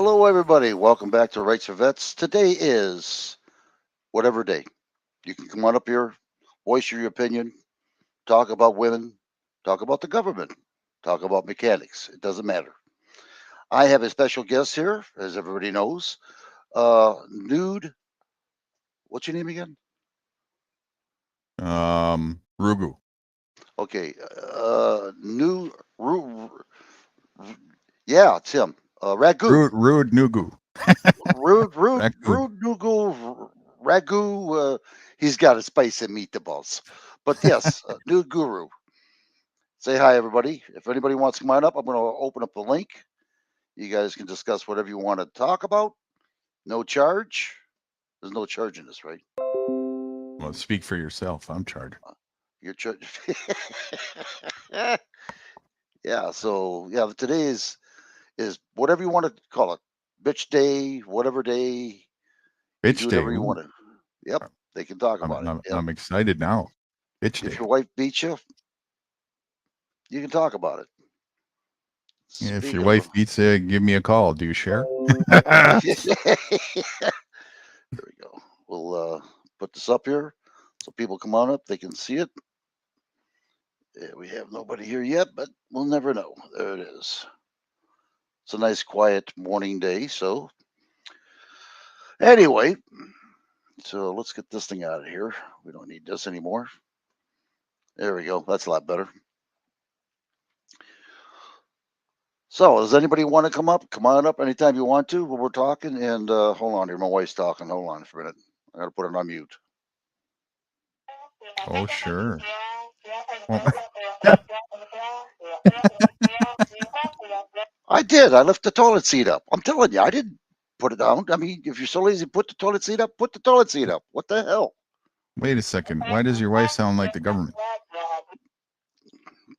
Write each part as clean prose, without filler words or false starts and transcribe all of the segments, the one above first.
Hello, everybody. Welcome back to Rights for Vets. Today is whatever day. You can come on up here, voice your opinion, talk about women, talk about the government, talk about mechanics. It doesn't matter. I have a special guest here, as everybody knows. Nude. What's your name again? Rugu. Okay. New. Yeah, it's him. Ragu. Rude Nugu. Ragu. Rude Noodle Ragu. He's got a spice and meatballs. But yes, Nude Guru. Say hi, everybody. If anybody wants to come on up, I'm going to open up the link. You guys can discuss whatever you want to talk about. No charge. There's no charge in this, right? Well, speak for yourself. I'm charged. You're charged. Yeah. So yeah, today is whatever you want to call it. Bitch day, whatever day. You do Bitch day. whatever you Ooh, want to. Yep. They can talk I'm, about it. I'm, Yep. I'm excited now. Bitch If day. your wife beats you can talk about it. If Speak your of. wife beats it, give me a call. Do you share? There we go. We'll put this up here so people come on up. They can see it. We have nobody here yet, but we'll never know. There it is. It's a nice, quiet morning day. So, anyway, so let's get this thing out of here. We don't need this anymore. There we go. That's a lot better. So, does anybody want to come up? Come on up anytime you want to. We're talking. And hold on here. My wife's talking. Hold on for a minute. I got to put it on mute. Oh, sure. Well, I did. I left the toilet seat up. I'm telling you, I didn't put it down. I mean, if you're so lazy, put the toilet seat up. Put the toilet seat up. What the hell? wait a second. Why does your wife sound like the government?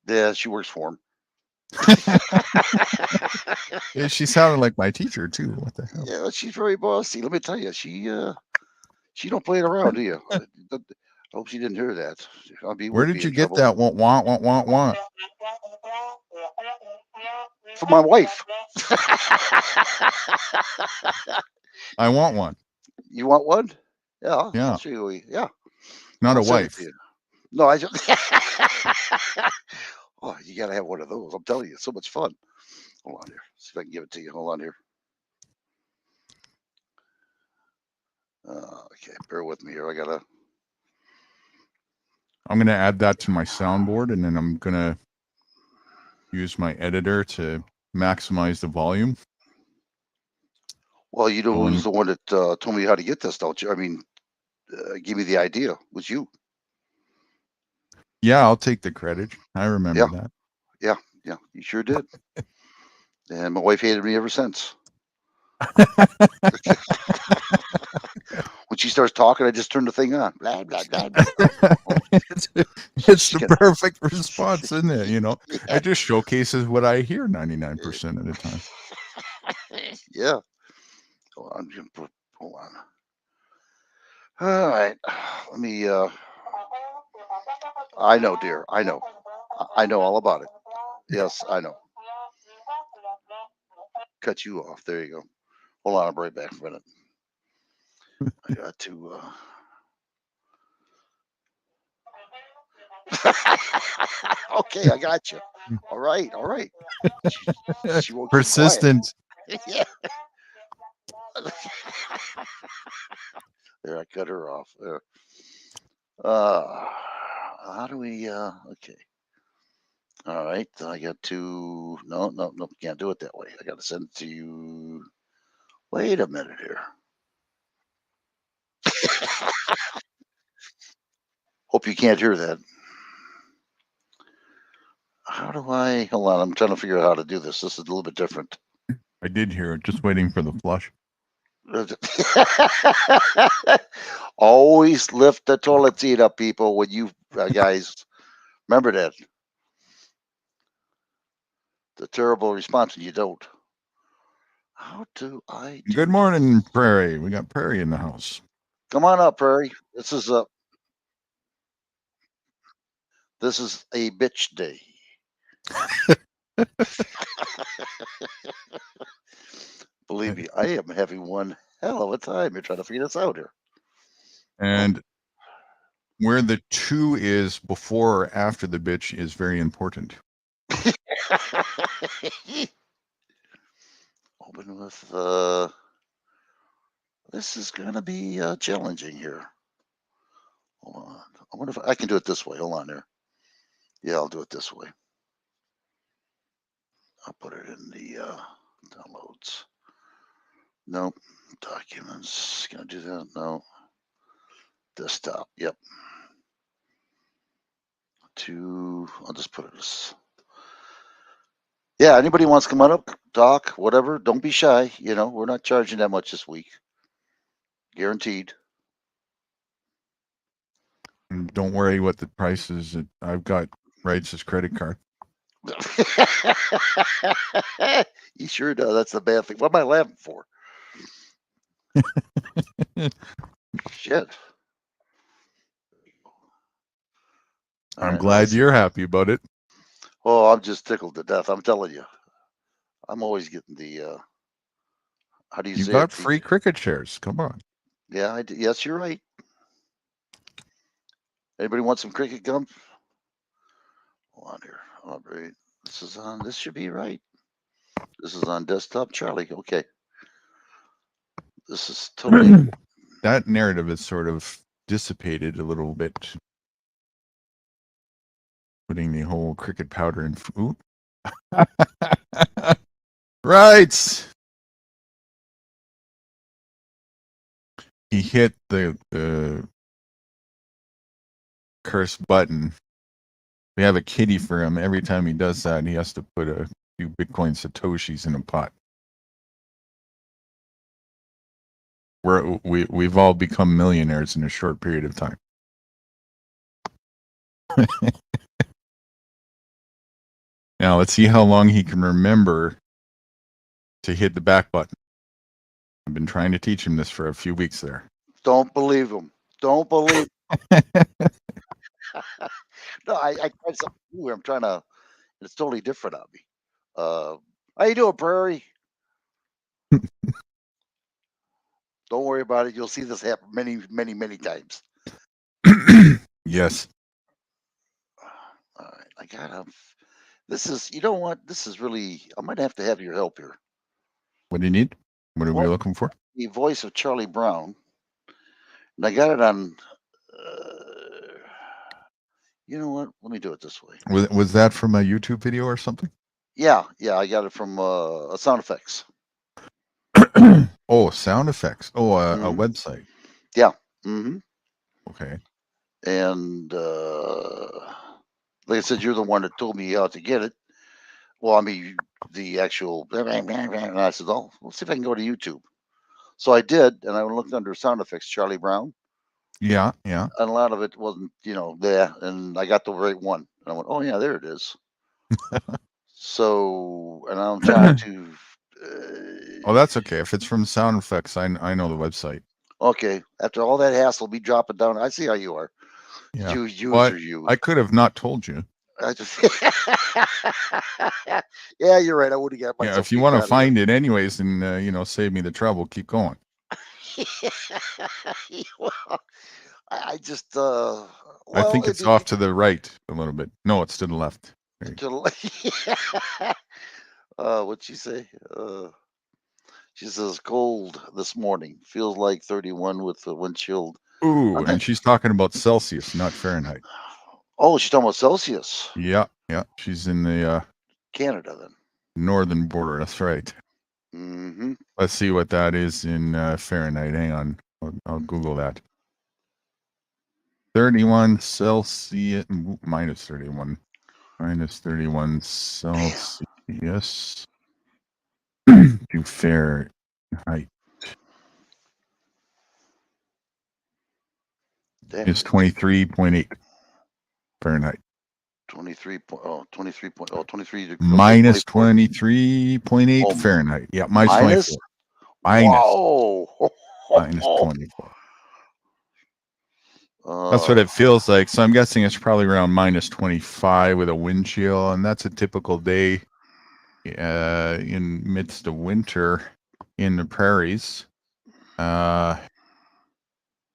Yeah, she works for him. Yeah, she sounded like my teacher too. What the hell? Yeah, she's very bossy. Let me tell you, she don't play it around, do you? I hope she didn't hear that. I Where would did be you in get trouble. that? Want? For my wife. I want one. You want one? Yeah, I'll Yeah, show you. Yeah, not I'll a send it to wife. you. No, I just. Oh, you gotta have one of those. I'm telling you, it's so much fun. Hold on here. See if I can give it to you. Hold on here. Okay, bear with me here. I gotta. I'm gonna add that to my soundboard, and then I'm gonna use my editor to maximize the volume. Well, you know So who's when the one that told me how to get this, don't you? I mean, give me the idea. It was you? Yeah, I'll take the credit. I remember Yeah, that. yeah, yeah. You sure did. And my wife hated me ever since. When she starts talking, I just turn the thing on. Blah blah blah blah. Oh, it's, it's she the can. perfect response, isn't it? Yeah, It just showcases what I hear 99% of the time. yeah. Hold on, hold on. All right. Let me. I know, dear. I know. I know all about it. Yes, I know. Cut you off. There you go. Hold on, I'll be right back for a minute. I got to. Okay, I got you. All right, all right. She, she won't keep quiet. Persistent. Yeah. There, I cut her off. There. Uh, how do we? Okay. All right. I got to. No, no, no. Can't do it that way. I got to send it to you. Wait a minute here. Hope you can't hear that. How do I? Hold on. I'm trying to figure out how to do this. This is a little bit different. I did hear it, just waiting for the flush. Always lift the toilet seat up, people. When you guys remember that, the terrible response when you don't. How do I Good do morning, this? Prairie. We got Prairie in the house. Come on up, Prairie. This is a bitch day. Believe me, I am having one hell of a time here trying to figure this out here. And where the 2 is before or after the bitch is very important. Open with this is gonna be challenging here. Hold on. I wonder if I can do it this way. Hold on there. Yeah, I'll do it this way. I'll put it in the downloads. Nope. Documents. Can I do that? No. Desktop. Yep. I'll just put it as. Yeah, anybody wants to come on up, talk, whatever, don't be shy. You know, we're not charging that much this week. Guaranteed. And don't worry what the price is. I've got Wright's credit card. He sure does. That's the bad thing. What am I laughing for? Shit. I'm glad you're happy about it. Oh, I'm just tickled to death. I'm telling you. I'm always getting the how do you say You got it? free cricket shares. Come on. Yeah, I do. Yes, you're right. Anybody want some cricket gum? Hold on here. All right. This is on. This should be right. This is on desktop, Charlie. Okay. This is totally. That narrative is sort of dissipated a little bit. Putting the whole cricket powder in food. Right. He hit the cursed button. We have a kitty for him. Every time he does that, he has to put a few Bitcoin Satoshis in a pot. We've all become millionaires in a short period of time. Now let's see how long he can remember to hit the back button. I've been trying to teach him this for a few weeks there. Don't believe him. Don't believe. No, I tried something new. I'm trying to. It's totally different on me. How you doing, Prairie? Don't worry about it. You'll see this happen many, many, many times. Yes. All right, I gotta. This is. You know what? This is really. I might have to have your help here. What do you need? What are we looking for? The voice of Charlie Brown. And I got it on. You know what? Let me do it this way. Was that from a YouTube video or something? Yeah, I got it from Sound Effects. Oh, Sound Effects. Oh, a website. Yeah. Mm-hmm. Okay. And like I said, you're the one that told me how to get it. Well, I mean, the actual. And I said, "Oh, let's see if I can go to YouTube." So I did, and I looked under Sound Effects, Charlie Brown. Yeah. And a lot of it wasn't, there. And I got the right one. And I went, "Oh yeah, there it is." So, and I'm trying to. Oh, that's okay. If it's from Sound Effects, I know the website. Okay. After all that hassle, be dropping down. I see how you are. Yeah. You. I could have not told you. I just. Yeah, you're right. I would have got myself. Yeah, if you want to find it anyways, and save me the trouble, keep going. Well, I just. I think it's off to the right a little bit. No, it's to the left. What'd she say? She says cold this morning. Feels like 31 with the windshield. Ooh, and she's talking about Celsius, not Fahrenheit. Oh, she's talking about Celsius. Yeah. She's in the Canada then. Northern border. That's right. Mm-hmm. Let's see what that is in Fahrenheit. Hang on, I'll Google that. 31 Celsius minus 31. Minus 31 Celsius to Fahrenheit. It's 23.8 Fahrenheit. 23 degrees. Minus 23.8 Fahrenheit. Yeah, minus 24. Whoa. Minus 24. That's what it feels like. So I'm guessing it's probably around minus 25 with a wind chill, and that's a typical day in midst of winter. in the prairies.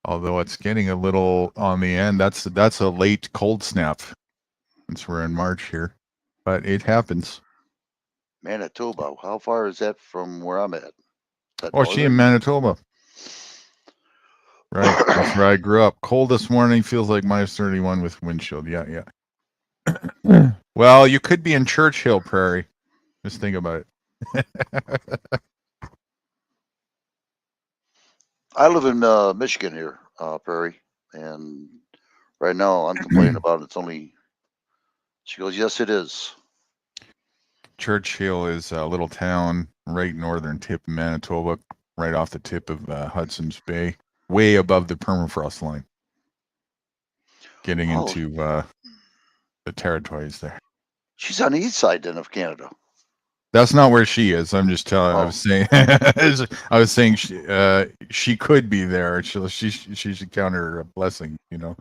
Although it's getting a little on the end. That's a late cold snap since we're in March here, but it happens. Manitoba. How far is that from where I'm at? Is that Oh, she in northern? Manitoba. Right. That's where I grew up. Cold this morning, feels like -31 with windshield. Yeah. Well, you could be in Churchill Prairie. Just think about it. I live in Michigan here, Prairie, and right now I'm complaining about it's only. She goes, yes, it is. Churchill is a little town right northern tip of Manitoba, right off the tip of Hudson's Bay, way above the permafrost line. Getting Oh, into the territories there. she's on the east side then of Canada. That's not where she is. I'm just telling. I Oh. was saying. I was saying she could be there. She should count her a blessing. You know,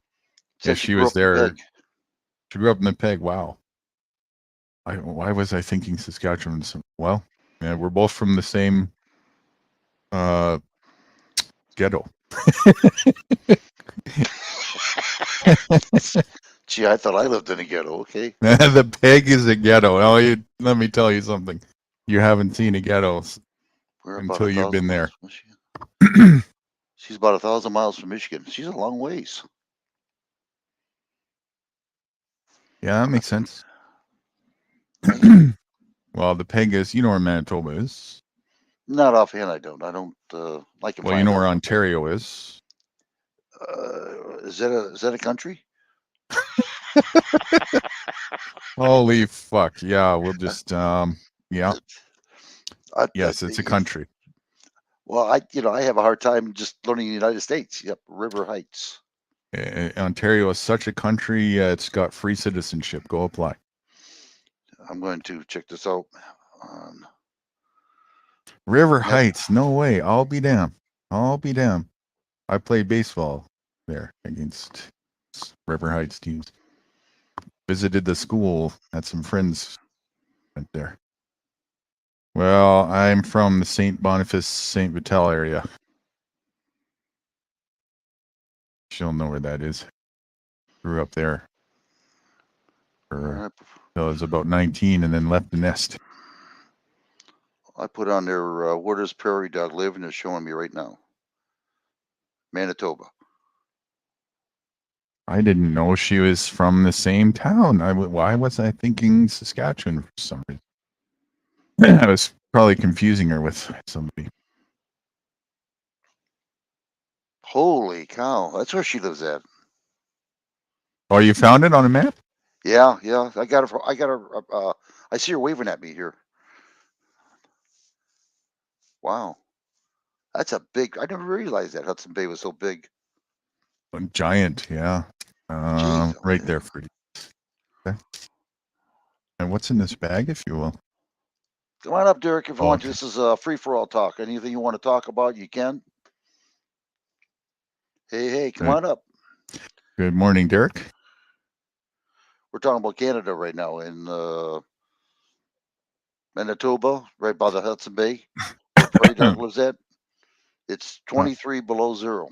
Said if she she grew was up in there. Peg. She grew up in the Peg. Wow. Why was I thinking Saskatchewan? Well, yeah, we're both from the same ghetto. Gee, I thought I lived in a ghetto. Okay. The Peg is a ghetto. Oh, let me tell you something. You haven't seen a ghetto We're about until you've 1,000 been there. miles from Michigan. She's about 1,000 miles from Michigan. She's a long ways. Yeah, that makes sense. Man, Well, the Peg is, you know where Manitoba is. not offhand, I don't. I can Well, find you know out. where Ontario is. Is that a country? Holy fuck. Yeah, we'll just yeah. I, Yes, it's a country. Well, I have a hard time just learning the United States. Yep, River Heights. Ontario is such a country. It's got free citizenship. Go apply. I'm going to check this out. River Yep. Heights. No way. I'll be damned. I played baseball there against River Heights teams. Visited the school. Had some friends went there. Well, I'm from the St. Boniface, St. Vital area. She'll know where that is. Grew up there. Till I was about 19 and then left the nest. I put on there, where does Prairie Dog live? And it's showing me right now. Manitoba. I didn't know she was from the same town. Why was I thinking Saskatchewan for some reason? I was probably confusing her with somebody. Holy cow. That's where she lives at. Oh, you found it on a map? Yeah. I got her. I see her waving at me here. Wow. That's a big. I never realized that Hudson Bay was so big. Giant, yeah. Jeez, right there for you. Okay. And what's in this bag, if you will? Come on up, Derek, if you want. Okay. This is a free-for-all talk. Anything you want to talk about, you can. Hey, come on up. Good morning, Derek. We're talking about Canada right now in Manitoba, right by the Hudson Bay, where Prairie Dog lives at. It's 23 below zero.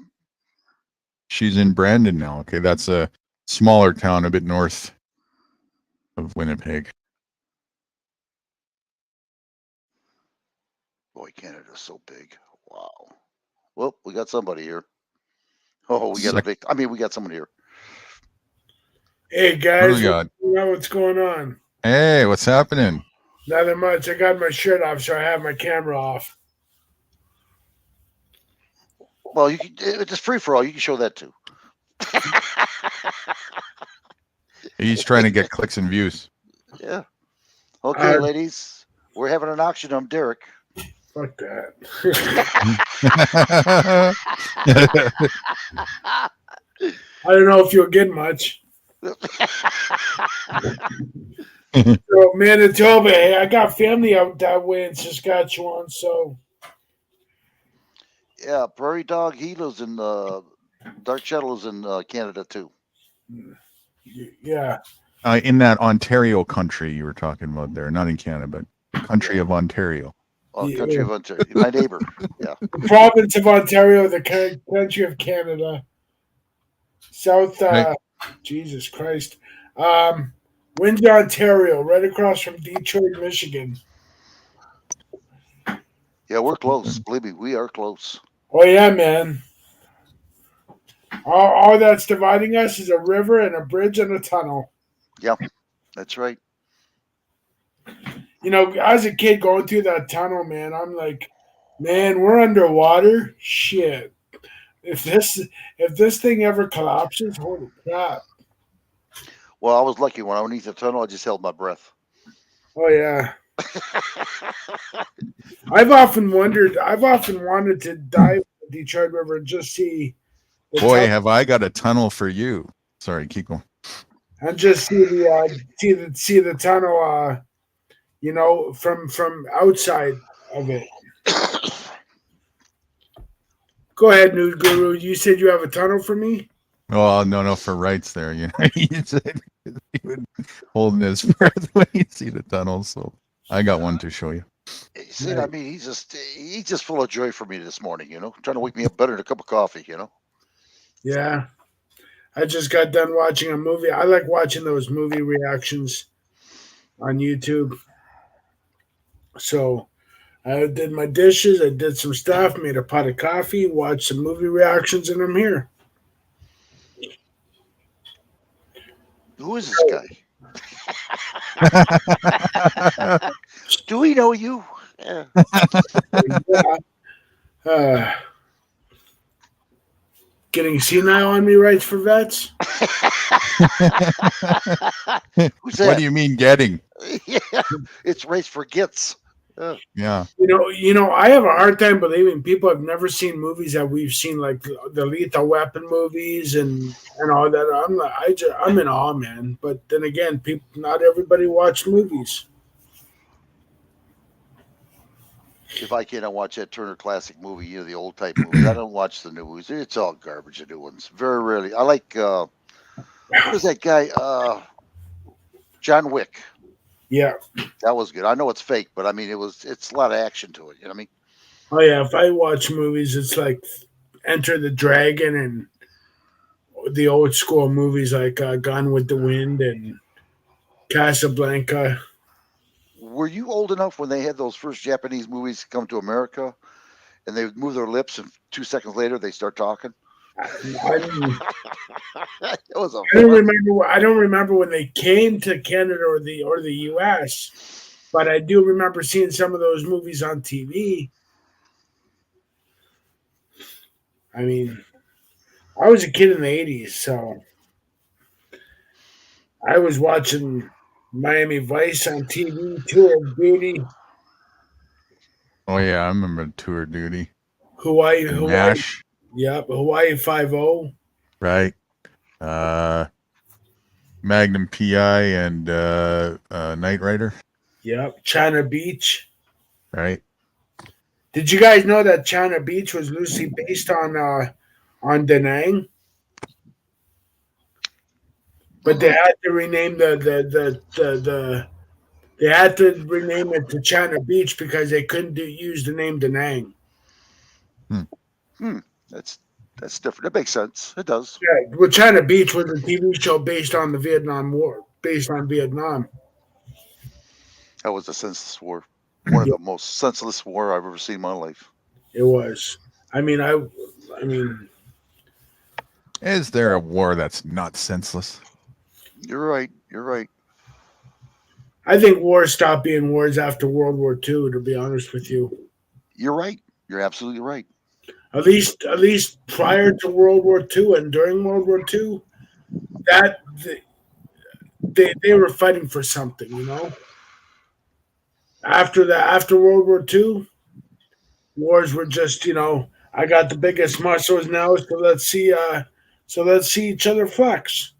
She's in Brandon now. Okay, that's a smaller town a bit north of Winnipeg. Boy, Canada's so big. Wow. Well, we got somebody here. Oh, we got someone here. Hey guys, what's going on? Hey, what's happening? Nothing much. I got my shirt off, so I have my camera off. Well, it's just free for all. You can show that too. He's trying to get clicks and views. Yeah. Okay, ladies, we're having an auction on Derek. Fuck that. I don't know if you'll get much. So Manitoba, hey, I got family out that way in Saskatchewan, so. Yeah, Prairie Dog, he lives in Dark Shadow lives in Canada too. Yeah. In that Ontario country you were talking about there, not in Canada, but the country of Ontario. country of Ontario. My neighbor. Yeah. The province of Ontario, the country of Canada. South, Right. Jesus Christ. Windsor, Ontario, right across from Detroit, Michigan. Yeah, we're close. Believe me, we are close. Oh, yeah, man. All that's dividing us is a river and a bridge and a tunnel. That's right. You know, as a kid going through that tunnel, man, I'm like, man, we're underwater. Shit. If this thing ever collapses, holy crap. Well, I was lucky when I went underneath the tunnel. I just held my breath. Oh yeah. I've often wanted to dive in the Detroit River and just see the Boy, tunnel, have I got a tunnel for you. Sorry, keep going. and just see the tunnel you know, from outside of it. Go ahead, Nude Guru. You said you have a tunnel for me? Oh, no, for rights there. You know, he said he would holding his breath when you see the tunnel. So I got one to show you. See, I mean, he's just full of joy for me this morning. You know, trying to wake me up better than a cup of coffee. You know. Yeah. I just got done watching a movie. I like watching those movie reactions on YouTube. So I did my dishes, I did some stuff, made a pot of coffee, watched some movie reactions, and I'm here. Who is this guy? Do we know you? Yeah. Yeah. Getting senile on me, rights for vets? Who's that? What do you mean getting? Yeah, it's race for gets. Yeah. You know, I have a hard time believing people have never seen movies that we've seen, like the Lethal Weapon movies and all that. I'm in awe, man. But then again, not everybody watched movies. If I cannot watch that Turner Classic movie, you know, the old type movies, I don't watch the new movies. It's all garbage, the new ones. Very rarely. I like what is that guy? John Wick. Yeah. That was good. I know it's fake, but I mean, it's a lot of action to it. You know what I mean? Oh yeah, if I watch movies, it's like Enter the Dragon and the old school movies like Gone with the Wind and Casablanca. Were you old enough when they had those first Japanese movies come to America, and they would move their lips, and 2 seconds later they start talking? I It was a I don't remember when they came to Canada or the US, but I do remember seeing some of those movies on TV. I mean, I was a kid in the 80s, so I was watching Miami Vice on TV, Tour of Duty, Oh yeah, I remember Tour Duty. Hawaii, MASH, yep, Hawaii 5-0. right? Magnum PI and Knight Rider, Yep, China Beach. right? Did you guys know that China Beach was loosely based on Da Nang? But they had to rename they had to rename it to China Beach because they couldn't use the name Da Nang. That's different. It makes sense. It does. Yeah, well, China Beach was a TV show based on the Vietnam War, based on Vietnam. That was a senseless war. One of the most senseless war I've ever seen in my life. It was. I mean, Is there a war that's not senseless? You're right. You're right. I think wars stopped being wars after World War II. To be honest with you, You're right. You're absolutely right. at least prior to World War II and during World War II, that they were fighting for something, you know. After World War II, wars were just, you know, I got the biggest muscles now, so let's see each other flex.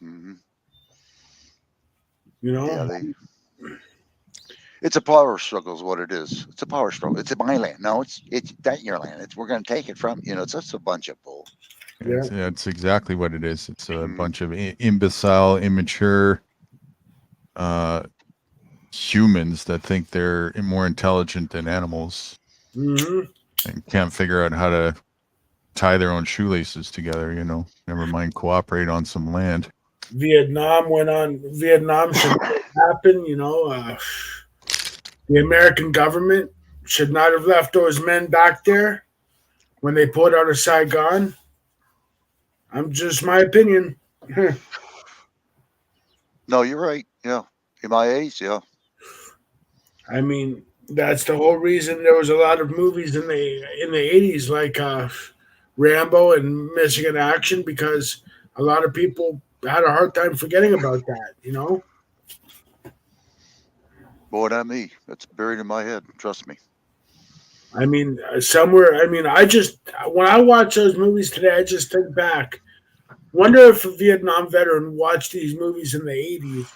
Mm-hmm. You know. Yeah, it's a power struggle, is what it is. It's a power struggle. It's my land. No, it's that your land. We're going to take it from you know. It's just a bunch of bull. It's exactly what it is. It's a bunch of imbecile, immature, humans that think they're more intelligent than animals Hmm. and can't figure out how to tie their own shoelaces together, never mind cooperate on some land. Vietnam went on. Vietnam should not happen. The American government should not have left those men back there when they pulled out of Saigon. I'm just my opinion. No, you're right. Yeah. MIAs, yeah. I mean, that's the whole reason there was a lot of movies in the 80s like Rambo and Missing in Action, because a lot of people had a hard time forgetting about that. Boy, not me. That's buried in my head. Trust me. I mean, somewhere. I mean, when I watch those movies today, I just think back. Wonder if a Vietnam veteran watched these movies in the 80s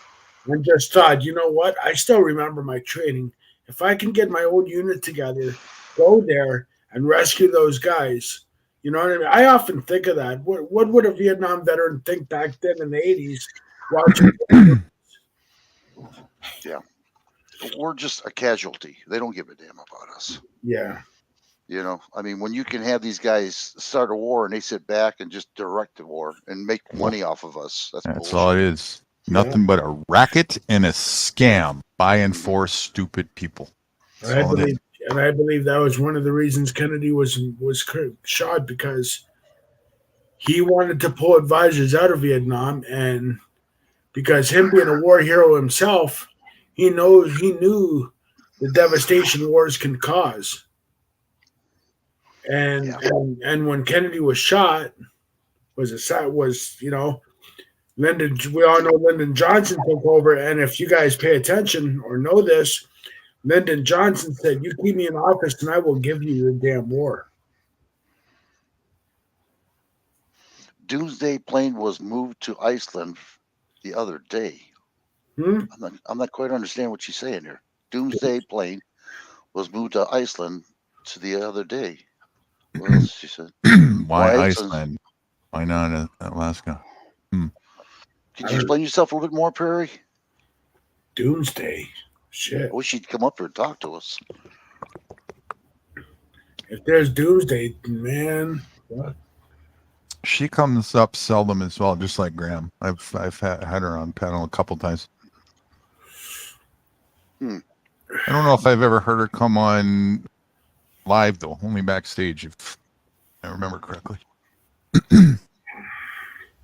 and just thought, you know what? I still remember my training. If I can get my old unit together, go there and rescue those guys. You know what I mean? I often think of that. What would a Vietnam veteran think back then in the 80s watching? Yeah. We're just a casualty. They don't give a damn about us. Yeah. I mean, when you can have these guys start a war and they sit back and just direct the war and make money off of us, that's That's bullshit. all it is. Nothing but a racket and a scam by and for stupid people. That's all it is. I believe that was one of the reasons Kennedy was shot, because he wanted to pull advisors out of Vietnam, and because him being a war hero himself, he knew the devastation wars can cause. And Yeah. and when Kennedy was shot, Lyndon. We all know Lyndon Johnson took over, and if you guys pay attention or know this, Lyndon Johnson said, "You keep me in office, and I will give you your damn war." Doomsday plane was moved to Iceland the other day. Hmm? I'm not quite understanding what she's saying here. Doomsday plane was moved to Iceland to the other day. What else she said? Why Iceland? Iceland? Why not Alaska? Could you explain yourself a little bit more, Perry? Doomsday. Shit. I wish you'd come up here and talk to us. If there's Doomsday, man, what? She comes up seldom as well, just like Graham. I've had her on panel a couple times. I don't know if I've ever heard her come on live though, only backstage, if I remember correctly.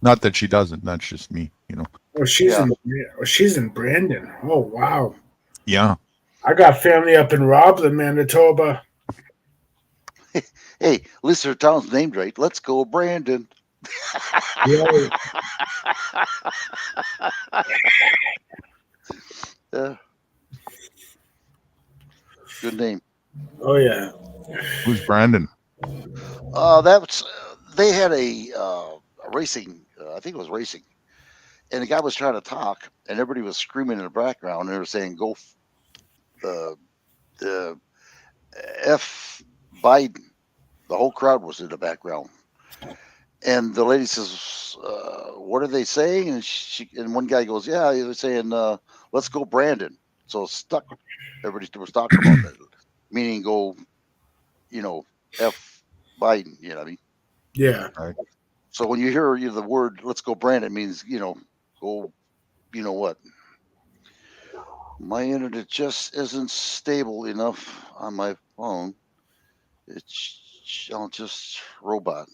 Not that she doesn't. That's just me, Oh, she's in Brandon. Oh, wow. Yeah. I got family up in Roblin, Manitoba. Hey, at least her town's named right. Let's go, Brandon. Yeah. Yeah. Good name. Oh yeah. Who's Brandon? They had a racing. I think it was racing, and the guy was trying to talk, and everybody was screaming in the background. And they were saying, "Go, the F Biden." The whole crowd was in the background, and the lady says, "What are they saying?" And one guy goes, "Yeah, they're saying, let's go, Brandon." So stuck. Everybody was talking about that, meaning go, F Biden. You know what I mean? Yeah. Right. So when you hear the word "let's go, Brandon," it means go. You know what? My internet just isn't stable enough on my phone. It's just robot.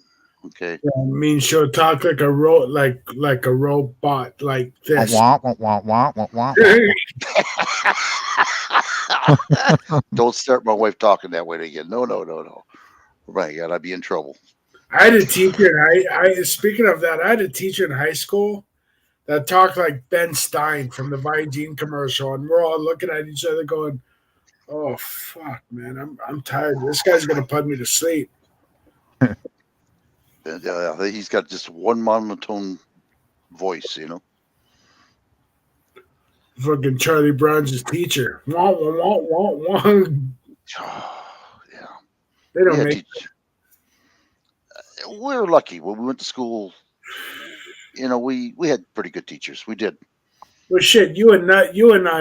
Okay. I mean, she'll talk like a like a robot, like this. Wah, wah, wah, wah, wah, wah. Don't start my wife talking that way again. No. Oh my God, I'd be in trouble. I had a teacher. Speaking of that, I had a teacher in high school that talked like Ben Stein from the Vigene commercial, and we're all looking at each other, going, "Oh fuck, man, I'm tired. This guy's gonna put me to sleep." He's got just one monotone voice, Fucking Charlie Brown's his teacher. Wah, wah, wah, wah, wah. Yeah. They don't make. We were lucky when we went to school. We had pretty good teachers. We did. Well, shit, you and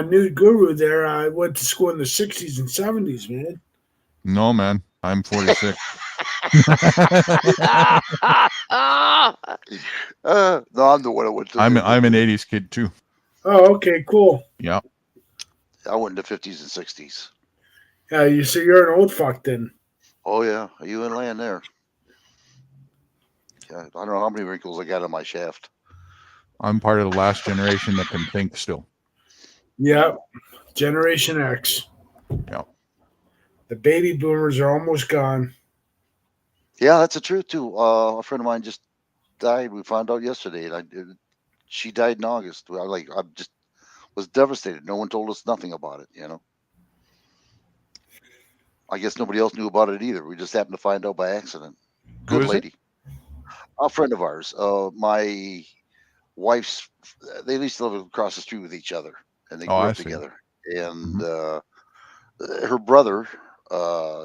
New Guru there went to school in the '60s and '70s, man. No, man. I'm 46. No, I'm the one that went to. I'm an 80s kid too. Oh, okay, cool. Yeah. I went in the 50s and 60s. Yeah, you're an old fuck then. Oh yeah, you in land there? Yeah, I don't know how many wrinkles I got on my shaft. I'm part of the last generation that can think still. Yeah, Generation X. Yeah. The baby boomers are almost gone. Yeah, that's the truth too. A friend of mine just died. We found out yesterday, and she died in August. I just was devastated. No one told us nothing about it. You know. I guess nobody else knew about it either. We just happened to find out by accident. Who Good is it? lady. A friend of ours. My wife's. They used to live across the street with each other, and they Oh, grew I up see. together. And her brother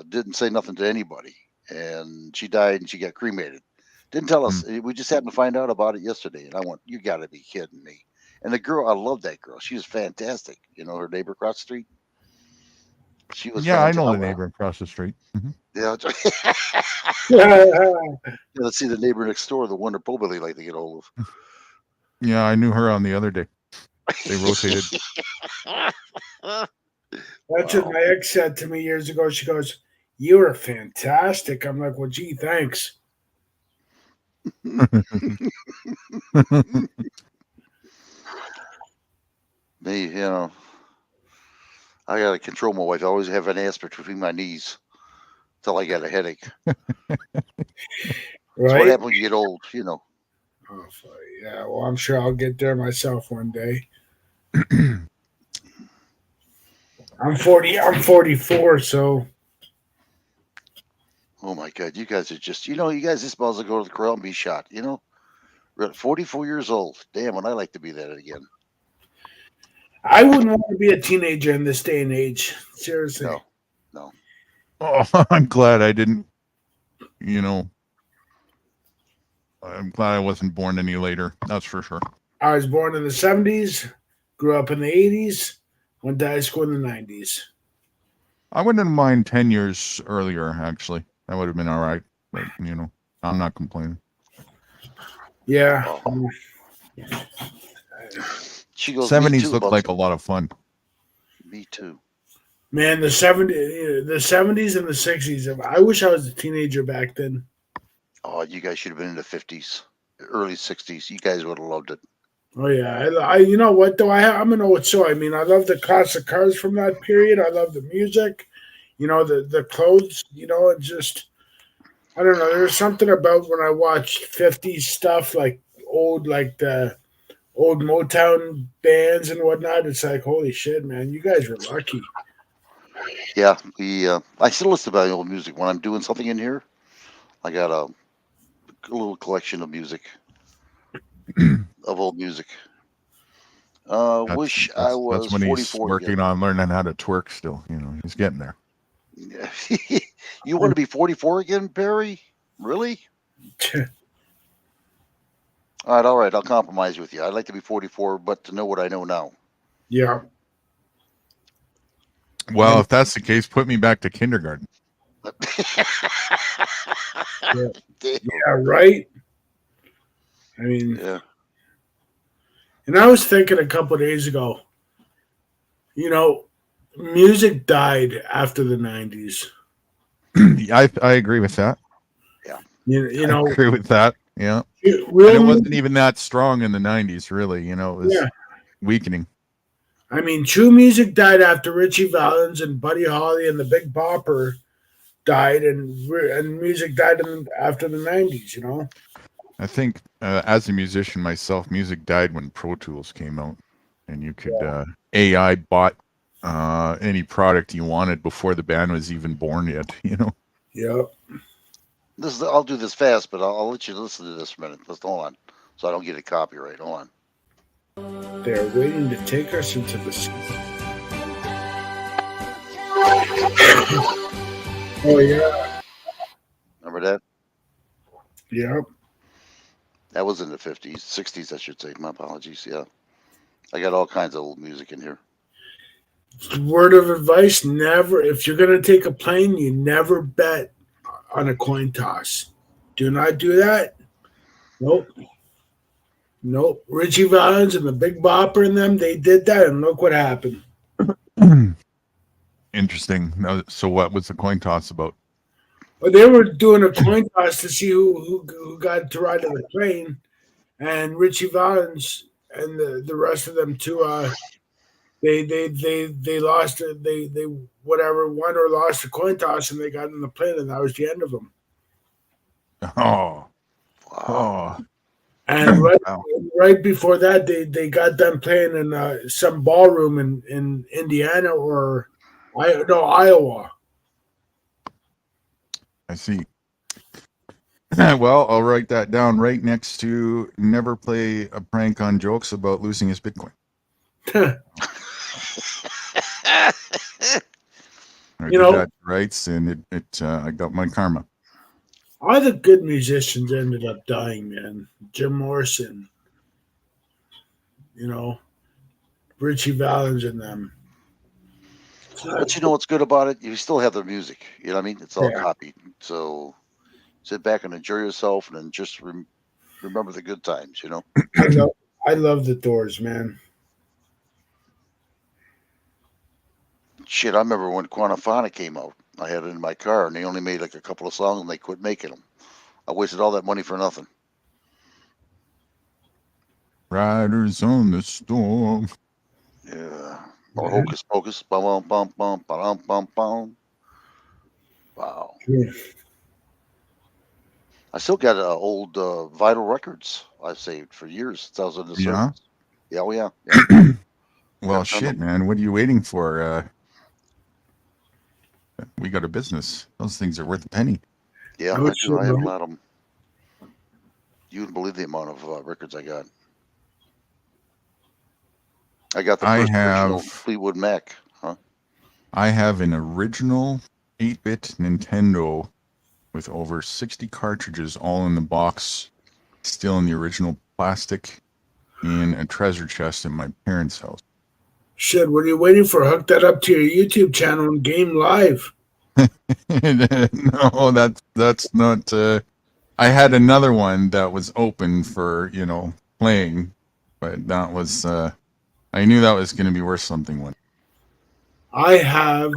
didn't say nothing to anybody, and she died, and she got cremated. Didn't tell us. We just happened to find out about it yesterday, and I went, "You got to be kidding me!" And the girl, I love that girl. She was fantastic. You know, her neighbor across the street. She was. Yeah, I know the neighbor across the street. Yeah. Let's see the neighbor next door, the one that probably like to get hold of. Yeah, I knew her on the other day. They rotated. That's what my ex said to me years ago. She goes, "You are fantastic." I'm like, "Well, gee, thanks." Me, you know, I gotta control my wife. I always have an aspect between my knees till I get a headache. That's what Right? happens when you get old, you know. Oh, fuck, yeah. Well, I'm sure I'll get there myself one day. I'm 40. I'm 44. So Oh my God, you guys are just, you guys just might as well go to the corral and be shot. We're at 44 years old. Damn, would I like to be that again? I wouldn't want to be a teenager in this day and age. Seriously. No. Oh, I'm glad I didn't. I'm glad I wasn't born any later. That's for sure. I was born in the 70s, grew up in the 80s, went to high school in the 90s. I wouldn't mind 10 years earlier, actually. That would have been all right. But, I'm not complaining. Yeah. She goes, 70s looked like a lot of fun. Me too. Man, the 70s and the 60s. I wish I was a teenager back then. Oh, you guys should have been in the 50s, early 60s. You guys would have loved it. Oh yeah, I you know what though, I'm an old soul. I mean, I love the classic cars from that period. I love the music, the clothes. It just, I don't know. There's something about when I watched '50s stuff, like the old Motown bands and whatnot. It's like, holy shit, man, you guys were lucky. Yeah, I still listen to old music when I'm doing something in here. I got a little collection of music, of old music. Wish I was that's when 44 he's working on learning how to twerk still. He's getting there. You want to be 44 again, Barry? Really? All right. I'll compromise with you. I'd like to be 44, but to know what I know now. Yeah. Well, if that's the case, put me back to kindergarten. Yeah, right. I mean, yeah. And I was thinking a couple of days ago, music died after the 90s. I agree with that. Yeah. I agree with that. Yeah. It wasn't even that strong in the 90s, really. It was weakening. I mean, true music died after Richie Valens and Buddy Holly and the Big Bopper died, and music died after the 90s, I think as a musician myself, music died when Pro Tools came out, and you could AI bought any product you wanted before the band was even born yet. Yep. I'll do this fast, but I'll let you listen to this for a minute. Just hold on, so I don't get a copyright. Hold on. They're waiting to take us into the sea. Oh yeah. Remember that? Yep. That was in the 50s, 60s, I should say. My apologies. Yeah. I got all kinds of old music in here. Word of advice: never. If you're gonna take a plane, you never bet on a coin toss. Do not do that. Nope. Nope. Richie Valens and the Big Bopper and them, they did that, and look what happened. Interesting. Now, so what was the coin toss about? But they were doing a coin toss to see who got to ride on the plane, and Richie Valens and the rest of them too. They lost it. They whatever won or lost the coin toss, and they got in the plane, and that was the end of them. Oh, Wow. oh, And wow. right before that, they got done playing in some ballroom in Indiana or Iowa. I see. Well, I'll write that down right next to never play a prank on jokes about losing his Bitcoin. I did that rights, and I got my karma. All the good musicians ended up dying, man. Jim Morrison, Richie Valens and them. But you know what's good about it? You still have their music. You know what I mean? It's all Yeah. copied. So sit back and enjoy yourself, and then just remember the good times. You know. I love the Doors, man. Shit, I remember when Quantifana came out. I had it in my car, and they only made like a couple of songs, and they quit making them. I wasted all that money for nothing. Riders on the storm. Yeah. Or Hocus Pocus. Bum bum bum bum bum bum. Wow. Yeah. I still got old vinyl records I've saved for years since I was in the Yeah? service. Yeah, oh yeah. Yeah. Well, Yeah, shit, man. What are you waiting for? We got a business. Those things are worth a penny. Yeah, Oh, I do. sure, I have a man. lot of them. You wouldn't believe the amount of records I got. I got the I first original have Fleetwood Mac. Huh? I have an original 8-bit Nintendo with over 60 cartridges all in the box, still in the original plastic, in a treasure chest in my parents' house. Shit, what are you waiting for? Hook that up to your YouTube channel and game live. No, that's not. I had another one that was open for playing, but that was. I knew that was going to be worth something. One. I have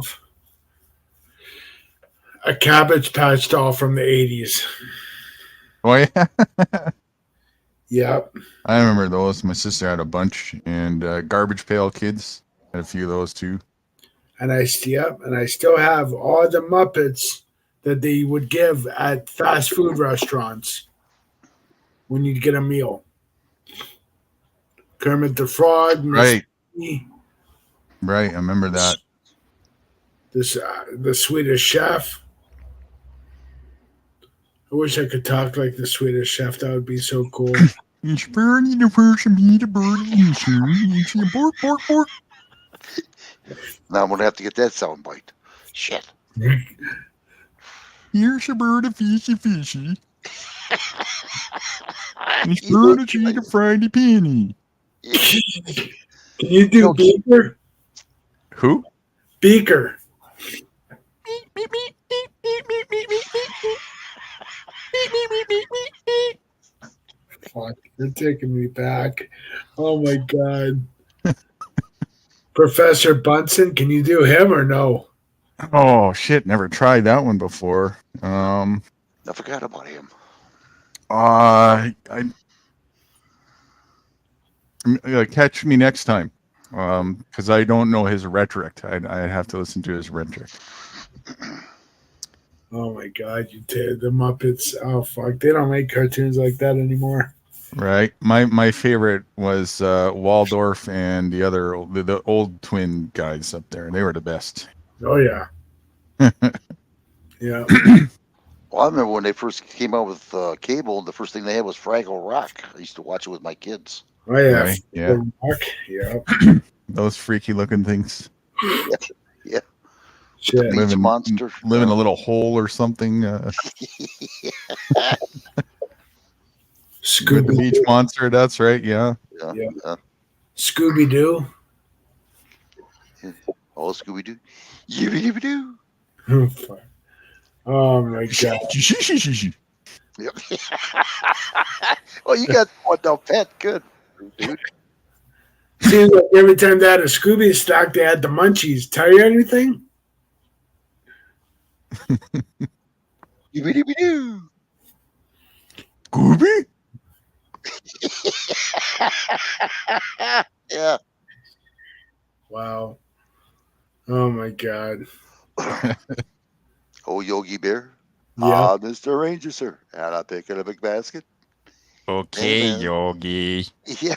a Cabbage Patch doll from the 80s. Oh yeah, Yep. I remember those. My sister had a bunch, and Garbage Pail Kids had a few of those too. And I still have all the Muppets that they would give at fast food restaurants when you'd get a meal. Kermit the Frog, Miss Right, Piggy, right. I remember that. the Swedish Chef. I wish I could talk like the Swedish Chef. That would be so cool. It's burning the person be the bird and bork bork bork. Now I'm gonna have to get that sound bite. Shit. Here's a bird a fishy fishy. It's You bird know, a cheat a Friday penny. Can you do No, Beaker? Who? Beaker. Fuck, you're taking me back. Oh my god. Professor Bunsen, can you do him or no? Oh shit! Never tried that one before. I forgot about him. Catch me next time, because I don't know his rhetoric. I'd have to listen to his rhetoric. Oh my god, the Muppets. Oh fuck, they don't make cartoons like that anymore. Right. My favorite was Waldorf and the old twin guys up there. They were the best. Oh yeah. Yeah. Well, I remember when they first came out with cable. The first thing they had was Fraggle Rock. I used to watch it with my kids. Oh yeah. Right, yeah. The Rock. Yeah. Those freaky looking things. Yeah. Shit. Beach monster. Live in a little hole or something. Scooby Beach monster. That's right. Yeah. Yeah. Yeah. Yeah. Scooby Doo. Oh, Scooby Doo. Yibbity Doo. Oh my god. Yep. Oh, you got one down pat. Good, dude. Seems like every time they had a Scooby stock, they had the munchies. Tell you anything? Yibbity Doo. Scooby? Yeah. Wow. Oh my god. Oh, Yogi Bear. Yeah. Mr. Ranger, sir. And I'm picking a big basket. Okay, Hey, man. Yogi. Yeah.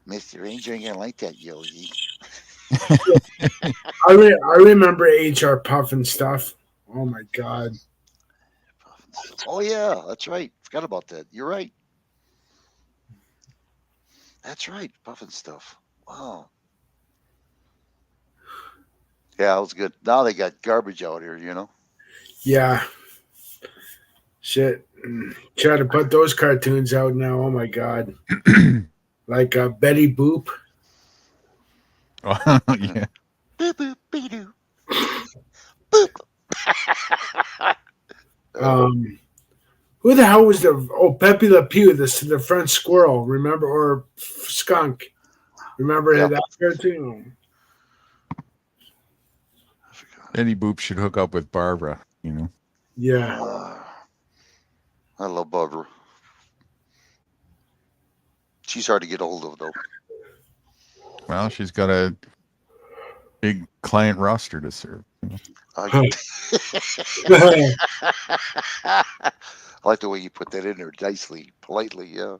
Mr. Ranger ain't gonna like that, Yogi. I remember HR Puff and stuff. Oh my god. Oh, yeah, that's right. Forgot about that. You're right. That's right. Puffin stuff. Wow. Yeah, it was good. Now they got garbage out here, you know? Yeah. Shit. Try to put those cartoons out now. Oh my god. Like Betty Boop. Oh, yeah. Boop, boop, be doo. Boop. Who the hell was the Pepe Le Pew, the French squirrel, remember, or skunk? Remember Yep. that cartoon? I forgot. Eddie Boop should hook up with Barbara, you know. Yeah. I love Barbara. She's hard to get a hold of, though. Well, she's got a big client roster to serve. You know? I like the way you put that in there nicely, politely, yeah.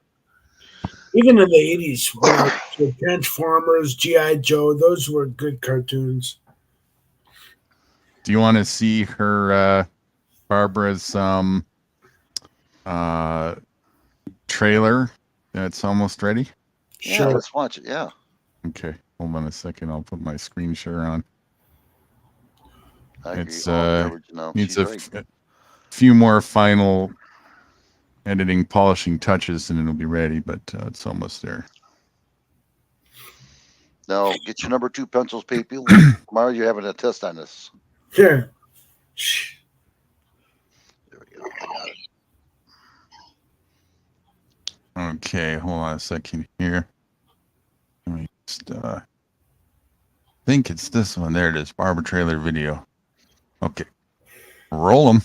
Even in the 80s, when I was Transformers, G.I. Joe, those were good cartoons. Do you want to see her Barbara's trailer that's almost ready? Yeah, Sure. let's watch it, yeah. Okay, hold on a second. I'll put my screen share on. I agree. It's Garbage, no, needs she's a right. few more final editing, polishing touches, and it'll be ready. But it's almost there. Now, get your number 2 pencils, people. Tomorrow you're having a test on this. Yeah. There we go. I got it. Okay, hold on a second here. Let me just think it's this one. There it is. Barbara trailer video. Okay, roll them.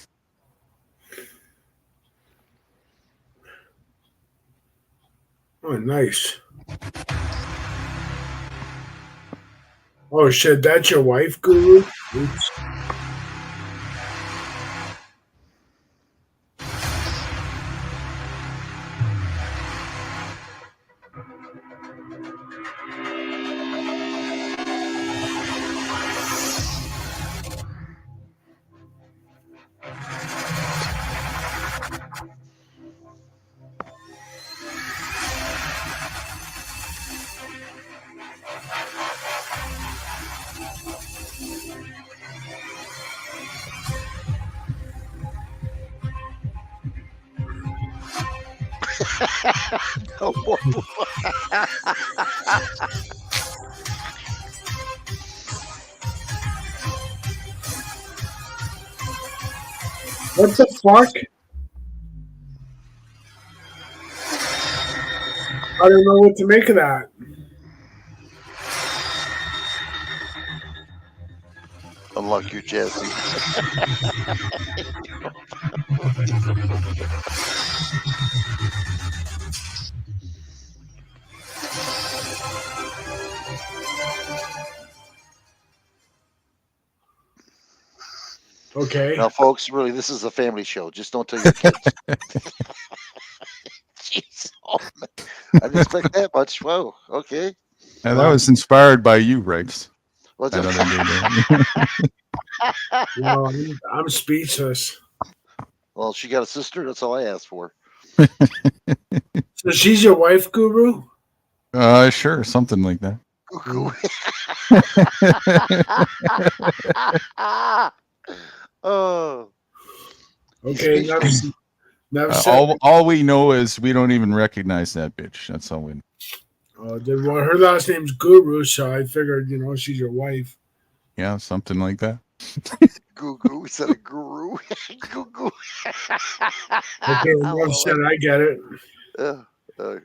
Oh, nice. Oh shit, that's your wife, Guru? Oops. No. What the fuck? I don't know what to make of that. Unlock your chassis. Okay. Now, folks, really, this is a family show. Just don't tell your kids. Jeez, oh, man. I didn't expect that much. Whoa, okay. And that was inspired by you, Rex. What's That up? other day there. No, I'm speechless. Well, she got a sister. That's all I asked for. So she's your wife, Guru? Sure, something like that. Cuckoo. Oh, Okay, never said. All we know is we don't even recognize that bitch. That's all we know. Well, her last name's Guru, so I figured, she's your wife. Yeah, something like that. Goo goo instead of guru. Goo goo. Okay, enough said. I get it. Yeah, uh,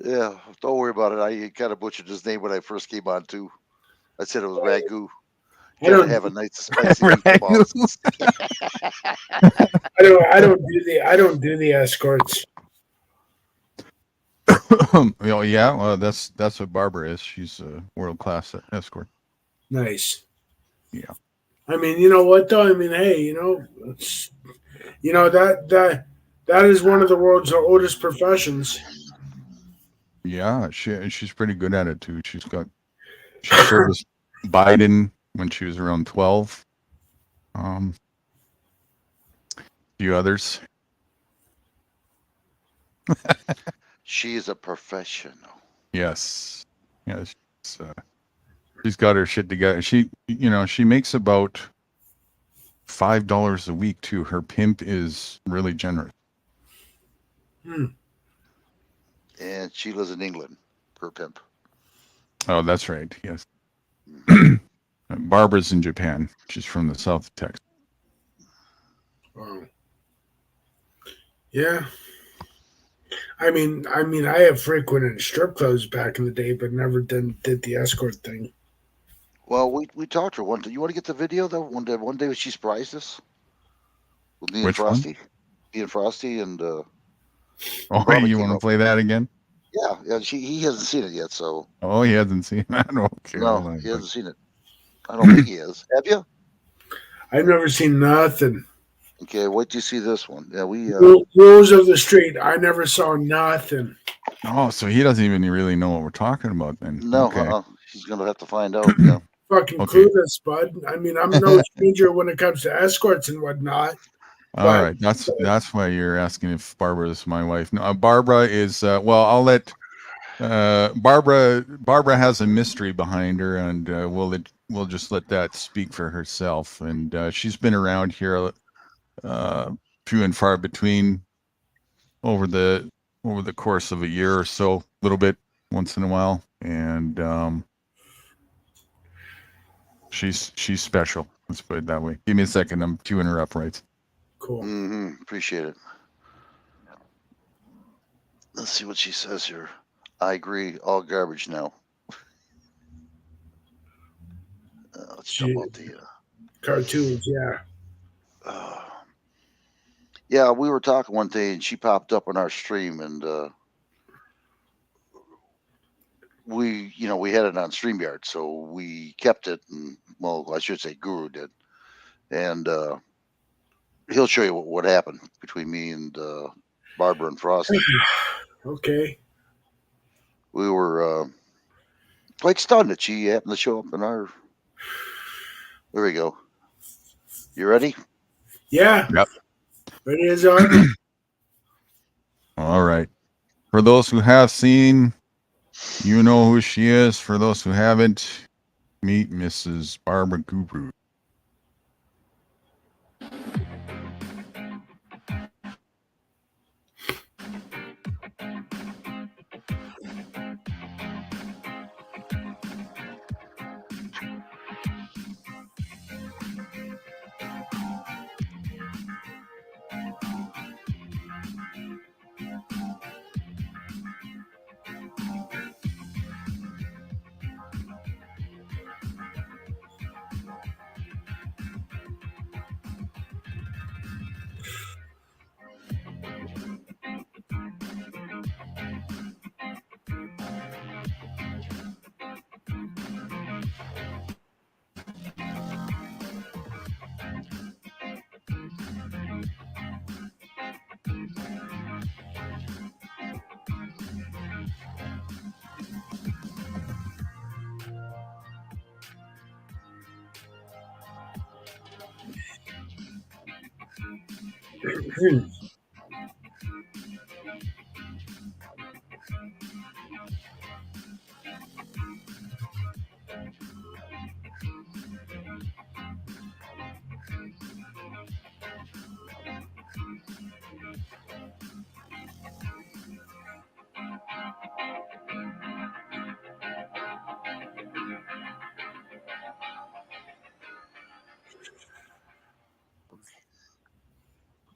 yeah. Don't worry about it. I kind of butchered his name when I first came on too. I said it was ragu. I Gotta don't. have a nice spicy Ragu. meatballs. I don't do the escorts. Oh yeah, well that's what Barbara is. She's a world class escort. Nice. Yeah. I mean, you know what though? I mean, hey, it's, that is one of the world's oldest professions. Yeah, she's pretty good at it too. She serviced Biden when she was around 12. A few others. She is a professional. Yes. Yeah, she's got her shit together. She makes about $5 a week too. Her pimp is really generous. And she lives in England, her pimp. Oh, that's right. Yes. Barbara's in Japan. She's from the south of Texas. Wow. Yeah. I mean, I have frequented strip clubs back in the day, but never did the escort thing. Well, we talked to her one day. You want to get the video though? One day when she surprised us with me and Which one? Frosty, me and Frosty, and Oh, Barbara you came want to up. play that again? Yeah. He hasn't seen it yet, so Oh, he hasn't seen that. Okay, hold no, on. he hasn't seen it. I don't think he has. Have you? I've never seen nothing. Okay, wait till you see this one. Yeah, we. Rules of the street. I never saw nothing. Oh, so he doesn't even really know what we're talking about then. No, Okay. he's gonna have to find out. Yeah. Fucking Okay. clueless, bud. I mean, I'm no stranger when it comes to escorts and whatnot. All right. That's why you're asking if Barbara is my wife. No, Barbara is. Well, I'll let. Barbara has a mystery behind her, and we'll just let that speak for herself. And she's been around here, few and far between, over the course of a year or so, a little bit once in a while, and she's special. Let's put it that way. Give me a second. I'm queuing her up right. Cool. Appreciate it. Let's see what she says here. I agree. All garbage now. Let's jump out the. Cartoons, yeah. Yeah, we were talking one day, and she popped up on our stream, and we had it on StreamYard, so we kept it. And well, I should say Guru did, and he'll show you what happened between me and Barbara and Frosty. Okay. We were quite stunned that she happened to show up in our. There we go. You ready? Yeah. Yep. Ready as are. All right. For those who have seen, you know who she is. For those who haven't, meet Mrs. Barbara Guru.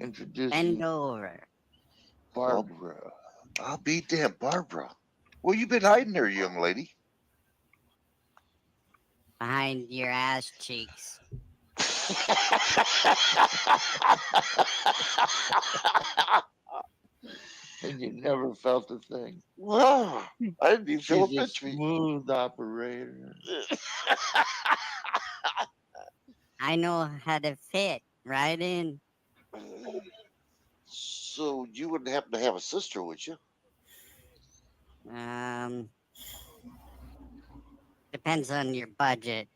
Introduce Bend you, over. Barbara. I'll be damned, Barbara. Where you been hiding there, young lady? Behind your ass cheeks. And you never felt a thing. Well, I didn't even feel a She's a pinch me. smooth operator. I know how to fit right in. So you wouldn't happen to have a sister, would you? Depends on your budget.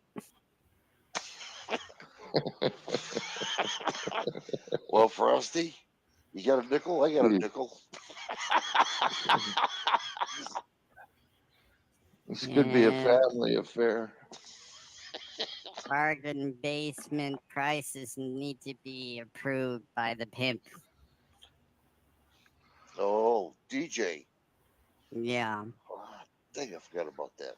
Well, Frosty, you got a nickel? I got a nickel. This could be a Yeah. family affair. Bargain basement prices need to be approved by the pimp. Oh, DJ. Yeah. Oh, dang, I forgot about that.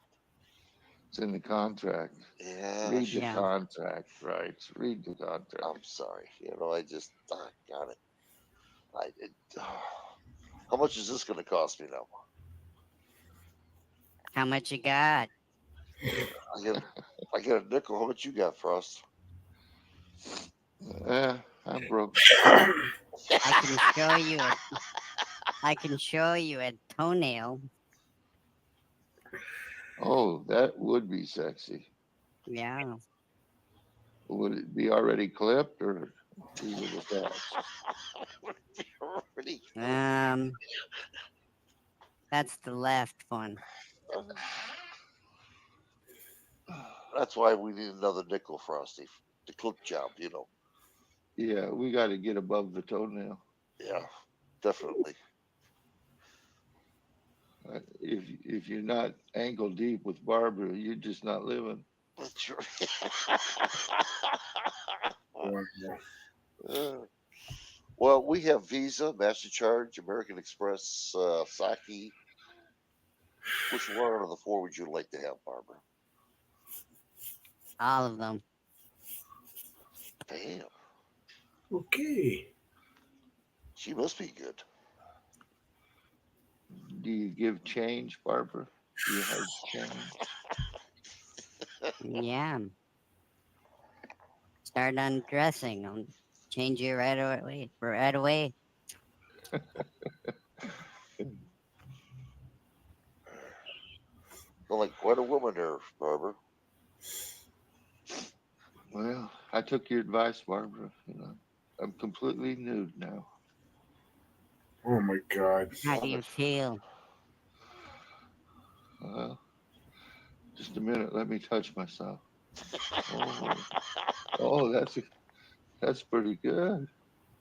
It's in the contract. Yeah, Read the Yeah. contract, right? Read the contract. I'm sorry. I just got it. I did. How much is this going to cost me now? How much you got? I get a nickel. How much you got, Frost? I'm broke. I can show you a toenail. Oh, that would be sexy. Yeah. Would it be already clipped or is it attached? Already. That's the left one. That's why we need another nickel, Frosty. The clip job, Yeah, we got to get above the toenail. Yeah, definitely. If you're not ankle deep with Barbara, you're just not living. That's right. Well, we have Visa, MasterCharge, American Express, Saki. Which one out of the four would you like to have, Barbara? All of them. Damn, Okay. she must be good. Do you give change, Barbara? Do you have change? Yeah. Start undressing. I'll change you right away. Right away. Well, like quite a woman there, Barbara. Well, I took your advice, Barbara. I'm completely nude now. Oh my God. How do you feel? Well, just a minute. Let me touch myself. Oh, that's pretty good.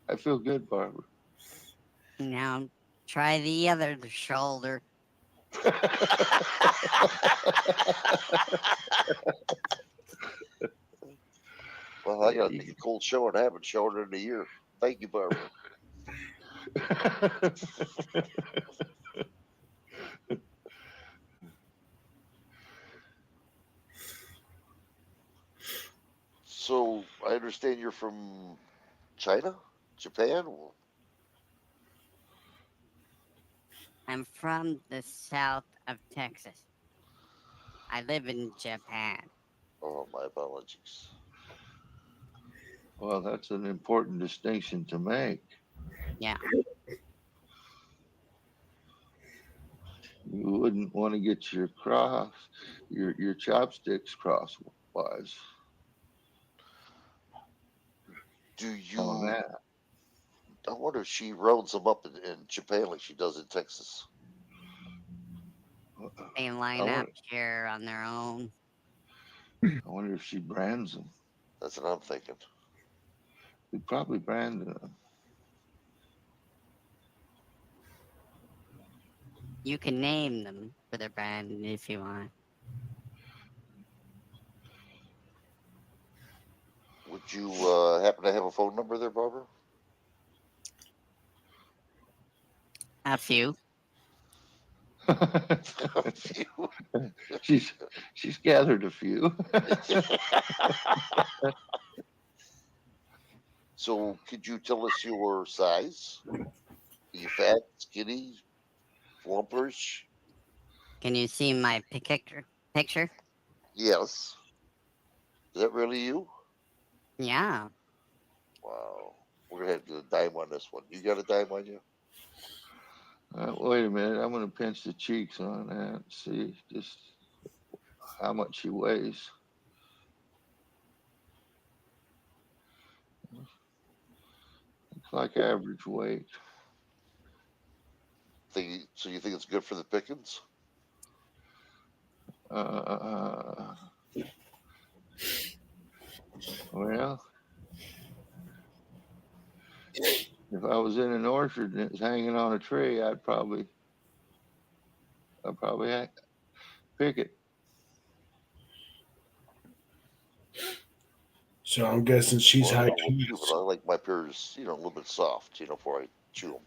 I feel good, Barbara. Now try the other shoulder. Well, I got to take a cold shower and I haven't showered in a year. Thank you, Barbara. So I understand you're from China, Japan. I'm from the south of Texas. I live in Japan. Oh, my apologies. Well, that's an important distinction to make. Yeah. You wouldn't want to get your chopsticks crosswise. Do you? On that. I wonder if she rounds them up in Japan like she does in Texas. They line up here on their own. I wonder if she brands them. That's what I'm thinking. We probably branded them. You can name them for their brand if you want. Would you happen to have a phone number there, Barbara? A few. A few. She's gathered a few. So, could you tell us your size? Are you fat, skinny, plumperish? Can you see my picture? Yes. Is that really you? Yeah. Wow. We're gonna have to get a dime on this one. You got a dime on you? Wait a minute. I'm gonna pinch the cheeks on that. See just how much she weighs. It's like average weight. So you think it's good for the pickings? Uh, well, if I was in an orchard and it was hanging on a tree, I'd probably pick it. So I'm guessing she's Well, I high would too, class. but I like my pears, a little bit soft, before I chew them.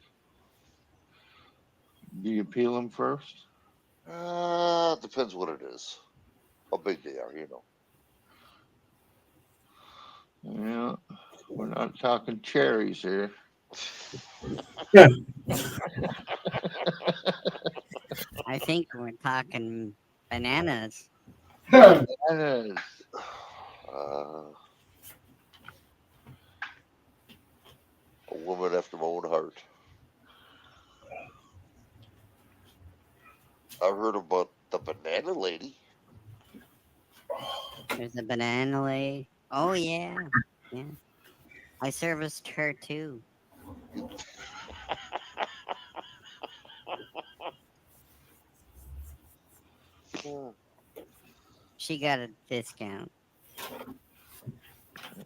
Do you peel them first? Depends what it is, how big they are. Yeah, we're not talking cherries here. Yeah. I think we're talking bananas. Bananas. Uh, a woman after my own heart. I heard about the banana lady. There's a banana lady. Oh yeah. Yeah. I serviced her too. Hmm. She got a discount.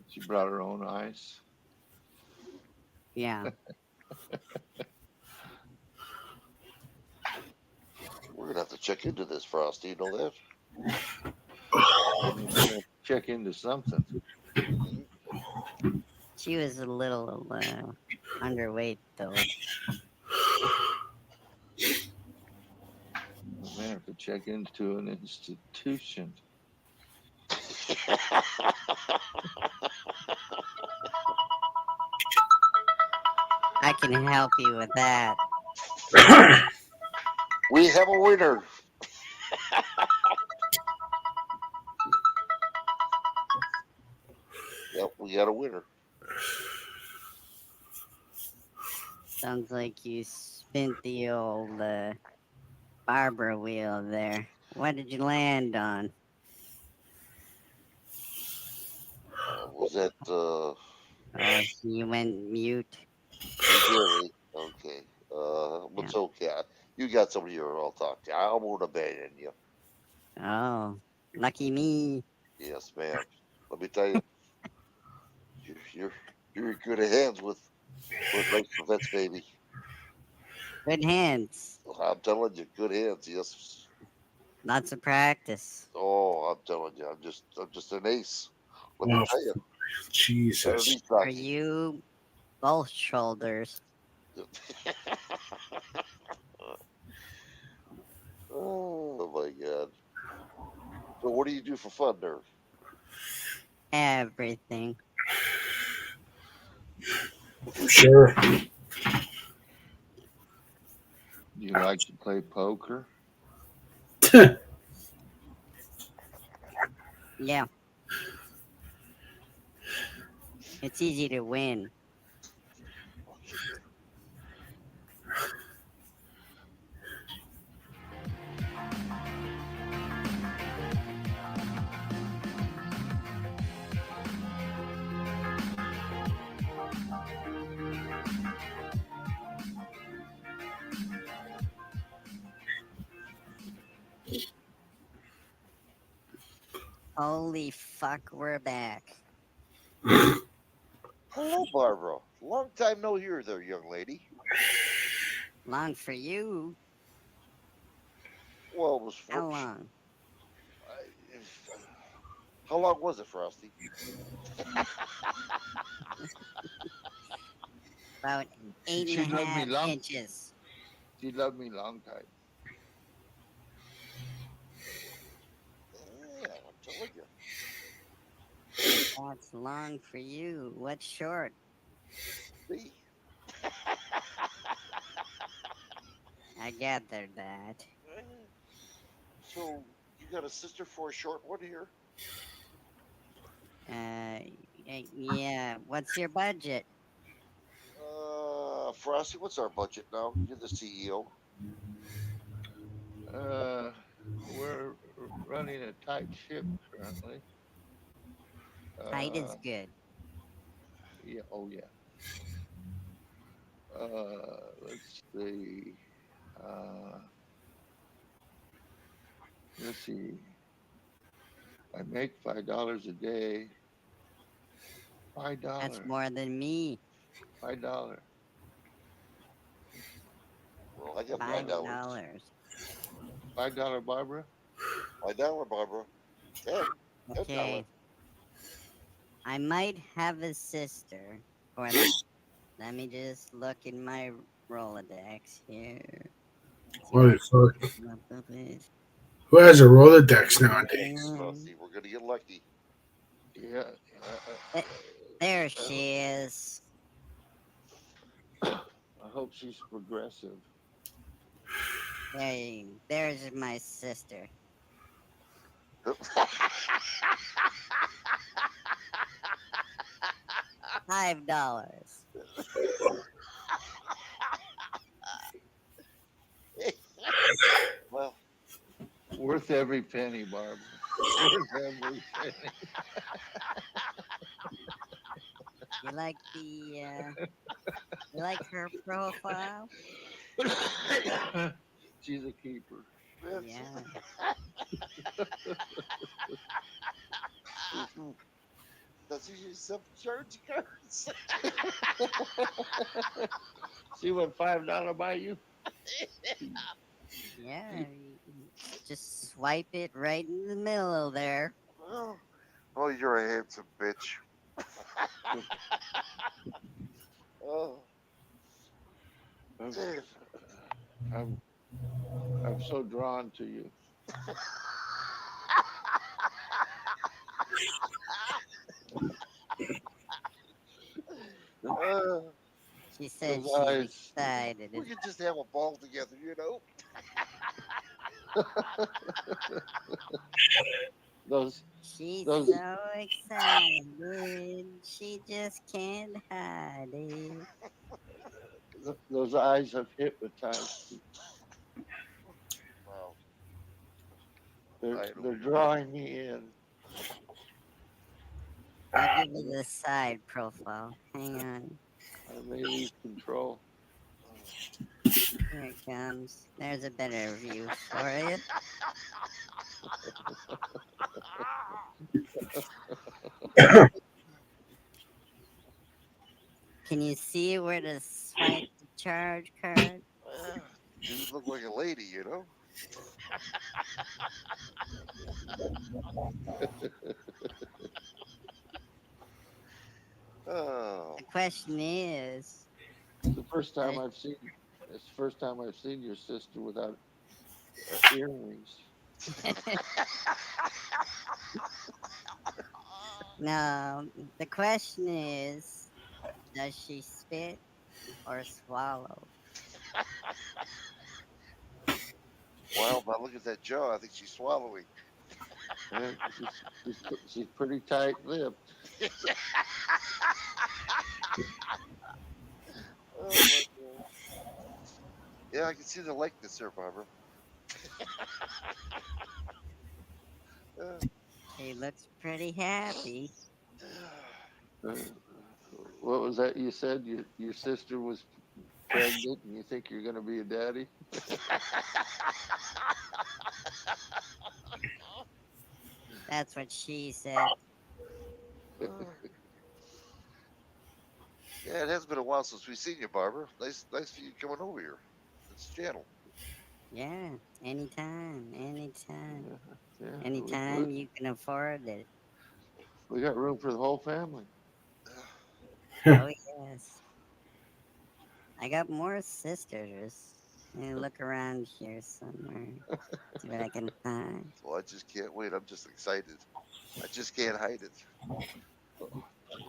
She brought her own ice. Yeah. We're gonna have to check into this, Frosty. You know that? Check into something. She was a little underweight though. We may have to check into an institution. I can help you with that. We have a winner. Yep, we got a winner. Sounds like you spent the old Barbara wheel there. What did you land on? Was that Oh, you went mute. really? Okay. Yeah. It's okay. You got somebody here I'll talk to. I won't abandon you. Oh, lucky me. Yes, ma'am. Let me tell you, you're in good hands with Rights for Vets, baby. Good hands. I'm telling you, good hands. Yes. Lots of practice. Oh, I'm telling you, I'm just an ace. Let me Oh, tell you, Jesus. Saturday For hockey. you, both shoulders. Oh my God. So what do you do for fun there? Everything. Sure. Do you like to play poker? Yeah. It's easy to win. Holy fuck, we're back. Hello, Barbara. Long time no hear there, young lady. Long for you. Well, it was How long? how long was it, Frosty? About eight She and a loved me half long. inches. She loved me long time. Yeah, I'm telling you. That's long for you. What's short? See? I gathered that. So you got a sister for a short one here? Yeah. What's your budget? Frosty, what's our budget now? You're the CEO. We're running a tight ship currently. Tight is Uh, good. yeah. Oh yeah. Let's see. Uh, let's see. I make $5 a day. Five That's dollar. more than me. $5. Well, I got Five $5. dollars. $5, Barbara. $5, Barbara. $10. Okay. I might have a sister for that. Let me just look in my Rolodex here. See Holy what fuck. I come up with. Who has a Rolodex nowadays? Frosty, we're gonna get lucky. Yeah. There she is. I hope she's progressive. There's my sister. $5. Well, Worth every penny, Barbara. Worth every penny. You like you like her profile? She's a keeper. Yeah. does he use some church cards? See what $5 buy you? Yeah. Just swipe it right in the middle there. Oh, you're a handsome bitch. Oh, I'm, damn. I'm so drawn to you. Uh, She said Those she's eyes. excited. we could just have a ball together, you know? Those She's those so excited. She just can't hide it. those eyes have hypnotized me. Wow. They're drawing me in. I'll give you the side profile. Hang on. I may lose control. Here it comes. There's a better view for you. Can you see where to swipe the charge card? You look like a lady, you know? Oh, The question is, It's the first time I've seen. It's the first time I've seen your sister without earrings. no, the question is, does she spit or swallow? wow, but look at that jaw. I think she's swallowing. Yeah, she's pretty tight-lipped. Oh, my God. Yeah, I can see the likeness there, Barbara. She looks pretty happy. Uh, what was that you said? Your sister was pregnant, and you think you're going to be a daddy? That's what she said. Yeah, it has been a while since we've seen you, Barbara. Nice for you coming over here. This channel. Yeah, anytime, anytime. Yeah, Anytime you can afford it. we got room for the whole family. Oh, yes. I got more sisters. Let me look around here somewhere. See what I can find. Well, I just can't wait. I'm just excited. I just can't hide it.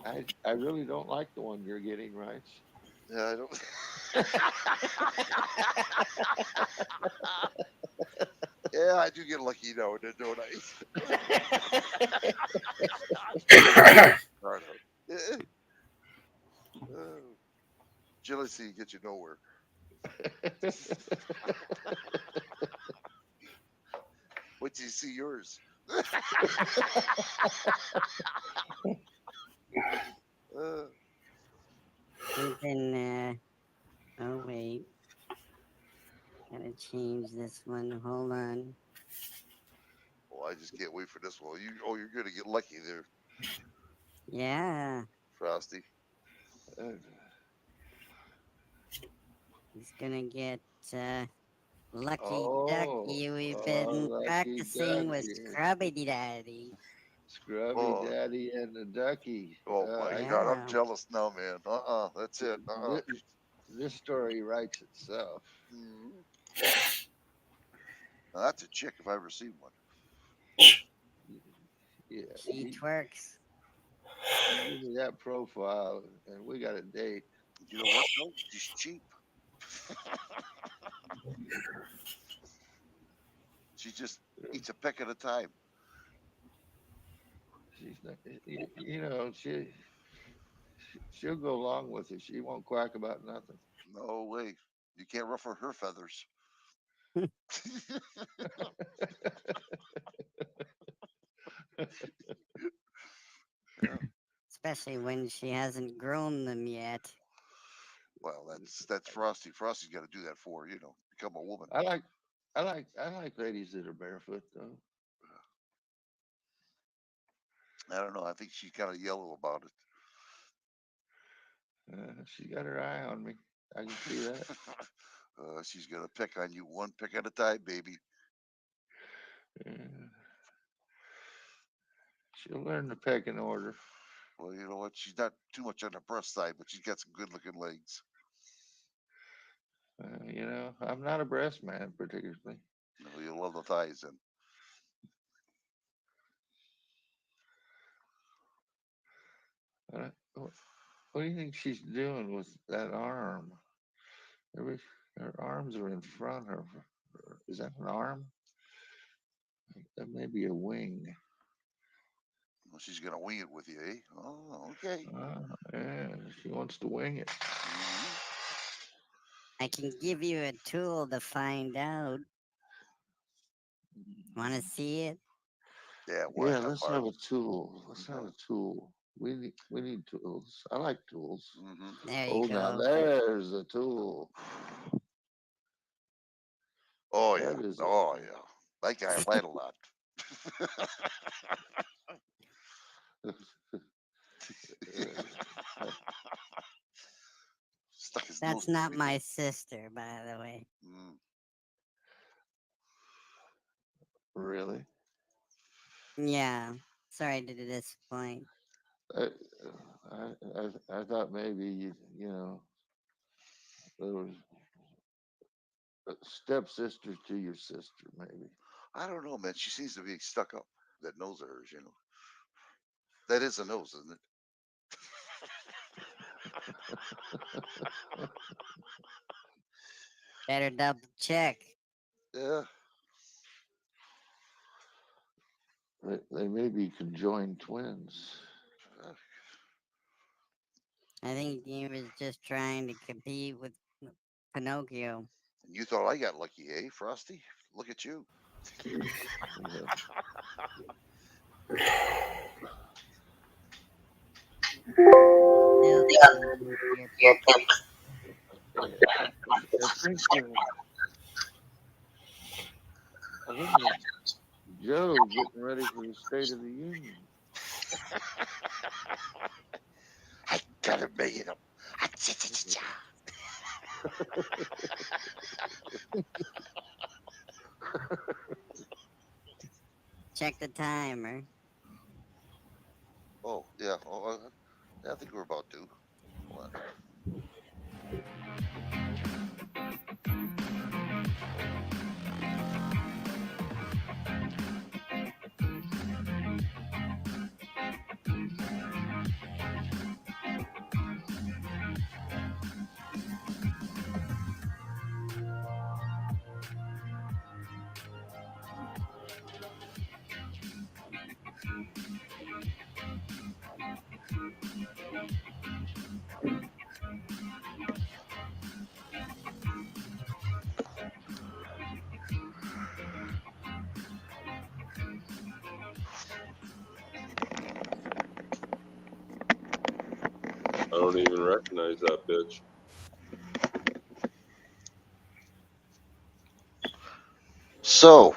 I really don't like the one you're getting, right? Yeah, I don't. Yeah, I do get lucky now and then, don't I? Darn it. Jealousy gets you nowhere. Wait till you see yours. Something, oh wait. Gotta change this one. Hold on. Oh, I just can't wait for this one. You're gonna get lucky there, Yeah. Frosty. He's gonna get Lucky Oh, Ducky. We've been Lucky practicing with Ducky. Scrubby Daddy. Scrubby Oh. Daddy and the Ducky. Oh my Yeah. God, I'm jealous now, man. That's it. This story writes itself. Mhm. Now, that's a chick if I ever seen one. Yeah, She twerks. give me that profile, and we got a date. You know what though? She's cheap. She just eats a peck at a time. She's not, she'll go along with it. She won't quack about nothing. No way. You can't ruffle her feathers. Especially when she hasn't grown them yet. Well, that's Frosty. Frosty's got to do that for her, become a woman. I like ladies that are barefoot though. I don't know. I think she's kind of yellow about it. She got her eye on me. I can see that. She's gonna pick on you one pick at a time, baby. She'll learn the pecking order. Well, you know what? She's not too much on the breast side, but she's got some good-looking legs. I'm not a breast man particularly. You'll love the thighs then. What do you think she's doing with that arm? Her arms are in front of her. Is that an arm? That may be a wing. Well, she's gonna wing it with you, eh? Oh, okay. Yeah, she wants to wing it. Mhm. I can give you a tool to find out. Want to see it? Yeah, Yeah, let's have a tool. Let's have a tool. We need tools. I like tools. Mm-hmm. There you Now go. there's a tool. Oh That yeah. is Oh yeah. That guy lied a lot. Stuck his nose That's in not me. my sister, by the way. Mm. Really? Yeah. Sorry to disappoint. I thought maybe there was a stepsister to your sister, maybe. I don't know, man. She seems to be stuck up. That nose of hers, That is a nose, isn't it? Better double check. Yeah. They may be conjoined twins. I think he was just trying to compete with Pinocchio. And you thought I got lucky, eh, Frosty? Look at you. I think Joe getting ready for the State of the Union. I gotta make it up. Check the timer. Oh, yeah. Oh, I think we're about to. Hold on. don't even recognize that bitch. So,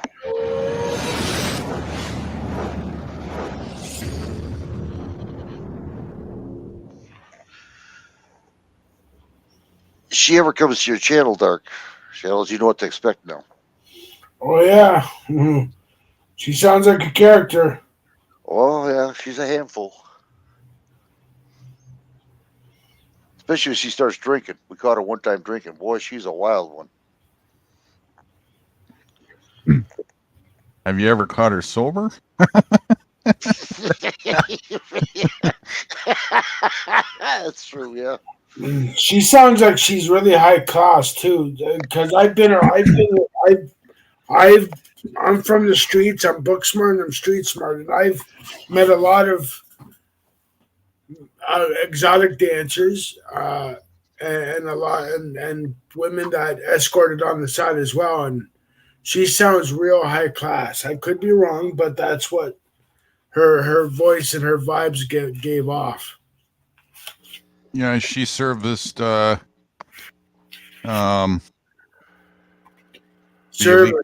if she ever comes to your channel, Dark Shadows, you know what to expect now. Oh yeah, she sounds like a character. Oh yeah, she's a handful. Especially when she starts drinking. We caught her one time drinking. Boy, she's a wild one. Have you ever caught her sober? That's true, yeah. She sounds like she's really high class too. Because I'm from the streets. I'm book smart and I'm street smart, and I've met a lot of exotic dancers and a lot and women that escorted on the side as well. And she sounds real high class. I could be wrong, but that's what her voice and her vibes gave off. Yeah, she serviced Service,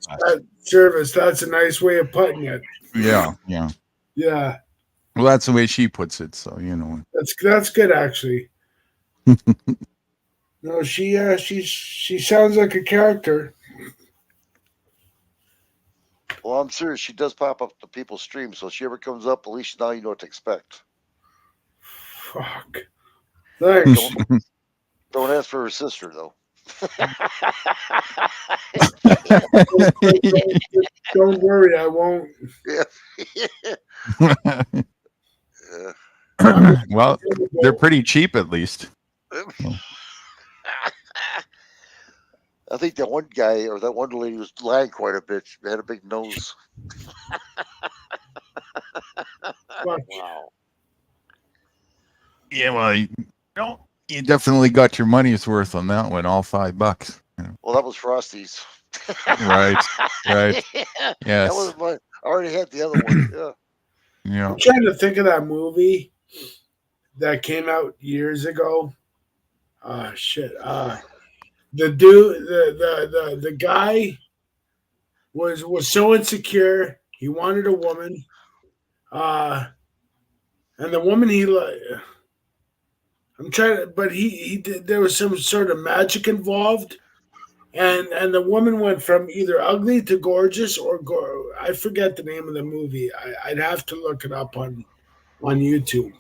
class. service. That's a nice way of putting it. yeah. Yeah, Well, that's the way she puts it, so you know. that's good actually. No, she sounds like a character. Well, I'm serious. She does pop up to people's streams, so if she ever comes up, at least now you know what to expect. Fuck. Thanks. Don't ask for her sister, though. Don't worry, I won't. Yeah. Well, they're pretty cheap at least. I think that one guy or that one lady was lying quite a bit. She had a big nose. Wow. Yeah, well, you definitely got your money's worth on that one, all $5. You know. Well, that was Frosty's. Right. That Yes. was my. I already had the other one. Yeah. Yeah. I'm trying to think of that movie that came out years ago. Shit. The dude, the guy was so insecure. He wanted a woman, and the woman I'm trying to, but he did. There was some sort of magic involved, and the woman went from either ugly to gorgeous or I forget the name of the movie. I'd have to look it up on YouTube.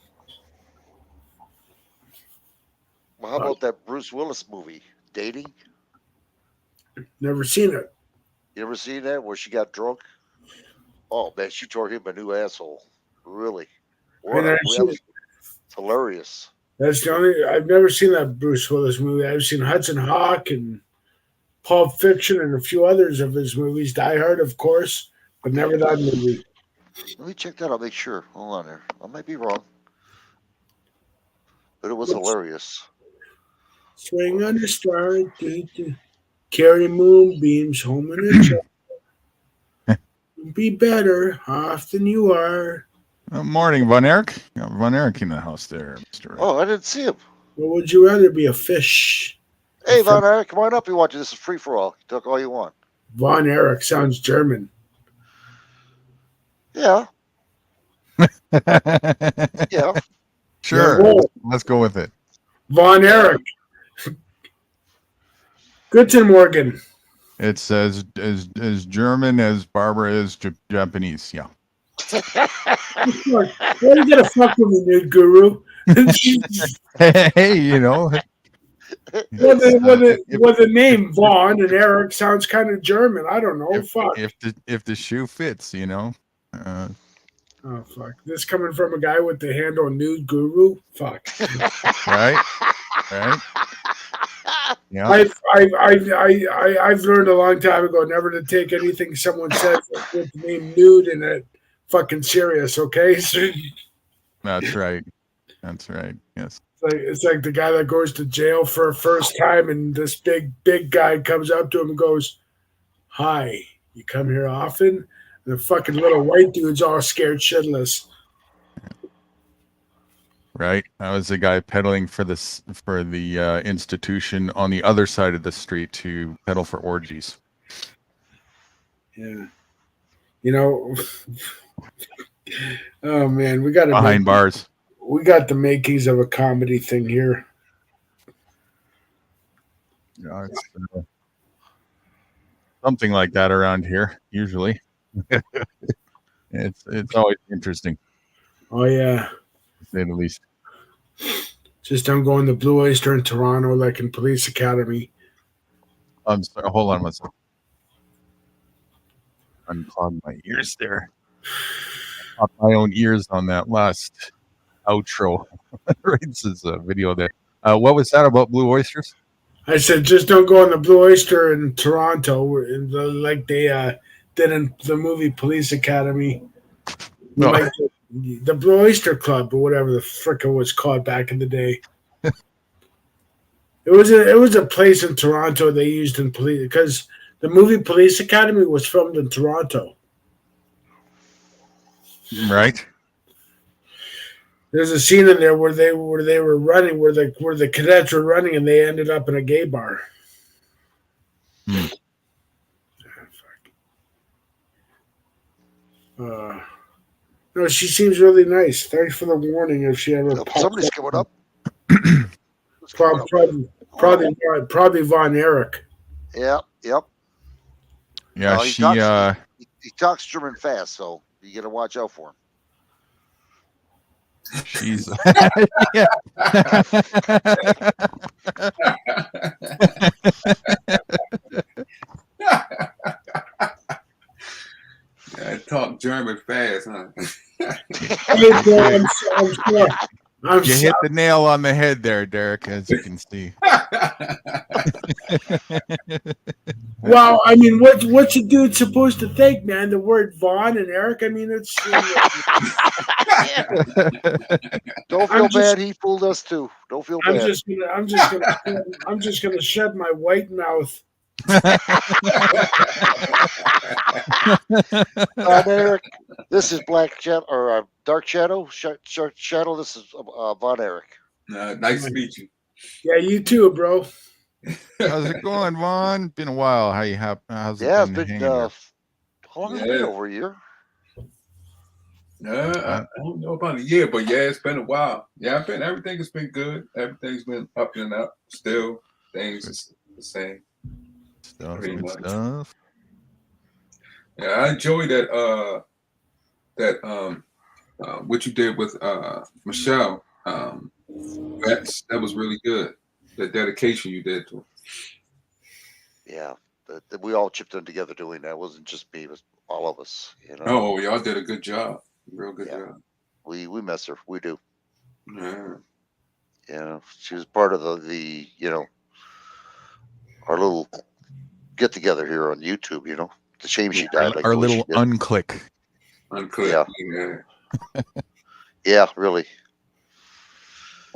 Well, how about that Bruce Willis movie, Dating? Never seen it. You ever seen that where she got drunk? Oh man, she tore him a new asshole. Really? What And that was hilarious. That's the only. I've never seen that Bruce Willis movie. I've seen Hudson Hawk and Pulp Fiction and a few others of his movies. Die Hard, of course, but never that movie. Let me check that out. Make sure. Hold on there. I might be wrong, but it was hilarious. Swing on the star, carry moonbeams home in a truck. Be better off than you are. Morning, Von Erich. Von Erich in the house there, Mr. Ray. Oh, I didn't see him. Well, would you rather be a fish? Hey, Von Erich, come on up. You want you? This is free for all. Talk all you want. Von Erich sounds German. Yeah. Yeah. Sure. Yeah, Let's go with it. Von Erich. Guten Morgen. It's as German as Barbara is Japanese. Yeah. Why you gotta fuck with me, nude guru? Hey, you know. Well, the name Vaughn and Eric sounds kind of German. I don't know. Fuck. If the shoe fits, you know. Oh fuck! This coming from a guy with the handle Nude Guru. Fuck. Right. Yeah. I've learned a long time ago never to take anything someone says with the name nude in it fucking serious. Okay. So, That's right. Yes. it's like the guy that goes to jail for a first time, and this big guy comes up to him and goes, "Hi, you come here often?" And the fucking little white dude's all scared shitless. right? I was the guy pedaling for the institution on the other side of the street to pedal for orgies. Yeah. You know, oh man, we got to Behind bars. we got the makings of a comedy thing here. Yeah, it's, something like that around here, usually. It's always interesting, Oh yeah. to say the least. Just don't go in the Blue Oyster in Toronto like in Police Academy. I'm sorry, hold on one second. Unclog my ears there. Pop my own ears on that last outro. Right, this is a video there. What was that about Blue Oysters? I said, just don't go in the Blue Oyster in Toronto, like they did in the movie Police Academy. No. Like the Blue Oyster Club or whatever the frick it was called back in the day. It was a place in Toronto they used in police because the movie Police Academy was filmed in Toronto. Right. There's a scene in there where they were running, where the cadets were running, and they ended up in a gay bar. No, she seems really nice. Thanks for the warning. If she ever pops Somebody's up. coming up. Probably Von Erich. Yep. Yeah, He talks German fast, so you got to watch out for him. she's I talk German fast, huh? I'm you hit the nail on the head there, Derek, as you can see. Well, I mean, what's a dude supposed to think, man? The word Vaughn and Eric. I mean, it's. Don't feel bad. He fooled us too. Don't feel I'm bad. just gonna shut my white mouth. Eric, this is Black Shadow or Dark Shadow. Shadow. This is Von Erich. Nice to meet you. Yeah, you too, bro. How's it going, Vaughn? Been a while. How's it Yeah, it's been? been. hanging? How long has it been? Over a year. I don't know about a year, but yeah, it's been a while. Yeah, everything has been good. Everything's been up and up. Still, things is the same. Stuff, Pretty good much. stuff. Yeah, I enjoy that. What you did with Michelle. That was really good. The dedication you did to her. Yeah, we all chipped in together doing that. It wasn't just me; it was all of us. You know. Oh, y'all did a good job. Real good job. We miss her. We do. Yeah. Yeah, she was part of the our little get together here on YouTube. You know, it's a shame she died. Our little unclick. Unclick. Yeah. Yeah, really.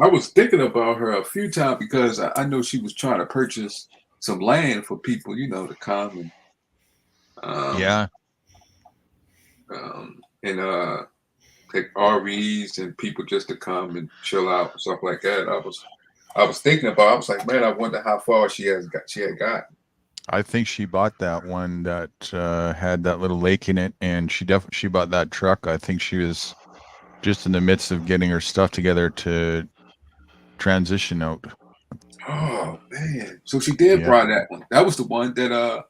I was thinking about her a few times because I know she was trying to purchase some land for people, to come and take RVs and people just to come and chill out and stuff like that. I was thinking about. I was like, man, I wonder how far she had gotten. I think she bought that one that had that little lake in it, and she bought that truck. I think she was just in the midst of getting her stuff together to transition out. Oh man! So she did buy that one. That was the one that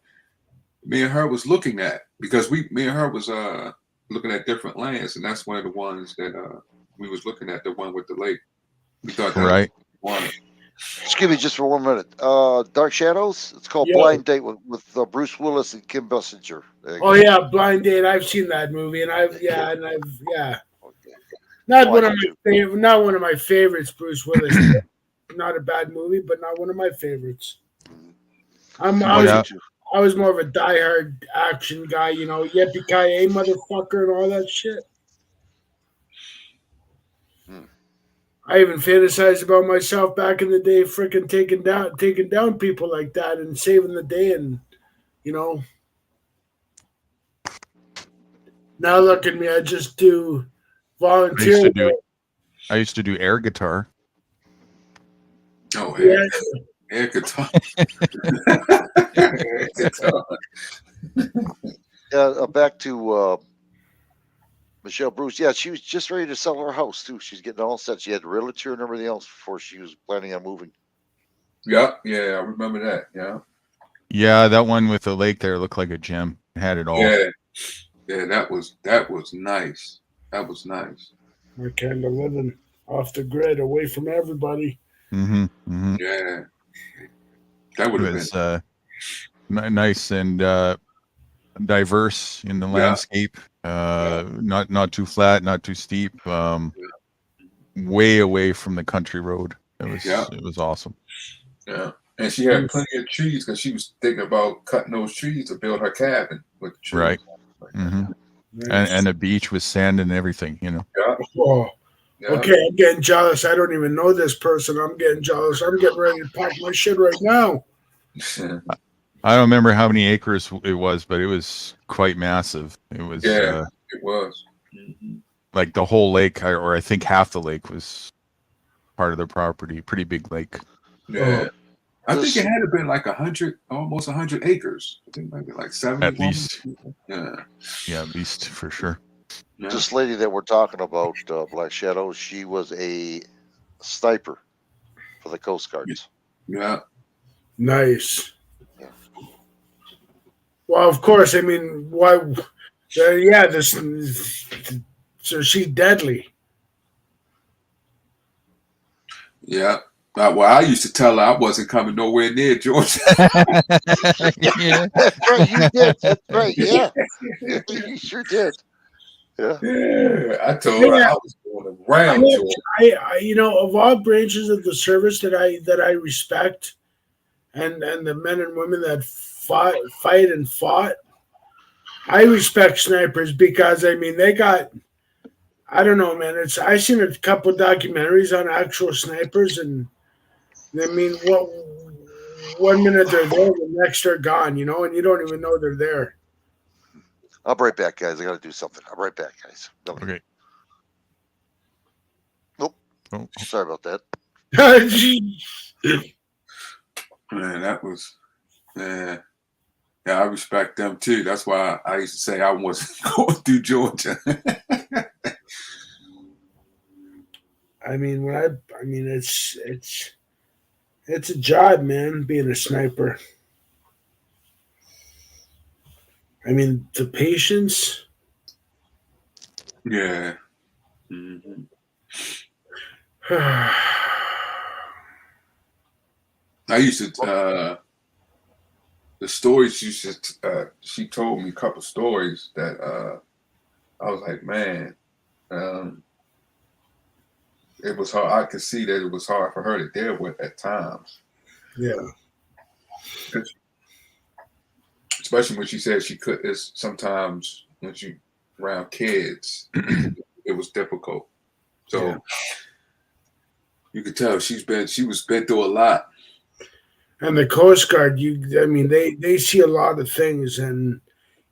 me and her was looking at, because me and her was looking at different lands, and that's one of the ones that we was looking at, the one with the lake. We thought that was one. Excuse me, just for 1 minute. Dark Shadows. It's called Blind Date with Bruce Willis and Kim Basinger. Oh yeah, Blind Date. I've seen that movie, and I've not one of my favorites. Bruce Willis. Not a bad movie, but not one of my favorites. I was more of a diehard action guy, yippee-ki-yay motherfucker and all that shit. I even fantasized about myself back in the day, freaking taking down people like that and saving the day, and now look at me, I just do volunteer. I used to do air guitar. Oh, Yeah. air guitar. Air guitar. Back to Michelle Bruce. Yeah, she was just ready to sell her house too. She's getting all set. She had a realtor and everything else before she was planning on moving. Yeah, I remember that. Yeah. Yeah, that one with the lake there looked like a gem. It had it all. Yeah, that was nice. That was nice. We're kind of living off the grid, away from everybody. Mm-hmm. Mm-hmm. Yeah, that It would have was been nice and diverse in the landscape. Not too flat, not too steep. Way away from the country road. It was awesome. Yeah, and she had plenty of trees because she was thinking about cutting those trees to build her cabin with trees. Right. Mm-hmm. And a beach with sand and everything, you know. Yeah. Oh, Yeah. okay, I'm getting jealous. I don't even know this person. I'm getting jealous. I'm getting ready to pack my shit right now. I don't remember how many acres it was, but it was quite massive. It was it was. like the whole lake, or I think half the lake was part of the property. Pretty big lake. Yeah. I think it had to been like 100, almost 100 acres. I think maybe like 70. At least. Yeah. Yeah, at least for sure. Yeah. This lady that we're talking about, Black Shadow, she was a sniper for the Coast Guards. Yeah. Nice. Well, of course. I mean, why? Yeah, this. So she's deadly. Yeah. Well, I used to tell her I wasn't coming nowhere near Georgia. Yeah. That's right, you did. That's right, yeah. You sure did. Yeah. Yeah, I told her I was going around Georgia. I you know, of all branches of the service that I respect, and the men and women that fight and fought, I respect snipers because I mean they got. I don't know, man. I seen a couple documentaries on actual snipers, and I mean, what 1 minute they're there, the next they're gone, you know, and you don't even know they're there. I'll be right back, guys. I got to do something. I'll be right back, guys. No. Okay. Nope. Oh. Sorry about that. Man, that was, yeah, I respect them too. That's why I used to say I wasn't going through Georgia. I mean, it's a job, man, being a sniper. I mean, the patience. Yeah. Mm-hmm. I used to, the stories she told me a couple stories that I was like, man, it was hard. I could see that it was hard for her to deal with at times. Yeah. Especially when she said she could. It's sometimes when she around kids, it was difficult. So Yeah. you could tell she was been through a lot. And the Coast Guard, I mean, they see a lot of things, and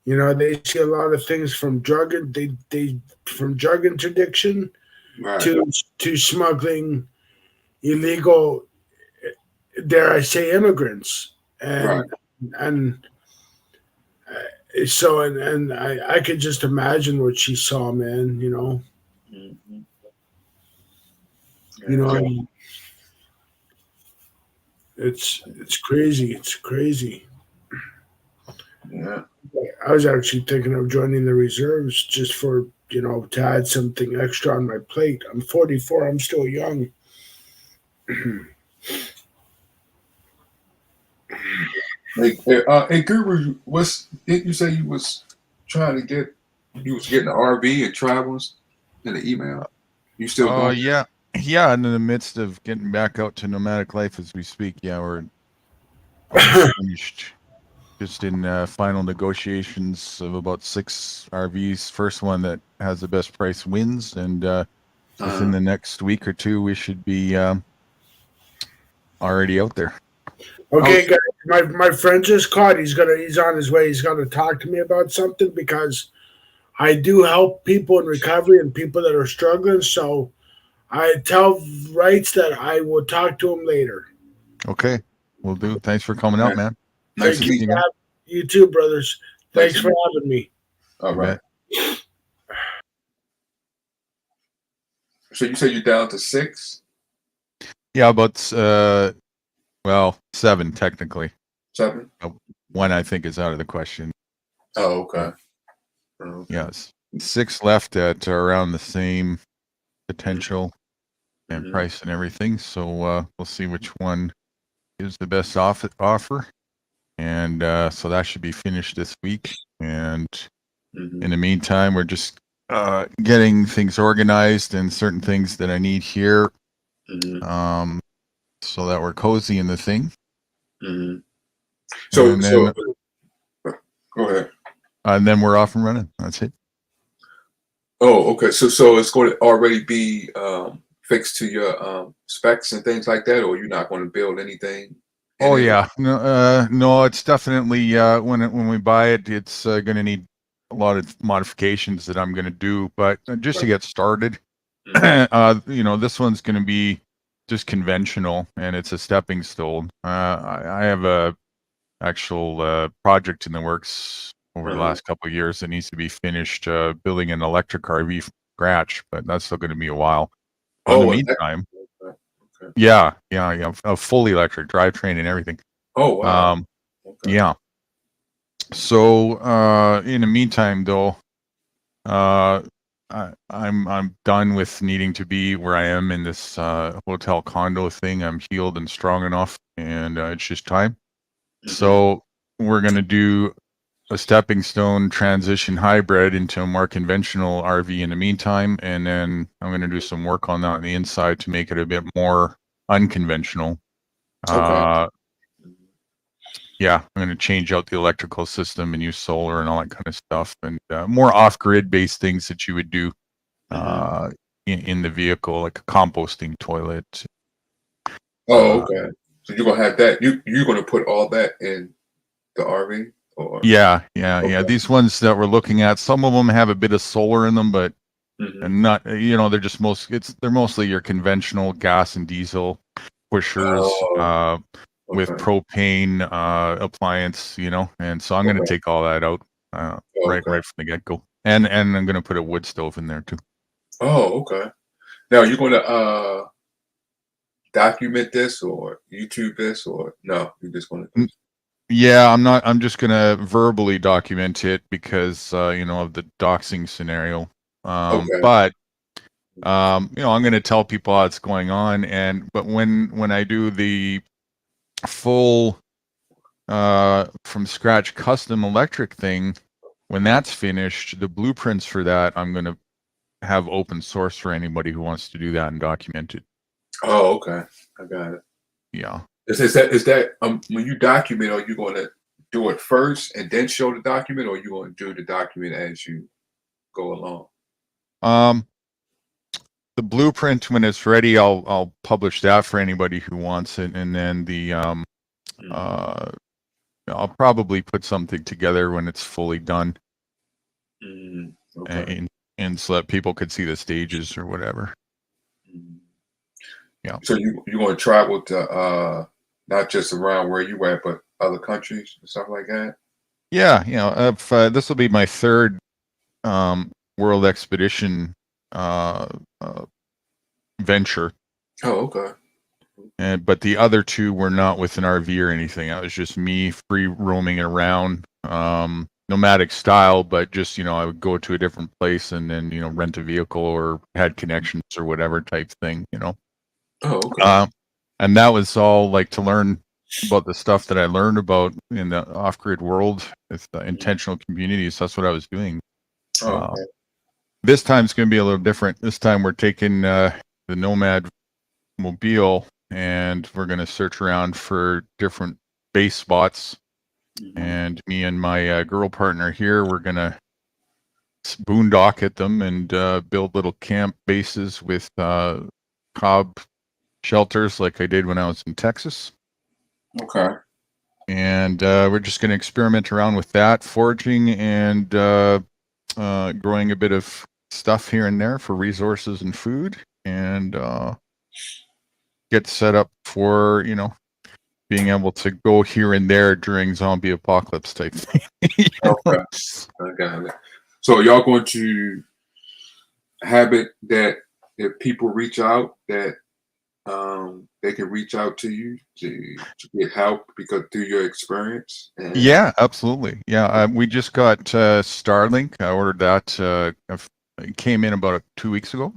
you know, they see a lot of things from drug interdiction Right. to smuggling illegal, dare I say, immigrants, and so and I could just imagine what she saw, man. You know, Mm-hmm. you know, it's crazy. It's crazy. Yeah. I was actually thinking of joining the reserves just for, you know, to add something extra on my plate. I'm 44. I'm still young. Hey, Guru, didn't you say you was getting an RV and travels in the email? You still going? Yeah, in the midst of getting back out to nomadic life as we speak. Yeah, we're finished, just in final negotiations of about 6 RVs. First one that has the best price wins, and within the next week or two, we should be already out there. Okay, guys, my friend just called. He's on his way. He's gonna talk to me about something because I do help people in recovery and people that are struggling. So I tell Wrights that I will talk to him later. Okay, we'll do. Thanks for coming out, man. Nice Thank to you meet for you. having you too, brothers. Nice Thanks to for meet having me. All You right. bet. So you said you're down to 6, Yeah, about well, 7 technically. 7? One I think is out of the question. Oh, okay. Oh, Yes, 6 left at around the same potential and Mhm. price and everything. So we'll see which one is the best offer. And so that should be finished this week. And Mhm. in the meantime, we're just getting things organized and certain things that I need here, Mhm. so that we're cozy in the thing. Mhm. So, And then go ahead. we're off and running. That's it. Oh, okay. So it's going to already be fixed to your specs and things like that, or you're not going to build anything? Oh in it? yeah, no, it's definitely when we buy it, it's going to need a lot of modifications that I'm going to do. But just to get started, this one's going to be just conventional, and it's a stepping stone. I have a actual project in the works over the Uh-huh. last couple of years that needs to be finished, building an electric RV from scratch, but that's still going to be a while. But in the Oh, meantime, okay. Okay. yeah, a fully electric drivetrain and everything. Oh, wow. Okay. Yeah. So in the meantime, though, I'm done with needing to be where I am in this hotel condo thing. I'm healed and strong enough, and it's just time. Mhm. So we're gonna do a stepping stone transition hybrid into a more conventional RV in the meantime, and then I'm gonna do some work on that on the inside to make it a bit more unconventional. Okay. Yeah, I'm gonna change out the electrical system and use solar and all that kind of stuff, and more off-grid based things that you would do Mhm. in the vehicle, like a composting toilet. Oh, Uh, okay. So you're gonna have that. You're gonna put all that in the RV, or yeah. okay. These ones that we're looking at, some of them have a bit of solar in them, but Mhm. and not, they're just they're mostly your conventional gas and diesel pushers Oh, with okay. propane appliance, and so I'm going to Okay. take all that out right Okay. from the get-go, and I'm going to put a wood stove in there too. Oh, okay. Now you're gonna document this or YouTube this, or no? You're just gonna. N- yeah, I'm just going to verbally document it because of the doxing scenario, Okay. but I'm going to tell people how it's going on, but when I do the full from scratch custom electric thing, when that's finished, the blueprints for that I'm going to have open source for anybody who wants to do that and document it. Oh, okay. I got it. Yeah. Is that when you document, are you going to do it first and then show the document, or you going to do the document as you go along? um the blueprint, when it's ready, I'll publish that for anybody who wants it, and then the uh I'll probably put something together when it's fully done, Okay. and so that people could see the stages or whatever. Mhm. Yeah. So you going to travel to not just around where you at, but other countries and stuff like that? Yeah, if this will be my third world expedition uh, uh, venture, Oh, okay. but the other two were not with an RV or anything. That was just me free roaming around, nomadic style, but just I would go to a different place and then rent a vehicle or had connections or whatever type thing. Oh, okay. And that was all like to learn about the stuff that I learned about in the off-grid world with intentional communities. That's what I was doing. Oh, Uh, okay. This time it's going to be a little different. This time we're taking the Nomad Mobile, and we're going to search around for different base spots. And me and my girl partner here, we're going to boondock at them and build little camp bases with cob shelters like I did when I was in Texas. Okay. And we're just going to experiment around with that, foraging and growing a bit of stuff here and there for resources and food. and get set up for, being able to go here and there during zombie apocalypse type thing. You know? Okay, I got it. So y'all going to have it that if people reach out, that they can reach out to you to get help because through your experience. And Yeah, absolutely. Yeah, we just got Starlink. I ordered that. It came in about 2 weeks ago.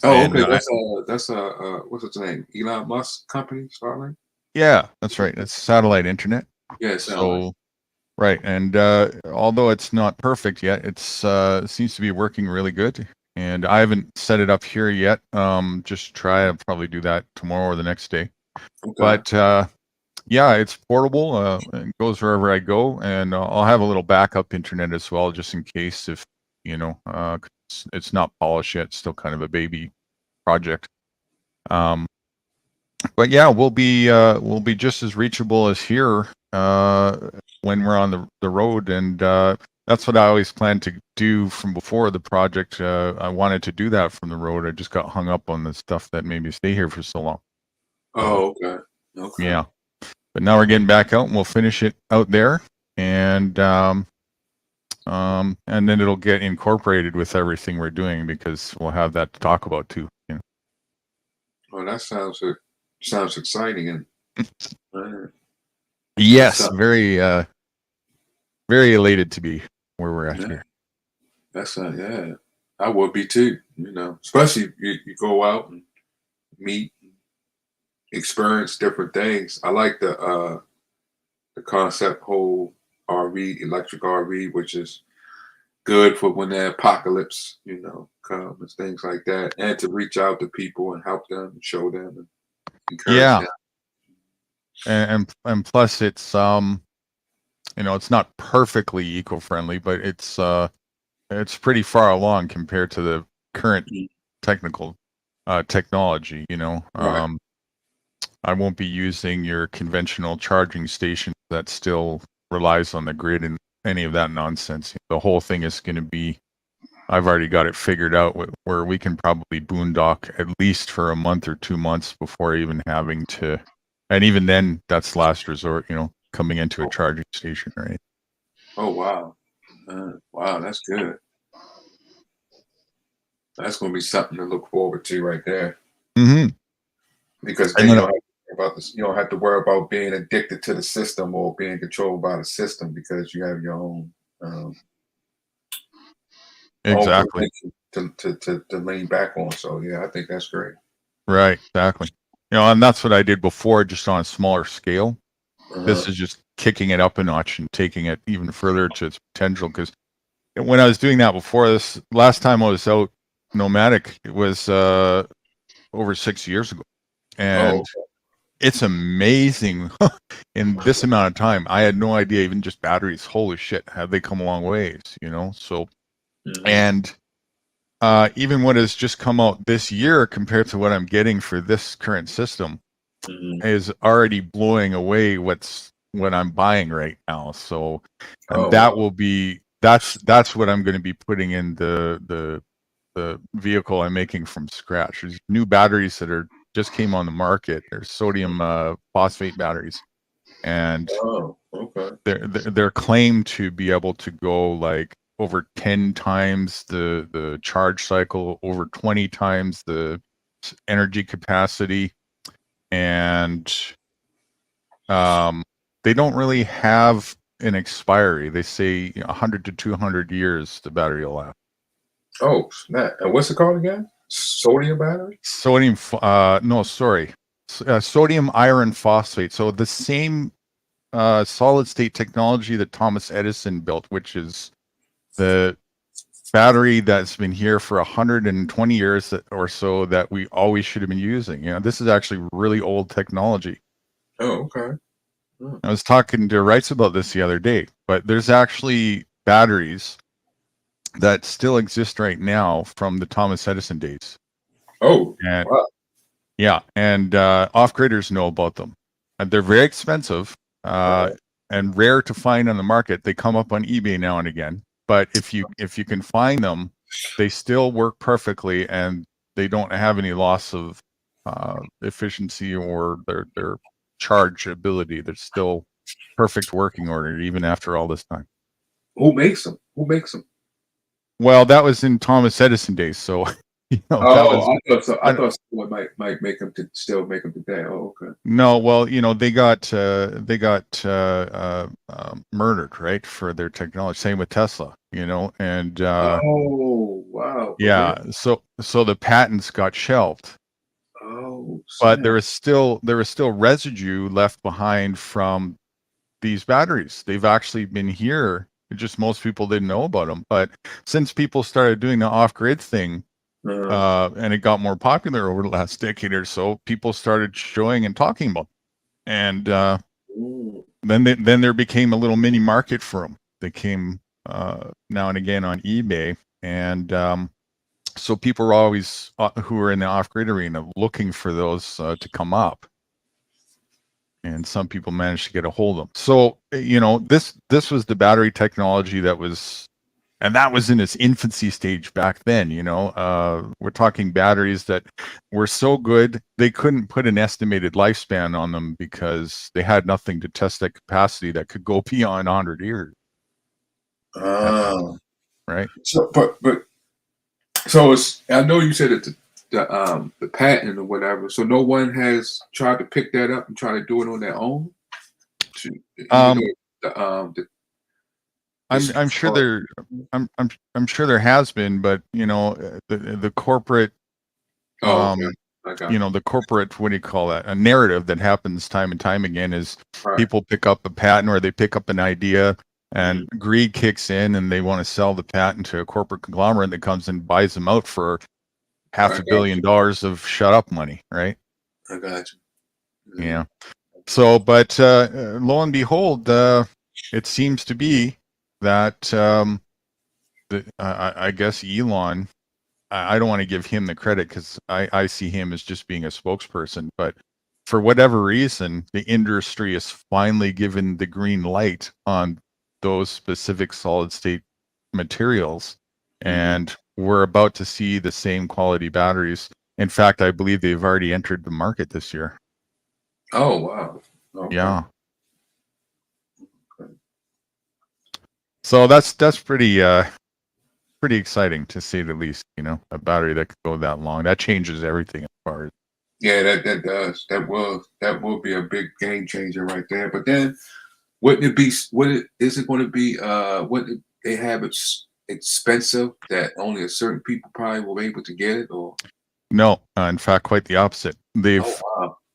Oh, And okay. That's what's its name? Elon Musk company, Starlink. Yeah, that's right. It's satellite internet. Yeah, So right, and although it's not perfect yet, it's seems to be working really good. And I haven't set it up here yet. Just try. I'll probably do that tomorrow or the next day. okay. But yeah, it's portable. It goes wherever I go, and I'll have a little backup internet as well, just in case if it's not polished yet. It's still kind of a baby project. But yeah, we'll be just as reachable as here when we're on the road, and that's what I always planned to do from before the project. I wanted to do that from the road. I just got hung up on the stuff that made me stay here for so long. Oh, okay. Okay. Yeah, but now we're getting back out, and we'll finish it out there, and then it'll get incorporated with everything we're doing because we'll have that to talk about too. Well, that sounds exciting and Yes, So- very very elated to be where we're at Yeah. here. that's yeah. I would be too. Especially you go out and meet, experience different things. I like the concept whole RV, electric RV, which is good for when the apocalypse, comes, things like that, and to reach out to people and help them and show them and encourage Yeah. them. And plus it's it's not perfectly eco-friendly, but it's pretty far along compared to the current technical technology. Right. I won't be using your conventional charging station that still relies on the grid and any of that nonsense. The whole thing is going to be, I've already got it figured out where we can probably boondock at least for a month or 2 months before even having to, and even then that's last resort, coming into a charging station, right? Oh wow. Wow, that's good. That's going to be something to look forward to right there. Mm-hmm. Because And then you then- don't have to worry about this. You don't have to worry about being addicted to the system or being controlled by the system because you have your own Exactly. to lean back on. So yeah, I think that's great. Right, exactly. And that's what I did before, just on a smaller scale. This is just kicking it up a notch and taking it even further to its potential. Because when I was doing that before, this last time I was out nomadic, it was over 6 years ago, and it's amazing. In this amount of time, I had no idea. Even just batteries, holy shit, have they come a long ways? So and even what has just come out this year compared to what I'm getting for this current system is already blowing away what I'm buying right now. So that will be that's what I'm going to be putting in the vehicle I'm making from scratch. There's new batteries that just came on the market. There's sodium phosphate batteries, and they're claimed to be able to go like over 10 times the charge cycle, over 20 times the energy capacity, and they don't really have an expiry. They say 100 to 200 years the battery will last. Oh snap! And what's it called again? Sodium battery? Sodium sodium iron phosphate. So the same solid state technology that Thomas Edison built, which is the battery that's been here for 120 years or so that we always should have been using. This is actually really old technology. Oh, okay. I was talking to Wrights about this the other day, but there's actually batteries that still exist right now from the Thomas Edison days. Oh, and, wow. Yeah, and off-gridders know about them. And they're very expensive and rare to find on the market. They come up on eBay now and again. But if you can find them, they still work perfectly, and they don't have any loss of efficiency or their charge ability. They're still perfect working order even after all this time. Who makes them? Who makes them? Well, that was in Thomas Edison days, so that was. I thought so. I thought someone might make them to still make them today. Oh, okay. No, well, they got murdered, right, for their technology. Same with Tesla, and Oh, wow. yeah, Okay. so the patents got shelved, Oh, but snap. there was still residue left behind from these batteries. They've actually been here. Just most people didn't know about them, but since people started doing the off-grid thing, and it got more popular over the last decade or so, people started showing and talking about them. And then there became a little mini market for them. They came now and again on eBay, and so people were always who were in the off-grid arena looking for those to come up, and some people managed to get a hold of them. So this was the battery technology that was in its infancy stage back then. We're talking batteries that were so good they couldn't put an estimated lifespan on them because they had nothing to test that capacity that could go beyond 100 years. Right. So, but so it's. I know you said that the patent or whatever. So no one has tried to pick that up and try to do it on their own. I'm sure there. I'm sure there has been, but the corporate. Okay. The corporate, what do you call that? A narrative that happens time and time again is Right. people pick up a patent or they pick up an idea and greed kicks in and they want to sell the patent to a corporate conglomerate that comes and buys them out for $500 million of shut up money, right? I got you. Yeah. So, but lo and behold, it seems to be that I guess Elon, I don't want to give him the credit because I see him as just being a spokesperson, but for whatever reason, the industry is finally given the green light on those specific solid state materials. And we're about to see the same quality batteries. In fact, I believe they've already entered the market this year. Oh, wow. Okay. Yeah. So that's pretty exciting to say the least. A battery that could go that long, that changes everything as far as. Yeah, that does. That will be a big game changer right there. But then, wouldn't it be? Is it going to be? Wouldn't they have it expensive that only a certain people probably will be able to get it? Or no, in fact, quite the opposite. They've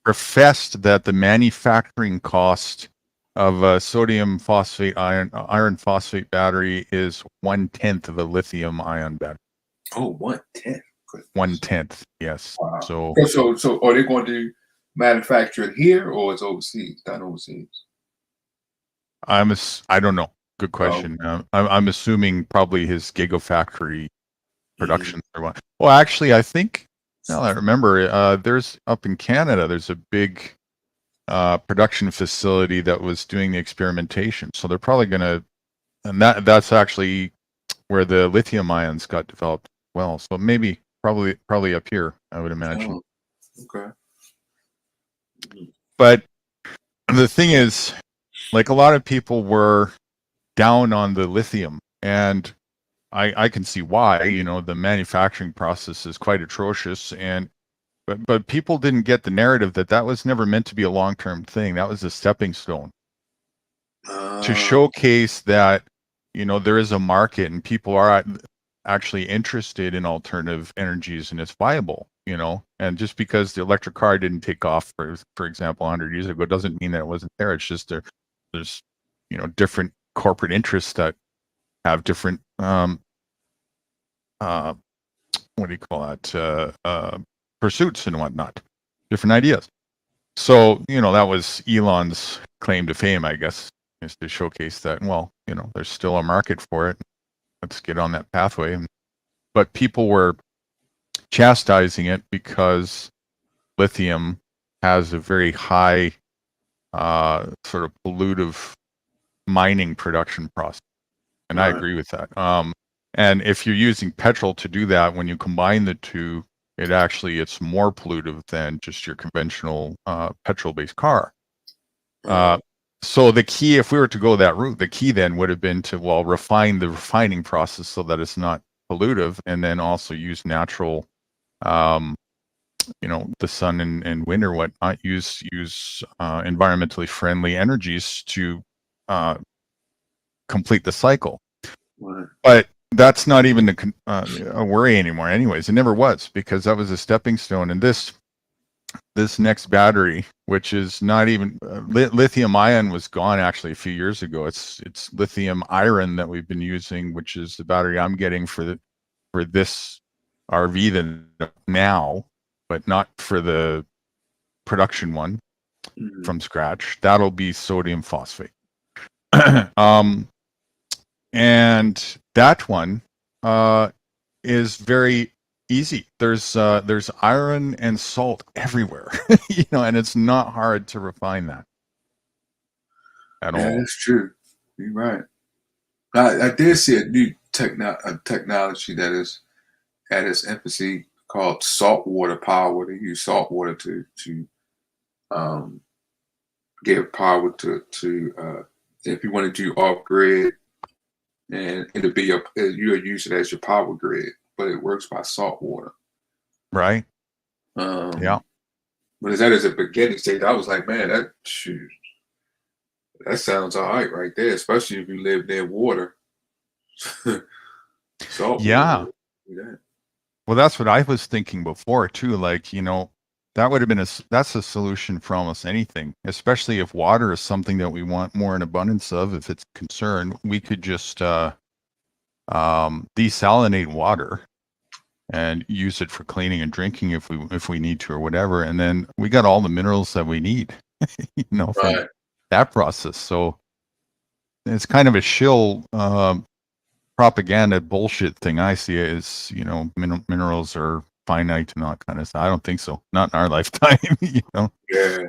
professed that the manufacturing cost of a sodium phosphate iron phosphate battery is 1/10 of a lithium ion battery. Oh, 1/10. 1/10, yes. Wow. So are they going to manufacture it here or it's overseas? Done overseas? I don't know. Good question. I'm assuming probably his gigafactory production or what. Well, actually, I think now I remember there's up in Canada. There's a big production facility that was doing the experimentation. So they're probably going to, and that's actually where the lithium ions got developed. Well, so maybe probably up here, I would imagine. Okay. But the thing is, like a lot of people were down on the lithium, and I can see why. The manufacturing process is quite atrocious, but people didn't get the narrative that was never meant to be a long-term thing. That was a stepping stone to showcase that there is a market and people are actually interested in alternative energies and it's viable. And just because the electric car didn't take off, for example, 100 years ago, doesn't mean that it wasn't there. It's just there's different corporate interests that have different what do you call that? Pursuits and whatnot, different ideas. So that was Elon's claim to fame, I guess, is to showcase that. Well, there's still a market for it. Let's get on that pathway. But people were chastising it because lithium has a very high sort of pollutive mining production process, and I agree with that. And if you're using petrol to do that, when you combine the two, it's more pollutive than just your conventional petrol-based car. Uh, So the key, if we were to go that route, the key then would have been to, well, refine the refining process so that it's not pollutive, and then also use natural, the sun and wind or whatnot, use environmentally friendly energies to complete the cycle. right. But that's not even a worry anymore. Anyways, it never was, because that was a stepping stone. And this next battery, which is not even lithium ion, was gone actually a few years ago. It's lithium iron that we've been using, which is the battery I'm getting for this RV now, but not for the production one Mhm. from scratch. That'll be sodium phosphate. And that one is very easy. There's iron and salt everywhere, and it's not hard to refine that at Yeah, all. that's true. You're right. I did see a new technology that is at its infancy called saltwater power. They use salt water to give power to if you want to do off grid, and it'll be you'll use it as your power grid, but it works by salt water. Right? Yeah. But that is a beginning stage. I was like, man, that sounds all right there, especially if you live near water. Salt Yeah. water. Yeah. Well, that's what I was thinking before too. Like, that would have been that's a solution for almost anything, especially if water is something that we want more in abundance of. If it's a concern, we could just desalinate water and use it for cleaning and drinking if we need to or whatever, and then we got all the minerals that we need, from Right. that process. So it's kind of a shill propaganda bullshit thing. I see it as, minerals are finite and all that kind of stuff. I don't think so. Not in our lifetime. Yeah.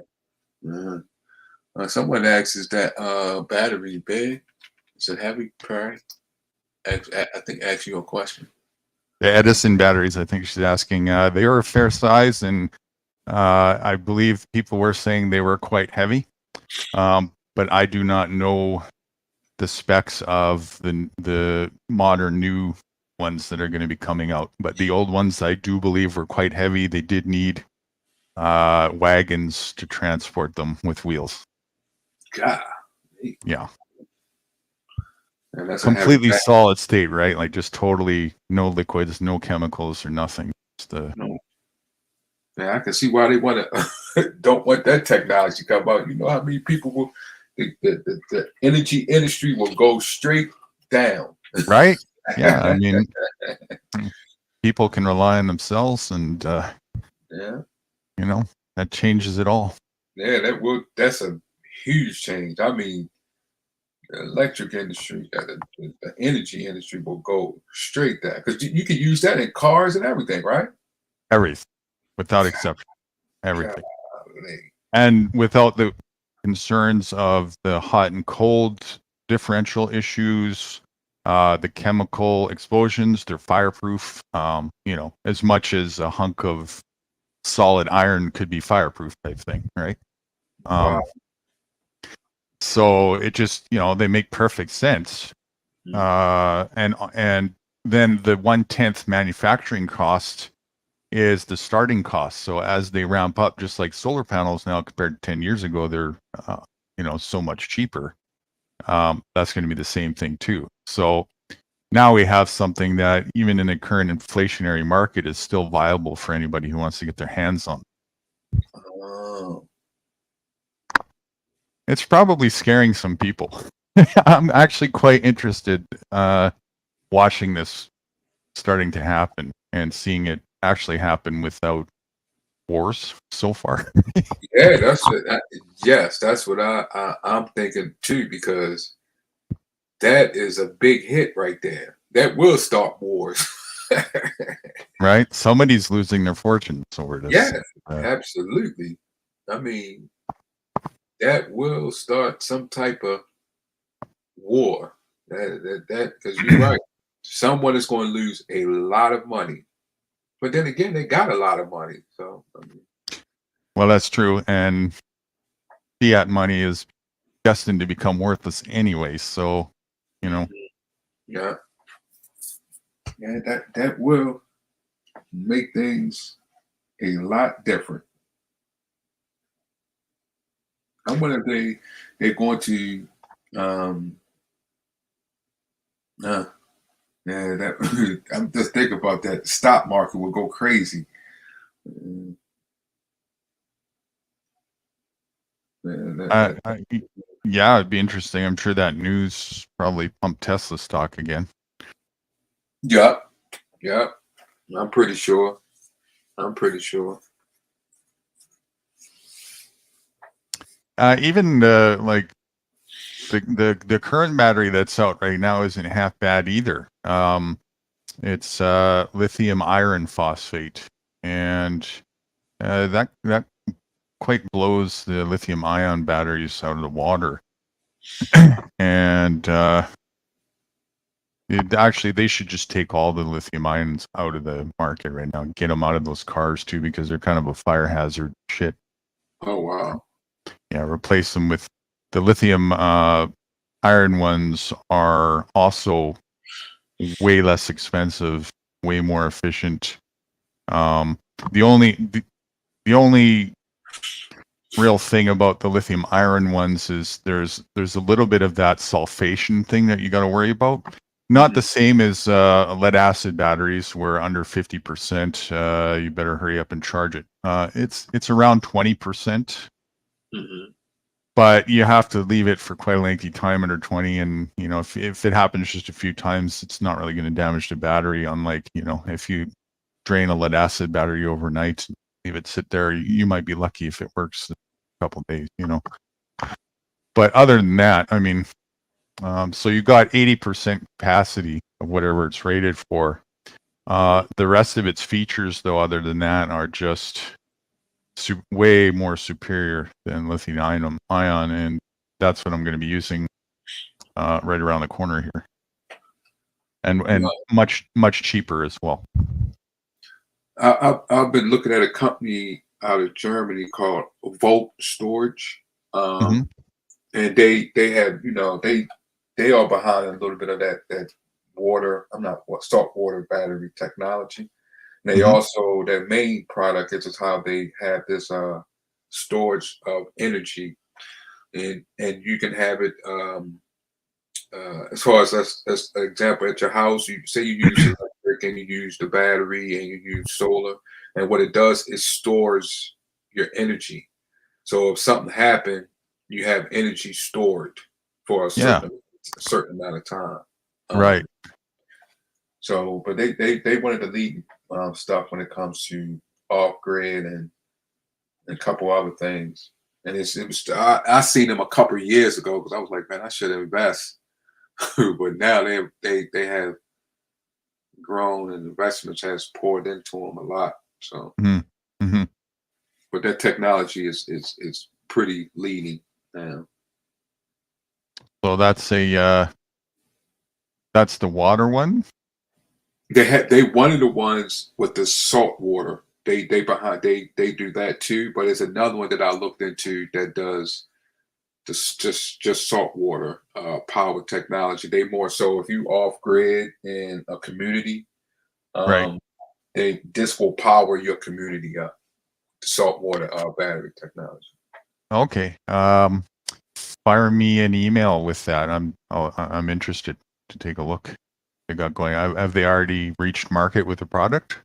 Someone asks, is that battery big? Is it heavy, Perry? I think ask you a question. The Edison batteries, I think she's asking, they were a fair size, and I believe people were saying they were quite heavy. But I do not know the specs of the modern new ones that are going to be coming out. But the old ones, I do believe, were quite heavy. They did need wagons to transport them with wheels. God. Yeah. And that's Completely solid state, right? Like just totally no liquids, no chemicals or nothing. Yeah, I can see why they want to don't want that technology to come out. You know how many people will the energy industry will go straight down. Right? Yeah. I mean, people can rely on themselves, and yeah, that changes it all. Yeah, that's a huge change. I mean, the electric industry, the energy industry will go straight down, because you can use that in cars and everything, right? Everything, without exception. Everything. Golly. And without the concerns of the hot and cold differential issues, the chemical explosions, they're fireproof. As much as a hunk of solid iron could be fireproof type thing, right? Wow. So it just, they make perfect sense. And then the 1/10 manufacturing cost is the starting cost. So as they ramp up, just like solar panels now compared to 10 years ago, they're so much cheaper. That's going to be the same thing too. So now we have something that even in the current inflationary market is still viable for anybody who wants to get their hands on. Oh. It's probably scaring some people. I'm actually quite interested watching this starting to happen and seeing it actually happen without wars so far. Yeah, that's what I'm thinking too, because that is a big hit right there. That will start wars. Right? Somebody's losing their fortunes over this. Yeah, absolutely. I mean, that will start some type of war. That because you're right. Someone is going to lose a lot of money But then again, they got a lot of money. So I mean, Well, that's true. And fiat money is destined to become worthless anyway. So, you know, yeah, that will make things a lot different. I wonder if they're going to yeah, that I'm just thinking about that. The stock market will go crazy. Mm, I, I, yeah, it'd be interesting. I'm sure that news probably pumped Tesla stock again. yeah, yeah. I'm pretty sure. I'm pretty sure. Even like the current battery that's out right now isn't half bad either. It's lithium iron phosphate, and that quite blows the lithium ion batteries out of the water. And actually, they should just take all the lithium ions out of the market right now. Get them out of those cars too, because they're kind of a fire hazard. Shit. Oh wow. Yeah, replace them with the lithium iron ones are also way less expensive, way more efficient. The only real thing about the lithium iron ones is there's a little bit of that sulfation thing that you got to worry about. Not the same as lead acid batteries, where under 50%, you better hurry up and charge it. It's around 20%. But you have to leave it for quite a lengthy time under 20, and you know, if it happens just a few times, it's not really going to damage the battery. Unlike, you know, if you drain a lead acid battery overnight, leave it sit there, you might be lucky if it works a couple days, you know. But other than that, I mean, so you got 80% capacity of whatever it's rated for. The rest of its features, though, other than that, are just way more superior than lithium ion, and that's what I'm going to be using right around the corner here, and much cheaper as well. I've been looking at a company out of Germany called Volt Storage, and they have, you know, they are behind a little bit of that water. I'm not saltwater battery technology. And they also, their main product is how they have this storage of energy, and you can have it as far as an example at your house. You say you use electric and you use the battery and you use solar, and what it does is stores your energy. So if something happened, you have energy stored for a certain amount of time. Right. So, but they wanted to lead stuff when it comes to off grid and a couple other things. And it was I seen them a couple of years ago because I was like, man, I should invest. But now they have grown and investments has poured into them a lot. So, but their technology is pretty leading now. So that's that's the water one. They one of the ones with the salt water. They do that too, but there's another one that I looked into that does just salt water power technology. They more so if you off grid in a community, Right. This will power your community up. The salt water battery technology. Okay. Fire me an email with that. I'm interested to take a look. They got going. Have they already reached market with the product?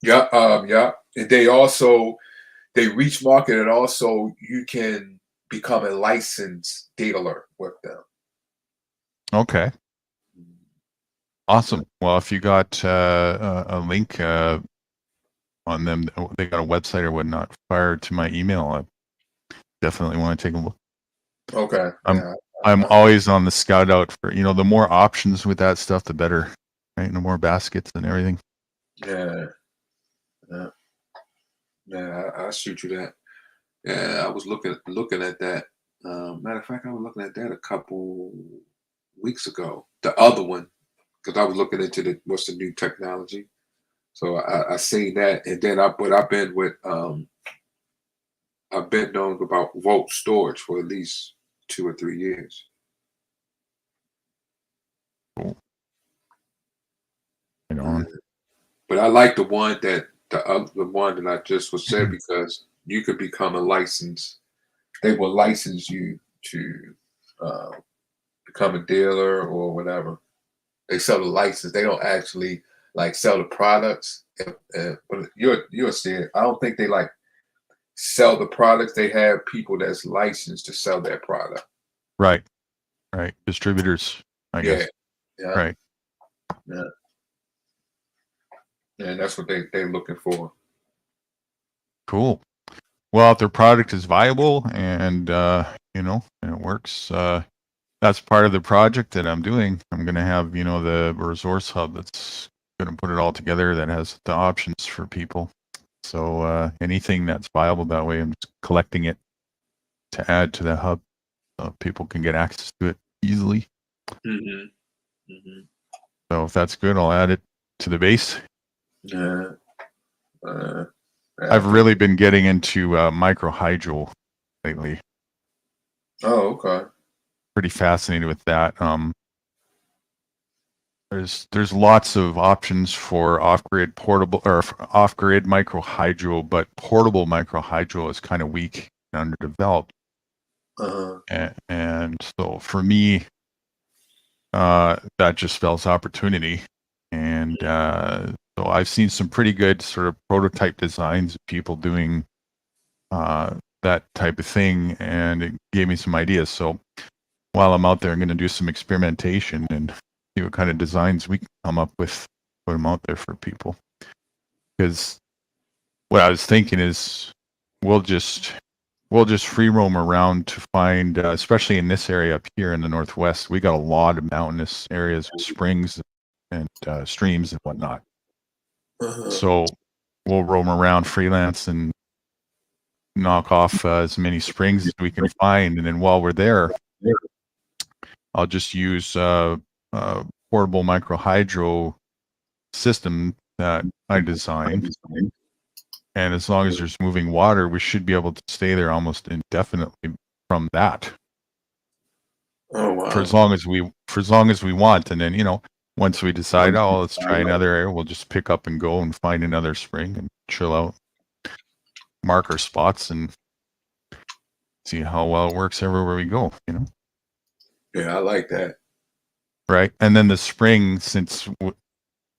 Yeah. Yeah. And they reach market, and also you can become a licensed dealer with them. Okay. Awesome. Well, if you got a link on them, they got a website or whatnot, fire to my email. I definitely want to take a look. Okay. I'm always on the scout out for, you know, the more options with that stuff, the better, right? No more baskets and everything. Yeah. I shoot you that. Yeah, I was looking at that. Matter of fact, I was looking at that a couple weeks ago. The other one, because I was looking into what's the new technology. So I seen that, and then I've been with I've been known about Volt Storage for at least 2 or 3 years. Cool. Right on. But I like the one that the one that I just was said, because you could become a licensed. They will license you to become a dealer or whatever. They sell the license. They don't actually like sell the products. But you're saying, I don't think they like sell the products. They have people that's licensed to sell their product. Right. Right. Distributors, I guess. Yeah. Right. Yeah. And that's what they're looking for. Cool. Well, if their product is viable and and it works, that's part of the project that I'm doing. I'm going to have, the resource hub that's going to put it all together that has the options for people. So anything that's viable that way, I'm just collecting it to add to the hub so people can get access to it easily. Mm-hmm. Mm-hmm. So if that's good, I'll add it to the base. Yeah. I've really been getting into microhydro lately. Oh, okay. Pretty fascinated with that. There's lots of options for off-grid portable or off-grid microhydro, but portable microhydro is kind of weak and underdeveloped. And so for me, that just spells opportunity. And so I've seen some pretty good sort of prototype designs of people doing that type of thing, and it gave me some ideas. So while I'm out there, I'm going to do some experimentation and see what kind of designs we can come up with, put them out there for people. Because what I was thinking is we'll just free roam around to find, especially in this area up here in the Northwest, we got a lot of mountainous areas with springs and streams and whatnot. So we'll roam around freelance and knock off as many springs as we can find, and then while we're there, I'll just use portable microhydro system that I designed, and as long as there's moving water, we should be able to stay there almost indefinitely from that. Oh wow! For as long as we want, and then once we decide, oh, let's try another area, we'll just pick up and go and find another spring and chill out, mark our spots, and see how well it works everywhere we go. Yeah, I like that. Right, and then the spring, since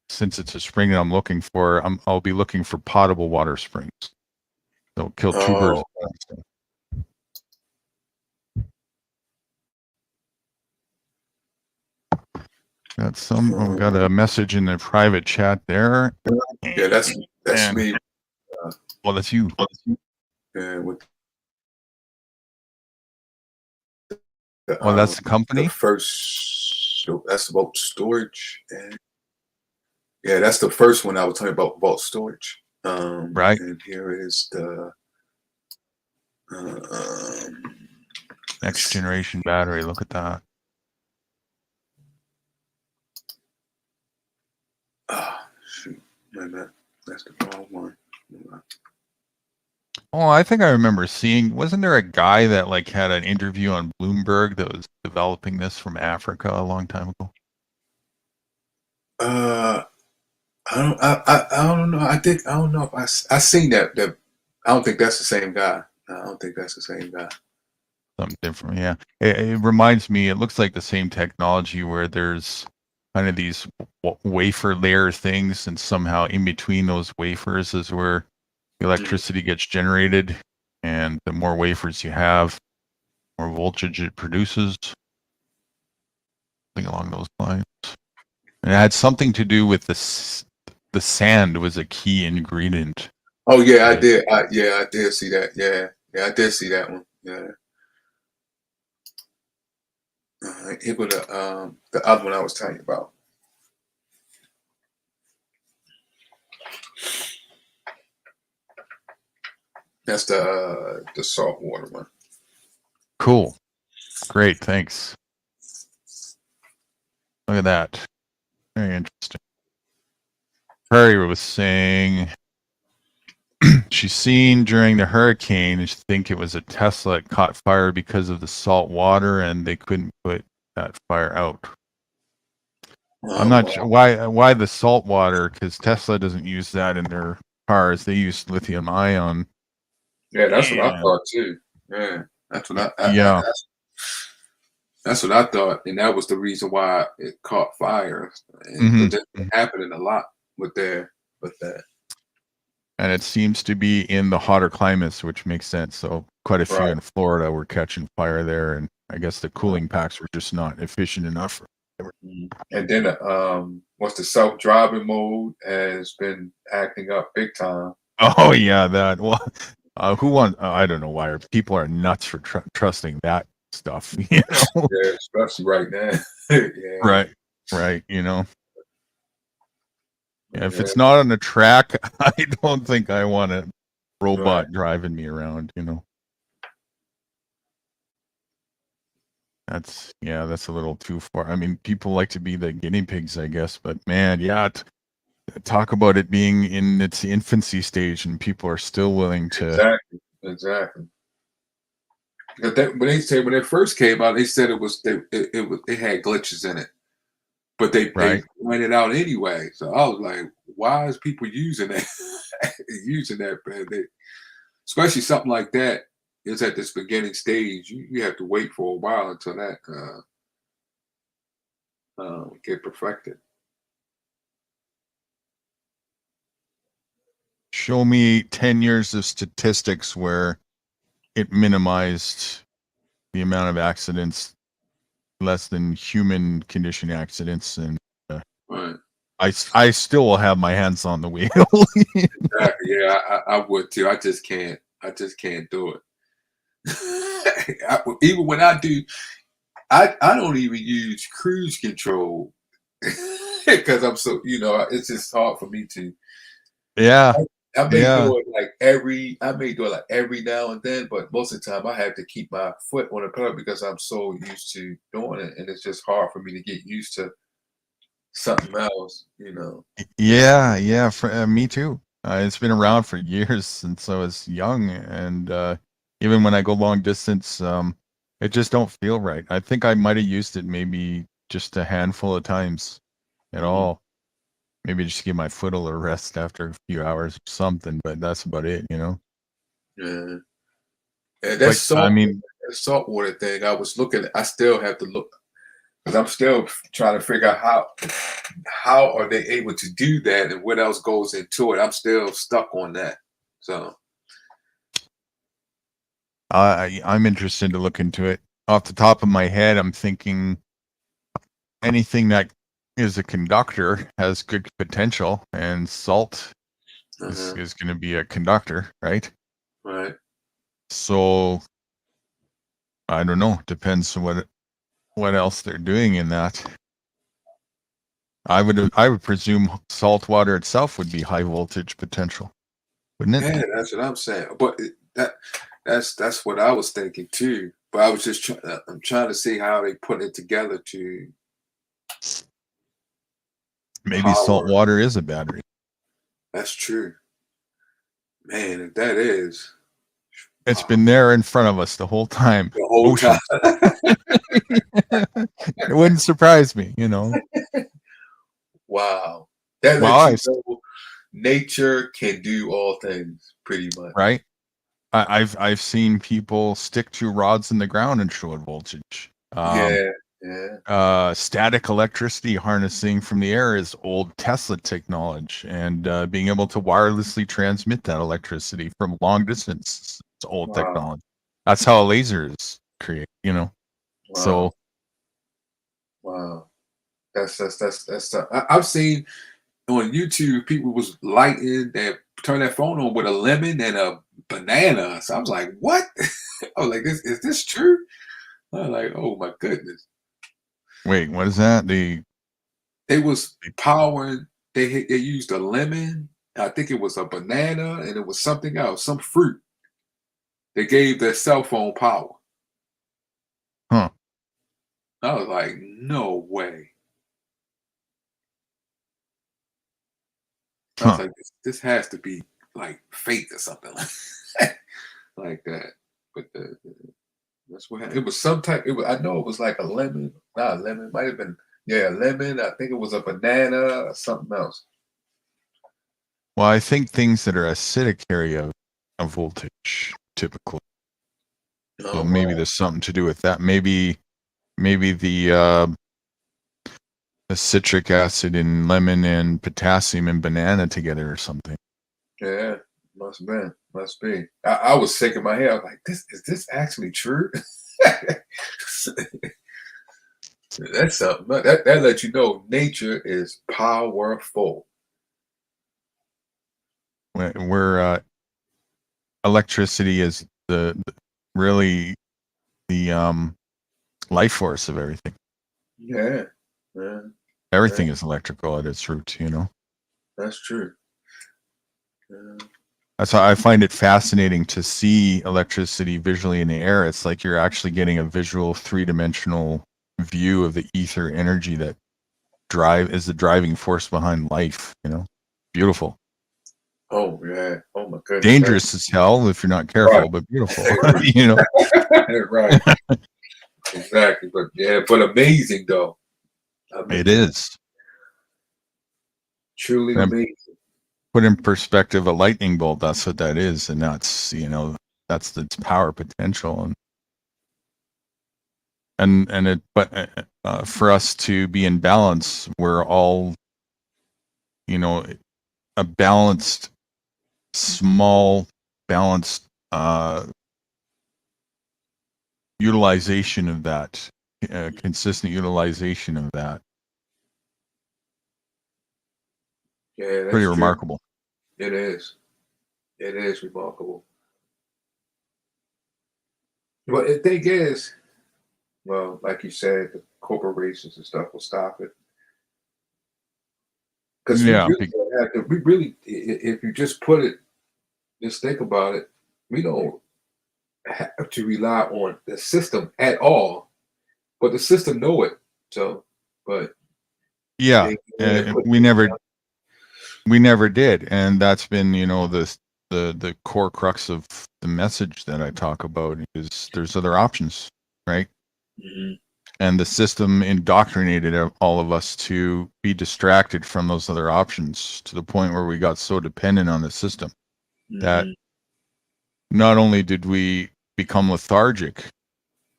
it's a spring that I'm looking for, I'll be looking for potable water springs. So kill two birds. I've got a message in the private chat there. Yeah, that's me. Well, that's you. Yeah, with that's the company. The first, that's Volt Storage, and yeah, that's the first one I was talking about, Volt Storage. Right. And here is the next generation battery. Look at that. Oh shoot, that's the wrong one. Oh, I think I remember seeing. Wasn't there a guy that had an interview on Bloomberg that was developing this from Africa a long time ago? I don't know. I don't know if I seen that. I don't think that's the same guy. I don't think that's the same guy. Something different, yeah. It reminds me. It looks like the same technology where there's kind of these wafer layer things, and somehow in between those wafers is where electricity gets generated, and the more wafers you have, more voltage it produces. Something along those lines. And it had something to do with the sand was a key ingredient. Oh yeah, I did. I did see that. Yeah, I did see that one. Yeah. Here was the other one I was telling you about. That's the saltwater one. Cool. Great. Thanks. Look at that. Very interesting. Prairie was saying she's seen during the hurricane, and she think it was a Tesla that caught fire because of the salt water, and they couldn't put that fire out. I'm not sure why the salt water, because Tesla doesn't use that in their cars. They use lithium ion. Yeah, that's what I And- thought too. Yeah, that's what I Yeah. that's what I thought, and that was the reason why it caught fire. And Mhm. but that's happening a lot with that. And it seems to be in the hotter climates, which makes sense. So quite a few Right. in Florida were catching fire there, and I guess the cooling packs were just not efficient enough. And then what's the self-driving mode has been acting up big time. Oh yeah, that. Well, who wants? I don't know why people are nuts for trusting that stuff. You know? Yeah, especially right now. Yeah. Right. You know, if Yeah. it's not on the track, I don't think I want a robot driving me around. You know, that's a little too far. I mean, people like to be the guinea pigs, I guess, but man, yeah. Talk about it being in its infancy stage, and people are still willing to. Exactly. But when it first came out, they said it had glitches in it, but they pointed out anyway. So I was like, why is people using that? Using that, man? Especially something like that is at this beginning stage. You have to wait for a while until that get perfected. Show me 10 years of statistics where it minimized the amount of accidents, less than human condition accidents, and Right. I still will have my hands on the wheel. Exactly. Yeah, I would too. I just can't do it. Even when I do, I don't even use cruise control because I'm so it's just hard for me to. Yeah. I may do it like every now and then, but most of the time I have to keep my foot on the pedal because I'm so used to doing it, and it's just hard for me to get used to something else. Yeah. For me too. It's been around for years since I was young, and even when I go long distance, it just don't feel right. I think I might have used it maybe just a handful of times at all. Maybe just give my foot a little rest after a few hours or something, but that's about it, you know? Yeah. And that's the saltwater thing. I still have to look because I'm still trying to figure out how are they able to do that and what else goes into it. I'm still stuck on that. So I'm interested to look into it. Off the top of my head, I'm thinking anything that is a conductor has good potential, and salt is going to be a conductor, right? Right. So I don't know. Depends on what else they're doing in that. I would presume salt water itself would be high voltage potential, wouldn't it? Yeah, that's what I'm saying. But that's what I was thinking too. But I was just I'm trying to see how they put it together to maybe salt water is a battery. That's true. Man, if that is. It's been there in front of us the whole time. The whole time. It wouldn't surprise me, you know. Wow. That lets you know nature can do all things pretty much. Right. I've seen people stick to rods in the ground and show it voltage. Static electricity harnessing from the air is old Tesla technology, and being able to wirelessly transmit that electricity from long distance, it's old technology. That's how a laser is created, you know. Wow. So wow, that's I've seen on YouTube people was lighting that turn their phone on with a lemon and a banana. So I was like, what? I was like, is this true? I was like, oh my goodness. Wait, what is that? They was powering. They used a lemon. I think it was a banana, and it was something else, some fruit. They gave their cell phone power. Huh. I was like, no way. I was Huh. like, this has to be like fake or something like that. But that's what happened. It was some type. It was, I know it was like a lemon, not a lemon. It might have been a lemon. I think it was a banana or something else. Well, I think things that are acidic carry a voltage typically. So Oh, maybe right. there's something to do with that. Maybe the citric acid in lemon and potassium in banana together or something. Yeah, must be. I was shaking my head. I was like, is this actually true? That's something. That lets you know nature is powerful. Where electricity is really the life force of everything. Yeah. Everything is electrical at its root, you know. That's true. Yeah. That's why I find it fascinating to see electricity visually in the air. It's like you're actually getting a visual 3-dimensional view of the ether energy that is the driving force behind life, you know. Beautiful. Oh yeah. Oh my goodness. Dangerous as hell if you're not careful, Right. but beautiful. You know. Right. Exactly. But amazing though. It is. Truly And amazing. put in perspective, a lightning bolt, that's what that is, and that's, you know, that's its power potential. And it, but for us to be in balance, we're all, you know, a balanced, small, balanced utilization of that, consistent utilization of that. Yeah, that's Pretty true. remarkable. It is. It is remarkable. But the thing is, well, like you said, the corporations and stuff will stop it. Because Yeah. we really, if you just put it, just think about it, we don't have to rely on the system at all, but the system know it. So, but Yeah, they put we never did, and that's been, you know, the core crux of the message that I talk about is there's other options, right? Mhm. And the system indoctrinated all of us to be distracted from those other options to the point where we got so dependent on the system that not only did we become lethargic,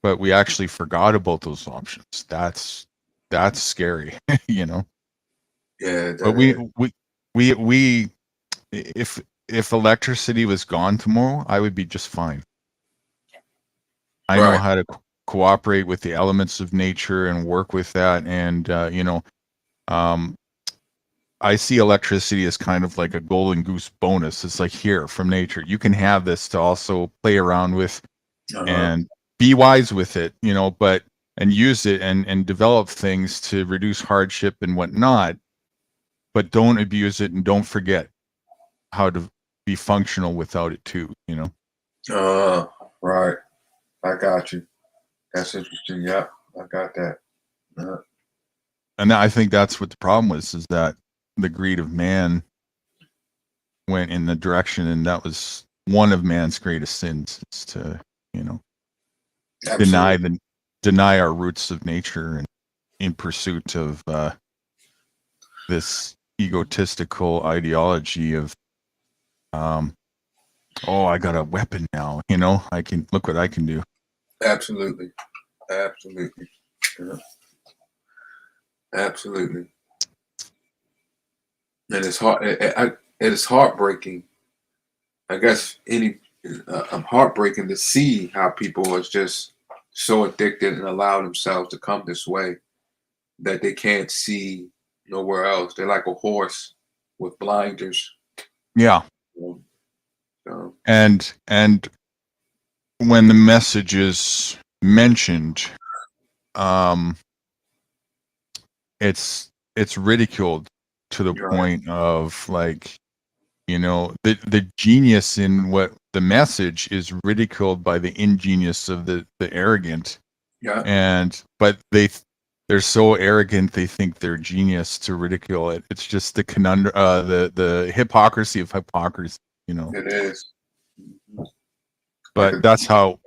but we actually forgot about those options. That's scary, you know. Yeah, But we if electricity was gone tomorrow, I would be just fine. I know right. how to cooperate with the elements of nature and work with that, and you know, I see electricity as kind of like a golden goose bonus. It's like, here from nature, you can have this to also play around with and be wise with it, you know, but and use it and develop things to reduce hardship and whatnot, but don't abuse it and don't forget how to be functional without it too, you know. Right. I got you. That's interesting. Yeah, I got that. And I think that's what the problem was, is that the greed of man went in the direction, and that was one of man's greatest sins, is to, you know, Absolutely. deny our roots of nature and in pursuit of this egotistical ideology of oh, I got a weapon now, you know, I can look what I can do. Absolutely. Absolutely. Yeah. Absolutely. And it's hard. It is heartbreaking. I guess heartbreaking to see how people are just so addicted and allow themselves to come this way that they can't see nowhere else. They're like a horse with blinders. Yeah. So, And when the message is mentioned, it's ridiculed to the point of, like, you know, the genius in what the message is ridiculed by the ingenious of the arrogant. yeah. And but they're they're so arrogant they think they're genius to ridicule it. It's just the conundrum, the hypocrisy of hypocrisy, you know. It is. But that's how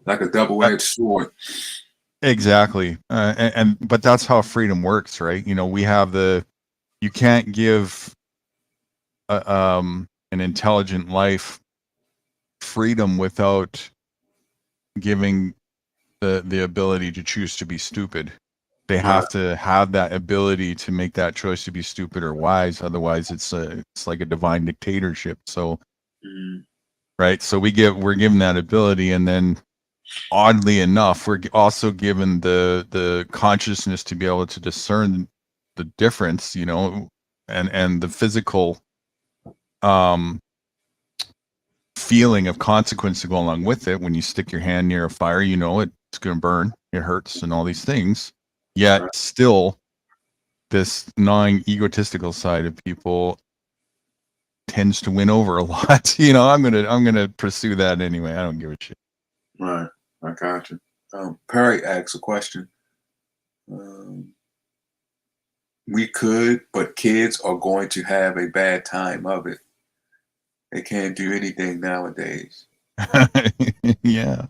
like a double-edged sword. exactly, but that's how freedom works, right? You know, we have you can't give an intelligent life freedom without giving the ability to choose to be stupid. They have to have that ability to make that choice to be stupid or wise. Otherwise, it's like a divine dictatorship. So, right. So we're given that ability, and then oddly enough, we're also given the consciousness to be able to discern the difference, you know, and the physical feeling of consequence to go along with it. When you stick your hand near a fire, you know it's going to burn, it hurts, and all these things. Yet still, this non-egotistical side of people tends to win over a lot. You know, I'm gonna pursue that anyway. I don't give a shit. Right, I got you. Perry asks a question. We could, but kids are going to have a bad time of it. They can't do anything nowadays. Yeah.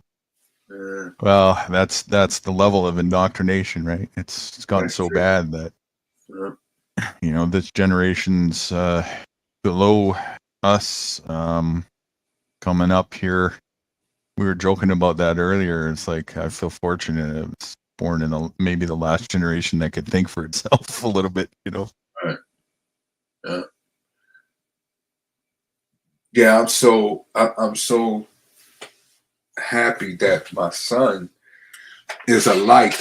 Well, that's the level of indoctrination, right? It's gotten so bad that you know, this generation's below us, coming up here. We were joking about that earlier. It's like I feel fortunate. I was born in maybe the last generation that could think for itself a little bit, you know. Right. Yeah, I'm so happy that my son is alike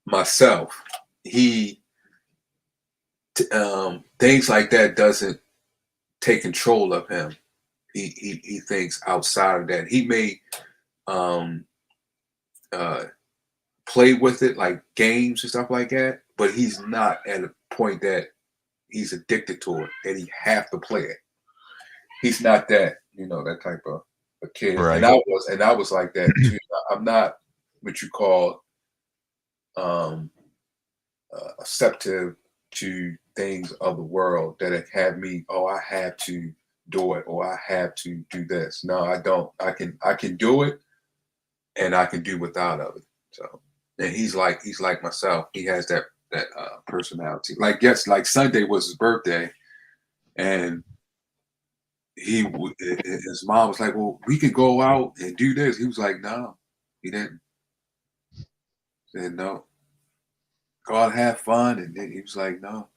myself. He things like that doesn't take control of him. He thinks outside of that. He may play with it like games and stuff like that, but he's not at a point that he's addicted to it and he have to play it. He's not that, you know, that type of a kid. Right. And I was like that too. I'm not what you call receptive to things of the world that have me, oh, I have to do it or I have to do this. No, I don't. I can do it and I can do without of it. So, and he's like myself. He has that personality. Like Sunday was his birthday, and his mom was like, well, we could go out and do this. He was like, no, he didn't. He said, no, go out and have fun. And then he was like, no.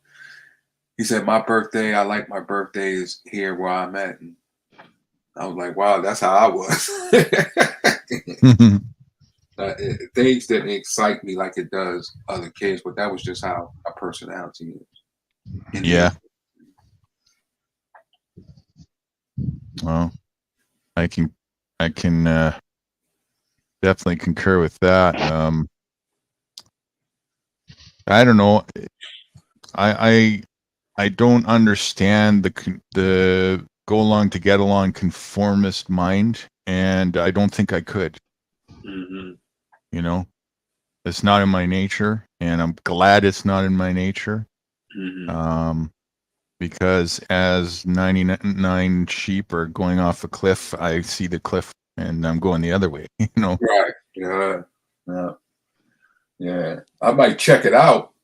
He said, my birthday, I like my birthdays here where I'm at. And I was like, wow, that's how I was. Things didn't excite me like it does other kids, but that was just how my personality is. Yeah. Well, I can definitely concur with that. I don't know. I don't understand the go along to get along conformist mind, and I don't think I could. Mm-hmm. You know, it's not in my nature, and I'm glad it's not in my nature. Mm-hmm. Because as 99 sheep are going off a cliff, I see the cliff and I'm going the other way, you know? Right. Yeah. I might check it out.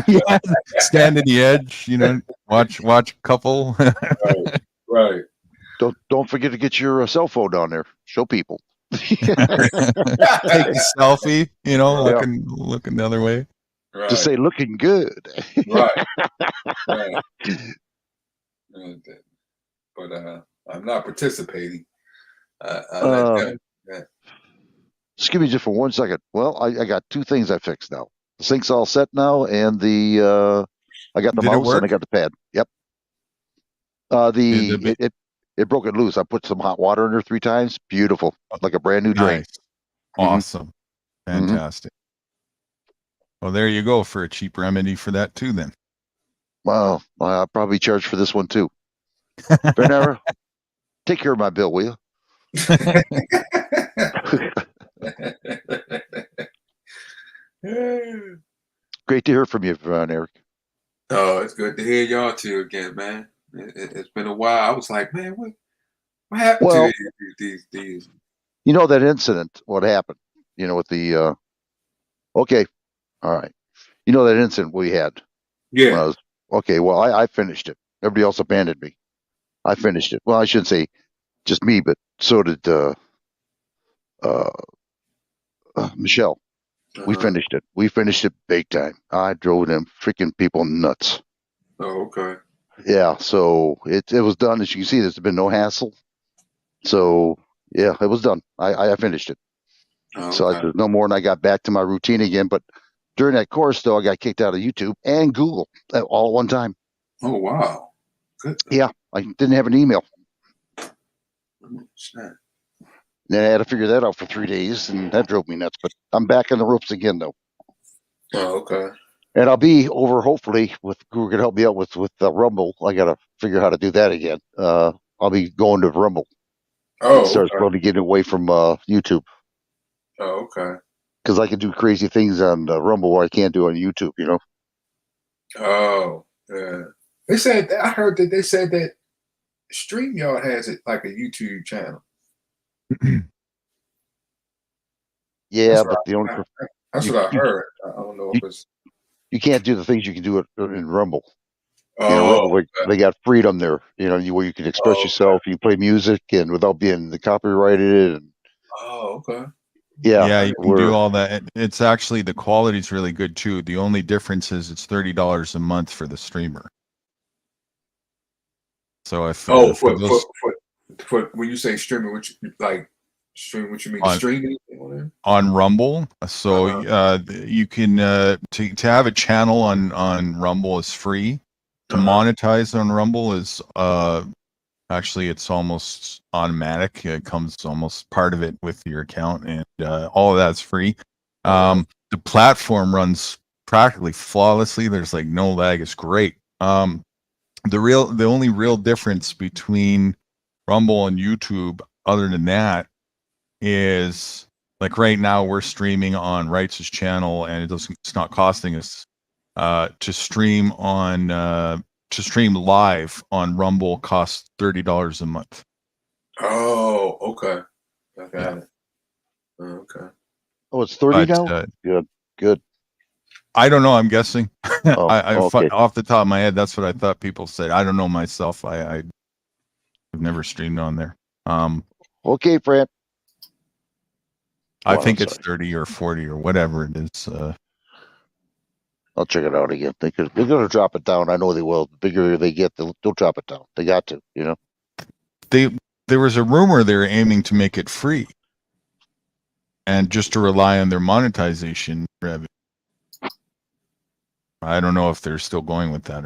Yeah. Stand at the edge, you know, watch a couple. Right. Don't forget to get your cell phone down there. Show people. Take a selfie, you know, looking the other way. Right. To say looking good. Right. But I'm not participating. Excuse me just for 1 second. Well, I got 2 things I fixed now. The sink's all set now, and I got the Did it mouse work? and I got the pad. Yep. It broke it loose. I put some hot water in there 3 times. Beautiful, like a brand new drain. Nice. Awesome. Fantastic. Well, there you go for a cheap remedy for that too, then. Well, I'll probably charge for this one too. Bernara, take care of my bill, will you? Yeah. Great to hear from you, Eric. Oh, it's good to hear y'all too again, man. It's been a while. I was like, man, what happened Well, to these? you know that incident, what happened, you know, with the, okay, all right. You know that incident we had when I Yeah. was, okay, well, I finished it. Everybody else abandoned me. I finished it. Well, I shouldn't say just me, but so did uh, Michelle. We Uh-huh. finished it. We finished it big time. I drove them freaking people nuts. Oh, okay. Yeah, so it was done. As you can see, there's been no hassle. So yeah, it was done. I finished it. Oh, So okay. there's no more, and I got back to my routine again. But during that course, though, I got kicked out of YouTube and Google all at one time. Oh, wow. Good. Yeah, I didn't have an email. Snap. Then I had to figure that out for 3 days, and that drove me nuts. But I'm back on the ropes again, though. Oh, okay. And I'll be over, hopefully, with who can help me out with Rumble. I got to figure out how to do that again. I'll be going to Rumble and Oh, start okay. slowly getting away from YouTube, Oh, okay. because I can do crazy things on Rumble where I can't do on YouTube, you know? Oh, yeah. They said I heard that they said that StreamYard has it like a YouTube channel. Yeah, That's but what the only That's you, what I you, heard. I don't know you, if it's. you can't do the things you can do in Rumble. You know, Oh, Rumble, they got freedom there, you know, where you can express okay. yourself, you play music, and without being copyrighted. And Oh, okay. yeah, Yeah, you can we're do all that. It's actually the quality's really good too. The only difference is it's $30 a month for the streamer. So if Oh, for those for when you say streaming, which like stream, what you mean on streaming? on Rumble, so Uh-huh. you can to have a channel on Rumble is free. To Uh-huh. monetize on Rumble is actually it's almost automatic. It comes almost part of it with your account, and all of that's free. Uh-huh. The platform runs practically flawlessly. There's like no lag. It's great. The only real difference between Rumble and YouTube, other than that, is like right now we're streaming on Wright's channel, and it's not costing us to stream live on Rumble costs $30 a month. Oh, okay. I got Yeah. it. Okay. oh, it's 30 But now. Good. I don't know. I'm guessing. Oh, okay. Off the top of my head, that's what I thought people said. I don't know myself. I've never streamed on there. Okay, Fran. I Well, think I'm it's sorry. 30 or 40 or whatever it is. I'll check it out again. They're gonna drop it down. I know they will. The bigger they get, they'll drop it down. They got to, you know. There was a rumor they were aiming to make it free, and just to rely on their monetization revenue. I don't know if they're still going with that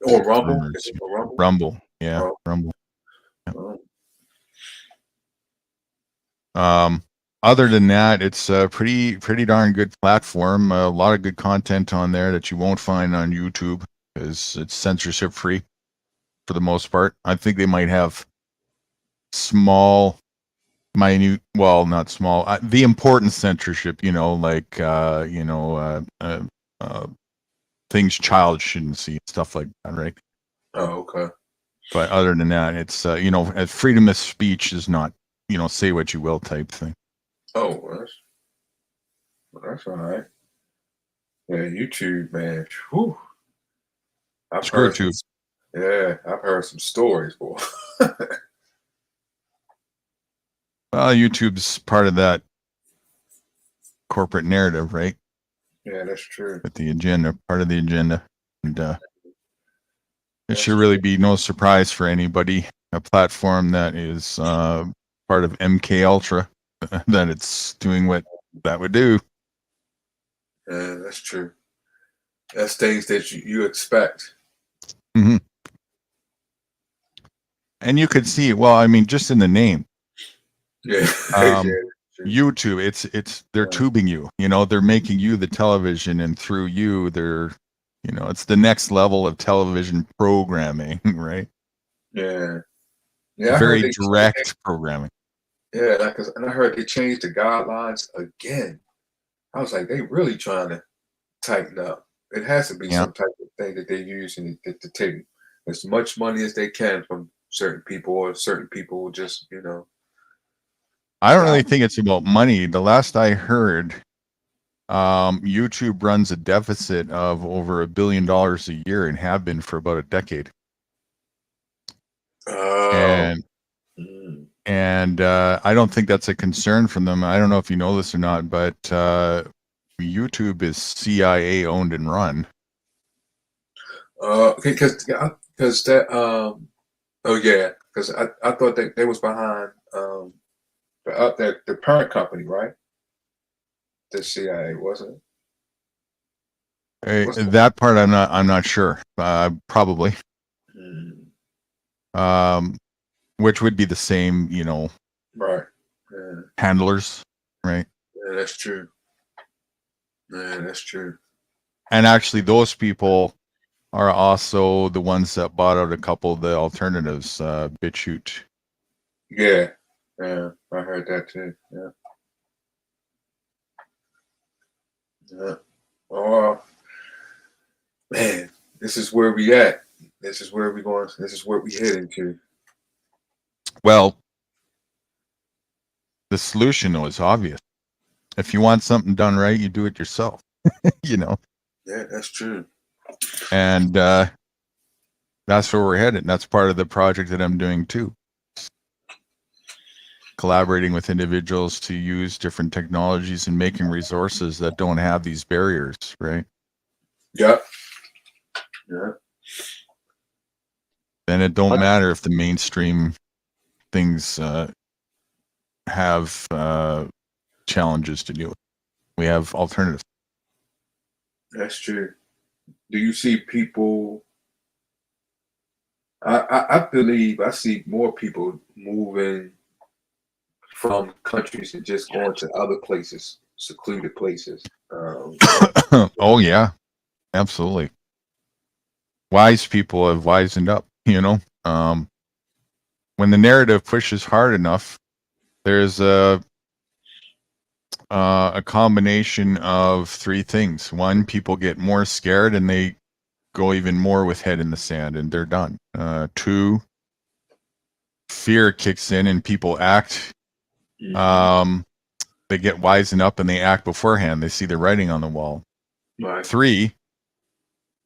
Or Rumble? rumors. Is it for Rumble? Rumble, yeah, Oh. Rumble. Oh. Other than that, it's a pretty darn good platform. A lot of good content on there that you won't find on YouTube because it's censorship free for the most part. I think they might have small, minute, well, not small, the important censorship. You know, like things child shouldn't see, stuff like that, right? Oh, okay. But other than that, it's freedom of speech is not say what you will type thing. Oh, that's all right. Yeah, YouTube, man. Whew. Screw YouTube. I've heard some stories, boy. Well, YouTube's part of that corporate narrative, right? Yeah, that's true. With the agenda, part of the agenda, and it That's should really be no surprise for anybody. A platform that is part of MK Ultra, that it's doing what that would do. Yeah, that's true. That's things that you expect. Mm-hmm. And you could see, well, I mean, just in the name, Yeah. YouTube, it's they're tubing you. They're making you the television, and through you, they're, it's the next level of television programming, right? Yeah. Yeah. Very direct programming. Yeah, and I heard they changed the guidelines again. I was like, they really trying to tighten up. It has to be Yeah. some type of thing that they're using to take as much money as they can from certain people, or certain people will just, I don't really think it's about money. The last I heard, YouTube runs a deficit of over $1 billion a year and have been for about a decade. oh, And I don't think that's a concern from them. I don't know if you know this or not, but YouTube is CIA owned and run. because that oh yeah, because I thought that they was behind the parent company, right? The CIA, wasn't it? What's the- That part I'm not sure. Probably. Mm, Which would be the same, right. Yeah. handlers, right? Yeah, that's true. Yeah, that's true. And actually, those people are also the ones that bought out a couple of the alternatives, BitChute. Yeah, yeah, I heard that too. Yeah. Yeah. Oh man, this is where we at. This is where we going. This is where we heading to. Well, the solution though is obvious. If you want something done right, you do it yourself. Yeah, that's true. And that's where we're headed. That's part of the project that I'm doing too. Collaborating with individuals to use different technologies and making resources that don't have these barriers, right? Yep. Yeah. Then it don't matter if the mainstream things have challenges to deal with. We have alternatives. That's true. Do you see people? I believe I see more people moving from countries and just going to other places, secluded places. Oh yeah, absolutely. Wise people have wisened up. When the narrative pushes hard enough, there's a combination of three things. One, people get more scared and they go even more with head in the sand and they're done. Two, fear kicks in and people act. They get wisened up and they act beforehand. They see the writing on the wall. Right. Three,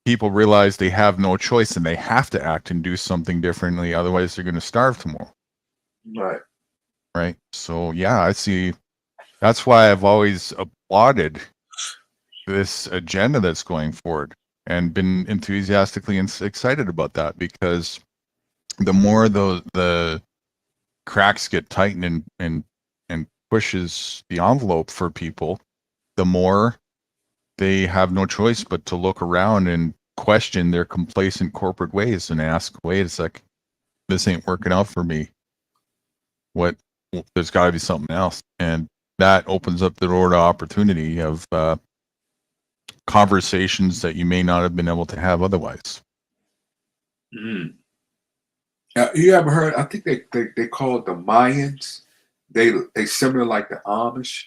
people realize they have no choice and they have to act and do something differently. Otherwise, they're going to starve tomorrow. Right. Right. So, yeah, I see. That's why I've always applauded this agenda that's going forward and been enthusiastically excited about that, because the more the cracks get tightened and pushes the envelope for people, the more they have no choice but to look around and question their complacent corporate ways and ask, wait a sec, this ain't working out for me. There's got to be something else. And that opens up the door to opportunity of conversations that you may not have been able to have otherwise. You ever heard? I think they call it the Mayans. They similar like the Amish,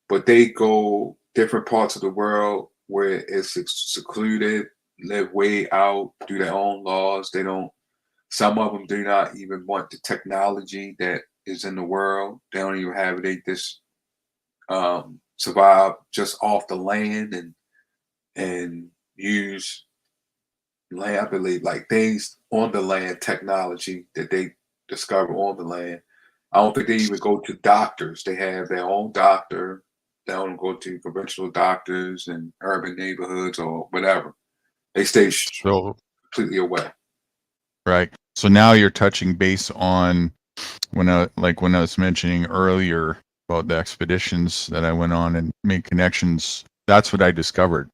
but they go different parts of the world where it's secluded, live way out, do their own laws. They don't. Some of them do not even want the technology that is in the world. They don't even have it. They just survive just off the land and use land. I believe like things on the land, technology that they discover on the land. I don't think they even go to doctors. They have their own doctor. They don't go to conventional doctors in urban neighborhoods or whatever. They stay completely away. Right. So now you're touching base on when I was mentioning earlier about the expeditions that I went on and made connections. That's what I discovered.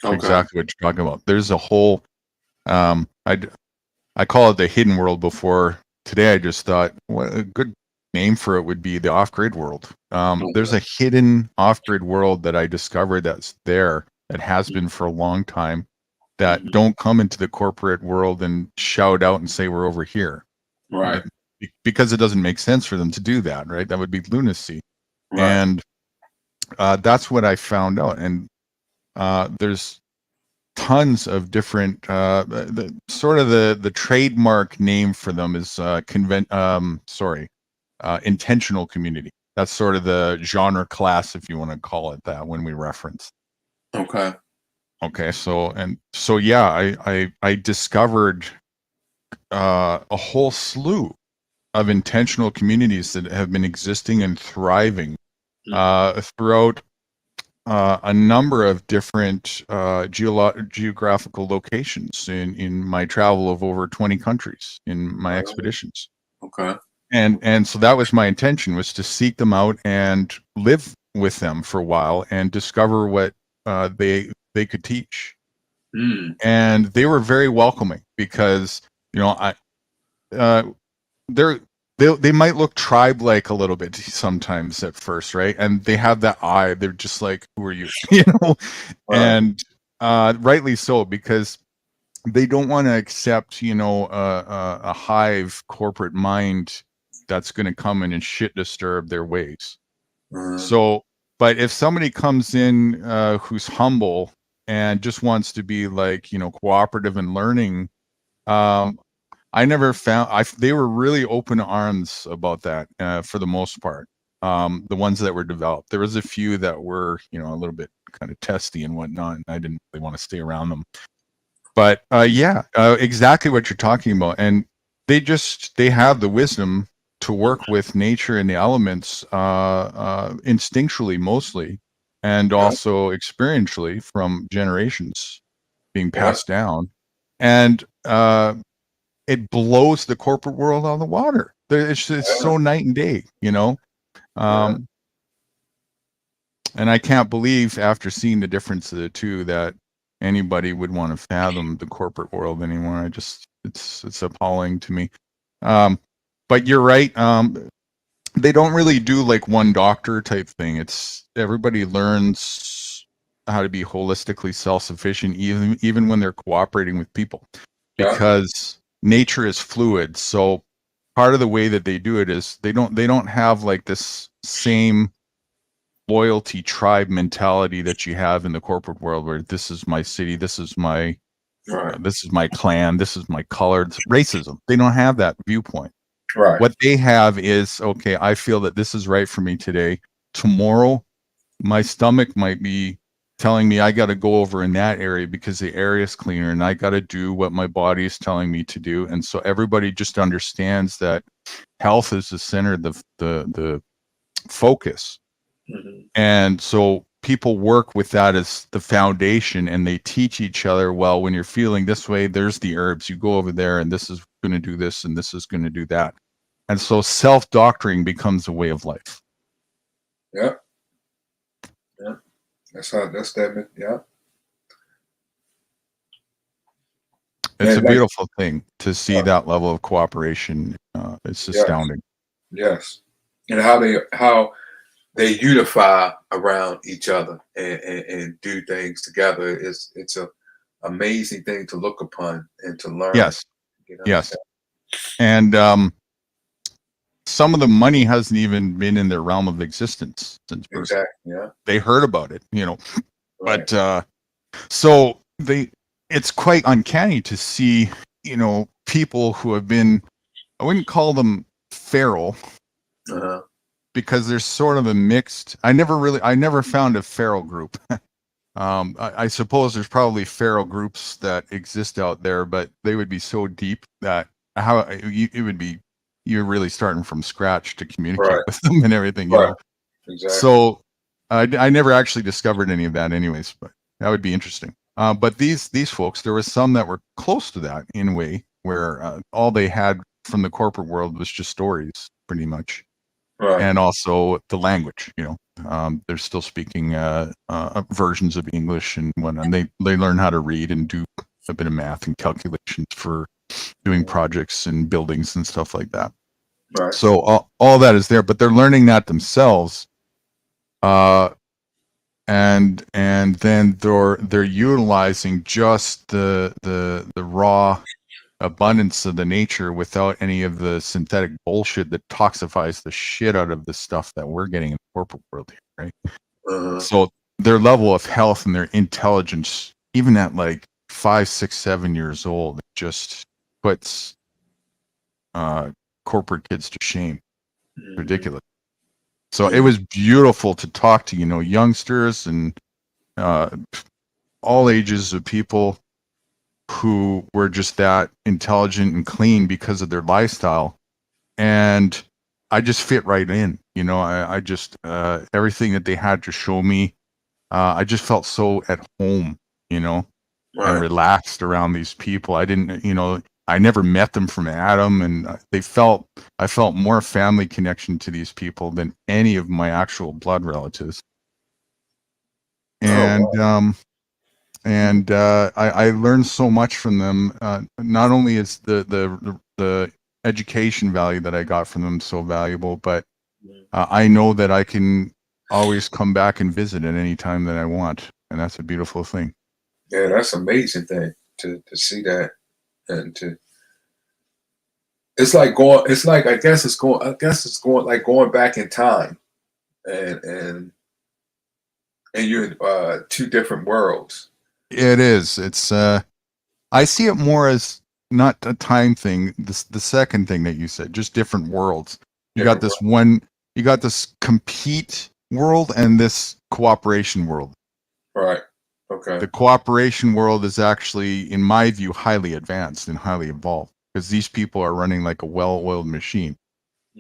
Okay. Exactly what you're talking about. There's a whole, I call it the hidden world before. Today I just thought, what a good name for it would be the off-grid world. There's a hidden off-grid world that I discovered that's there, that has been for a long time, that don't come into the corporate world and shout out and say we're over here. Right. Because it doesn't make sense for them to do that, right? That would be lunacy. Right. And That's what I found out, and there's tons of different the trademark name for them is intentional community. That's sort of the genre class, if you want to call it that, when we reference. Okay. So yeah, I discovered a whole slew of intentional communities that have been existing and thriving throughout a number of different geographical locations in my travel of over 20 countries in my expeditions. Okay. And so that was my intention, was to seek them out and live with them for a while and discover what they could teach. And they were very welcoming because, you know, they might look tribe-like a little bit sometimes at first, right? And they have that eye. They're just like, who are you? You know, and rightly so, because they don't want to accept, you know, a hive corporate mind that's going to come in and shit disturb their ways. So, but if somebody comes in who's humble and just wants to be like, you know, cooperative and learning, I never found they were really open arms about that for the most part. The ones that were developed, there was a few that were, you know, a little bit kind of testy and whatnot, and I didn't really want to stay around them. But exactly what you're talking about, and they have the wisdom to work with nature and the elements instinctually mostly, and also experientially from generations being passed down, and it blows the corporate world out of the water. It's so night and day, you know. And I can't believe, after seeing the difference of the two, that anybody would want to fathom the corporate world anymore. It's appalling to me. But you're right. They don't really do like one doctor type thing. It's everybody learns how to be holistically self-sufficient, even when they're cooperating with people, because nature is fluid. So part of the way that they do it is they don't have like this same loyalty tribe mentality that you have in the corporate world, where this is my city, this is my clan, this is my color. It's racism. They don't have that viewpoint. Right. What they have is, okay, I feel that this is right for me today. Tomorrow, my stomach might be telling me I got to go over in that area because the area is cleaner, and I got to do what my body is telling me to do. And so everybody just understands that health is the center, the focus. And so people work with that as the foundation, and they teach each other, well, when you're feeling this way, there's the herbs. You go over there, and this is going to do this, and this is going to do that. And so self-doctoring becomes a way of life. Yeah. That's that. Yeah. It's a beautiful thing to see that level of cooperation. It's astounding. Yes. And how they unify around each other and do things together. It's a amazing thing to look upon and to learn. Yes. Yes. And some of the money hasn't even been in their realm of existence since birth. Exactly. Yeah. They heard about it, you know. Right. But so it's quite uncanny to see, you know, people who have been, I wouldn't call them feral, because there's sort of a mixed. I never found a feral group. I suppose there's probably feral groups that exist out there, but they would be so deep that it would be, you're really starting from scratch to communicate with them and everything. You know? Exactly. So I never actually discovered any of that anyways, but that would be interesting. But these folks, there were some that were close to that in a way, where all they had from the corporate world was just stories, pretty much. And also the language, you know, they're still speaking versions of English and whatnot. They learn how to read and do a bit of math and calculations for doing projects and buildings and stuff like that. So all that is there, but they're learning that themselves. And then they're utilizing just the raw abundance of the nature without any of the synthetic bullshit that toxifies the shit out of the stuff that we're getting in the corporate world here, right? So their level of health and their intelligence, even at like 5, 6, 7 years old, just puts corporate kids to shame. Ridiculous. So it was beautiful to talk to, youngsters and all ages of people who were just that intelligent and clean because of their lifestyle. And I just fit right in, I just, everything that they had to show me, I just felt so at home, and relaxed around these people. I didn't, I never met them from Adam, and I felt more family connection to these people than any of my actual blood relatives. And, I learned so much from them. Not only is the education value that I got from them so valuable, but I know that I can always come back and visit at any time that I want, and that's a beautiful thing. Yeah, that's an amazing thing to see that, and it's like I guess it's going like going back in time, and you're in two different worlds. It is. It's I see it more as not a time thing. The second thing that you said, just different worlds. You got this one. You got this compete world and this cooperation world. Right. Okay. The cooperation world is actually, in my view, highly advanced and highly evolved because these people are running like a well-oiled machine.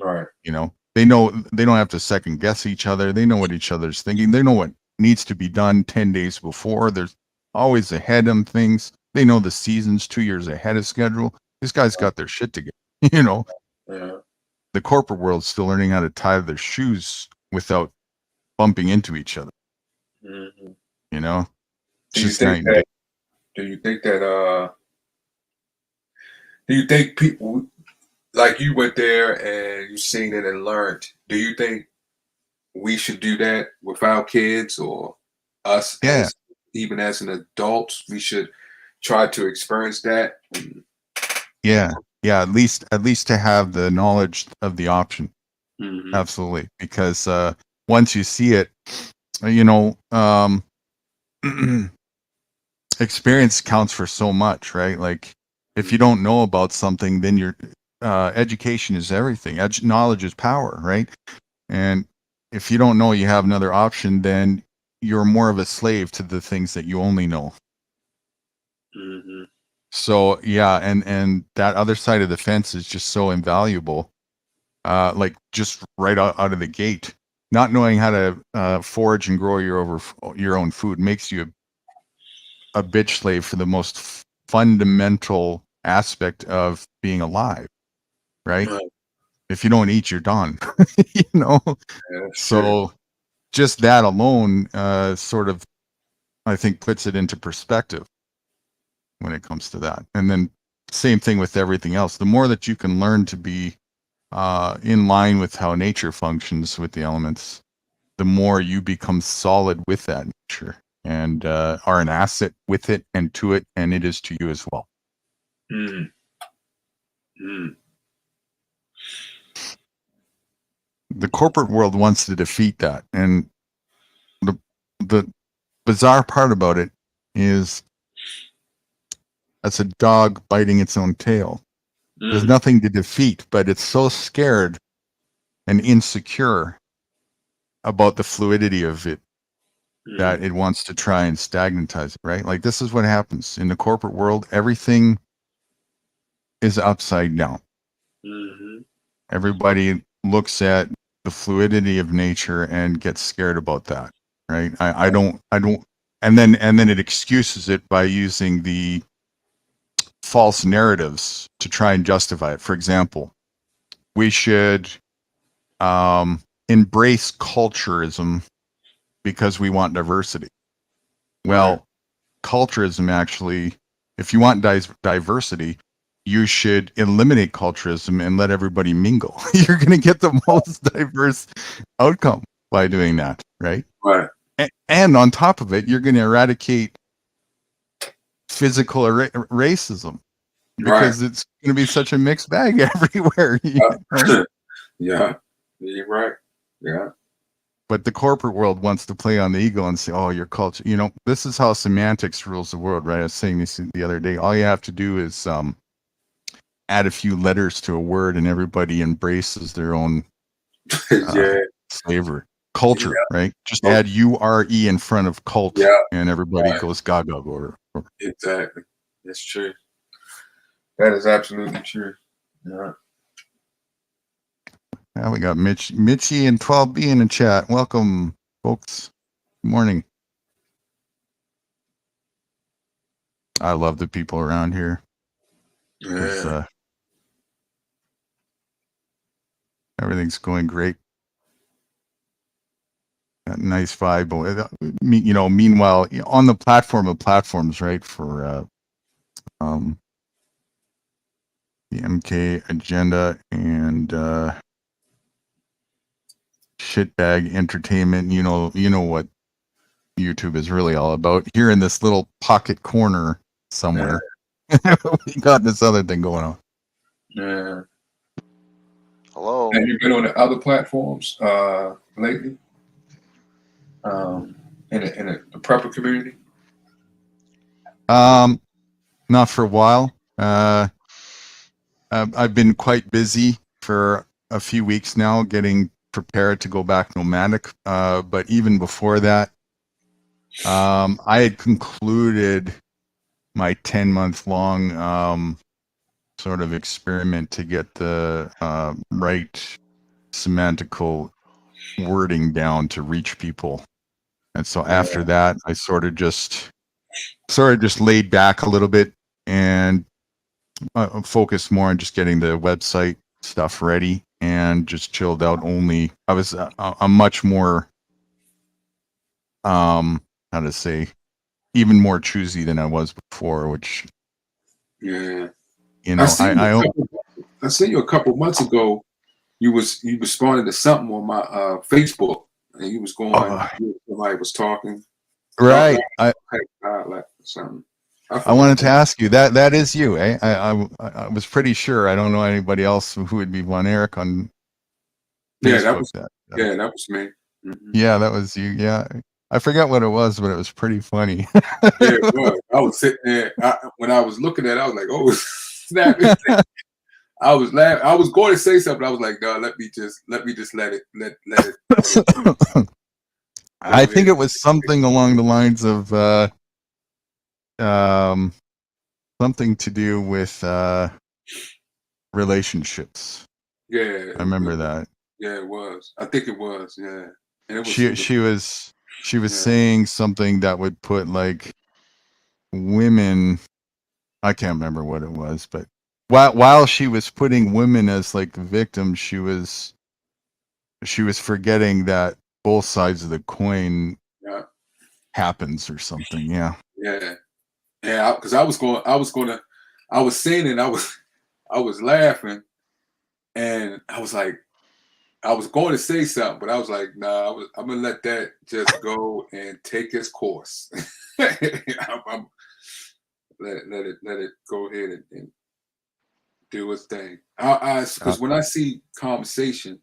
Right. They know they don't have to second guess each other. They know what each other's thinking. They know what needs to be done 10 days before. There's always ahead on things. They know the season's 2 years ahead of schedule. These guys got their shit together. Yeah. The corporate world's still learning how to tie their shoes without bumping into each other. Mm-hmm. Do you think people like you went there and you seen it and learned? Do you think we should do that with our kids or us? Yeah. Even as an adult, we should try to experience that. Yeah. At least to have the knowledge of the option. Mm-hmm. Absolutely, because once you see it, experience counts for so much, right? Like if you don't know about something, then your education is everything. Knowledge is power, right? And if you don't know you have another option, then you're more of a slave to the things that you only know. Mm-hmm. So yeah, and that other side of the fence is just so invaluable. Like just right out of the gate, not knowing how to forage and grow your own food makes you a bitch slave for the most fundamental aspect of being alive, right? If you don't eat, you're done. Yeah, so just that alone sort of, I think, puts it into perspective when it comes to that. And then same thing with everything else. The more that you can learn to be in line with how nature functions with the elements, the more you become solid with that nature and are an asset with it and to it, and it is to you as well. Mm. Mm. The corporate world wants to defeat that, and the bizarre part about it is that's a dog biting its own tail. There's nothing to defeat, but it's so scared and insecure about the fluidity of it that it wants to try and stagnatize it, right? Like this is what happens in the corporate world. Everything is upside down. Mm-hmm. Everybody looks at the fluidity of nature and gets scared about that, right? I don't, and then it excuses it by using the false narratives to try and justify it. For example, we should embrace culturism because we want diversity. Well, culturism actually, if you want diversity, you should eliminate culturism and let everybody mingle. You're going to get the most diverse outcome by doing that, right? Right. And on top of it, you're going to eradicate physical racism because it's going to be such a mixed bag everywhere. Yeah, you're right. Yeah. but the corporate world wants to play on the ego and say, "Oh, your culture." You know, this is how semantics rules the world, right? I was saying this the other day. All you have to do is add a few letters to a word, and everybody embraces their own Yeah, flavor. Culture, right? Just Oh. add URE in front of cult, Yeah. and everybody Right. goes gaga. Or exactly. That's true. That is absolutely true. Yeah. yeah, we got Mitchie and 12B in the chat. Welcome, folks. Good morning. I love the people around here. Yeah. Everything's going great. Got a nice vibe. You know, meanwhile, on the platform of platforms, right? For the MK agenda and shitbag entertainment. You know what YouTube is really all about. Here in this little pocket corner somewhere, we got this other thing going on. Yeah. Hello. Have you been on the other platforms lately? In the prepper community? Not for a while. I've been quite busy for a few weeks now, getting prepared to go back nomadic. But even before that, I had concluded my 10-month-long sort of experiment to get the right semantical wording down to reach people. And so after that, I sort of just laid back a little bit and focused more on just getting the website stuff ready and just chilled out. Only I was I'm much more how to say, even more choosy than I was before, which Yeah. you know I seen you a couple months ago. You responded to something on my Facebook, and you was going. Somebody was talking. Right. Like something. I wanted to ask you that is you, eh? I was pretty sure. I don't know anybody else who would be Von Eric on Facebook. Yeah, that was me. Mm-hmm. Yeah, that was you. Yeah, I forget what it was, but it was pretty funny. Yeah, it was. I was sitting there when I was looking at it. I was like, "Oh, snap!" I was laughing. I was going to say something. I was like, "No, let me just let it let it." I think it was something along the lines of something to do with relationships. Yeah, I remember that. Yeah, it was. I think it was. Yeah, and it was she was saying something that would put like women. I can't remember what it was, but while she was putting women as like the victims, she was forgetting that both sides of the coin happens or something. Yeah. Because I was saying it. I was laughing, and I was like, I was going to say something, but I was like, nah, I'm gonna let that just go and take its course. Let it go ahead and do its thing. Because when I see conversation,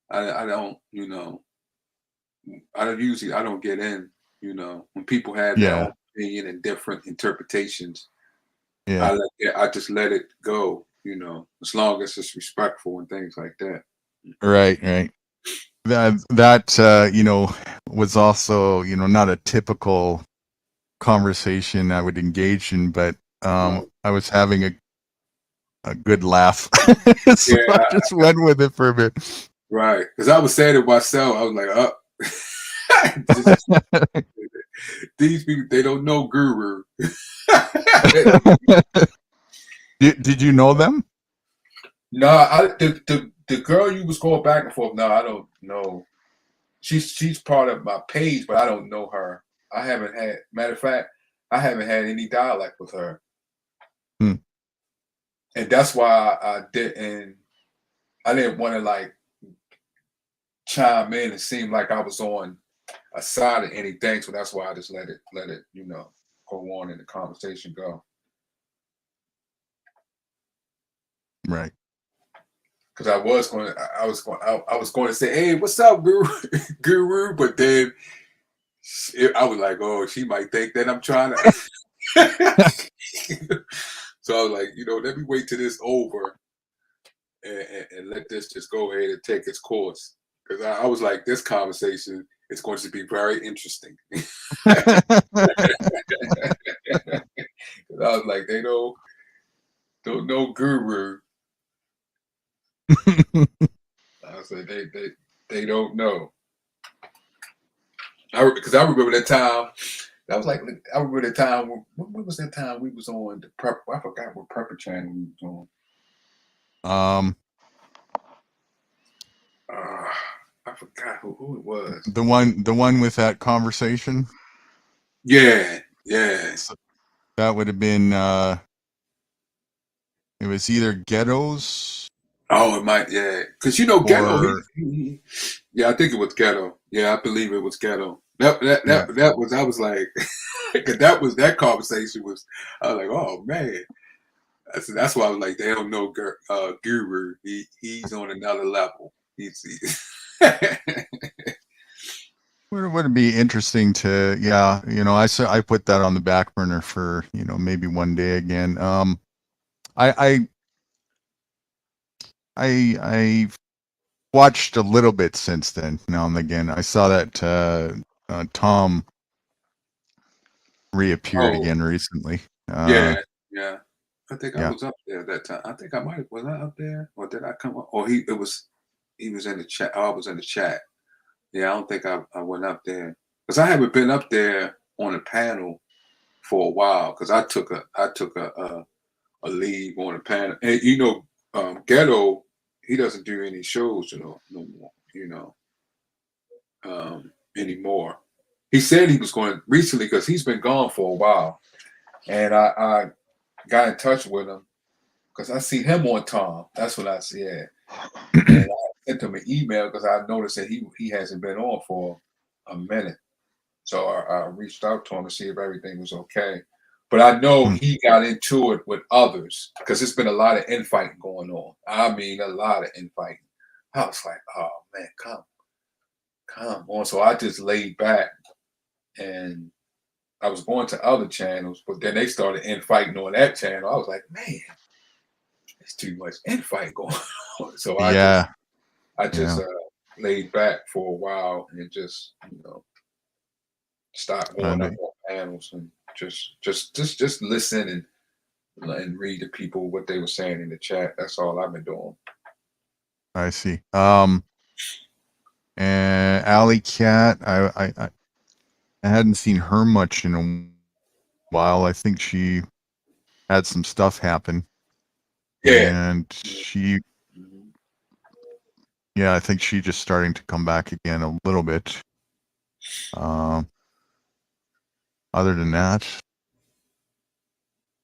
I don't, I don't get in, when people have their own opinion and different interpretations. Yeah. I just let it go, as long as it's respectful and things like that. Right. That was also, not a typical conversation I would engage in, but I was having a good laugh. So I just went with it for a bit. Right. Because I was saying it myself. I was like, these people, they don't know Guru. Did you know them? No, the girl you was going back and forth. No, I don't know. She's part of my page, but I don't know her. I haven't had. Matter of fact, I haven't had any dialect with her, and that's why I didn't want to like chime in and seem like I was on a side of anything. So that's why I just let it go on and the conversation go. Right. because I was going to say, hey, what's up, Guru, Guru, but then I was like, oh, she might think that I'm trying to. So I was like, let me wait till this over and let this just go ahead and take its course. Because I was like, this conversation is going to be very interesting. I was like, they don't know Guru. I said they don't know. Because I remember that time. I was like, I remember the time. What was that time we was on the prep? I forgot what prepper channel we was on. I forgot who it was. The one with that conversation. Yeah. So that would have been. It was either Ghettos. Oh, it might. Yeah, because Ghetto. Yeah, I think it was Ghetto. Yeah, I believe it was Ghetto. That was. I was like, that conversation was. I was like, oh man. That's why I was like, they don't know Guru. He's on another level. He's Would it be interesting to, I put that on the back burner for, maybe one day again. I watched a little bit since then, now and again. I saw that Tom reappeared again recently. Yeah. I think I was up there at that time. I think was I up there, or did I come up? Or he was in the chat. Oh, I was in the chat. Yeah, I don't think I went up there because I haven't been up there on a panel for a while because I took a leave on a panel, and Ghetto, he doesn't do any shows no more, anymore. He said he was going recently because he's been gone for a while, and I got in touch with him because I see him on Tom. That's what I said. And I sent him an email because I noticed that he hasn't been on for a minute. So I reached out to him to see if everything was okay. But I know he got into it with others because there's been a lot of infighting going on. I mean, a lot of infighting. I was like, oh man, come on. So I just laid back and I was going to other channels, but then they started infighting on that channel. I was like, man, it's too much infight going on. So I just laid back for a while and just stopped going up on panels and just listen and read to people what they were saying in the chat. That's all I've been doing. I see. And Alley Cat, I hadn't seen her much in a while. I think she had some stuff happen. Yeah. And I think she's just starting to come back again a little bit. Other than that,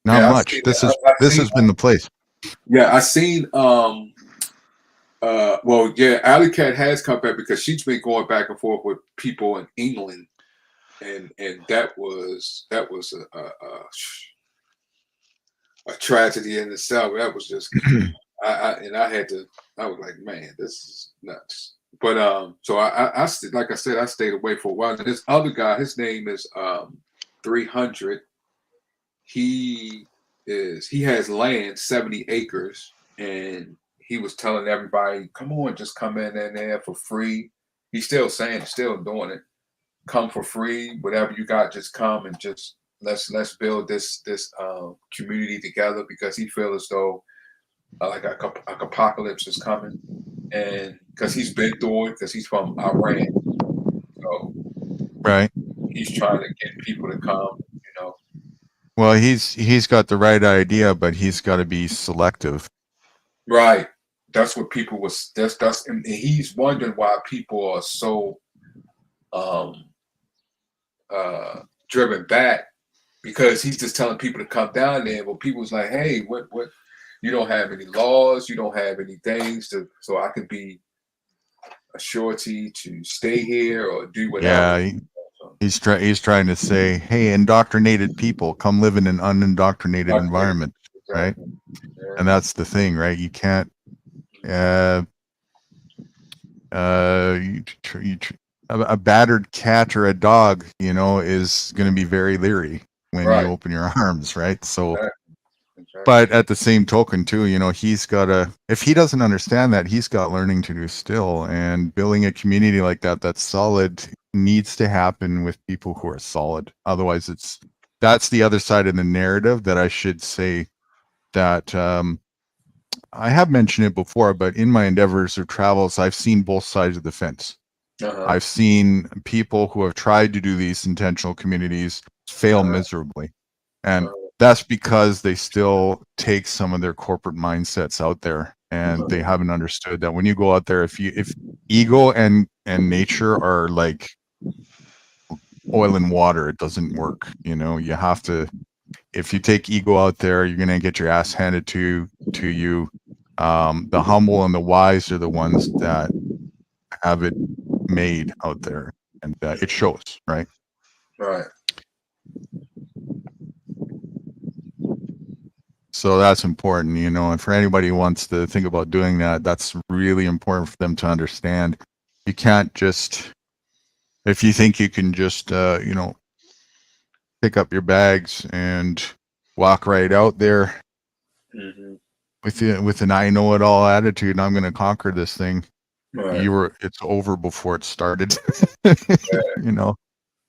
not much. This has been the place. Yeah, I seen Alley Cat has come back because she's been going back and forth with people in England. And that was a tragedy in itself. That was just I was like, man, this is nuts. But so I like I said, I stayed away for a while. And this other guy, his name is 300. He has land, 70 acres, and he was telling everybody, come on, just come in there for free. He's still doing it. Come for free, whatever you got, just come and just let's build this community together because he feels as though like apocalypse is coming, and because he's been through it because he's from Iran, so right. He's trying to get people to come, Well, he's got the right idea, but he's got to be selective. Right. That's what people was. And he's wondering why people are so driven back because he's just telling people to come down there. But people's like, hey, what? You don't have any laws. You don't have any things so I could be a surety to stay here or do whatever. Yeah, he's trying to say, hey, indoctrinated people, come live in an unindoctrinated environment, right? Yeah. And that's the thing, right? You can't. a battered cat or a dog, you know, is going to be very leery when Right. you open your arms, right? So, Exactly. Exactly. but at the same token, too, you know, he's got to, if he doesn't understand that, he's got learning to do still. And building a community like that, that's solid, needs to happen with people who are solid. Otherwise, that's the other side of the narrative that I should say that, I have mentioned it before, but in my endeavors or travels, I've seen both sides of the fence. Uh-huh. I've seen people who have tried to do these intentional communities fail Uh-huh. miserably. And Uh-huh. that's because they still take some of their corporate mindsets out there, and they haven't understood that when you go out there, if ego and nature are like oil and water, it doesn't work. You know, you have to, if you take ego out there, you're going to get your ass handed to you. The humble and the wise are the ones that have it made out there, and it shows, right? Right. So that's important, you know, and for anybody who wants to think about doing that, that's really important for them to understand. You can't just, if you think you can just, you know, pick up your bags and walk right out there Mm-hmm. with an I know it all attitude, and I'm going to conquer this thing. Right. It's over before it started. You know,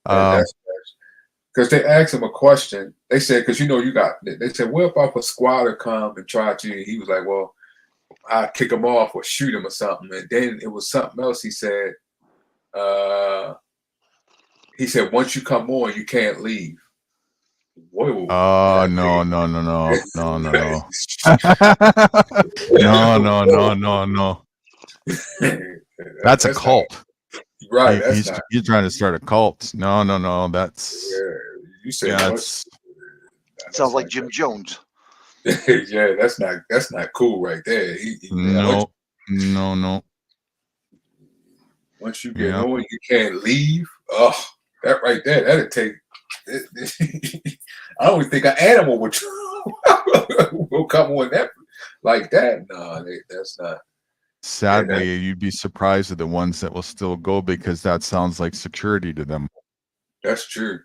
And that's because they asked him a question. They said, because you know, they said, what if a squatter come and try to, he was like, well, I'd kick him off or shoot him or something. And then it was something else he said. He said, once you come on, you can't leave. Whoa. Oh, no. No. That's a cult. Right. He's trying to start a cult. No. That's, yeah, you said that's, Sounds like Jim Jones. yeah, that's not cool right there. no. Once you get on, you can't leave. Oh, that right there, that'd take. I don't even think an animal would will come on that like that. No, that's not. Sadly, you'd be surprised at the ones that will still go, because that sounds like security to them. That's true.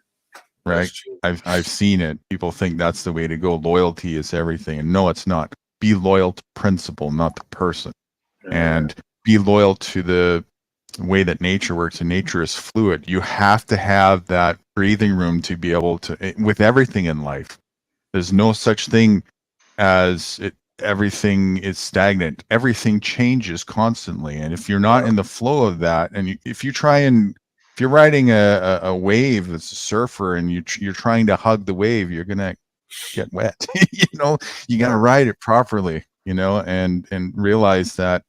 Right. That's true. I've seen it. People think that's the way to go. Loyalty is everything. And no, it's not. Be loyal to principle, not the person. And be loyal to the way that nature works. And nature is fluid. You have to have that breathing room to be able to, with everything in life. There's no such thing as everything is stagnant. Everything changes constantly. And if you're not in the flow of that, and if you're riding a wave that's a surfer, and you're trying to hug the wave, you're gonna get wet. You know, you gotta ride it properly, you know, and realize that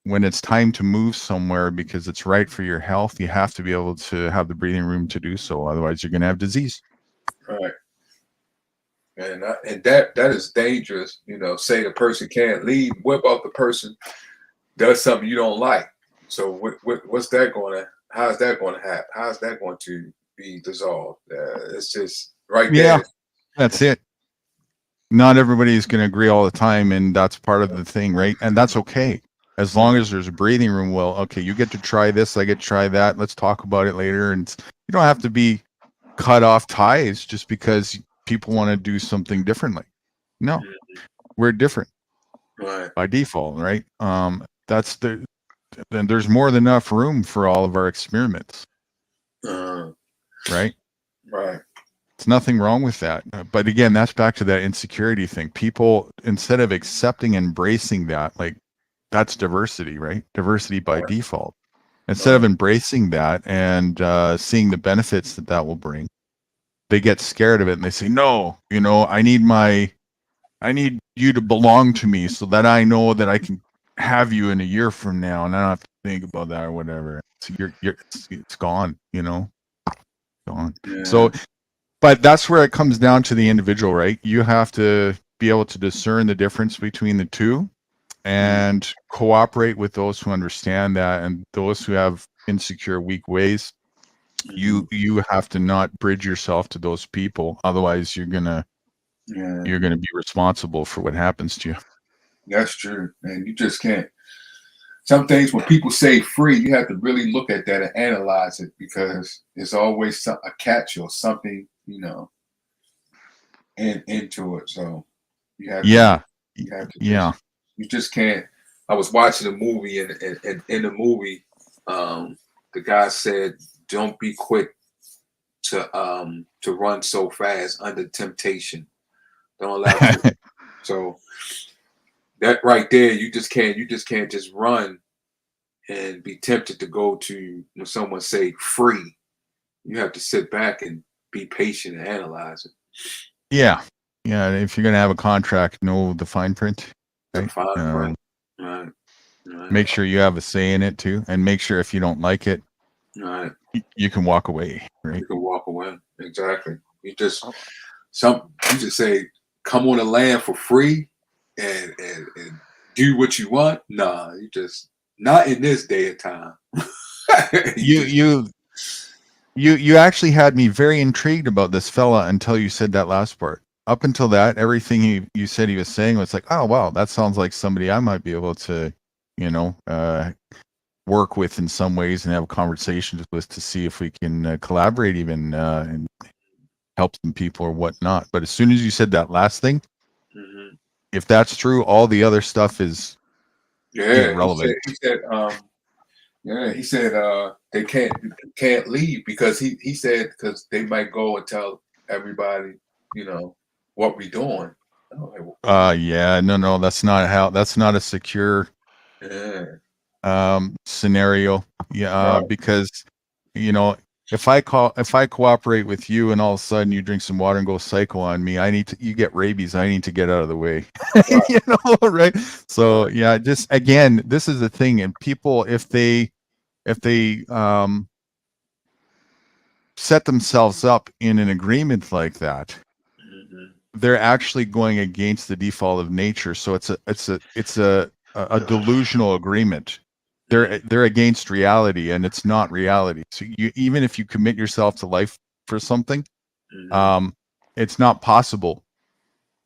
when it's time to move somewhere because it's right for your health, you have to be able to have the breathing room to do so. Otherwise, you're gonna have disease. Right. And that is dangerous. You know, say the person can't leave. What about the person does something you don't like? So what's that going to? How's that going to happen? How's that going to be dissolved? It's just right there. Yeah, that's it. Not everybody is going to agree all the time, and that's part of the thing, right? And that's okay, as long as there's a breathing room. Well, okay, you get to try this, I get to try that. Let's talk about it later. And you don't have to be cut off ties just because people want to do something differently. No, we're different by default, right? Then there's more than enough room for all of our experiments, right? Right. There's nothing wrong with that. But again, that's back to that insecurity thing. People, instead of accepting, embracing that, like, that's diversity, right? Diversity by default. Instead of embracing that and seeing the benefits that will bring, they get scared of it and they say, no, you know, I need you to belong to me so that I know that I can have you in a year from now, and I don't have to think about that or whatever. So it's gone, you know, gone. Yeah. So, but that's where it comes down to the individual, right? You have to be able to discern the difference between the two and cooperate with those who understand that, and those who have insecure, weak ways. You have to not bridge yourself to those people. Otherwise, you're gonna be responsible for what happens to you. That's true. And you just can't. Some things when people say free, you have to really look at that and analyze it because there's always a catch or something, into it. So you have to, Yeah. you have to Yeah. you just can't. I was watching a movie and in the movie, the guy said, "Don't be quick to run so fast under temptation. Don't allow to." So that right there, you just can't just run and be tempted to go to when someone say free. You have to sit back and be patient and analyze it. Yeah. Yeah. If you're going to have a contract, know the fine print. The Right? fine print. Right. Make sure you have a say in it too. And make sure if you don't like it, Right. you can walk away. Right. You can walk away. Exactly. You just say, come on the land for free and do what you want. Nah, you just not in this day and time. You actually had me very intrigued about this fella until you said that last part. Up until that, everything you said he was saying was like, oh wow, that sounds like somebody I might be able to, work with in some ways and have conversations with to see if we can collaborate even and help some people or whatnot. But as soon as you said that last thing, if that's true, all the other stuff is irrelevant. He said they can't leave because he said because they might go and tell everybody, what we doing. Yeah, no, that's not a secure scenario. Yeah, Right. because if I cooperate with you and all of a sudden you drink some water and go psycho on me, you get rabies. I need to get out of the way. Right. Right? So yeah, just again, this is the thing, and people if they set themselves up in an agreement like that, they're actually going against the default of nature. So it's a delusional agreement. They're against reality, and it's not reality. So even if you commit yourself to life for something, it's not possible.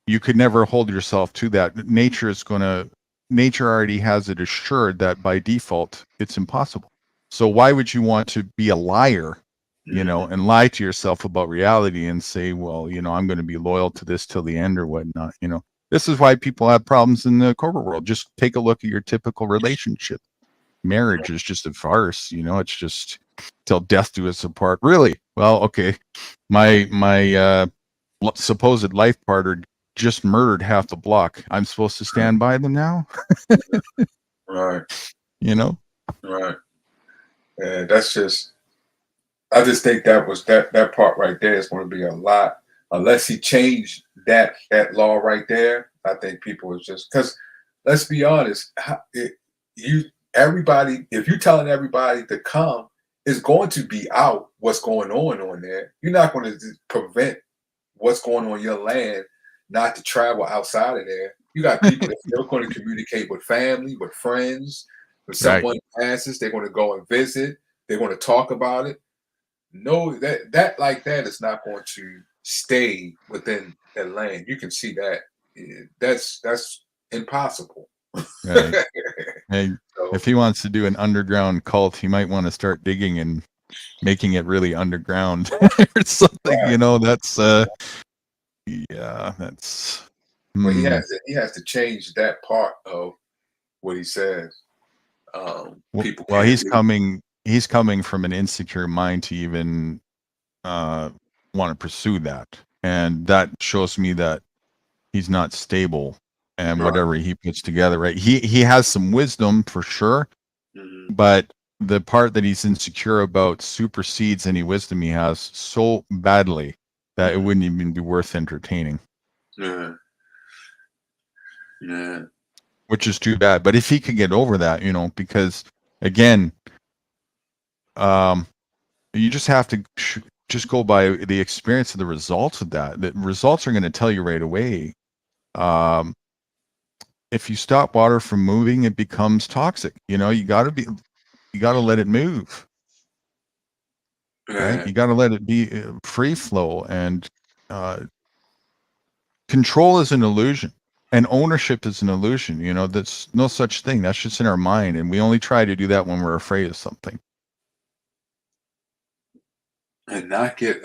You could never hold yourself to that. Nature already has it assured that by default it's impossible. So why would you want to be a liar, and lie to yourself about reality and say, well, I'm going to be loyal to this till the end or whatnot. This is why people have problems in the corporate world. Just take a look at your typical relationship. Marriage is just a farce. It's just till death do us apart. Really? Well, okay. My supposed life partner just murdered half the block. I'm supposed to stand by them now? Right. Right. And I just think that part right there is going to be a lot unless he changed that law right there. I think people is just because let's be honest, if you're telling everybody to come, it's going to be out what's going on there. You're not going to prevent what's going on your land not to travel outside of there. You got people that still going to communicate with family, with friends. If someone passes, they're going to go and visit. They're going to talk about it. No, that like that is not going to stay within that land. You can see that. That's impossible. Right. Hey, if he wants to do an underground cult, he might want to start digging and making it really underground or something. Right. That's that's. But he has to change that part of what he says. Well, he's coming from an insecure mind to even want to pursue that, and that shows me that he's not stable. And whatever he puts together, right? He has some wisdom for sure, but the part that he's insecure about supersedes any wisdom he has so badly that it wouldn't even be worth entertaining. Yeah. Which is too bad. But if he could get over that, because again, you just have to just go by the experience of the results of that. The results are going to tell you right away. If you stop water from moving, it becomes toxic. You got to let it move. Right? You got to let it be free flow, and control is an illusion. And ownership is an illusion. You know, that's no such thing. That's just in our mind, and we only try to do that when we're afraid of something. And not get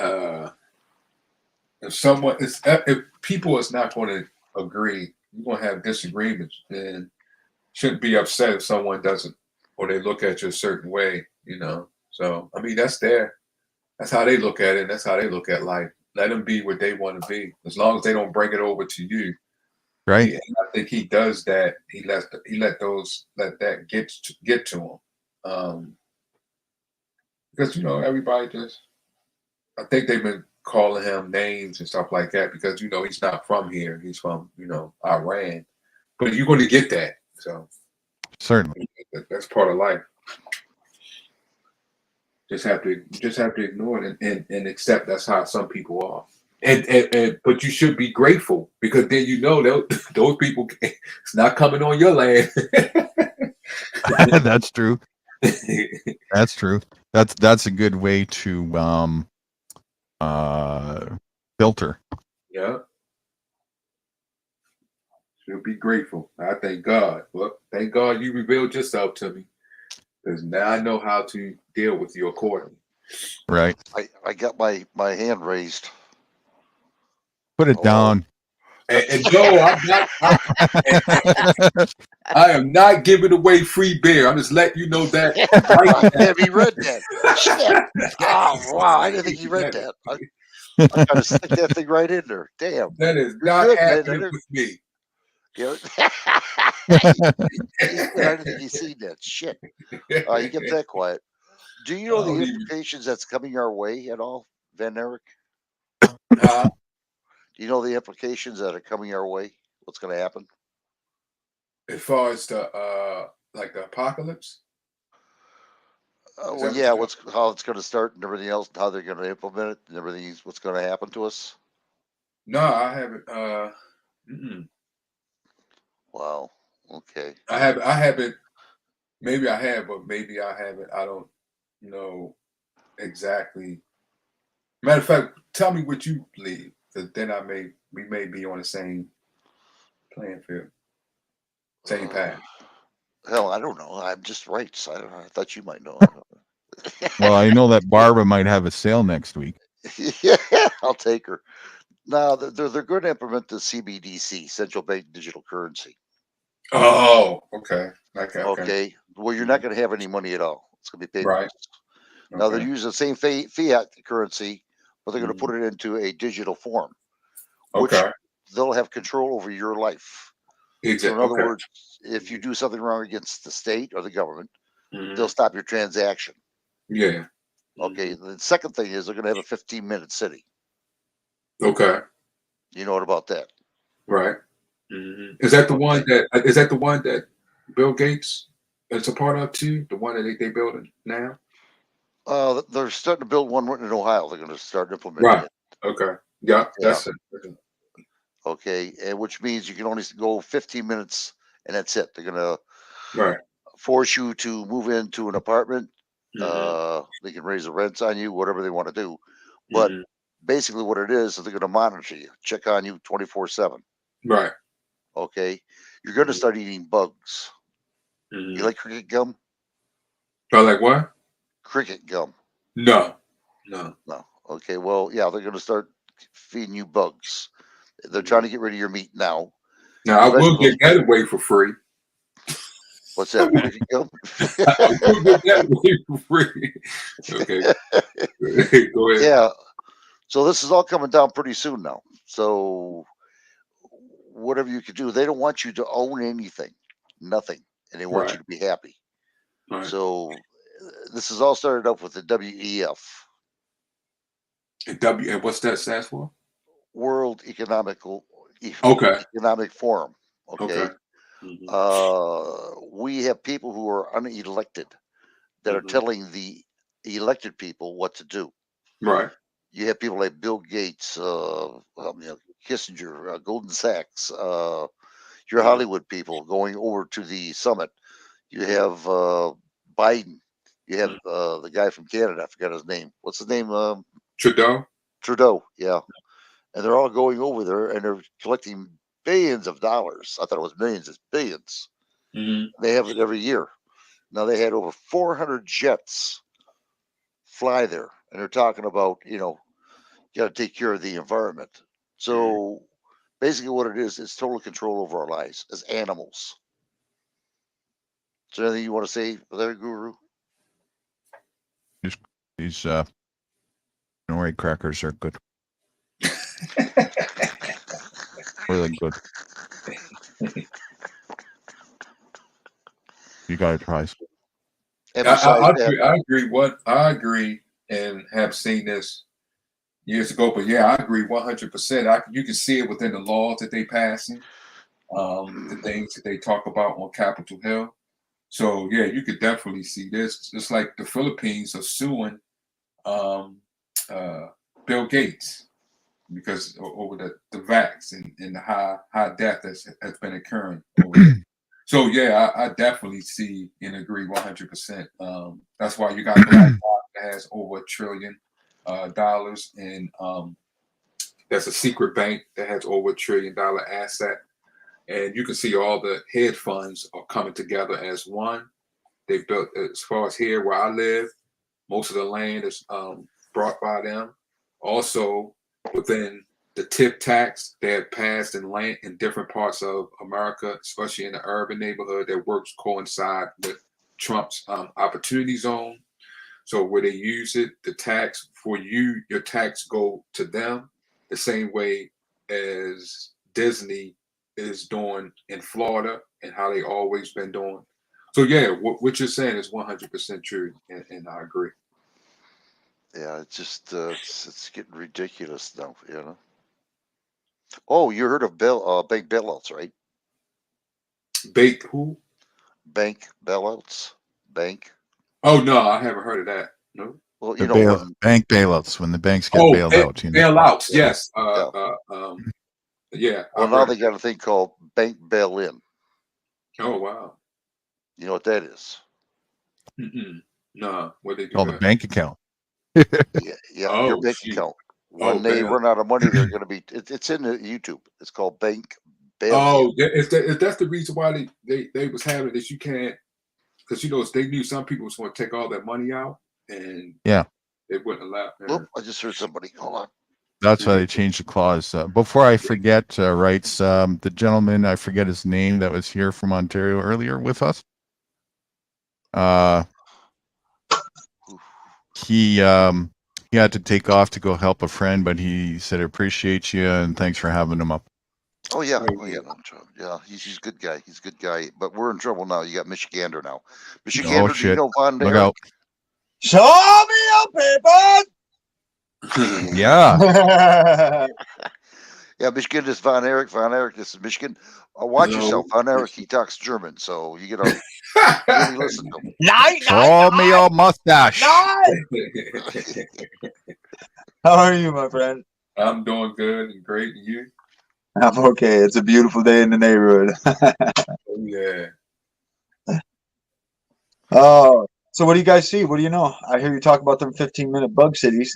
if people is not going to agree, you're going to have disagreements, and shouldn't be upset if someone doesn't, or they look at you a certain way, you know. So I mean, that's how they look at it. That's how they look at life. Let them be what they want to be, as long as they don't bring it over to you. Right. And I think he does that. He let that get to him, because everybody just. I think they've been calling him names and stuff like that because he's not from here. He's from Iran, but you're going to get that. So Certainly. that's part of life. Just have to ignore it and accept that's how some people are. And but you should be grateful because then those people it's not coming on your land. That's true. That's true. That's a good way to filter. Yeah. Should be grateful. I thank God. Well, thank God you revealed yourself to me. Because now I know how to deal with you accordingly. Right. I got my hand raised. Put it down. And no, I'm not. I am not giving away free beer. I'm just letting you know that. Have he read that? Shit. Oh, wow. I didn't think he read that. I'm trying to stick that thing right in there. Damn. That is You're not good, man. happening with me. You know? I didn't think he seen that. Shit. You kept that quiet. Do you know the implications that's coming our way at all, Van Eric? Do you know the implications that are coming our way? What's going to happen? As far as the like the apocalypse? Well, yeah. How it's going to start and everything else, how they're going to implement it, and everything. What's going to happen to us? No, I haven't. Wow. Okay. I haven't. Maybe I have, but maybe I haven't. I don't know exactly. Matter of fact, tell me what you believe, because then we may be on the same playing field, same path. Hell, I don't know. I'm just right. So I thought you might know. Well, I know that Barbara might have a sale next week. Yeah, I'll take her. Now they're going to implement the CBDC, central bank digital currency. Oh, okay. Okay. Well, you're not going to have any money at all. It's going to be paperless. Right. Now they're using the same fiat currency, but they're going to put it into a digital form, which they'll have control over your life. Exactly. So in other words, if you do something wrong against the state or the government, they'll stop your transaction. Yeah. Okay. The second thing is they're going to have a 15-minute city. Okay. You know what about that? Right. Is that the one that Bill Gates is a part of too? The one that they building now? They're starting to build one in Ohio. They're going to start implementing it. Okay. Yeah, that's it. Okay, and which means you can only go 15 minutes, and that's it. They're going to force you to move into an apartment. They can raise the rents on you, whatever they want to do. But basically, what it is they're going to monitor you, check on you 24/7. Right. Okay, you're going to start eating bugs. You like cricket gum? I like what? Cricket gum. No. Okay, well, yeah, they're going to start feeding you bugs. They're trying to get rid of your meat now. Now I will get that away for free. What's that? Cricket gum? I will get that away for free. Okay. Go ahead. Yeah. So this is all coming down pretty soon now. So whatever you could do, they don't want you to own anything, nothing, and they want you to be happy. Right. So this is all started up with the WEF. And what's that stands for? World Economic Forum. Okay. We have people who are unelected that are telling the elected people what to do. Right. You have people like Bill Gates, Kissinger, Goldman Sachs, your Hollywood people going over to the summit. You have Biden. You have the guy from Canada. I forgot his name. What's his name? Trudeau. Trudeau. Yeah. And they're all going over there and they're collecting billions of dollars. I thought it was millions, it's billions. Mhm. They have it every year. Now they had over 400 jets fly there, and they're talking about, you got to take care of the environment. So basically, what it is total control over our lives as animals. Is there anything you want to say there, Guru? These Nori crackers are good. Really good. You gotta try some. And I besides that, agree. I agree. I agree, and have seen this years ago. But yeah, I agree 100%. You can see it within the laws that they passing, the things that they talk about on Capitol Hill. So yeah, you could definitely see this. It's like the Philippines are suing Bill Gates because over the vax and the high death has been occurring over there. So yeah, I definitely see and agree 100%. That's why you got BlackRock that has over $1 trillion, and that's a secret bank that has over $1 trillion asset. And you can see all the hedge funds are coming together as one. They built, as far as here where I live, most of the land is brought by them. Also, within the tip tax they have passed in land in different parts of America, especially in the urban neighborhood, that works coincide with Trump's opportunity zone. So where they use it, the tax for you, your tax go to them the same way as Disney is doing in Florida and how they always been doing. So yeah, what you're saying is 100% true, and I agree. yeah, it's just it's getting ridiculous now. Oh, you heard of bank bailouts, right? Bake who? Bank bailouts. Bank. Oh no, I haven't heard of that. No. Well, The when bank bailouts, when the banks get Oh, bailed out, bailouts. Yeah. Yes. Yeah. well, I've now heard they of got a thing called bank bail-in. that. Oh wow. You know what that is? No, what they do called the that? bank account. Yeah, your Oh bank shoot. account. Oh, When they bail. run out of money, they're going to be. It's in the YouTube. It's called bank bail-in. Oh, if that's the reason why they was having this, you can't, because they knew some people was going to take all their money out, and Yeah. they wouldn't allow. Whoop! I just heard somebody. Hold on. That's why they changed the clause. Before I forget, writes the gentleman, I forget his name, that was here from Ontario earlier with us. He had to take off to go help a friend, but he said, "Appreciate you and thanks for having him up." Oh yeah, no trouble. Yeah, he's a good guy. He's a good guy. But we're in trouble now. You got Michigander now. Michigander, do you shit. know Von Look Erich? out. Show me your paper. Yeah, Michigan is Von Erich. Von Erich, this is Michigan. Watch No. yourself. Von Erich, he talks German, so you gotta really listen to him. Show me your mustache. How are you, my friend? I'm doing good and great. And you? I'm okay. It's a beautiful day in the neighborhood. Oh yeah. Oh, so what do you guys see? What do you know? I hear you talk about them 15-minute bug cities.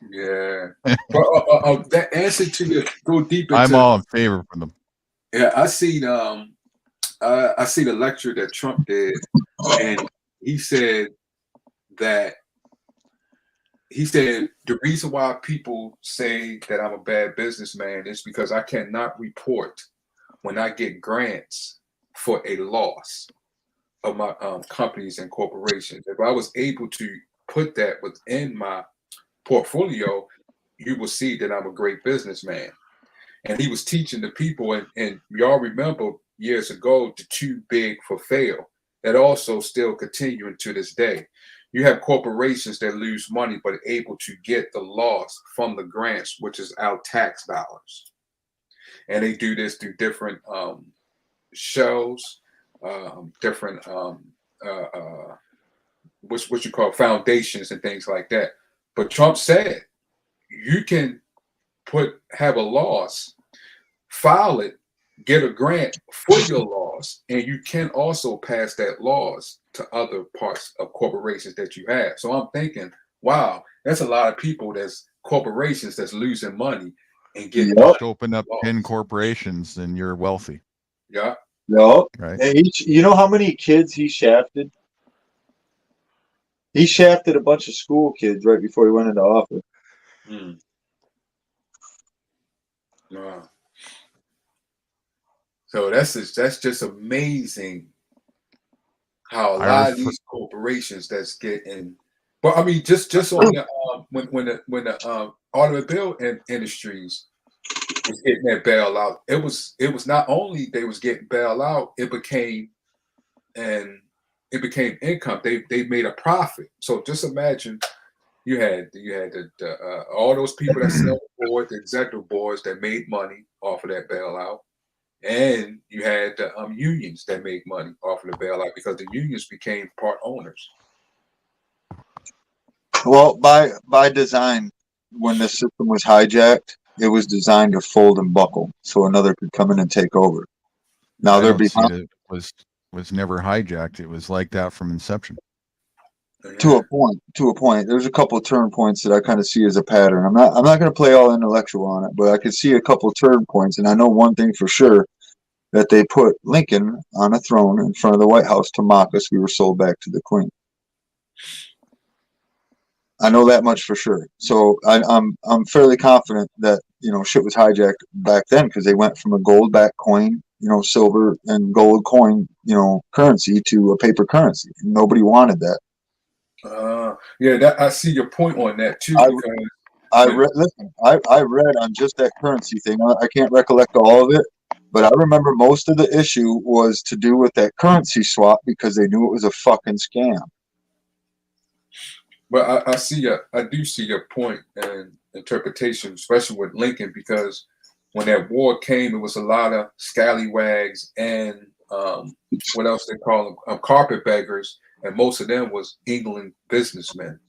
Yeah. But that answer to you, go deep into. I'm all in favor for them. Yeah, I seen the lecture that Trump did, and he said the reason why people say that I'm a bad businessman is because I cannot report when I get grants for a loss of my companies and corporations. If I was able to put that within my portfolio, you will see that I'm a great businessman. And he was teaching the people, and y'all remember years ago, the too big for fail, that also still continuing to this day. You have corporations that lose money, but able to get the loss from the grants, which is our tax dollars. And they do this through different shows, different what you call foundations and things like that. But Trump said you can have a loss, file it, get a grant for your loss, and you can also pass that loss to other parts of corporations that you have. So I'm thinking, wow, that's a lot of people, that's corporations that's losing money, and get Yep. money. Just open up 10 corporations and you're wealthy, Yeah. No. right? And you know how many kids he shafted? He shafted a bunch of school kids right before he went into office. Mm. Wow. So that's just amazing how a I lot of refer- these corporations that's getting. But I mean, just on the when the automobile industries was getting that bailout, it was not only they was getting bailout, it became income. They made a profit. So just imagine you had the all those people that sat on the board, the executive boards that made money off of that bailout, and you had the unions that made money off of the bailout because the unions became part owners. Well, by design, when the system was hijacked, it was designed to fold and buckle so another could come in and take over. Now I they're don't see behind it was never hijacked. It was like that from inception. to a point. To a point. There's a couple of turn points that I kind of see as a pattern. I'm not going to play all intellectual on it, but I can see a couple of turn points, and I know one thing for sure, that they put Lincoln on a throne in front of the White House to mock us. We were sold back to the Queen. I know that much for sure. So I'm fairly confident that shit was hijacked back then because they went from a gold backed coin, silver and gold coin, currency to a paper currency. Nobody wanted that. Yeah, I see your point on that too. I read on just that currency thing. I can't recollect all of it, but I remember most of the issue was to do with that currency swap because they knew it was a fucking scam. But I do see your point and interpretation, especially with Lincoln, because when that war came, it was a lot of scallywags and what else they call them, carpetbaggers, and most of them was England businessmen,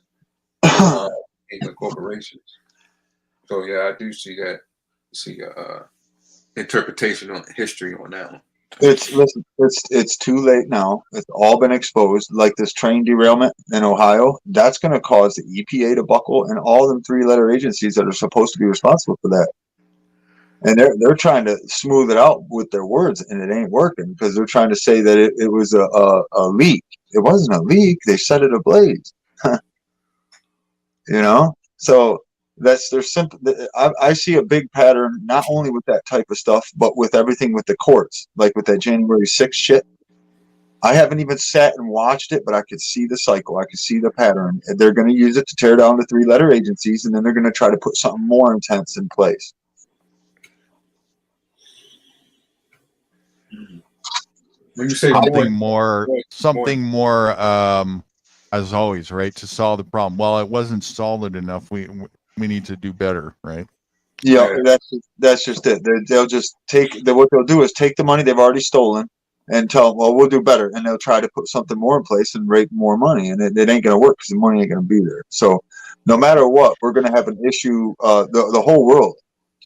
England corporations. So yeah, I do see that. See interpretation on history on that one. It's too late now. It's all been exposed. Like this train derailment in Ohio, that's going to cause the EPA to buckle and all them 3-letter agencies that are supposed to be responsible for that. And they're trying to smooth it out with their words, and it ain't working because they're trying to say that it was a leak. It wasn't a leak. They set it ablaze. So that's their simple. I see a big pattern not only with that type of stuff, but with everything with the courts, like with that January 6th shit. I haven't even sat and watched it, but I could see the cycle. I could see the pattern. They're going to use it to tear down the 3-letter agencies, and then they're going to try to put something more intense in place. When you say something more, as always, right, to solve the problem. Well, it wasn't solid enough. We need to do better, right? Yeah, that's just it. They'll just what they'll do is take the money they've already stolen and tell them, well, we'll do better, and they'll try to put something more in place and rake more money, and it ain't going to work because the money ain't going to be there. So, no matter what, we're going to have an issue. The whole world,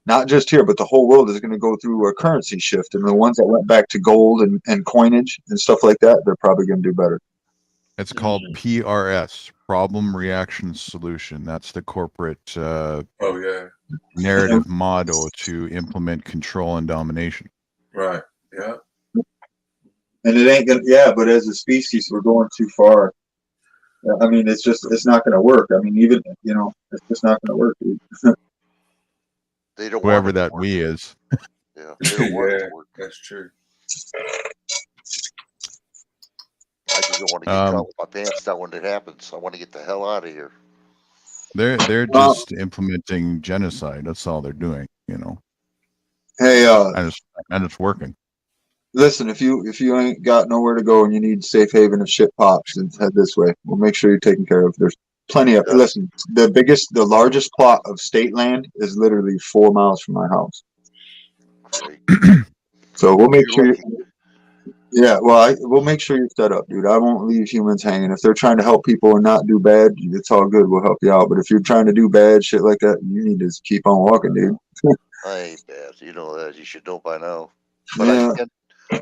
not just here, but the whole world is going to go through a currency shift, and the ones that went back to gold and coinage and stuff like that, they're probably going to do better. It's called PRS, Problem Reaction Solution. That's the corporate narrative motto to implement control and domination. Right. Yeah. And it ain't gonna. Yeah, but as a species, we're going too far. I mean, it's not going to work. I mean, even it's just not going to work, dude. They don't Whoever want it that to work. we is. Yeah, they don't want it to work. That's true. I just don't want to get caught with my pants down when it happens. I want to get the hell out of here. They're just implementing genocide. That's all they're doing, Hey, and it's working. listen, if you ain't got nowhere to go and you need safe haven if shit pops, then head this way. We'll make sure you're taken care of. There's plenty of. Listen, the largest plot of state land is literally 4 miles from my house. Right. So we'll make sure. Yeah, well, we'll make sure you're set up, dude. I won't leave humans hanging. If they're trying to help people and not do bad, it's all good. We'll help you out. But if you're trying to do bad shit like that, you need to keep on walking, dude. I ain't bad. You know that. You should know by now. But Yeah.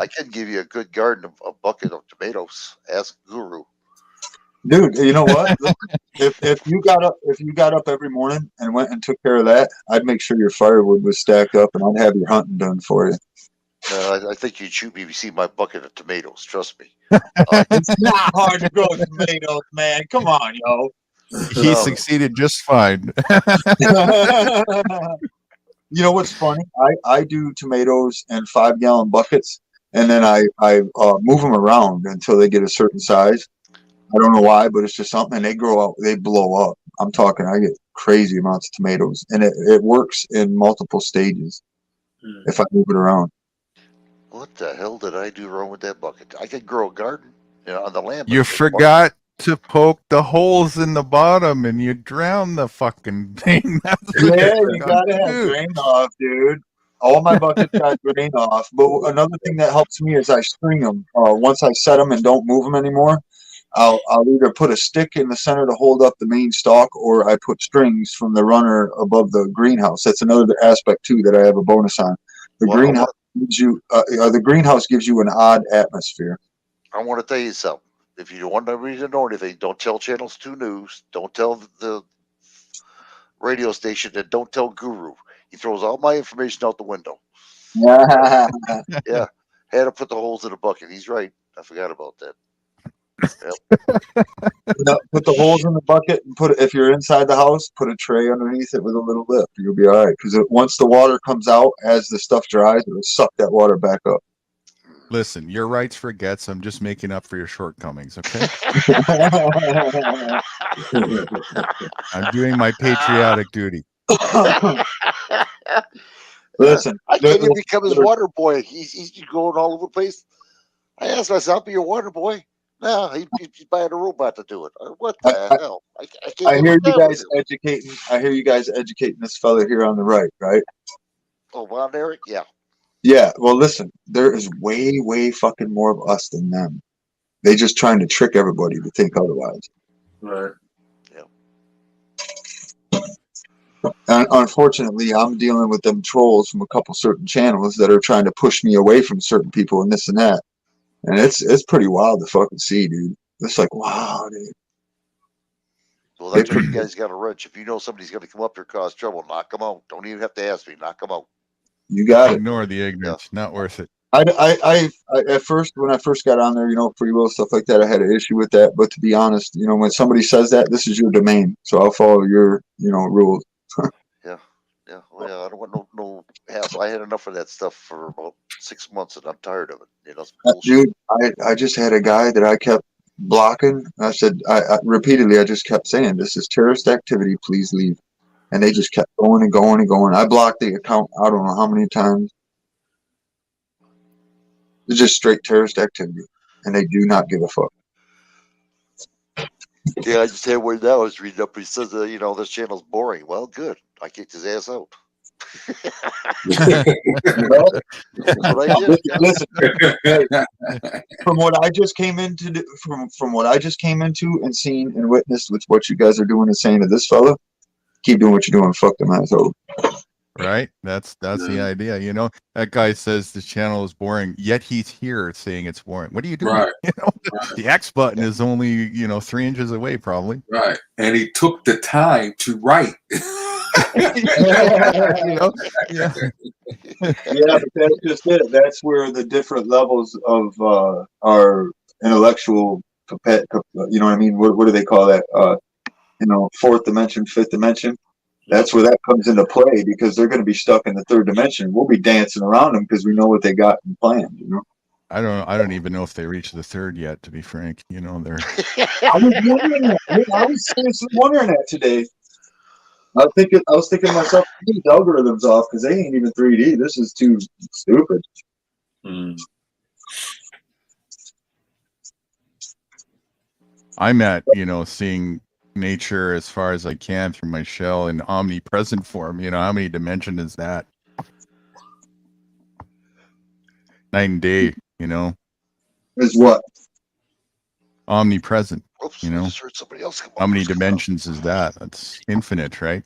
I can give you a good garden of a bucket of tomatoes. Ask Guru. Dude, you know what? If you got up every morning and went and took care of that, I'd make sure your firewood was stacked up, and I'd have your hunting done for you. I think you'd shoot me if you see my bucket of tomatoes. Trust me. It's not hard to grow tomatoes, man. Come on, yo. He No. succeeded just fine. You know what's funny? I do tomatoes in 5-gallon buckets, and then I move them around until they get a certain size. I don't know why, but it's just something. And they grow up, they blow up. I'm talking, I get crazy amounts of tomatoes, and it works in multiple stages if I move it around. What the hell did I do wrong with that bucket? I could grow a garden, on the land. but You it's a bucket. forgot to poke the holes in the bottom, and you drowned the fucking thing. That's what Yeah, you you forgot gotta to have do. drain off, dude. All my buckets got drain off. But another thing that helps me is I string them. Once I set them and don't move them anymore, I'll either put a stick in the center to hold up the main stalk, or I put strings from the runner above the greenhouse. That's another aspect too that I have a bonus on. The Well, greenhouse gives you the greenhouse gives you an odd atmosphere. I want to tell you something. If you don't want me to know anything, don't tell Channels 2 News. Don't tell the radio station, and don't tell Guru. He throws all my information out the window. Yeah, had to put the holes in the bucket. He's right. I forgot about that. No, put the holes in the bucket and if you're inside the house, put a tray underneath it with a little lip. You'll be all right. Because once the water comes out, as the stuff dries, it'll suck that water back up. Listen, your rights forgets. I'm just making up for your shortcomings, okay? I'm doing my patriotic duty. Listen, I can't even become his water boy. He's going all over the place. I asked myself, "Be your water boy?" No, he's buying a robot to do it. What the hell? I can't I live hear with you that guys with educating. I hear you guys educating this fella here on the right, right? Oh, Von Eric, yeah. Yeah. Well, listen, there is way, way fucking more of us than them. They just trying to trick everybody to think otherwise. Right. And unfortunately, I'm dealing with them trolls from a couple certain channels that are trying to push me away from certain people and this and that. And it's pretty wild to fucking see, dude. It's like, wow, dude. Well, that's what you guys got to wrench. If you know somebody's going to come up here cause trouble, knock them out. Don't even have to ask me. Knock them out. You got it. Ignore the ignorance. Not worth it. I at first, when I first got on there, free will stuff like that, I had an issue with that. But to be honest, when somebody says that, this is your domain, so I'll follow your, rules. Yeah. Well, I don't want no hassle. I had enough of that stuff for about 6 months, and I'm tired of it. It's bullshit. Dude, I just had a guy that I kept blocking. I said, I repeatedly, I just kept saying, "This is terrorist activity. Please leave." And they just kept going and going and going. I blocked the account, I don't know how many times. It's just straight terrorist activity, and they do not give a fuck. Yeah, I just had one now. I was reading up. He says, this channel's boring. Well, good. I kicked his ass out. Well, That's what I did. listen, from what I just came into, from what I just came into and seen and witnessed with what you guys are doing and saying to this fella, keep doing what you're doing. Fuck them assholes. Right? That's the idea. That guy says the channel is boring, yet he's here saying it's boring. What are you doing? Right. The X button is only 3 inches away, probably. Right. And he took the time to write. Yeah, but that's just it. That's where the different levels of our intellectual, you know what I mean? What do they call that? Fourth dimension, fifth dimension. That's where that comes into play, because they're going to be stuck in the third dimension. We'll be dancing around them because we know what they got planned. I don't even know if they reached the third yet, to be frank. They're I was wondering that. I was seriously wondering that today. I was thinking to myself, these algorithms off because they ain't even 3D. This is too stupid. I'm at, seeing nature as far as I can through my shell in omnipresent form. How many dimension is that? Night and day, Is what? Omnipresent. Oops, I just heard somebody else come How up. many dimensions is that? That's infinite, right?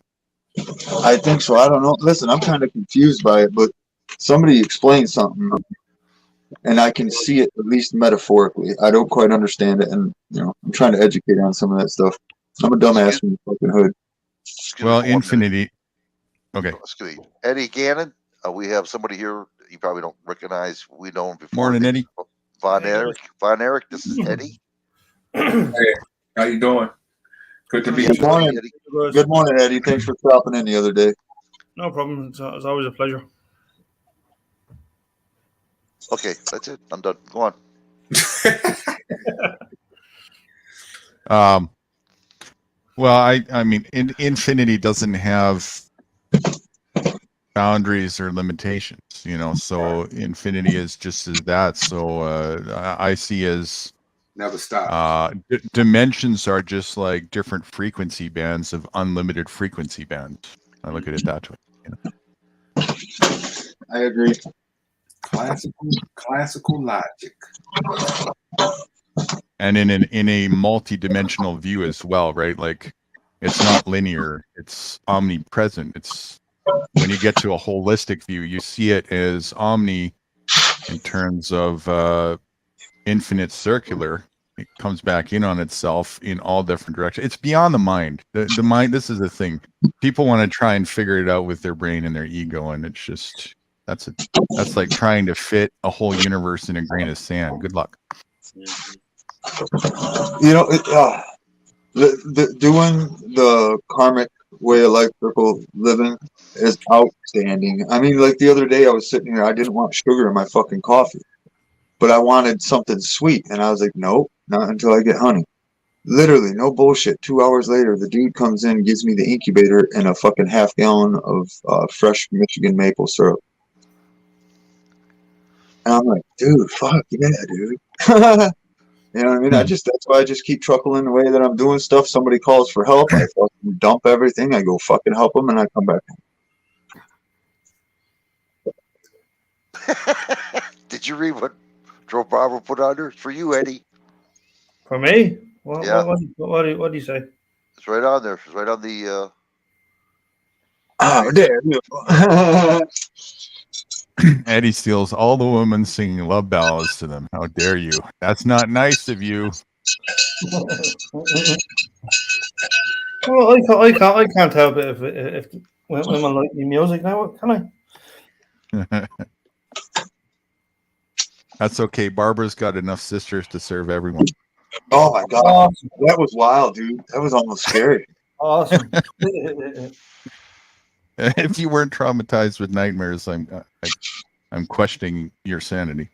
I think so. I don't know. Listen, I'm kind of confused by it, but somebody explain something. and I can see it at least metaphorically. I don't quite understand it, and I'm trying to educate on some of that stuff. I'm a dumbass from the fucking hood. Excuse Well, me for 1 minute. Infinity. Okay. Excuse me. Eddie Gannon. We have somebody here you probably don't recognize. We know him before. Morning, Eddie. Von Erich. Von Erich, this is Eddie. Hey, how you doing? Good to meet Good you. morning. Eddie. Good morning, Eddie. Thanks for stopping in the other day. No problem. It's always a pleasure. Okay, that's it. I'm done. Go on. Well, I mean, Infinity doesn't have boundaries or limitations, so Infinity is just as that. So I see as Never stop. dimensions are just like different frequency bands of unlimited frequency bands. I look at it that way. I agree. Classical logic. And in a multi-dimensional view as well, right? Like it's not linear, it's omnipresent. It's when you get to a holistic view, you see it as omni in terms of infinite circular. It comes back in on itself in all different directions. It's beyond the mind. The mind, this is the thing. People want to try and figure it out with their brain and their ego, and it's just that's like trying to fit a whole universe in a grain of sand. Good luck. Doing the karmic way of electrical living is outstanding. I mean, like the other day I was sitting here, I didn't want sugar in my fucking coffee, but I wanted something sweet, and I was like, nope, not until I get honey. Literally, no bullshit. 2 hours later, the dude comes in, gives me the incubator and a fucking half gallon of fresh Michigan maple syrup. And I'm like, dude, fuck yeah, dude. You know what I mean? That's why I just keep truckling the way that I'm doing stuff. Somebody calls for help, I fucking dump everything, I go fucking help them, and I come back home. Did you read what Joe Barber put under? It's for you, Eddie. For me? What, Yeah. what do you say? It's right on there. It's right on the. Oh, there. Eddie steals all the women singing love ballads to them. How dare you? That's not nice of you. Well, I can't help it if women like the music now, can I? That's okay. Barbara's got enough sisters to serve everyone. Oh my god, Awesome. that was wild, dude. That was almost scary. Awesome. If you weren't traumatized with nightmares, I'm questioning your sanity.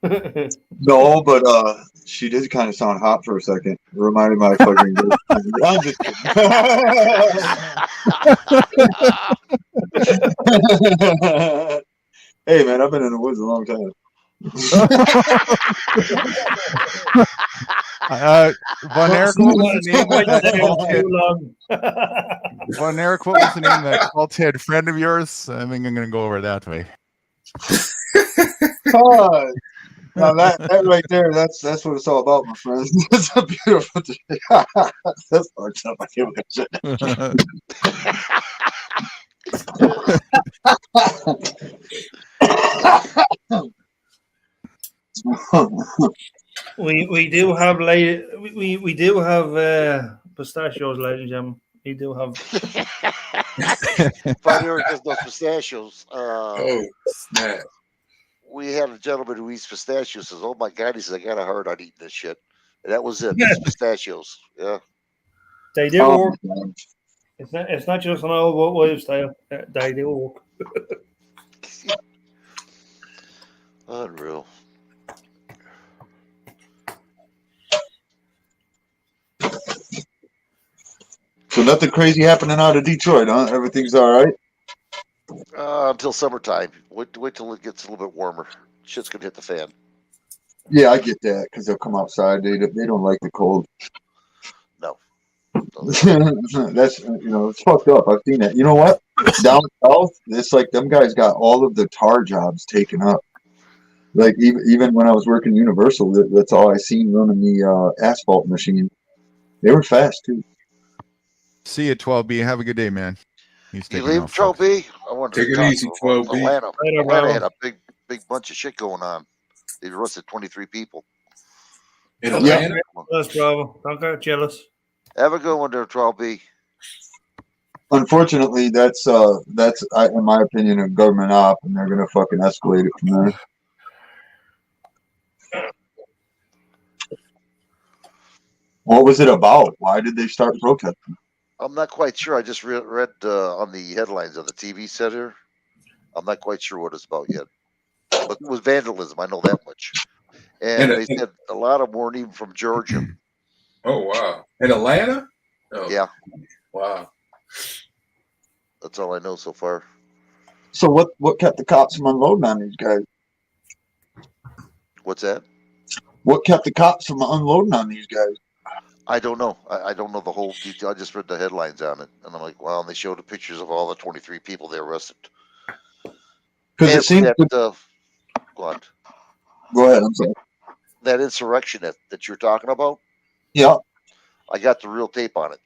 No, but she did kind of sound hot for a second. It reminded me of my fucking. I'm just kidding. Hey man, I've been in the woods a long time. Von Erich, what was the name of that cult head? Von Erich, what was the name of that cult head friend of yours? I think I'm going to go over that way. God. Now that right there, that's what it's all about, my friend. That's a beautiful thing. That's fucked up. I can't believe we do have we do have pistachios, ladies and gentlemen. We do have. Von Erich has no pistachios. Oh, snap. We had a gentleman who eats pistachios. Says, "Oh my god!" He says, "I got a heart on eating this shit." And that was it. It's pistachios. Yeah. They do work. God. It's not just an old lifestyle. They do work. Unreal. So nothing crazy happening out of Detroit, huh? Everything's all right. Until summertime. Wait till it gets a little bit warmer. Shit's gonna hit the fan. Yeah, I get that because they'll come outside. They don't like the cold. No. That's it's fucked up. I've seen that. You know what? Down south, it's like them guys got all of the tar jobs taken up. Like even when I was working Universal, that's all I seen running the asphalt machine. They were fast too. See you, 12B. Have a good day, man. He's You taking leave off, folks. 12B? I wanted Take to it talk easy, to him. 12B. Atlanta. Later, Atlanta bro. had a big bunch of shit going on. They arrested 23 people. In Yeah. Atlanta? Jealous, Bravo. Don't get jealous. Have a good one there, Trial B. Unfortunately, that's in my opinion, a government op, and they're gonna fucking escalate it from there. What was it about? Why did they start protesting? I'm not quite sure. I just read on the headlines of the TV set here. I'm not quite sure what it's about yet. But it was vandalism. I know that much. And they said a lot of them weren't even from Georgia. Oh, wow. In Atlanta? Oh, Yeah, wow. that's all I know so far. So what kept the cops from unloading on these guys? What's that? What kept the cops from unloading on these guys? I don't know. I don't know the whole detail. I just read the headlines on it, and I'm like, wow. And they showed the pictures of all the 23 people they arrested. Because And it seems. that, go on. Go ahead. I'm sorry. That insurrection that you're talking about, Yeah, I got the real tape on it.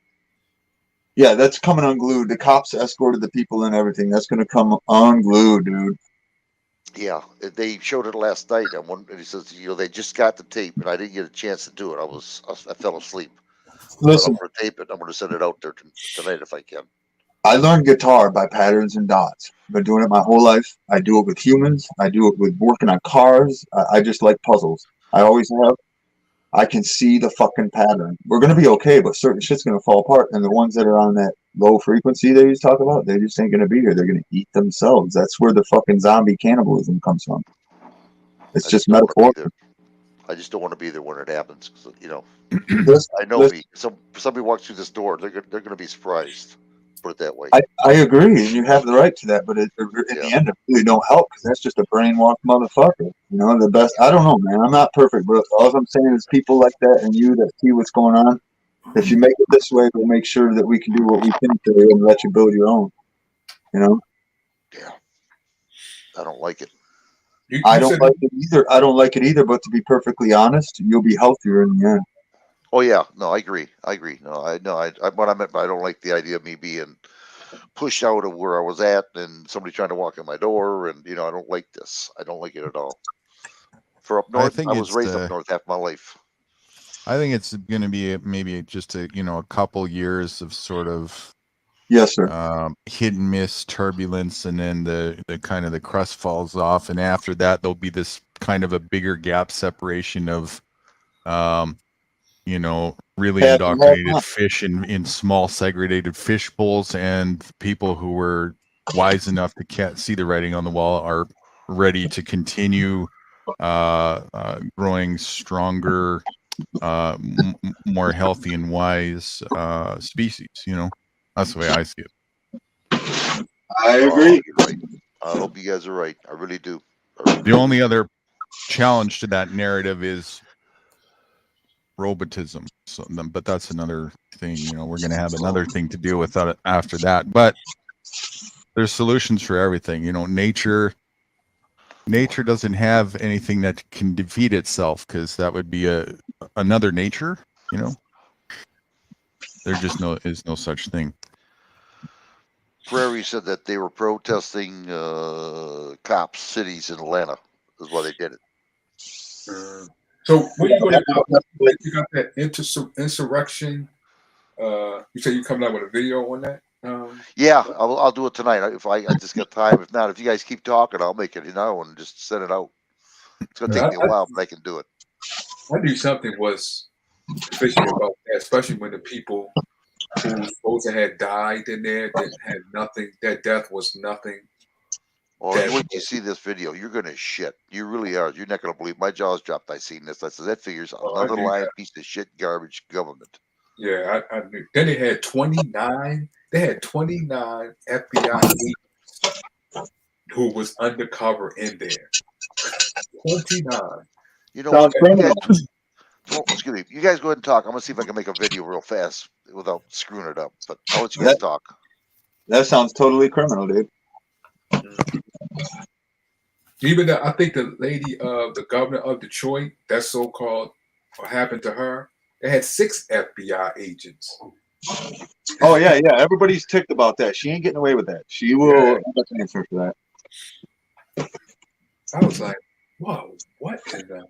yeah, that's coming unglued. The cops escorted the people and everything. That's gonna come unglued, dude. Yeah, they showed it last night, and he says, they just got the tape, and I didn't get a chance to do it. I fell asleep. Listen, But I'm going to tape it. I'm going to send it out there tonight if I can. I learned guitar by patterns and dots. I've been doing it my whole life. I do it with humans. I do it with working on cars. I just like puzzles. I always have. I can see the fucking pattern. We're gonna be okay, but certain shit's gonna fall apart. And the ones that are on that low frequency that you talk about, they just ain't gonna be here. They're gonna eat themselves. That's where the fucking zombie cannibalism comes from. It's just don't wanna be metaphor. there. I just don't want to be there when it happens. 'Cause, Listen, I know listen, me. Somebody walks through this door, they're going to be surprised. Put it that way. I agree, and you have the right to that, but in the end, it really don't help because that's just a brainwashed motherfucker. The best. I don't know, man. I'm not perfect, but all I'm saying is people like that and you that see what's going on. If you make it this way, we'll make sure that we can do what we can today and let you build your own. Yeah. I don't like it. I don't like it either. I don't like it either. But to be perfectly honest, you'll be healthier in the end. Oh yeah, no, I agree. No, what I meant by I don't like the idea of me being pushed out of where I was at and somebody trying to walk in my door, and I don't like this. I don't like it at all. For up north, I was raised up north half my life. I think it's going to be maybe just a couple years of sort of yes, sir, hit and miss turbulence, and then the kind of the crust falls off, and after that there'll be this kind of a bigger gap separation of really indoctrinated fish in small segregated fish bowls, and people who were wise enough to see the writing on the wall are ready to continue growing stronger, more healthy and wise species. That's the way I see it. I agree. Right. I hope you guys are right. I really do. The only other challenge to that narrative is robotism. So, but that's another thing. We're going to have another thing to deal with after that. But there's solutions for everything. Nature doesn't have anything that can defeat itself, because that would be another nature. There just is no such thing. Prairie said that they were protesting cops, cities in Atlanta. Is why they did it. So when you going to do? You got that insurrection? You said you coming out with a video on that? Yeah, I'll do it tonight if I just got time. If not, if you guys keep talking, I'll make it and just send it out. It's gonna take me a while, but I can do it. I knew something was fishy about that, especially when the people who supposed to have died in there that had nothing. That death was nothing. Well, when you see this video, you're gonna shit. You really are. You're not gonna believe. My jaw's dropped. I seen this. I said that figures another lying piece of shit, garbage government. Yeah, I knew. Then they had 29. They had 29 FBI agents who was undercover in there. 29. Excuse me. You guys go ahead and talk. I'm gonna see if I can make a video real fast without screwing it up. But I'll let you guys talk. That sounds totally criminal, dude. Even I think the lady the governor of Detroit, that so-called, what happened to her, they had 6 FBI agents. Oh yeah. Everybody's ticked about that. She ain't getting away with that. She will answer for that. I was like, Whoa, what in the?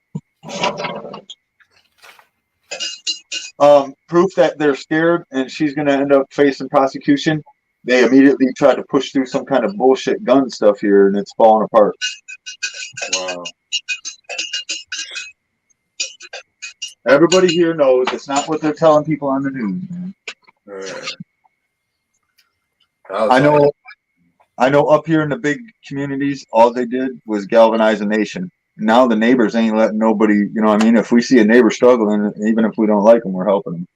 Proof that they're scared and she's going to end up facing prosecution. They immediately try to push through some kind of bullshit gun stuff here, and it's falling apart. Wow. Everybody here knows it's not what they're telling people on the news, man. I know up here in the big communities, all they did was galvanize a nation. Now the neighbors ain't letting nobody, you know what I mean? If we see a neighbor struggling, even if we don't like them, we're helping them.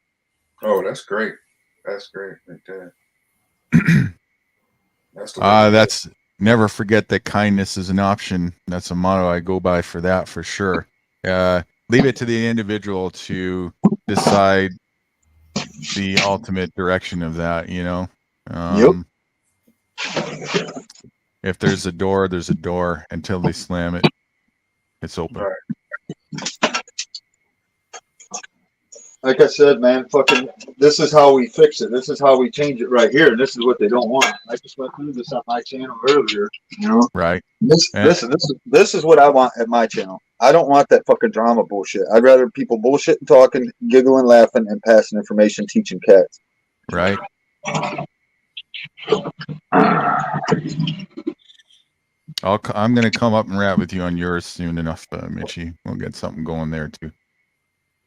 Oh, that's great. That's great right there. That's never forget that kindness is an option. That's a motto I go by for that, for sure. Leave it to the individual to decide the ultimate direction of that, you know. If there's a door, there's a door. Until they slam it, it's open. Right. Like I said, man, fucking, this is how we fix it. This is how we change it right here. And this is what they don't want. I just went through this on my channel earlier, you know? Right. This is what I want at my channel. I don't want that fucking drama bullshit. I'd rather people bullshitting, talking, giggling, laughing, and passing information, teaching cats. Right. I'm going to come up and rap with you on yours soon enough, Mitchie. We'll get something going there too.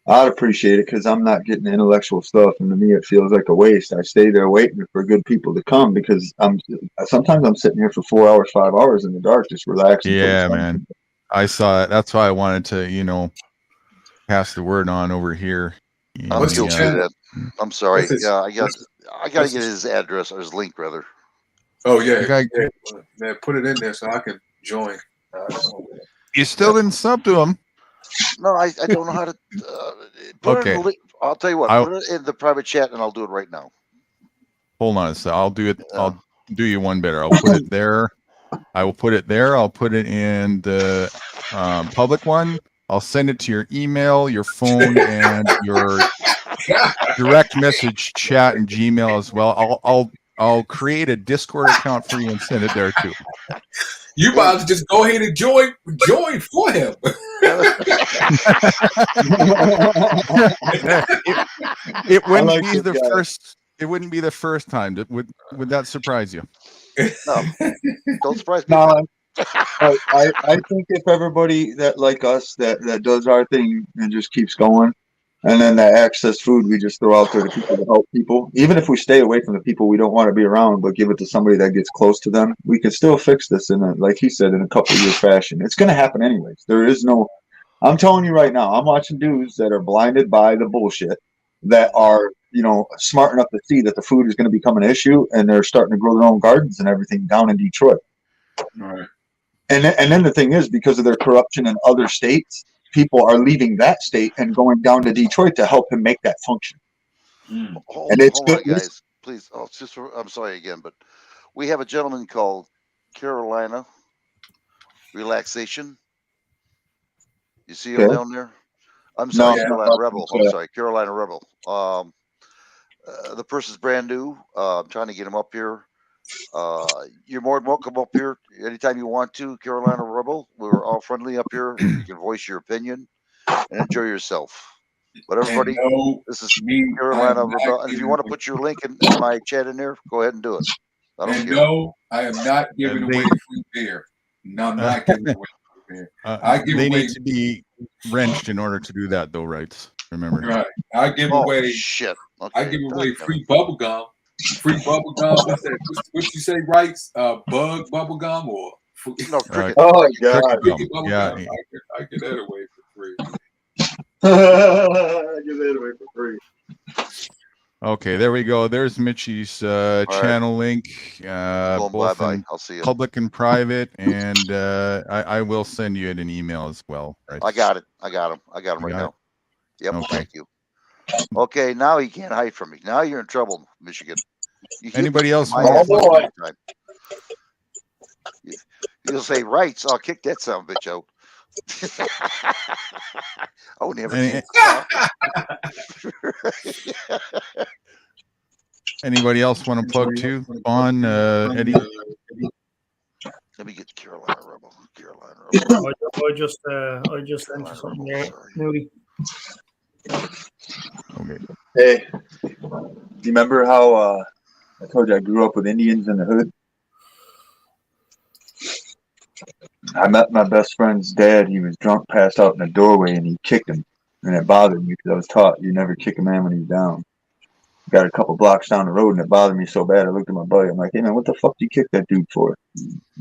I'd appreciate it because I'm not getting intellectual stuff, and to me it feels like a waste. I stay there waiting for good people to come because sometimes I'm sitting here for 4 hours, 5 hours in the dark, just relaxing. Yeah, man. I saw it. That's why I wanted to, you know, pass the word on over here. I'm sorry. Yeah, I got to get his address or his link rather. Oh yeah, man, put it in there so I can join. You still didn't sub to him. No, I don't know how to. Put it in the link. I'll tell you what. Put it in the private chat, and I'll do it right now. Hold on a sec. I'll do it. I'll do you one better. I'll put it there. I will put it there. I'll put it in the public one. I'll send it to your email, your phone, and your direct message chat and Gmail as well. I'll create a Discord account for you and send it there too. You might just go ahead and join for him. It wouldn't be the first. It wouldn't be the first time. Would that surprise you? No, don't surprise me. No, I think if everybody that like us that does our thing and just keeps going, and then that excess food we just throw out there to people to help people, even if we stay away from the people we don't want to be around, but give it to somebody that gets close to them, we can still fix this in a, like he said, in a couple of years fashion. It's going to happen anyways. There is no. I'm telling you right now, I'm watching dudes that are blinded by the bullshit that are, you know, smart enough to see that the food is going to become an issue, and they're starting to grow their own gardens and everything down in Detroit. Right. And then the thing is, because of their corruption in other states, people are leaving that state and going down to Detroit to help him make that function. Hold And it's on, good, guys. Please. I'm sorry again, but we have a gentleman called Carolina Relaxation. You see him down there? I'm sorry, Carolina Rebel. I'm sorry, Carolina Rebel. The person's brand new. I'm trying to get him up here. You're more than welcome up here anytime you want to, Carolina Rebel. We're all friendly up here. You can voice your opinion and enjoy yourself. But everybody, this is Carolina Rebel. And if you want to put your link in my chat in there, go ahead and do it. I don't care. No, I am not giving away free beer. No, I'm not giving away free beer. They need to be wrenched in order to do that, though, right? Remember. Right. I give away shit. Okay. I give away free bubble gum. Free bubble gum. What's that? What you say, rights? Bug bubble gum or no cricket? Oh God! Cricket bubble gum. I get that away for free. I give that away for free. Okay, there we go. There's Mitchie's channel link, both in I'll see you. public and private, and I will send you an email as well. Right? I got it. I got him right now. Yep. Okay. Thank you. Okay, now he can't hide from me. Now you're in trouble, Michigan. Anybody else? You'll say rights. I'll kick that son of a bitch out. I wouldn't have Anybody else want to plug too? On Eddie? Let me get Carolina Rebel. Carolina Rebel. I just entered Carolina something Rebel. there. Sorry. Newly. Okay. Hey, do you remember how I told you I grew up with Indians in the hood? I met my best friend's dad. He was drunk, passed out in the doorway, and he kicked him. And it bothered me because I was taught you never kick a man when he's down. Got a couple blocks down the road, and it bothered me so bad. I looked at my buddy. I'm like, hey, man, what the fuck did you kick that dude for?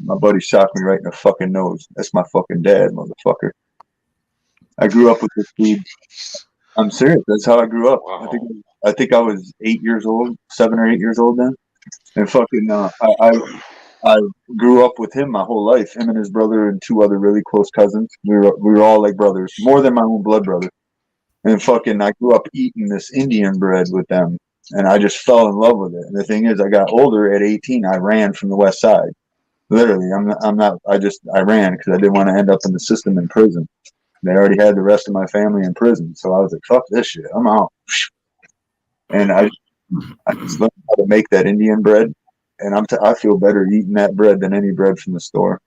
My buddy socked me right in the fucking nose. That's my fucking dad, motherfucker. I grew up with this dude. I'm serious. That's how I grew up. Wow. I think I was 8 years old, 7 or 8 years old then. And fucking, I grew up with him my whole life. Him and his brother and 2 other really close cousins. We were all like brothers, more than my own blood brother. And fucking, I grew up eating this Indian bread with them, and I just fell in love with it. And the thing is, I got older at 18. I ran from the West Side. Literally, I ran because I didn't want to end up in the system in prison. They already had the rest of my family in prison, so I was like, "Fuck this shit, I'm out." And I just learned how to make that Indian bread, and I feel better eating that bread than any bread from the store.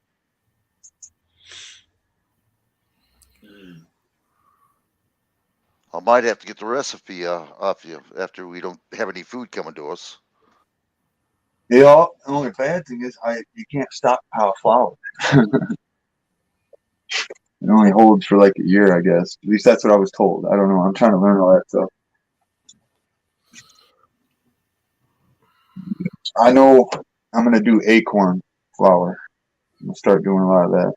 I might have to get the recipe off you after we don't have any food coming to us. Yeah, the only bad thing is you can't stockpile flour. It only holds for like a year, I guess. At least that's what I was told. I don't know. I'm trying to learn all that stuff. I know I'm gonna do acorn flour. I'm gonna start doing a lot of that.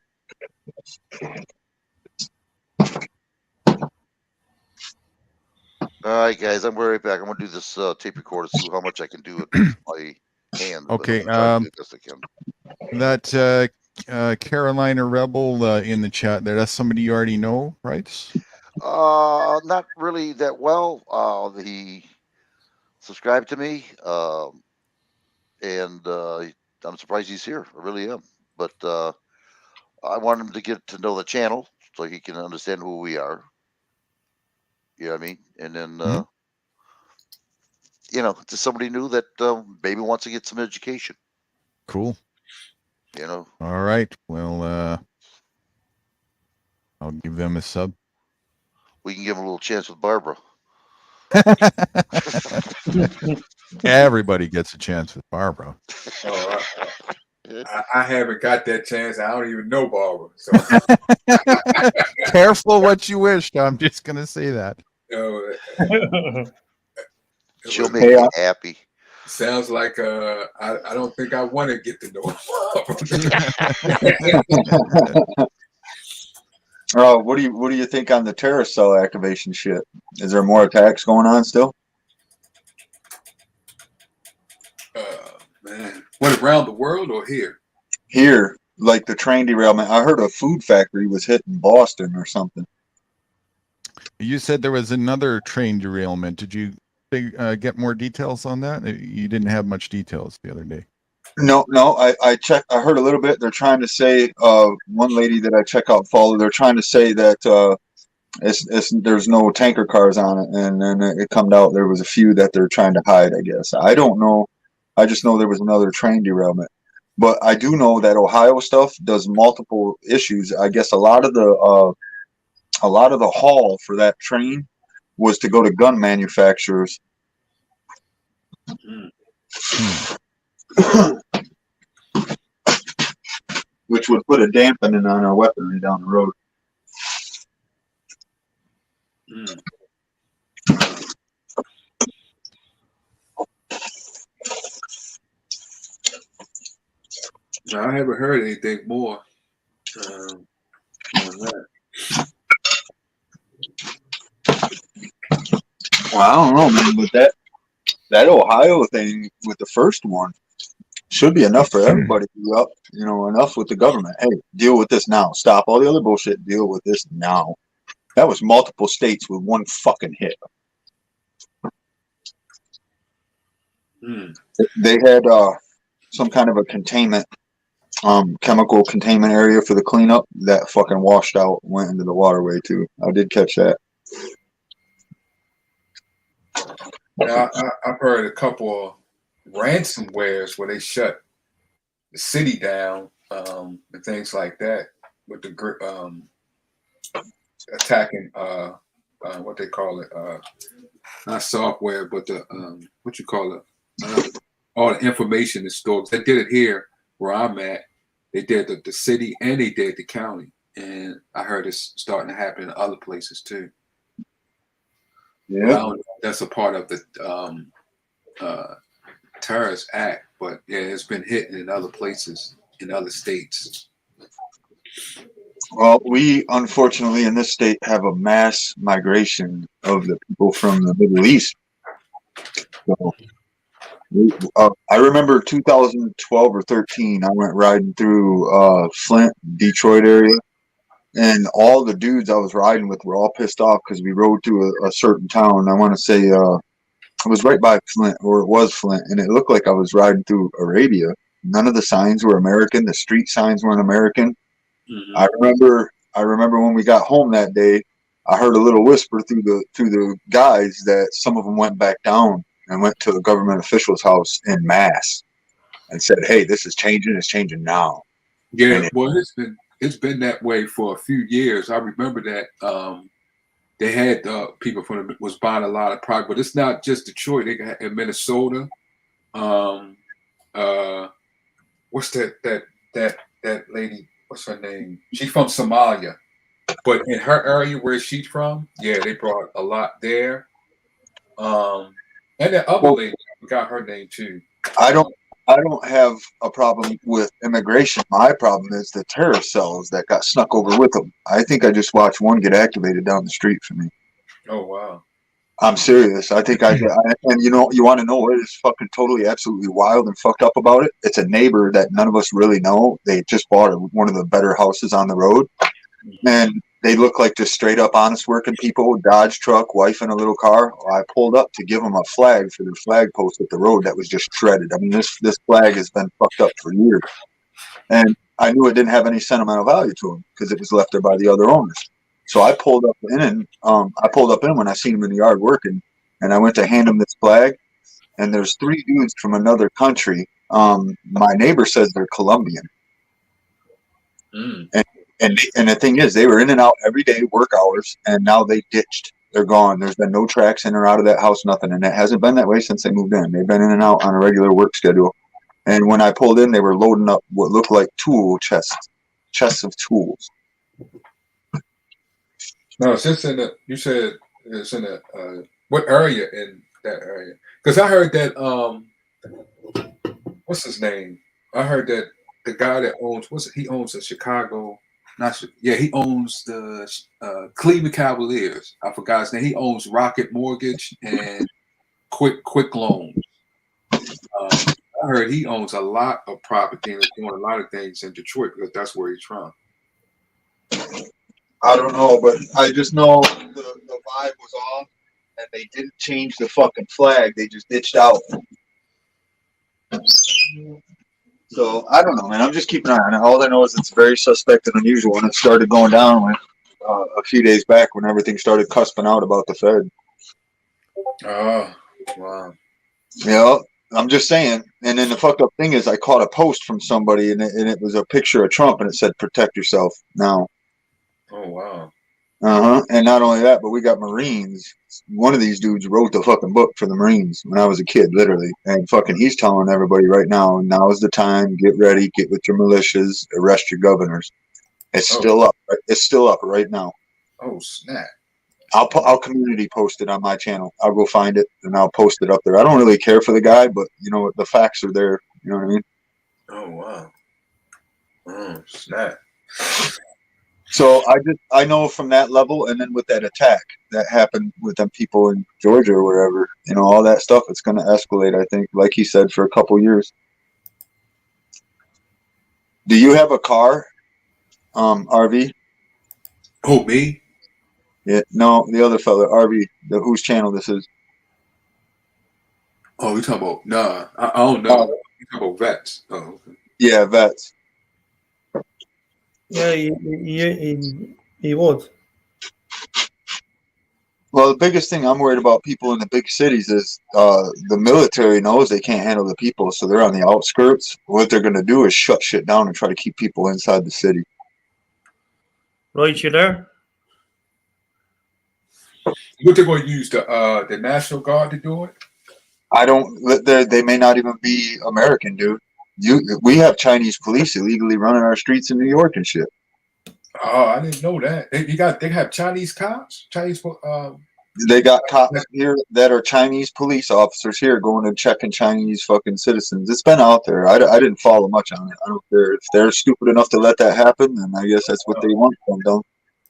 All right, guys, I'm right back. I'm gonna do this tape recorder, see how much I can do it with my hands. but Okay, I'm gonna try to do the best I can. That Carolina Rebel in the chat there, that's somebody you already know, right? Not really that well. He subscribed to me, and I'm surprised he's here. I really am. But I want him to get to know the channel so he can understand who we are. You know what I mean? And then, to somebody new that maybe wants to get some education. Cool. All right. Well, I'll give them a sub. We can give him a little chance with Barbara. Everybody gets a chance with Barbara. Oh, I haven't got that chance. I don't even know Barbara. So Careful what you wish. I'm just gonna say that. She'll make you happy. Sounds like I don't think I want to get to know Barbara. What do you think on the terrorist cell activation shit? Is there more attacks going on still? Man, what, around the world or here? Here, like the train derailment. I heard a food factory was hit in Boston or something. You said there was another train derailment. Did you get more details on that? You didn't have much details the other day. No, I checked. I heard a little bit. They're trying to say, one lady that I check out follow. They're trying to say that there's no tanker cars on it, and then it come out there was a few that they're trying to hide. I guess I don't know. I just know there was another train derailment, but I do know that Ohio stuff does multiple issues. I guess a lot of the haul for that train was to go to gun manufacturers. Which would put a dampening on our weaponry down the road. I haven't heard anything more on that. Well, I don't know, man, but that Ohio thing with the first one should be enough for everybody to be up, enough with the government. Hey, deal with this now. Stop all the other bullshit. Deal with this now. That was multiple states with one fucking hit. They had some kind of a containment, chemical containment area for the cleanup that fucking washed out, went into the waterway too. I did catch that. Yeah, I've heard a couple of ransomwares where they shut the city down and things like that with the attacking what they call it, not software, but the what you call it, all the information in stores. They did it here where I'm at. They did the city and they did the county, and I heard it's starting to happen in other places too. Yeah. I don't know if that's a part of the terrorist act, but yeah, it's been hitting in other places in other states. Well, we unfortunately in this state have a mass migration of the people from the Middle East. So, I remember 2012 or 13, I went riding through Flint, Detroit area, and all the dudes I was riding with were all pissed off because we rode through a certain town. I want to say it was right by Flint, or it was Flint, and it looked like I was riding through Arabia. None of the signs were American. The street signs weren't American. Mm-hmm. I remember when we got home that day, I heard a little whisper through the guys that some of them went back down and went to the government official's house in mass and said, "Hey, this is changing. It's changing now." Yeah, well, it's been that way for a few years. I remember that they had people from was buying a lot of product, but it's not just Detroit. They got in Minnesota. What's that lady? What's her name? She's from Somalia, but in her area where she's from, yeah, they brought a lot there. And that other lady, I forgot her name too. I don't have a problem with immigration. My problem is the terrorist cells that got snuck over with them. I think I just watched one get activated down the street for me. Oh wow! I'm serious. I think and you know, you want to know what is fucking totally, absolutely wild and fucked up about it? It's a neighbor that none of us really know. They just bought one of the better houses on the road, and they look like just straight up honest working people. Dodge truck, wife in a little car. I pulled up to give them a flag for their flag post at the road that was just shredded. I mean, this flag has been fucked up for years, and I knew it didn't have any sentimental value to them because it was left there by the other owners. So I pulled up in when I seen him in the yard working, and I went to hand him this flag. And there's 3 dudes from another country. My neighbor says they're Colombian. And the thing is, they were in and out every day, work hours, and now they ditched. They're gone. There's been no tracks in or out of that house, nothing. And it hasn't been that way since they moved in. They've been in and out on a regular work schedule. And when I pulled in, they were loading up what looked like chests of tools. No, it's just you said it's in what area in that area? Because I heard that, what's his name? I heard that the guy that owns, he owns the Chicago, he owns the Cleveland Cavaliers. I forgot his name. He owns Rocket Mortgage and Quick Loans. I heard he owns a lot of property and is doing a lot of things in Detroit because that's where he's from. I don't know, but I just know the vibe was off, and they didn't change the fucking flag. They just ditched out. So I don't know, man. I'm just keeping an eye on it. All I know is it's very suspect and unusual, and it started going down when, a few days back when everything started cusping out about the Fed. Oh, wow. Yeah, I'm just saying. And then the fucked up thing is, I caught a post from somebody, and it was a picture of Trump, and it said, "Protect yourself now." Oh, wow. And not only that, but we got Marines. One of these dudes wrote the fucking book for the Marines when I was a kid, literally. And fucking he's telling everybody right now is the time. Get ready. Get with your militias. Arrest your governors. It's still up. It's still up right now. Oh, snap. I'll community post it on my channel. I'll go find it and I'll post it up there. I don't really care for the guy, but you know the facts are there. You know what I mean? Oh, wow. Oh, snap. So I know from that level, and then with that attack that happened with them people in Georgia or wherever, you know, all that stuff, it's going to escalate, I think, like he said, for a couple years. Do you have a car, RV? Who, me? Yeah, no, the other fella, RV, whose channel this is. Oh, you talking about, nah, I don't know. You talking about Vets. Oh, okay. Yeah, Vets. Yeah, he would. Well, the biggest thing I'm worried about people in the big cities is the military knows they can't handle the people, so they're on the outskirts. What they're going to do is shut shit down and try to keep people inside the city. Right, you there? What they're going to use the National Guard to do it? I don't. They may not even be American, dude. We have Chinese police illegally running our streets in New York and shit. Oh, I didn't know that. They have Chinese cops, They got cops here that are Chinese police officers here going and checking Chinese fucking citizens. It's been out there. I didn't follow much on it. I don't care if they're stupid enough to let that happen. Then I guess that's what they want from them.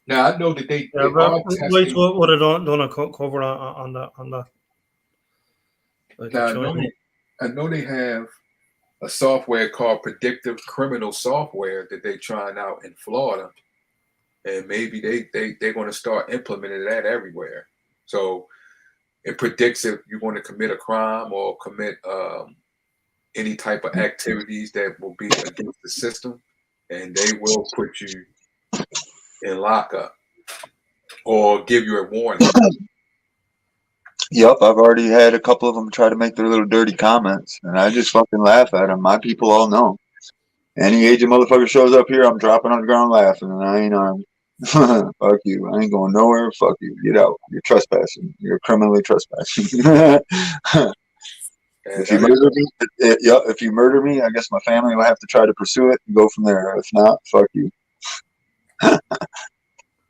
Now I know that they Yeah, are right. testing. What I don't cover on that. Like Now, China. I know they have a software called Predictive Criminal Software that they're trying out in Florida, and maybe they're going to start implementing that everywhere. So it predicts if you're going to commit a crime or commit any type of activities that will be against the system, and they will put you in lockup or give you a warning. Yep, I've already had a couple of them try to make their little dirty comments, and I just fucking laugh at them. My people all know. Any agent motherfucker shows up here, I'm dropping on the ground laughing, and I ain't armed. Fuck you. I ain't going nowhere. Fuck you. Get out. You're trespassing. You're criminally trespassing. If you murder me, if you murder me, I guess my family will have to try to pursue it and go from there. If not, fuck you. I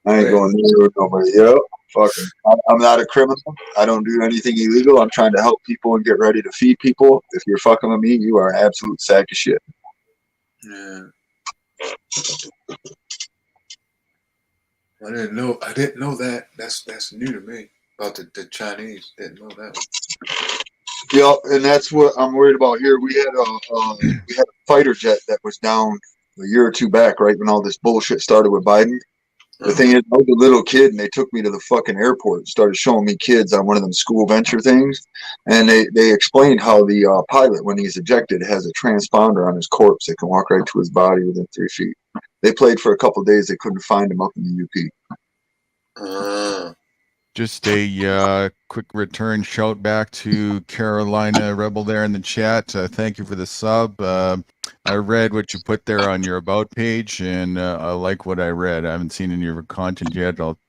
ain't going nowhere with nobody. Yep. Fucking. I'm not a criminal. I don't do anything illegal. I'm trying to help people and get ready to feed people. If you're fucking with me, you are an absolute sack of shit. Yeah. I didn't know that. That's new to me about the Chinese. Didn't know that. Yep, and that's what I'm worried about here. We had a fighter jet that was down a year or two back, right when all this bullshit started with Biden. The thing is, I was a little kid, and they took me to the fucking airport and started showing me kids on one of them school venture things. And they explained how the pilot, when he's ejected, has a transponder on his corpse that can walk right to his body within 3 feet. They played for a couple of days. They couldn't find him up in the UP. Just a quick return shout back to Carolina Rebel there in the chat. Thank you for the sub. I read what you put there on your about page, and I like what I read. I haven't seen any of your content yet. I'll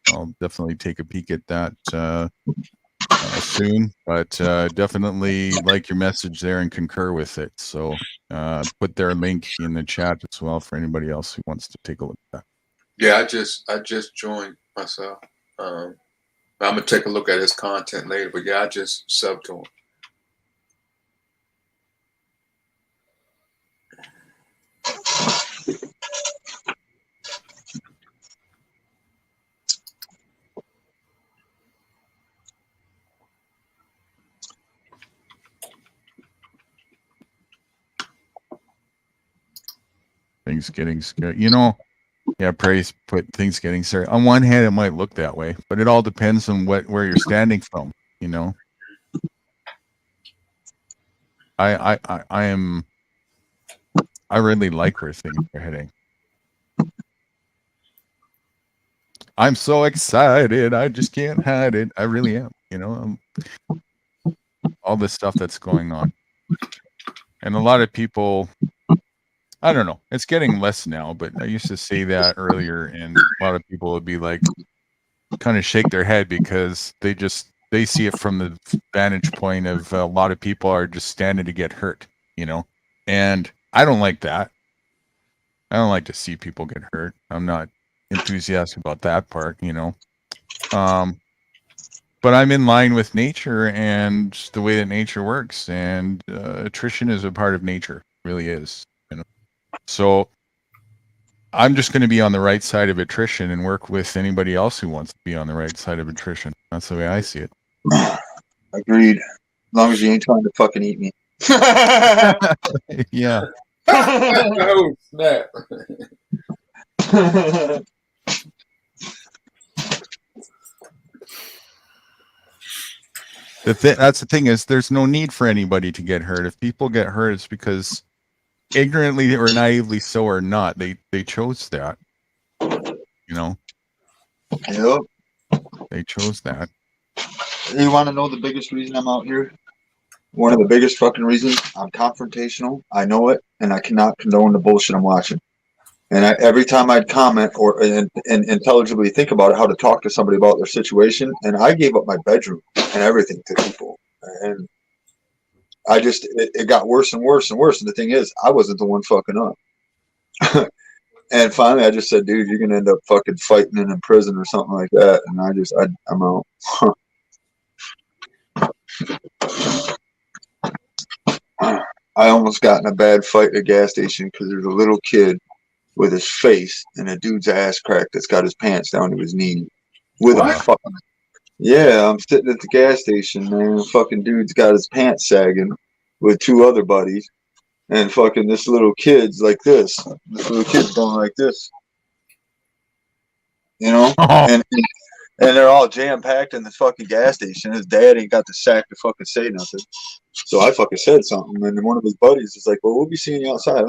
definitely take a peek at that soon. But definitely like your message there and concur with it. So put their link in the chat as well for anybody else who wants to take a look at that. Yeah, I just joined myself. I'm gonna take a look at his content later, but yeah, I just subbed to him. Things getting scared. You know, yeah, praise put things getting serious. On one hand, it might look that way, but it all depends on where you're standing from, you know. I really like where things are heading. I'm so excited. I just can't hide it. I really am, you know. All this stuff that's going on. And a lot of people, I don't know, it's getting less now, but I used to say that earlier, and a lot of people would be like, kind of shake their head because they see it from the vantage point of a lot of people are just standing to get hurt, you know. And I don't like that. I don't like to see people get hurt. I'm not enthusiastic about that part, you know. But I'm in line with nature and the way that nature works, and attrition is a part of nature, it really is, you know. So I'm just going to be on the right side of attrition and work with anybody else who wants to be on the right side of attrition. That's the way I see it. Agreed. As long as you ain't trying to fucking eat me. Yeah. Oh, snap. That's the thing is there's no need for anybody to get hurt. If people get hurt, it's because ignorantly or naively so or not, they chose that. You know? Yep. They chose that. You want to know the biggest reason I'm out here? One of the biggest fucking reasons, I'm confrontational. I know it, and I cannot condone the bullshit I'm watching. And every time I'd comment or and intelligibly think about it, how to talk to somebody about their situation, and I gave up my bedroom and everything to people. And I just, it got worse and worse and worse. And the thing is, I wasn't the one fucking up. And finally, I just said, dude, you're going to end up fucking fighting in prison or something like that. And I'm out. I almost got in a bad fight at a gas station because there's a little kid with his face and a dude's ass crack that's got his pants down to his knee. With a fucking, yeah, I'm sitting at the gas station, man. The fucking dude's got his pants sagging with two other buddies. And fucking this little kid's like this. This little kid's going like this. You know? And they're all jam-packed in the fucking gas station. His dad ain't got the sack to fucking say nothing. So I fucking said something. And then one of his buddies is like, well, we'll be seeing you outside.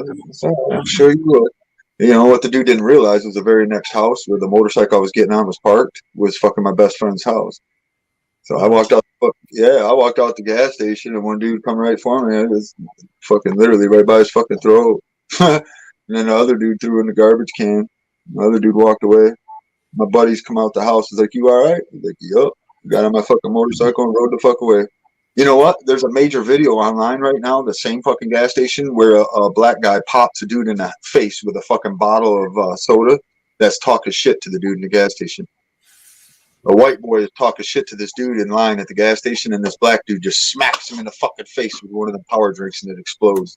I'm sure you will. You know, what the dude didn't realize was the very next house where the motorcycle I was getting on was parked was fucking my best friend's house. So I walked out. I walked out the gas station, and one dude come right for me. It was fucking literally right by his fucking throat. And then the other dude threw in the garbage can. The other dude walked away. My buddies come out the house. He's like, "You all right?" He's like, "Yup." Got on my fucking motorcycle and rode the fuck away. You know what? There's a major video online right now, the same fucking gas station, where a black guy pops a dude in the face with a fucking bottle of soda that's talking shit to the dude in the gas station. A white boy is talking shit to this dude in line at the gas station, and this black dude just smacks him in the fucking face with one of the power drinks, and it explodes.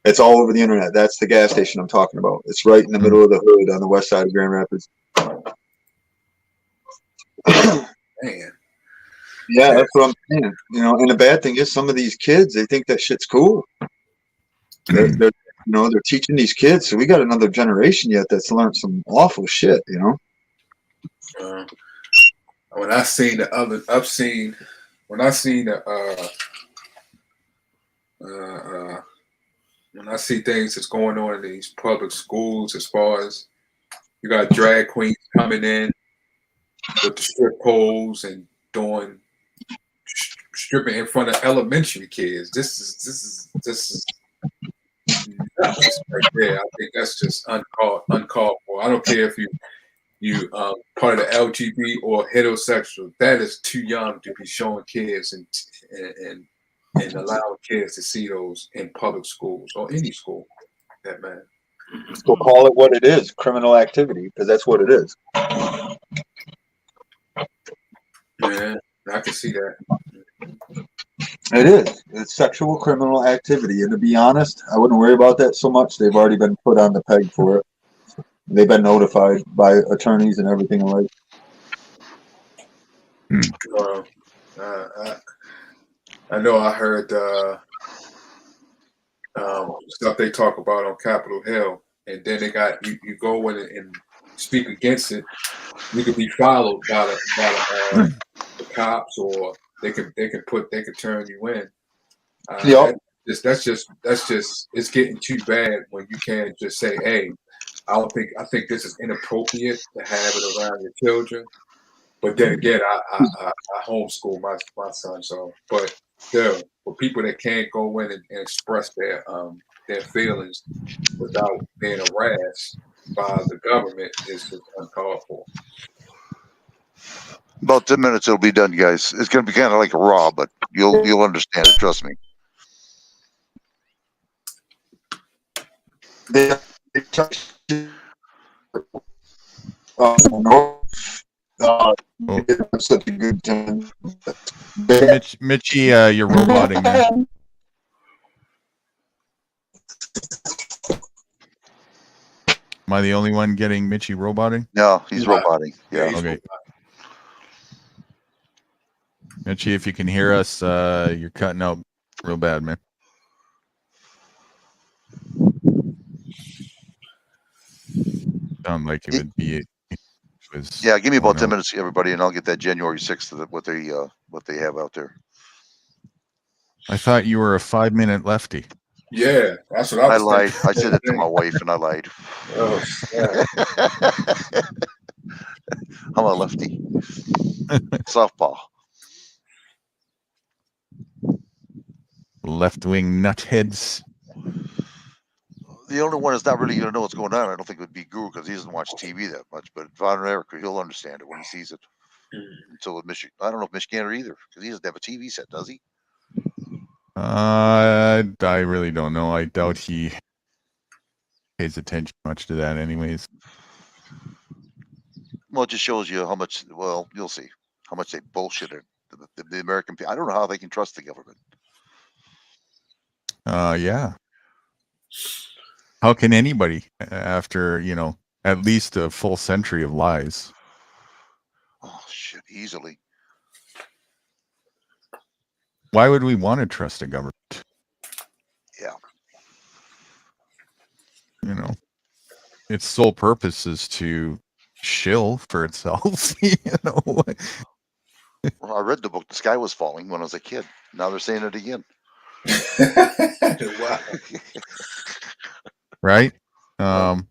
It's all over the internet. That's the gas station I'm talking about. It's right in the middle of the hood on the west side of Grand Rapids. Man. Yeah, that's what I'm saying. You know, and the bad thing is, some of these kids, they think that shit's cool. They're teaching these kids. So we got another generation yet that's learned some awful shit. You know. When I seen when I see things that's going on in these public schools, as far as you got drag queens coming in with the strip poles and doing stripping in front of elementary kids. This is nuts right there. I think that's just uncalled for. I don't care if you part of the LGBT or heterosexual. That is too young to be showing kids and allowing kids to see those in public schools or any school. That man. So call it what it is, criminal activity, because that's what it is. Yeah, I can see that. It is. It's sexual criminal activity. And to be honest, I wouldn't worry about that so much. They've already been put on the peg for it. They've been notified by attorneys and everything alike. I know I heard stuff they talk about on Capitol Hill, and then they got you go in and speak against it. You could be followed by the cops, or they can turn you in. That's just it's getting too bad when you can't just say, hey, I think this is inappropriate to have it around your children. But then again, I homeschool my son, so but still, for people that can't go in and express their feelings without being harassed by the government is just uncalled for. About 10 minutes, it'll be done, guys. It's going to be kind of like a raw, but you'll understand it. Trust me. Such a good time. Mitchie, you're roboting there. Am I the only one getting Mitchie roboting? No, he's roboting. Yeah. Okay. Mitchie, if you can hear us, you're cutting out real bad, man. Sound like it would be. Yeah, give me about 10 minutes, everybody, and I'll get that January 6th what they have out there. I thought you were a 5-minute lefty. Yeah, that's what I lied. I said it to my wife, and I lied. Oh, yeah. I'm a lefty. Softball. left-wing nutheads. The only one that's not really going to know what's going on, I don't think, would be Guru because he doesn't watch TV that much. But Von Erich, he'll understand it when he sees it. So with Michigan, I don't know if Michigander either because he doesn't have a TV set, does he? I really don't know. I doubt he pays attention much to that, anyways. Well, it just shows you how much. Well, you'll see how much they bullshitted the American people. I don't know how they can trust the government. Yeah. How can anybody after at least a full century of lies? Oh shit! Easily. Why would we want to trust a government? Yeah. Its sole purpose is to shill for itself. Well, I read the book The Sky Was Falling when I was a kid. Now they're saying it again. Wow. Right? And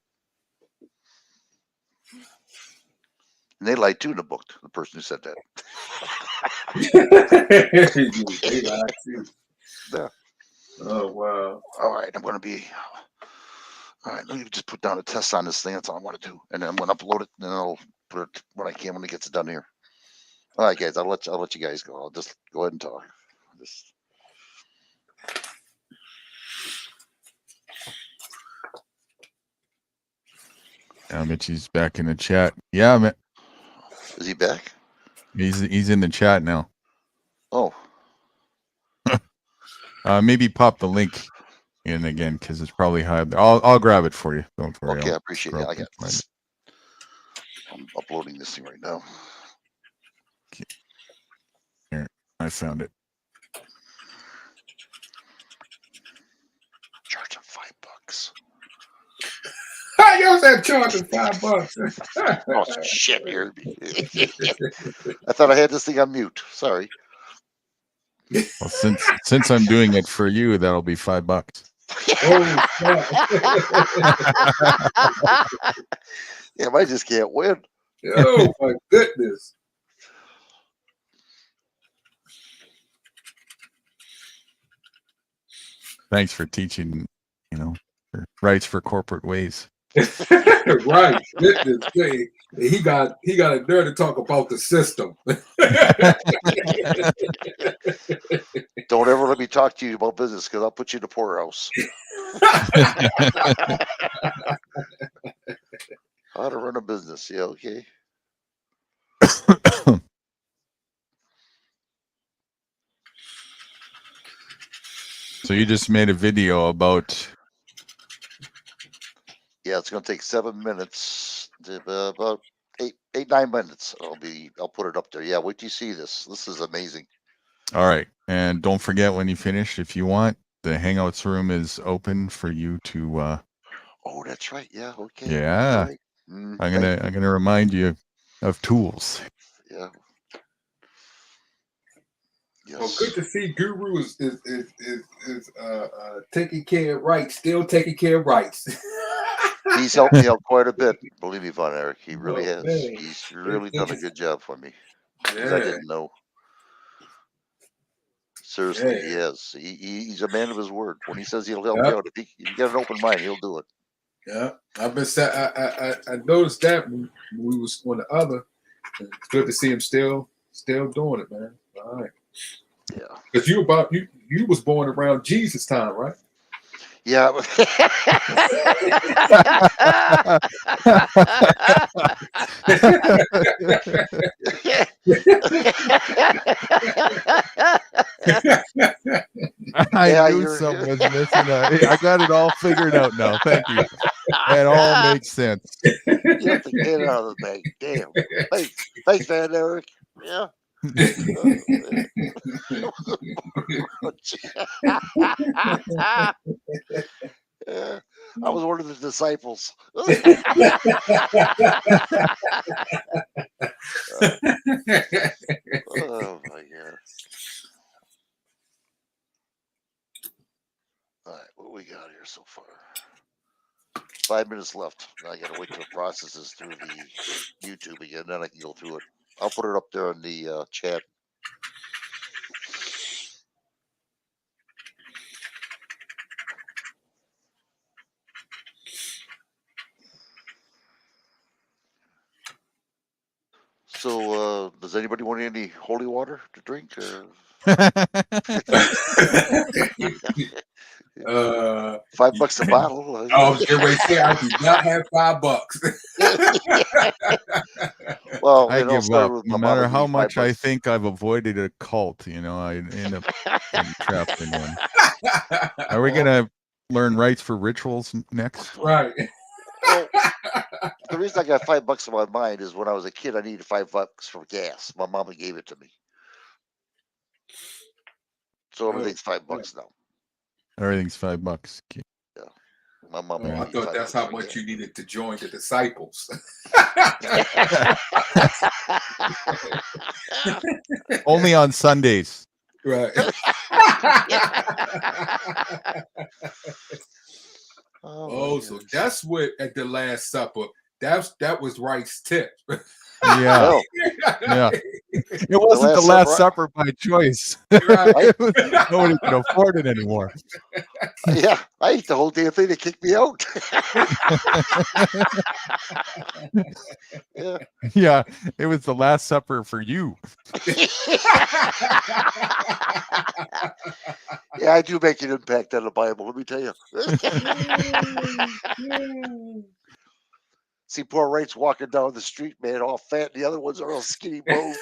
they lied too in the book, the person who said that. They lied too. Yeah. Oh wow. All right, I'm going to be. All right, let me just put down a test on this thing. That's all I want to do, and then I'm going to upload it, and then I'll put it when I can when it gets done here. All right, guys, I'll let you guys go. I'll just go ahead and talk. Mitchie's back in the chat. Yeah, man. Is he back? He's in the chat now. Oh. Maybe pop the link in again because it's probably high. I'll grab it for you. Don't worry. Okay, I appreciate it. I got this. I'm uploading this thing right now. Okay. Here, I found it. Charge him $5. You said charging $5. Oh shit! Here. I thought I had this thing on mute. Sorry. Well, since I'm doing it for you, that'll be $5. Oh, yeah, I just can't win. Oh my goodness. Thanks for teaching, rights for corporate ways. Right. Goodness sake. He got a nerve to talk about the system. Don't ever let me talk to you about business because I'll put you in the poorhouse. How to run a business. Yeah, okay. So you just made a video about. Yeah, it's going to take 7 minutes, about 9 minutes. I'll put it up there. Yeah, wait till you see this. This is amazing. All right, and don't forget when you finish, if you want, the Hangouts room is open for you to. Oh, that's right. Yeah. Okay. Yeah, right. I'm gonna remind you of tools. Yeah. Yes. Well, good to see Guru is taking care of rights, still taking care of rights. He's helped me out quite a bit. Believe me, Von Erich, he really has. Man. He's really done a good job for me. Yeah. I didn't know. Seriously, Yeah. he has. He's a man of his word. When he says he'll help you out, if you got an open mind, he'll do it. Yeah, I've been. I noticed that when we was on the other. It's good to see him still doing it, man. All right. Yeah. Because you was born around Jesus time, right? Yeah. I knew something was missing. I got it all figured out now. Thank you. It all makes sense. You have to get out of the bag. Damn. Thanks, Van Erich. Yeah. Yeah, I was one of the disciples. Oh my god. All right, what we got here so far? 5 minutes left. Now I gotta wait till it processes through the YouTube again, then I can go through it. I'll put it up there in the chat. So, does anybody want any holy water to drink? $5 a bottle. I was getting ready to say I do not have $5. Well, I it all give started up. with No my mom matter and how me, much I $5. think I've avoided a cult, I end up getting trapped in one. Are we gonna learn rites for rituals next? Right. Well, the reason I got $5 in my mind is when I was a kid, I needed $5 for gas. My mama gave it to me, so everything's $5 now. Everything's $5. Okay. My mama. Oh, I gave me thought that's $5 how for much gas. you needed to join the disciples. Only on Sundays. Right. Oh, so that's what at the Last Supper. That was Wright's tip. Yeah. Well, Yeah. It wasn't the Last Supper by choice. Right. Nobody can afford it anymore. Yeah, I ate the whole damn thing. They kicked me out. Yeah. Yeah, it was the Last Supper for you. Yeah, I do make an impact on the Bible. Let me tell you. See poor Wrights walking down the street, man, all fat, and the other ones are all skinny bones,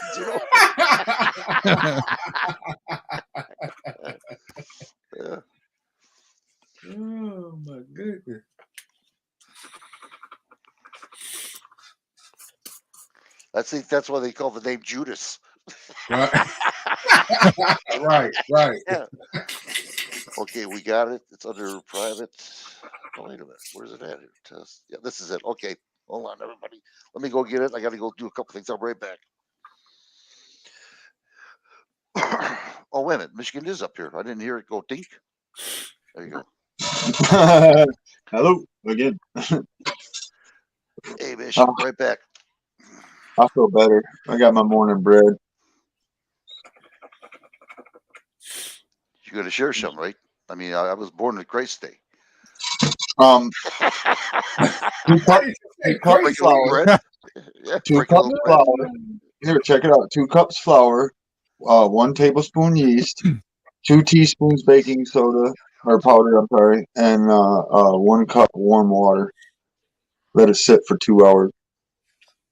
Yeah. Oh my goodness. I think that's why they call the name Judas. Right. Right. Yeah. Okay, we got it. It's under private. Oh, wait a minute. Where's it at here? Test. Yeah, this is it. Okay. Hold on, everybody. Let me go get it. I got to go do a couple things. I'll be right back. Oh, wait a minute. Michigan is up here. I didn't hear it go dink. There you go. Hello again. Hey, Michigan, right back. I feel better. I got my morning bread. You're going to share some, right? I mean, I was born on Christ's Day. 2 cups Break a little flour. bread. Yeah, 2 break a cups little bread. flour. Here, check it out. 2 cups flour, 1 tablespoon yeast, 2 teaspoons baking soda or powder. I'm sorry, and 1 cup warm water. Let it sit for 2 hours.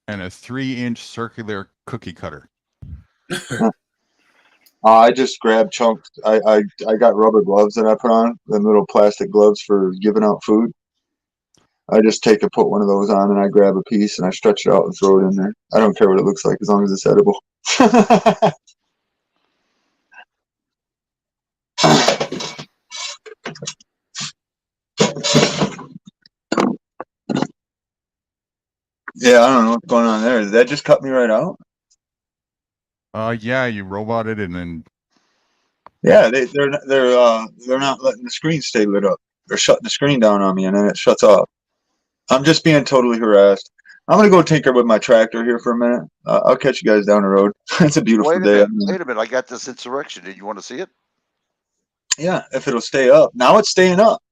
And a 3-inch circular cookie cutter. I just grabbed chunks. I got rubber gloves that I put on, the little plastic gloves for giving out food. I just put one of those on, and I grab a piece and I stretch it out and throw it in there. I don't care what it looks like as long as it's edible. Yeah, I don't know what's going on there. Did that just cut me right out? Yeah, you roboted and then Yeah, they're not letting the screen stay lit up. They're shutting the screen down on me, and then it shuts off. I'm just being totally harassed. I'm gonna go tinker with my tractor here for a minute. I'll catch you guys down the road. It's a beautiful day. Wait a minute. I got this insurrection. Did you want to see it? Yeah, if it'll stay up. Now it's staying up.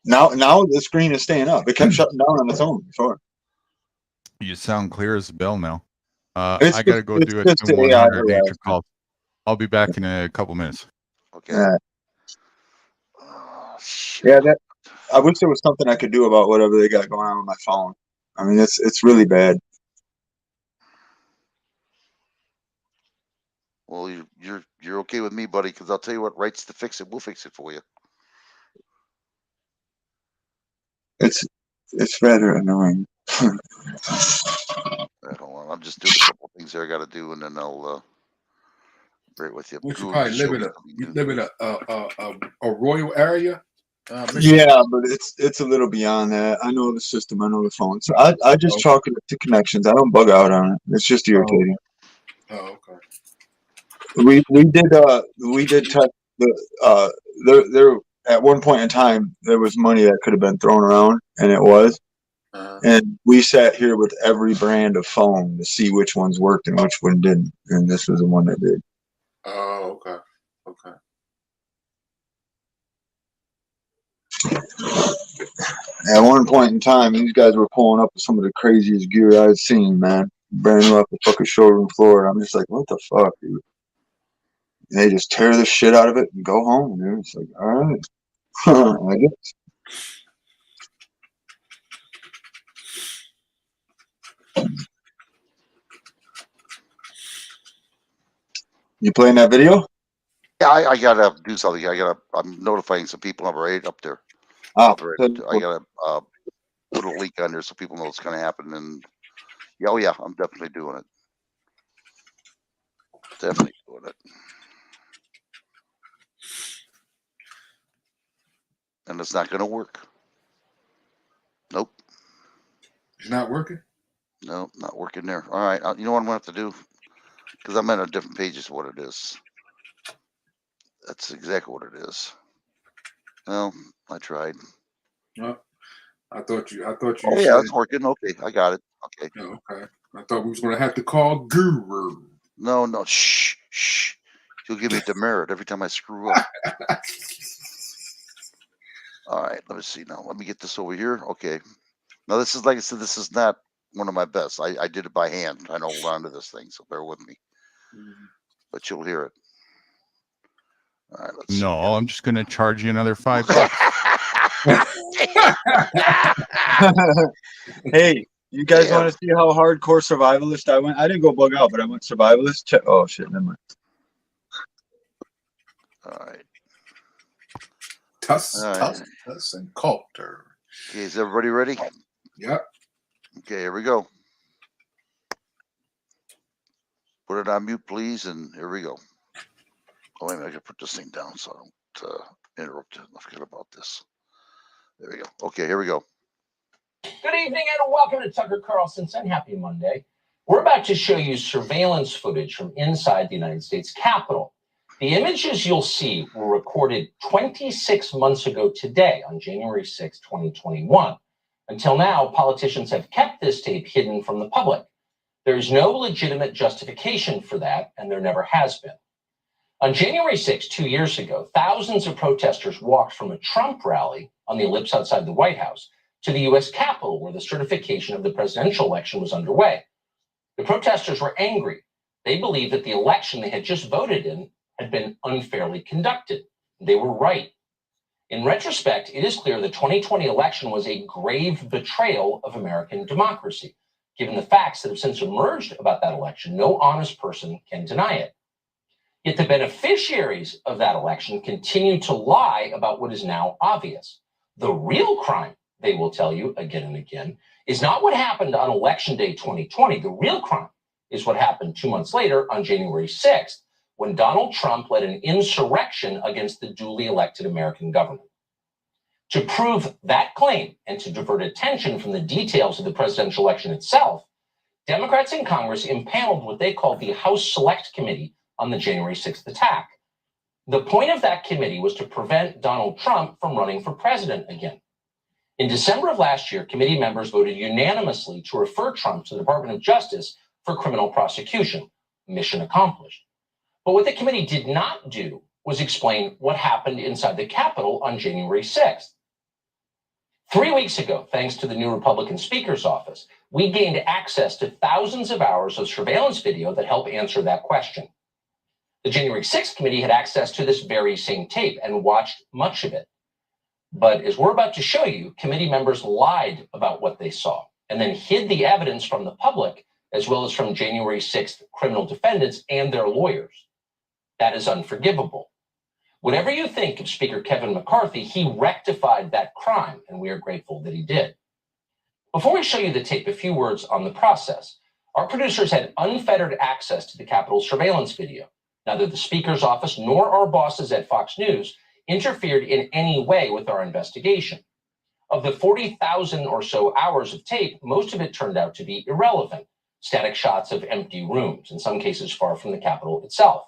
Now the screen is staying up. It kept shutting down on its own before. you sound clear as a bell now. It's I gotta go it's do just a the AI 100 nature harassment. call. I'll be back in a couple minutes. Okay. Oh, shit. Yeah, I wish there was something I could do about whatever they got going on with my phone. I mean, it's really bad. Well, you're okay with me, buddy, because I'll tell you what, Wrights to fix it. We'll fix it for you. It's rather annoying. Hold on. I'm just doing a couple things here I got to do, and then I'll break with you. Which you Google probably just showed live me in something you new. live in a royal area. Yeah, but it's a little beyond that. I know the system. I know the phone. So I just chalk it to connections. I don't bug out on it. It's just irritating. Oh, okay. We did test the there at one point in time there was money that could have been thrown around, and it was. And we sat here with every brand of phone to see which ones worked and which one didn't, and this was the one that did. Oh, okay. Okay. At one point in time, these guys were pulling up with some of the craziest gear I've seen, man. brand new off the fucking showroom floor. And I'm just like, what the fuck, dude? And they just tear the shit out of it and go home, dude. It's like, all right. I guess. You playing that video? Yeah, I gotta do something. I'm notifying some people number 8 up there. Oh, I gotta put a link on there so people know what's gonna happen. And yeah, oh yeah, I'm definitely doing it. Definitely doing it. And it's not gonna work. Nope. It's not working. No, not working there. All right. You know what I'm gonna have to do? Because I'm on a different page is what it is. That's exactly what it is. Well, I tried. No, I thought you. Oh said, yeah, it's working. Okay, I got it. Okay. Oh, okay. I thought we was gonna have to call Guru. No. Shh. You'll give me demerit every time I screw up. All right. Let me see now. Let me get this over here. Okay. Now this is, like I said, this is not one of my best. I did it by hand. I don't hold on to this thing, so bear with me. But you'll hear it. All right. Let's No, see. I'm just going to charge you another $5. Hey, you guys want to see how hardcore survivalist I went? I didn't go bug out, but I went survivalist. Oh shit, never mind. All right. Tuss and Coulter. Okay, is everybody ready? Yep. Okay, here we go. Put it on mute, please, and here we go. Oh, wait a minute, I gotta put this thing down so I don't interrupt it. I forget about this. There we go. Okay, here we go. Good evening and welcome to Tucker Carlson's and happy Monday. We're about to show you surveillance footage from inside the United States Capitol. The images you'll see were recorded 26 months ago today on January 6, 2021. Until now, politicians have kept this tape hidden from the public. There is no legitimate justification for that, and there never has been. On January 6, 2 years ago, thousands of protesters walked from a Trump rally on the ellipse outside the White House to the U.S. Capitol, where the certification of the presidential election was underway. The protesters were angry. They believed that the election they had just voted in had been unfairly conducted. They were right. In retrospect, it is clear the 2020 election was a grave betrayal of American democracy. Given the facts that have since emerged about that election, no honest person can deny it. Yet the beneficiaries of that election continue to lie about what is now obvious. The real crime, they will tell you again and again, is not what happened on Election Day 2020. The real crime is what happened 2 months later on January 6th, when Donald Trump led an insurrection against the duly elected American government. To prove that claim and to divert attention from the details of the presidential election itself, Democrats in Congress impaneled what they called the House Select Committee on the January 6th attack. The point of that committee was to prevent Donald Trump from running for president again. In December of last year, committee members voted unanimously to refer Trump to the Department of Justice for criminal prosecution. Mission accomplished. But what the committee did not do was explain what happened inside the Capitol on January 6th. 3 weeks ago, thanks to the new Republican Speaker's office, we gained access to thousands of hours of surveillance video that help answer that question. The January 6th committee had access to this very same tape and watched much of it. But as we're about to show you, committee members lied about what they saw and then hid the evidence from the public, as well as from January 6th criminal defendants and their lawyers. That is unforgivable. Whatever you think of Speaker Kevin McCarthy, he rectified that crime, and we are grateful that he did. Before we show you the tape, a few words on the process. Our producers had unfettered access to the Capitol surveillance video. Neither the Speaker's office nor our bosses at Fox News interfered in any way with our investigation. Of the 40,000 or so hours of tape, most of it turned out to be irrelevant. Static shots of empty rooms, in some cases far from the Capitol itself.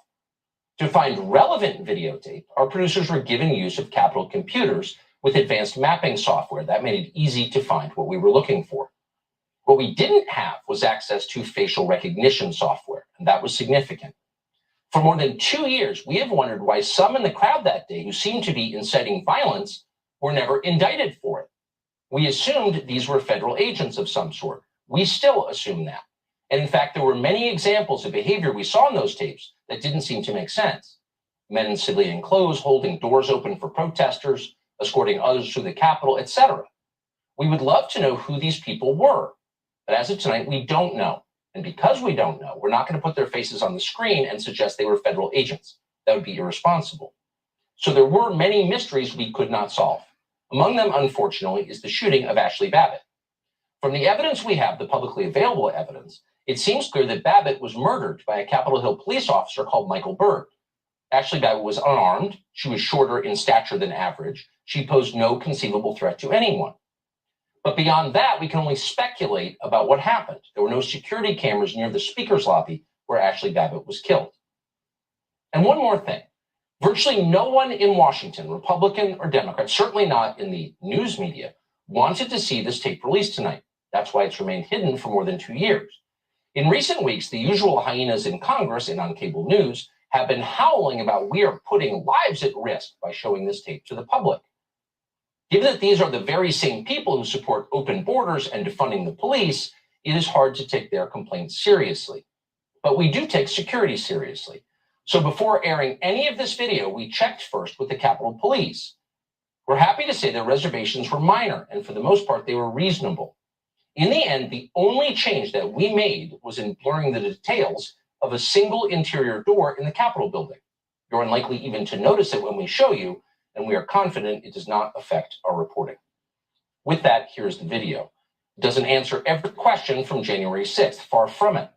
To find relevant videotape, our producers were given use of Capitol computers with advanced mapping software that made it easy to find what we were looking for. What we didn't have was access to facial recognition software, and that was significant. For more than 2 years, we have wondered why some in the crowd that day who seemed to be inciting violence were never indicted for it. We assumed these were federal agents of some sort. We still assume that. And in fact, there were many examples of behavior we saw in those tapes that didn't seem to make sense. Men in civilian clothes holding doors open for protesters, escorting others through the Capitol, etc. We would love to know who these people were, but as of tonight, we don't know. And because we don't know, we're not going to put their faces on the screen and suggest they were federal agents. That would be irresponsible. So there were many mysteries we could not solve. Among them, unfortunately, is the shooting of Ashley Babbitt. From the evidence we have, the publicly available evidence, it seems clear that Babbitt was murdered by a Capitol Hill police officer called Michael Byrd. Ashley Babbitt was unarmed. She was shorter in stature than average. She posed no conceivable threat to anyone. But beyond that, we can only speculate about what happened. There were no security cameras near the speaker's lobby where Ashley Babbitt was killed. And one more thing. Virtually no one in Washington, Republican or Democrat, certainly not in the news media, wanted to see this tape released tonight. That's why it's remained hidden for more than 2 years. In recent weeks, the usual hyenas in Congress and on cable news have been howling about we are putting lives at risk by showing this tape to the public. Given that these are the very same people who support open borders and defunding the police, it is hard to take their complaints seriously. But we do take security seriously. So before airing any of this video, we checked first with the Capitol Police. We're happy to say their reservations were minor, and for the most part, they were reasonable. In the end, the only change that we made was in blurring the details of a single interior door in the Capitol building. You're unlikely even to notice it when we show you, and we are confident it does not affect our reporting. With that, here's the video. It doesn't answer every question from January 6th, far from it.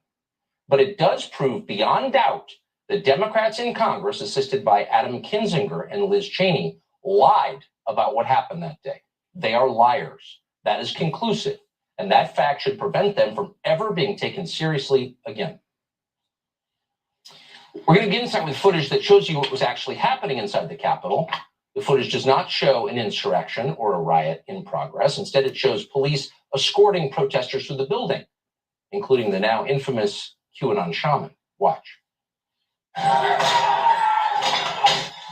But it does prove beyond doubt that Democrats in Congress, assisted by Adam Kinzinger and Liz Cheney, lied about what happened that day. They are liars. That is conclusive, and that fact should prevent them from ever being taken seriously again. We're going to get inside with footage that shows you what was actually happening inside the Capitol. The footage does not show an insurrection or a riot in progress. Instead, it shows police escorting protesters through the building, including the now infamous QAnon shaman. Watch.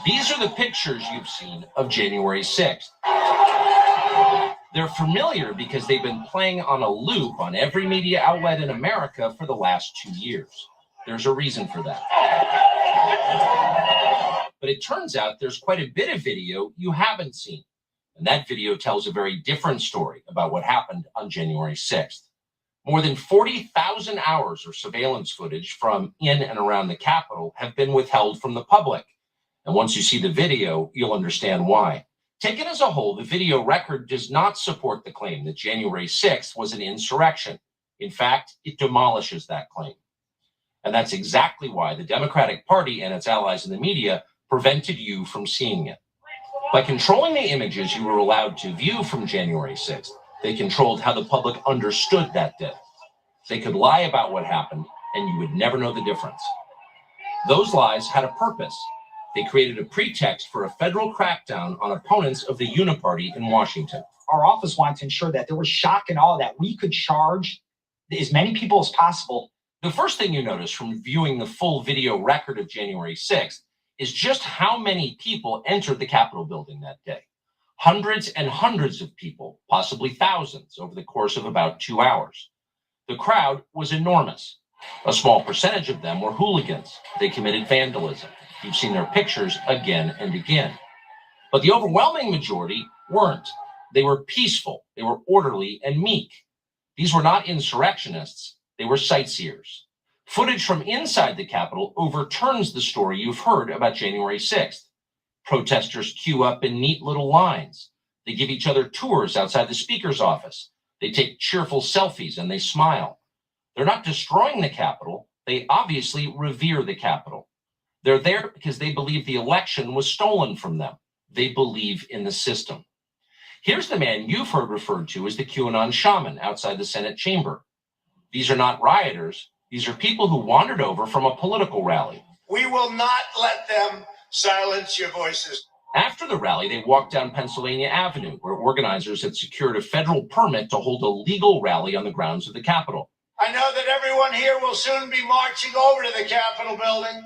These are the pictures you've seen of January 6th. They're familiar because they've been playing on a loop on every media outlet in America for the last 2 years. There's a reason for that. But it turns out there's quite a bit of video you haven't seen. And that video tells a very different story about what happened on January 6th. More than 40,000 hours of surveillance footage from in and around the Capitol have been withheld from the public. And once you see the video, you'll understand why. Taken as a whole, the video record does not support the claim that January 6th was an insurrection. In fact, it demolishes that claim. And that's exactly why the Democratic Party and its allies in the media prevented you from seeing it. By controlling the images you were allowed to view from January 6th, they controlled how the public understood that day. They could lie about what happened, and you would never know the difference. Those lies had a purpose. They created a pretext for a federal crackdown on opponents of the Uniparty in Washington. Our office wanted to ensure that there was shock and awe, that we could charge as many people as possible. The first thing you notice from viewing the full video record of January 6th is just how many people entered the Capitol building that day. Hundreds and hundreds of people, possibly thousands, over the course of about 2 hours. The crowd was enormous. A small percentage of them were hooligans. They committed vandalism. You've seen their pictures again and again. But the overwhelming majority weren't. They were peaceful. They were orderly and meek. These were not insurrectionists. They were sightseers. Footage from inside the Capitol overturns the story you've heard about January 6th. Protesters queue up in neat little lines. They give each other tours outside the speaker's office. They take cheerful selfies and they smile. They're not destroying the Capitol. They obviously revere the Capitol. They're there because they believe the election was stolen from them. They believe in the system. Here's the man you've heard referred to as the QAnon shaman outside the Senate chamber. These are not rioters. These are people who wandered over from a political rally. We will not let them silence your voices. After the rally, they walked down Pennsylvania Avenue, where organizers had secured a federal permit to hold a legal rally on the grounds of the Capitol. I know that everyone here will soon be marching over to the Capitol building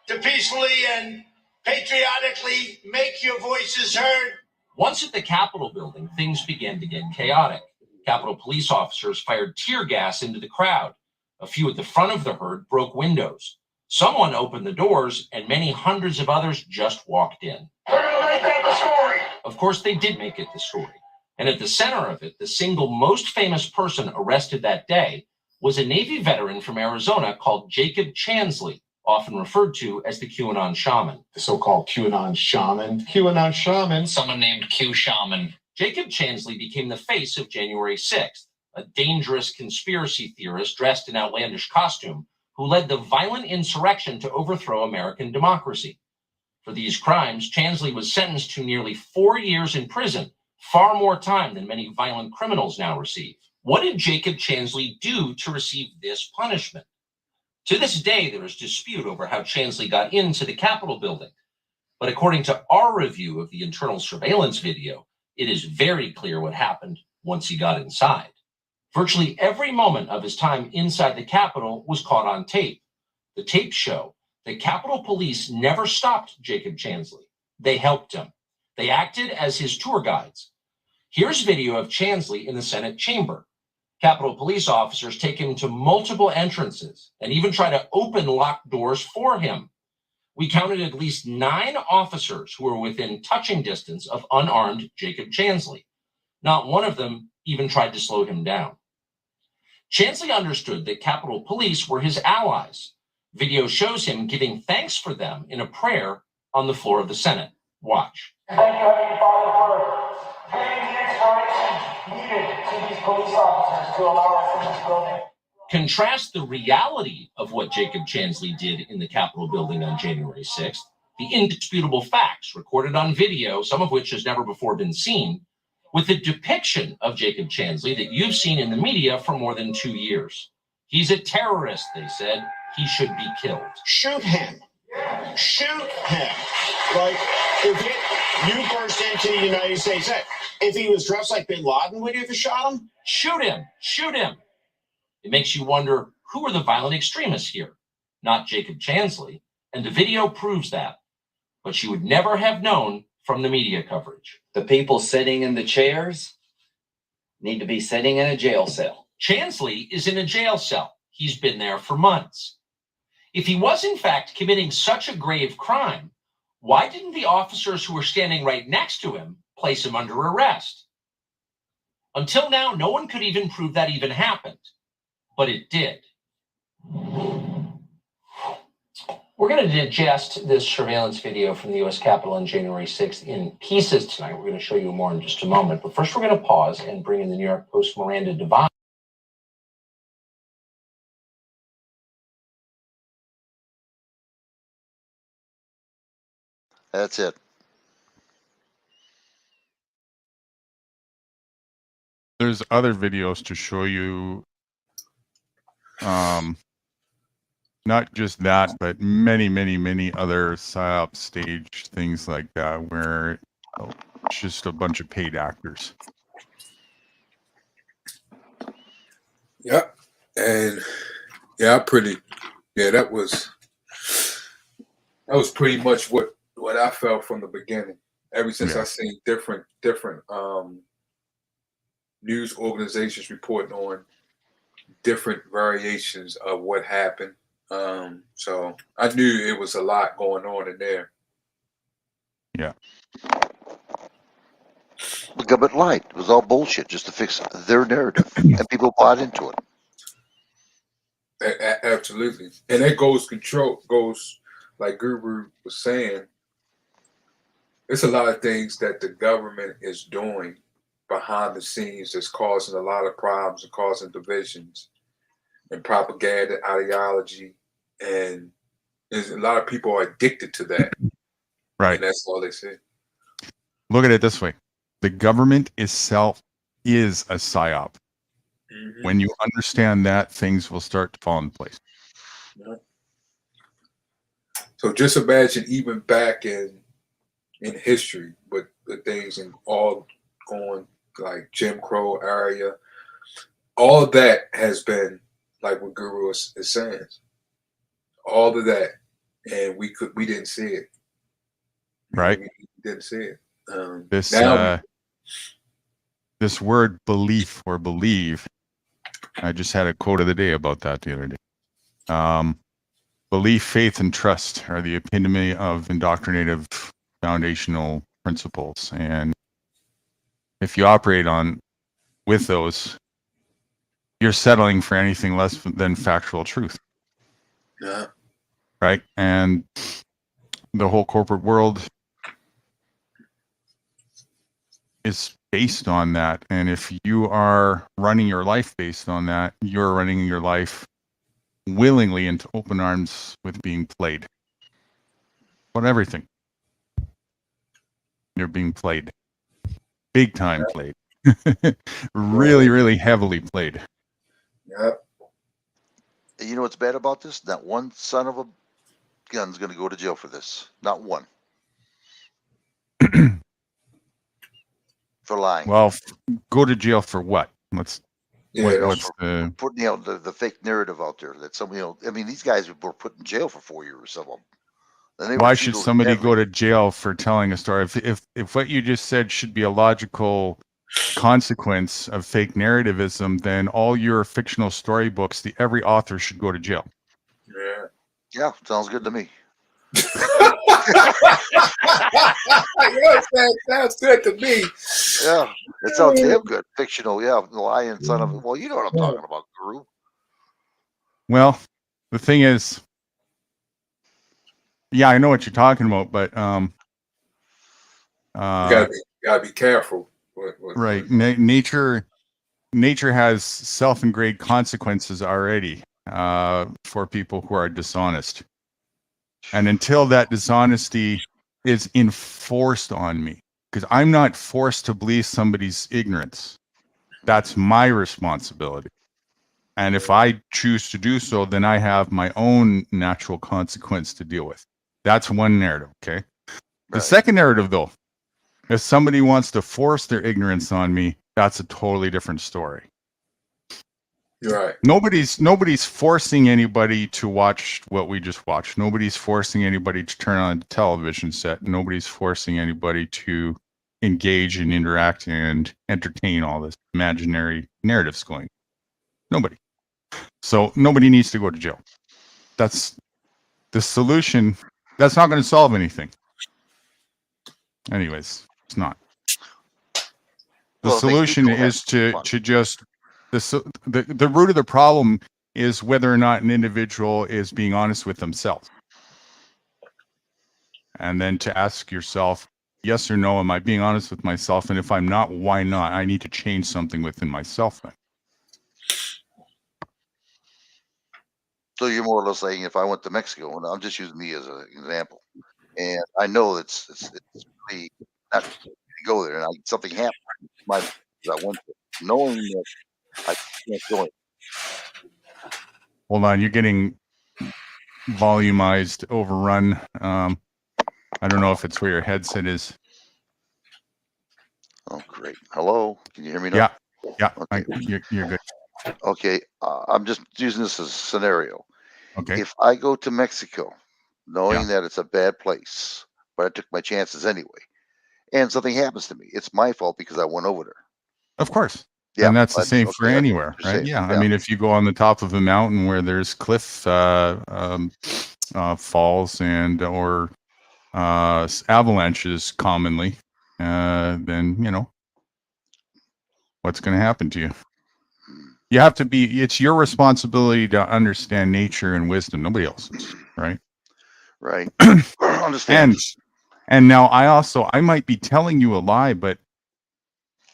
to peacefully and patriotically make your voices heard. Once at the Capitol building, things began to get chaotic. Capitol police officers fired tear gas into the crowd. A few at the front of the herd broke windows. Someone opened the doors, and many hundreds of others just walked in. We're gonna make that the story. Of course, they did make it the story. And at the center of it, the single most famous person arrested that day was a Navy veteran from Arizona called Jacob Chansley, often referred to as the QAnon shaman. The so-called QAnon shaman. QAnon shaman. Someone named Q Shaman. Jacob Chansley became the face of January 6th, a dangerous conspiracy theorist dressed in outlandish costume who led the violent insurrection to overthrow American democracy. For these crimes, Chansley was sentenced to nearly 4 years in prison, far more time than many violent criminals now receive. What did Jacob Chansley do to receive this punishment? To this day, there is dispute over how Chansley got into the Capitol building. But according to our review of the internal surveillance video, it is very clear what happened once he got inside. Virtually every moment of his time inside the Capitol was caught on tape. The tapes show that Capitol Police never stopped Jacob Chansley. They helped him. They acted as his tour guides. Here's video of Chansley in the Senate chamber. Capitol Police officers take him to multiple entrances and even try to open locked doors for him. We counted at least 9 officers who were within touching distance of unarmed Jacob Chansley. Not one of them even tried to slow him down. Chansley understood that Capitol Police were his allies. Video shows him giving thanks for them in a prayer on the floor of the Senate. Watch. Thank you, Heavenly Father, for giving the inspiration needed to these police officers to allow us in this building. Contrast the reality of what Jacob Chansley did in the Capitol building on January 6th, the indisputable facts recorded on video, some of which has never before been seen, with the depiction of Jacob Chansley that you've seen in the media for more than 2 years. He's a terrorist, they said. He should be killed. Shoot him. Shoot him. Like, if you burst into the United States, if he was dressed like Bin Laden, would you have shot him? Shoot him. Shoot him. It makes you wonder, who are the violent extremists here? Not Jacob Chansley. And the video proves that. But you would never have known from the media coverage. The people sitting in the chairs need to be sitting in a jail cell. Chansley is in a jail cell. He's been there for months. If he was in fact committing such a grave crime, why didn't the officers who were standing right next to him place him under arrest? Until now, no one could even prove that even happened. But it did. We're going to digest this surveillance video from the U.S. Capitol on January 6th in pieces tonight. We're going to show you more in just a moment. But first, we're going to pause and bring in the New York Post Miranda Devine. That's it. There's other videos to show you, not just that, but many, many, many other psyop stage things like that, where it's just a bunch of paid actors. Yep. And yeah, that was pretty much what I felt from the beginning. Ever since I seen different news organizations reporting on different variations of what happened. So I knew it was a lot going on in there. Yeah. The government lied. It was all bullshit just to fix their narrative, and people bought into it. Absolutely. And that goes like Guru was saying, it's a lot of things that the government is doing behind the scenes that's causing a lot of problems and causing divisions and propaganda ideology. And there's a lot of people are addicted to that. Right. And that's all they say. Look at it this way. The government itself is a psyop. Mm-hmm. When you understand that, things will start to fall in place. Yeah. So just imagine even back in history, with the things and all going like Jim Crow area, all of that has been like what Guru is saying. All of that, and we didn't see it. Right. We didn't see it. This word belief or believe I just had a quote of the day about that the other day. Belief, faith, and trust are the epitome of indoctrinative foundational principles. And if you operate with those, you're settling for anything less than factual truth. Yeah. Right? And the whole corporate world is based on that. And if you are running your life based on that, you're running your life willingly into open arms with being played. But everything. You're being played. Big time played. Really, really heavily played. Yep. And you know what's bad about this? Not one son of a gun's going to go to jail for this. Not one. For lying. Well, go to jail for what? What's the putting out the fake narrative out there that somebody else? I mean, these guys were put in jail for 4 years. Some of them. Why should somebody go to jail for telling a story? If what you just said should be a logical consequence of fake narrativism, then all your fictional storybooks, every author should go to jail. Yeah. Yeah, sounds good to me. Sounds good to me. Yeah, it sounds damn good. Fictional, yeah. The lion son of. Well, you know what I'm talking about, Guru. Well, the thing is, yeah, I know what you're talking about, but you gotta be careful. Right, nature has self-ingrained consequences already for people who are dishonest, and until that dishonesty is enforced on me, because I'm not forced to believe somebody's ignorance, that's my responsibility. And if I choose to do so, then I have my own natural consequence to deal with. That's one narrative, okay? The second narrative, though, if somebody wants to force their ignorance on me, that's a totally different story. You're right. Nobody's forcing anybody to watch what we just watched. Nobody's forcing anybody to turn on a television set. Nobody's forcing anybody to engage and interact and entertain all this imaginary narratives going. Nobody. So nobody needs to go to jail. That's the solution. That's not going to solve anything. Anyways, it's not. The solution is to just the root of the problem is whether or not an individual is being honest with themselves. And then to ask yourself, yes or no, am I being honest with myself? And if I'm not, why not? I need to change something within myself then. So you're more or less saying if I went to Mexico, and I'm just using me as an example, and I know it's really not to go there, and something happened. I went there, knowing that I can't go in. Hold on, you're getting volumized, overrun. I don't know if it's where your headset is. Oh, great. Hello, can you hear me now? Yeah, okay. You're good. Okay, I'm just using this as a scenario. Okay. If I go to Mexico, knowing that it's a bad place, but I took my chances anyway, and something happens to me, it's my fault because I went over there. Of course. Yeah, and that's the same for anywhere, right? saying. Yeah. I mean, if you go on the top of a mountain where there's cliff falls and or avalanches commonly, then you know what's going to happen to you. You have to be. It's your responsibility to understand nature and wisdom. Nobody else's, right? Right. Understand. And now I might be telling you a lie, but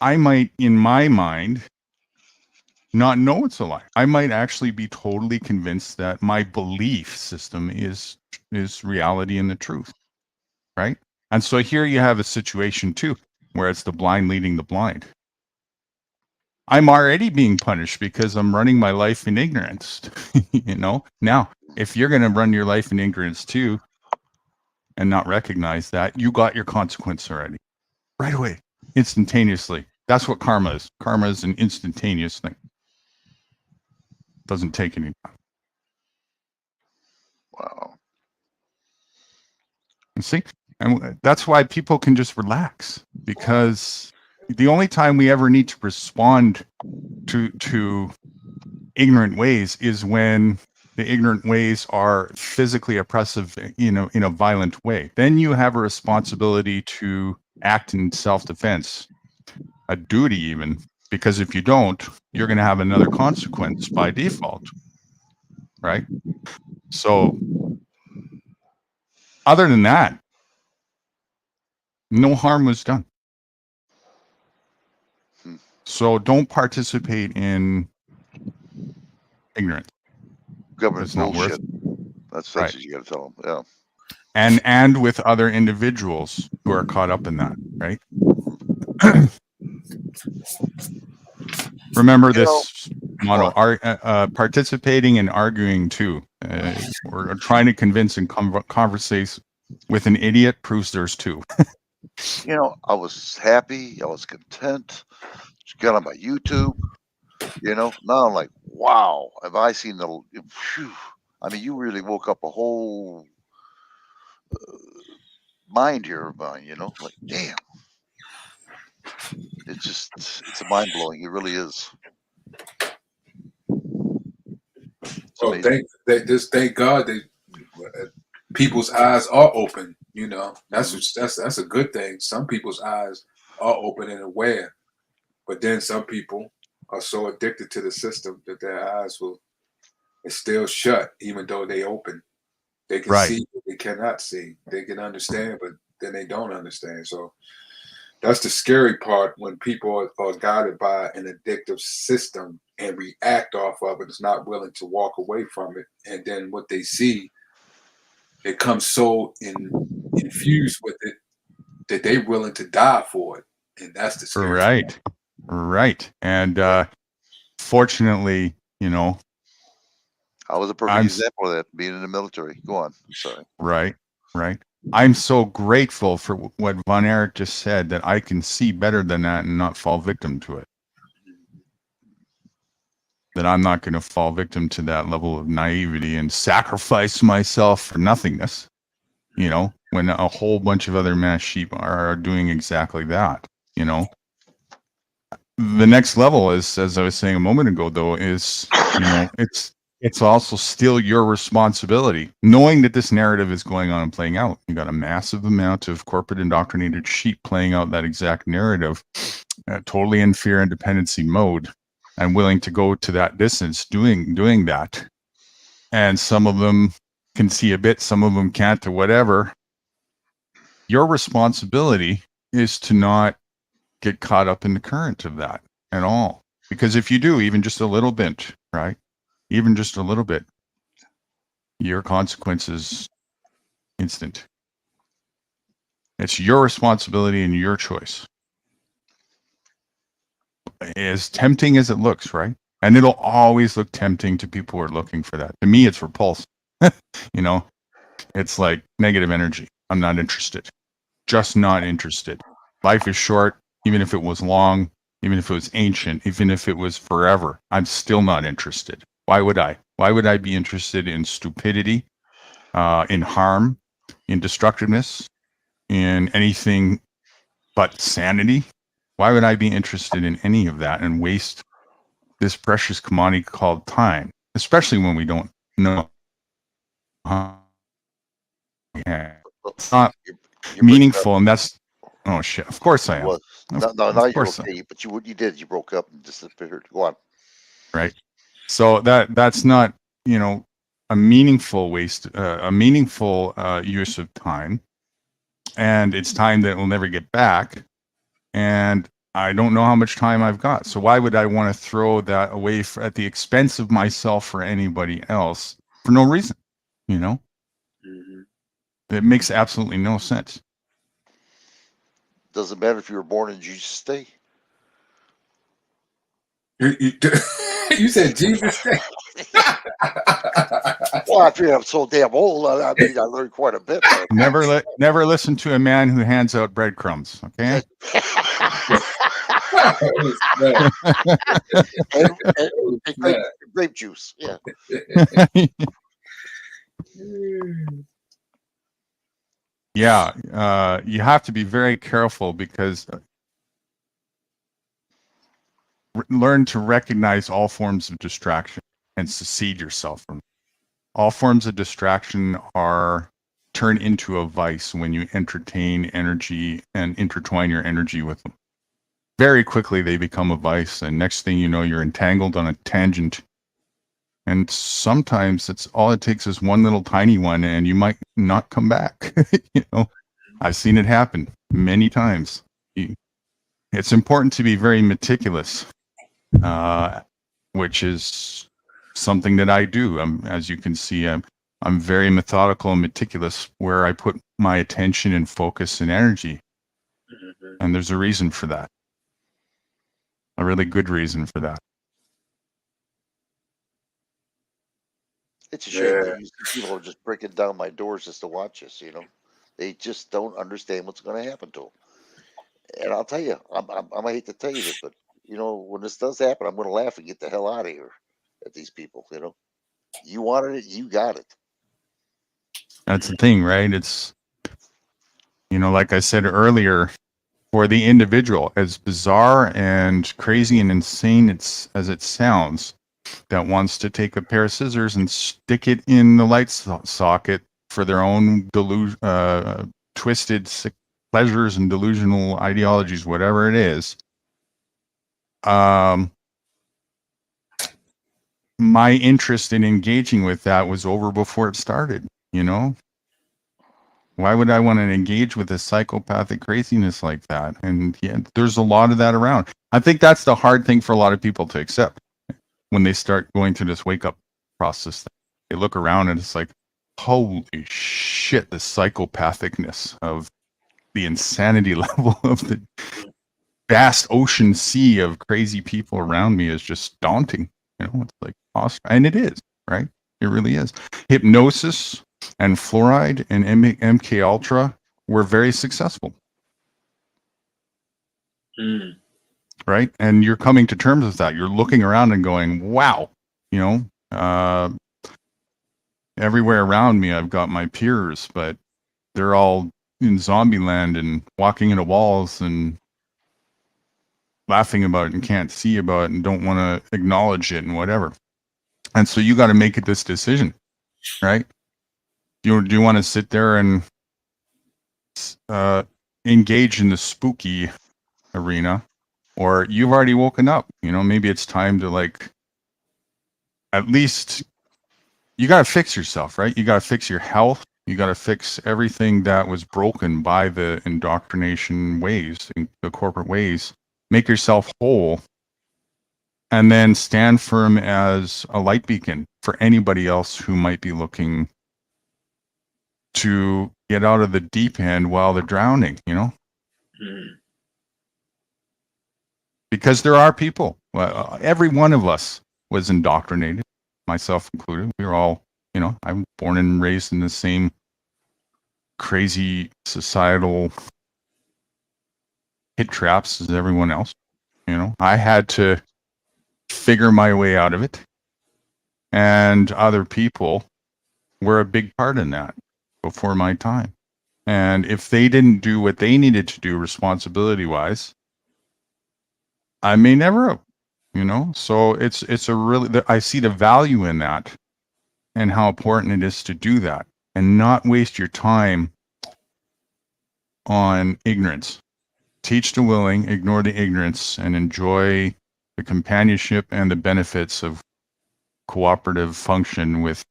I might, in my mind, not know it's a lie. I might actually be totally convinced that my belief system is reality and the truth, right? And so here you have a situation too, where it's the blind leading the blind. I'm already being punished because I'm running my life in ignorance, you know? Now, if you're going to run your life in ignorance too and not recognize that, you got your consequence already. Right away, instantaneously. That's what karma is. Karma is an instantaneous thing. Doesn't take any time. Wow. You see? And that's why people can just relax, because the only time we ever need to respond to ignorant ways is when the ignorant ways are physically oppressive, in a violent way. Then you have a responsibility to act in self-defense, a duty even, because if you don't, you're going to have another consequence by default, right? So other than that, no harm was done. So don't participate in ignorance. Government It's not worth bullshit. it. That's Right. what you got to tell them. Yeah. And with other individuals who are caught up in that, right? Remember this motto: participating and arguing too, or trying to convince and conversate with an idiot proves there's two. I was happy. I was content. Got on my YouTube. Now I'm like, wow, have I seen the? Phew. I mean, you really woke up a whole mind here of mine. Like, damn. It's mind blowing. It really is. Oh, thank God that people's eyes are open. That's a good thing. Some people's eyes are open and aware, but then some people are so addicted to the system that their eyes are still shut, even though they open. They can Right. see, but they cannot see. They can understand, but then they don't understand. So that's the scary part when people are guided by an addictive system and react off of it. Is not willing to walk away from it, and then what they see, it comes so infused with it that they're willing to die for it, and that's the scary part. Right. And fortunately, I was a perfect example of that, being in the military. Go on. Sorry. Right. I'm so grateful for what Von Erich just said, that I can see better than that and not fall victim to it. That I'm not going to fall victim to that level of naivety and sacrifice myself for nothingness, when a whole bunch of other mass sheep are doing exactly that. The next level is, as I was saying a moment ago, though, is, it's also still your responsibility, knowing that this narrative is going on and playing out. You got a massive amount of corporate indoctrinated sheep playing out that exact narrative, totally in fear and dependency mode, and willing to go to that distance doing that. And some of them can see a bit, some of them can't, or whatever. Your responsibility is to not get caught up in the current of that at all. Because if you do, even just a little bit, right? Even just a little bit, your consequence is instant. It's your responsibility and your choice. As tempting as it looks, right? And it'll always look tempting to people who are looking for that. To me, it's repulsive. It's like negative energy. I'm not interested. Just not interested. Life is short. Even if it was long, even if it was ancient, even if it was forever, I'm still not interested. Why would I? Why would I be interested in stupidity, in harm, in destructiveness, in anything but sanity? Why would I be interested in any of that and waste this precious commodity called time, especially when we don't know? It's not meaningful, and that's, oh shit. Of course I am. Well, now you're okay, but you did. You broke up and disappeared. Go on. Right. So that's not, a meaningful waste, a meaningful use of time, and it's time that we'll never get back. And I don't know how much time I've got. So why would I want to throw that away at the expense of myself or anybody else for no reason? It makes absolutely no sense. Doesn't matter if you were born in Jesus' Day. You said Jesus Day. Well, I feel I'm so damn old. I mean, I learned quite a bit. Never listen to a man who hands out breadcrumbs. Okay. and grape juice. Yeah. Yeah. You have to be very careful because learn to recognize all forms of distraction and secede yourself from them. All forms of distraction are turned into a vice when you entertain energy and intertwine your energy with them. Very quickly, they become a vice, and next thing you know, you're entangled on a tangent. And sometimes it's all it takes is one little tiny one, and you might not come back. You know, I've seen it happen many times. It's important to be very meticulous, which is something that I do. As you can see, I'm very methodical and meticulous where I put my attention and focus and energy. And there's a reason for that. A really good reason for that. It's a shame that you see people are just breaking down my doors just to watch us. You know, they just don't understand what's going to happen to them. And I'll tell you, I might hate to tell you this, but you know, when this does happen, I'm going to laugh and get the hell out of here at these people. You know, you wanted it, you got it. That's the thing, right? It's, you know, like I said earlier, for the individual, as bizarre and crazy and insane as it sounds, that wants to take a pair of scissors and stick it in the light socket for their own twisted pleasures and delusional ideologies, whatever it is. My interest in engaging with that was over before it started, you know? Why would I want to engage with a psychopathic craziness like that? And yeah, there's a lot of that around. I think that's the hard thing for a lot of people to accept when they start going through this wake up process. They look around and it's like, holy shit, the psychopathicness of the insanity level of the vast ocean sea of crazy people around me is just daunting. You know, it's like awesome. And it is, right? It really is. Hypnosis and fluoride and MK Ultra were very successful. Right? And you're coming to terms with that. You're looking around and going, wow, you know, everywhere around me, I've got my peers, but they're all in zombie land and walking into walls and laughing about it and can't see about it and don't want to acknowledge it and whatever. And so you got to make this decision, right? Do you want to sit there and engage in the spooky arena, or you've already woken up? You know, maybe it's time to, like, at least you got to fix yourself, right? You got to fix your health. You got to fix everything that was broken by the indoctrination ways, the corporate ways. Make yourself whole, and then stand firm as a light beacon for anybody else who might be looking to get out of the deep end while they're drowning, you know? Because there are people, every one of us was indoctrinated, myself included. We were all, you know, I'm born and raised in the same crazy societal hit traps as everyone else. You know, I had to figure my way out of it, and other people were a big part in that before my time. And if they didn't do what they needed to do responsibility wise, I may never have, you know. So it's a really, I see the value in that and how important it is to do that and not waste your time on ignorance. Teach the willing, ignore the ignorance, and enjoy the companionship and the benefits of cooperative function with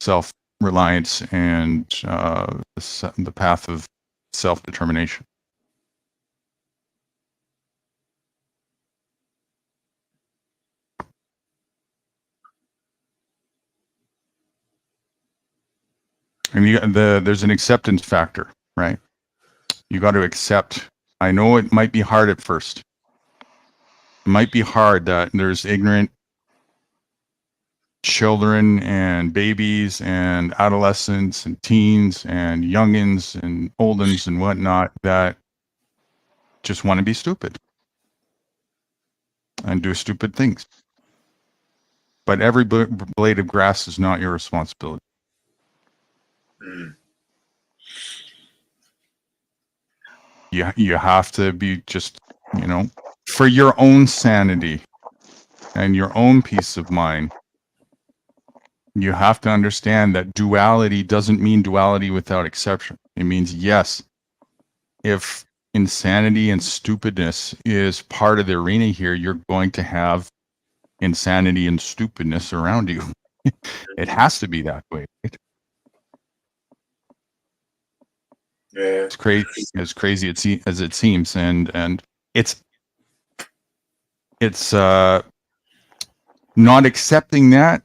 self-reliance and the path of self-determination. And there's an acceptance factor, right? You got to accept. I know it might be hard at first. It might be hard that there's ignorant children and babies and adolescents and teens and youngins and oldens and whatnot that just want to be stupid and do stupid things. But every blade of grass is not your responsibility. You have to be just, you know, for your own sanity, and your own peace of mind, you have to understand that duality doesn't mean duality without exception. It means, yes, if insanity and stupidness is part of the arena here, you're going to have insanity and stupidness around you. It has to be that way. Right? Yeah. It's crazy, as crazy as it seems, and it's not accepting that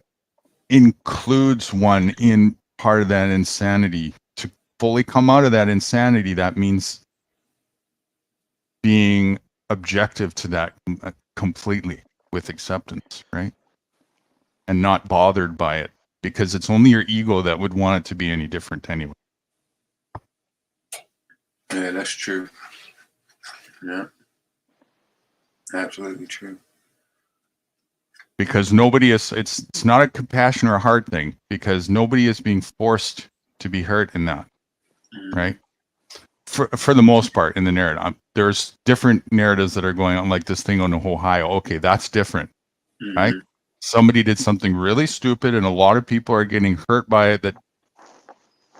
includes one in part of that insanity. To fully come out of that insanity, that means being objective to that completely with acceptance, right? And not bothered by it, because it's only your ego that would want it to be any different anyway. Yeah, that's true. Yeah. Absolutely true. Because nobody is, it's not a compassion or a heart thing, because nobody is being forced to be hurt in that, right? For the most part in the narrative. There's different narratives that are going on, like this thing on Ohio. Okay, that's different, right? Somebody did something really stupid and a lot of people are getting hurt by it that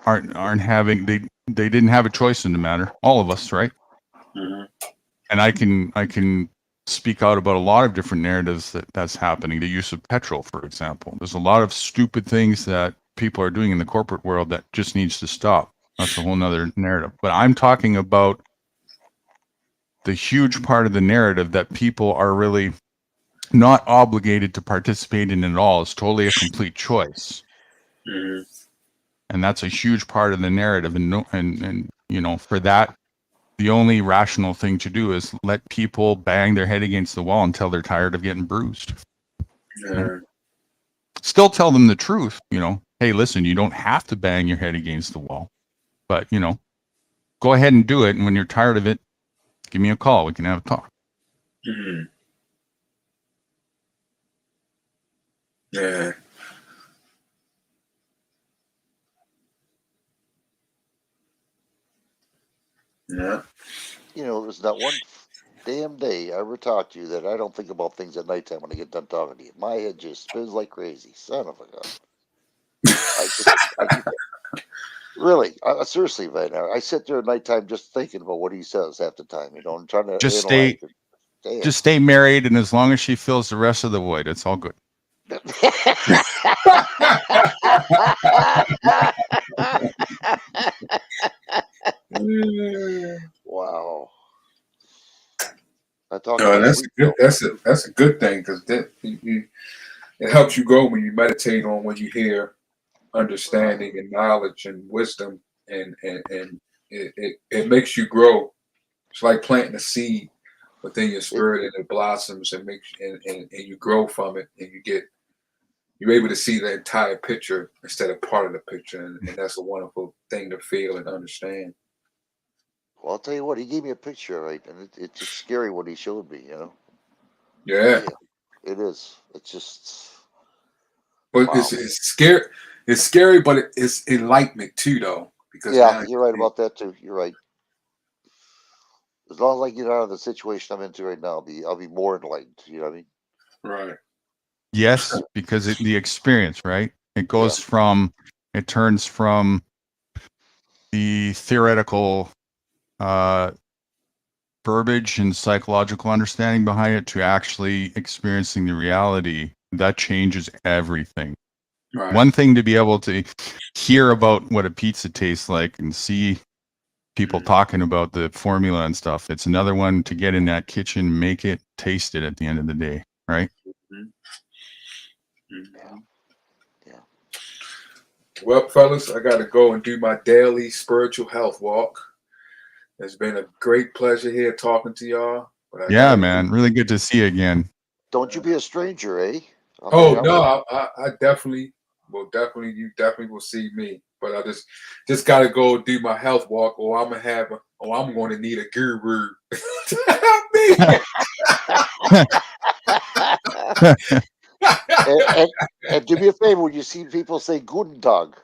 aren't having, they didn't have a choice in the matter. All of us, right? And I can speak out about a lot of different narratives that's happening. The use of petrol, for example. There's a lot of stupid things that people are doing in the corporate world that just needs to stop. That's a whole nother narrative. But I'm talking about the huge part of the narrative that people are really not obligated to participate in at all. It's totally a complete choice. And that's a huge part of the narrative. And you know, for that, the only rational thing to do is let people bang their head against the wall until they're tired of getting bruised. Still tell them the truth, you know. Hey, listen, you don't have to bang your head against the wall. But, you know, go ahead and do it. And when you're tired of it, give me a call. We can have a talk. Yeah. Yeah. You know, there's not one damn day I ever talked to you that I don't think about things at nighttime when I get done talking to you. My head just spins like crazy. Son of a gun. Really, seriously, man. I sit there at nighttime just thinking about what he says half the time. You know, I'm trying to Just analyze stay, it. Damn. just stay married, and as long as she fills the rest of the void, it's all good. Wow. I talk No, about that's sweet a good. milk. That's a good thing because that it helps you grow when you meditate on what you hear, understanding and knowledge and wisdom, and it makes you grow. It's like planting a seed within your spirit, and it blossoms and makes and you grow from it, and you're able to see the entire picture instead of part of the picture, and that's a wonderful thing to feel and understand. Well, I'll tell you what, he gave me a picture, right? And it's just scary what he showed me, you know? Yeah. It is. It's just. But Wow. it's scary. It's scary, but it's enlightenment too, though. Because Yeah, now you're right about that too. You're right. As long as I get out of the situation I'm into right now, I'll be more enlightened. You know what I mean? Right. Yes, because the experience, right? It goes from, it turns from the theoretical verbiage and psychological understanding behind it to actually experiencing the reality. That changes everything. Right. One thing to be able to hear about what a pizza tastes like and see people talking about the formula and stuff. It's another one to get in that kitchen, make it, taste it at the end of the day, right? Well, fellas, I got to go and do my daily spiritual health walk. It's been a great pleasure here talking to y'all. But Yeah, man. Really good to see you again. Don't you be a stranger, eh? Oh, no, I definitely will. You definitely will see me. But I just got to go do my health walk, or I'm going to need a guru to help me. and do me a favor when you see people say Guten Tag.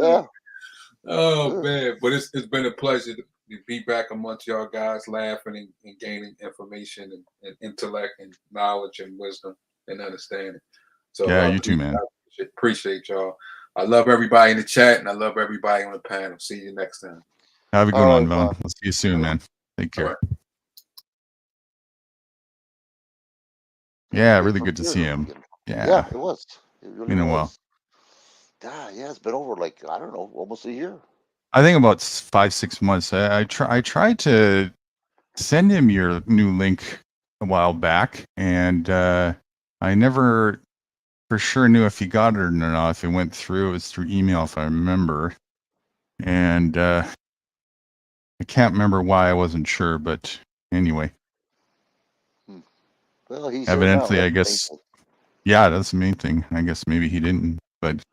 Yeah. Oh Good. man, but it's been a pleasure to be back amongst y'all guys, laughing and gaining information and intellect and knowledge and wisdom and understanding. So Yeah, you too, man. I appreciate y'all. I love everybody in the chat and I love everybody on the panel. See you next time. Have a good All one, right, Vaughn. Vaughn. We'll see you soon, man. Take All care. right. Yeah, Great really from good to here. see him. Yeah, Yeah, it was. It really been a while. was. God, yeah, it's been over like, I don't know, almost a year. I think about 5-6 months. I tried to send him your new link a while back, and I never for sure knew if he got it or not. If it went through, it was through email, if I remember. And I can't remember why I wasn't sure, but anyway, Well, he's there now. evidently, I That's the main guess, thing. yeah, that's the main thing. I guess maybe he didn't, but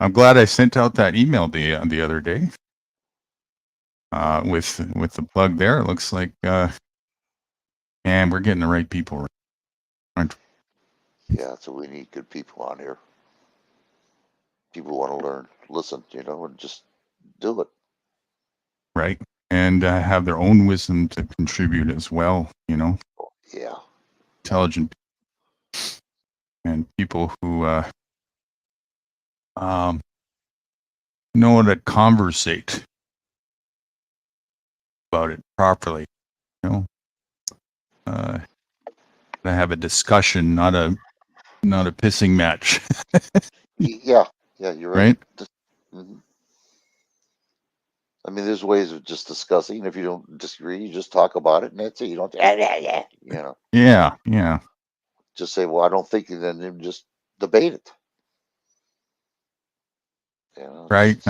I'm glad I sent out that email the other day with the plug there. It looks like, and we're getting the right people, aren't we? Yeah, so we need good people on here. People want to learn, listen, and just do it. Right, and have their own wisdom to contribute as well. Yeah. Intelligent and people who know how to conversate about it properly. To have a discussion, not a pissing match. Yeah, you're right. Right? Mhm. I mean, there's ways of just discussing. If you don't disagree, you just talk about it, and that's it. You don't, Yeah. just say, "Well, I don't think," and then just debate it. Right.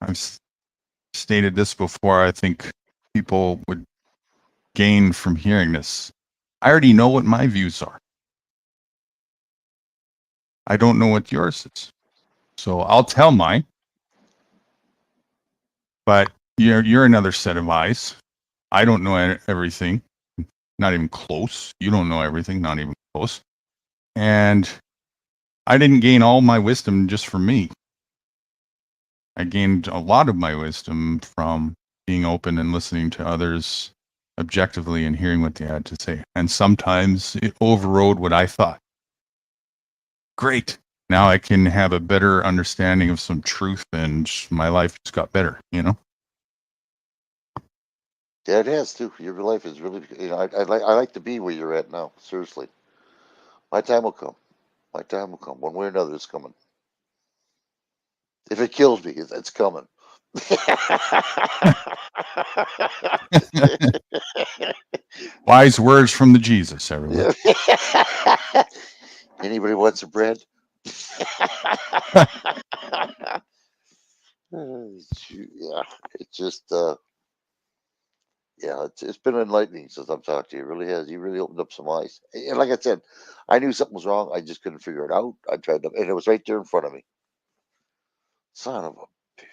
I've stated this before. I think people would gain from hearing this. I already know what my views are. I don't know what yours is. So I'll tell mine. But you're another set of eyes. I don't know everything, not even close. You don't know everything, not even close. And I didn't gain all my wisdom just from me. I gained a lot of my wisdom from being open and listening to others objectively and hearing what they had to say. And sometimes it overrode what I thought. Great. Now I can have a better understanding of some truth, and my life just got better, Yeah, it has too. Your life is really, I like to be where you're at now. Seriously, my time will come. My time will come. One way or another, it's coming. If it kills me, it's coming. Wise words from the Jesus, everyone. Anybody want some bread? Yeah, it's just yeah, it's been enlightening since I've talked to you. It really has. You really opened up some eyes. And like I said, I knew something was wrong. I just couldn't figure it out. I tried to, and it was right there in front of me. Son of a.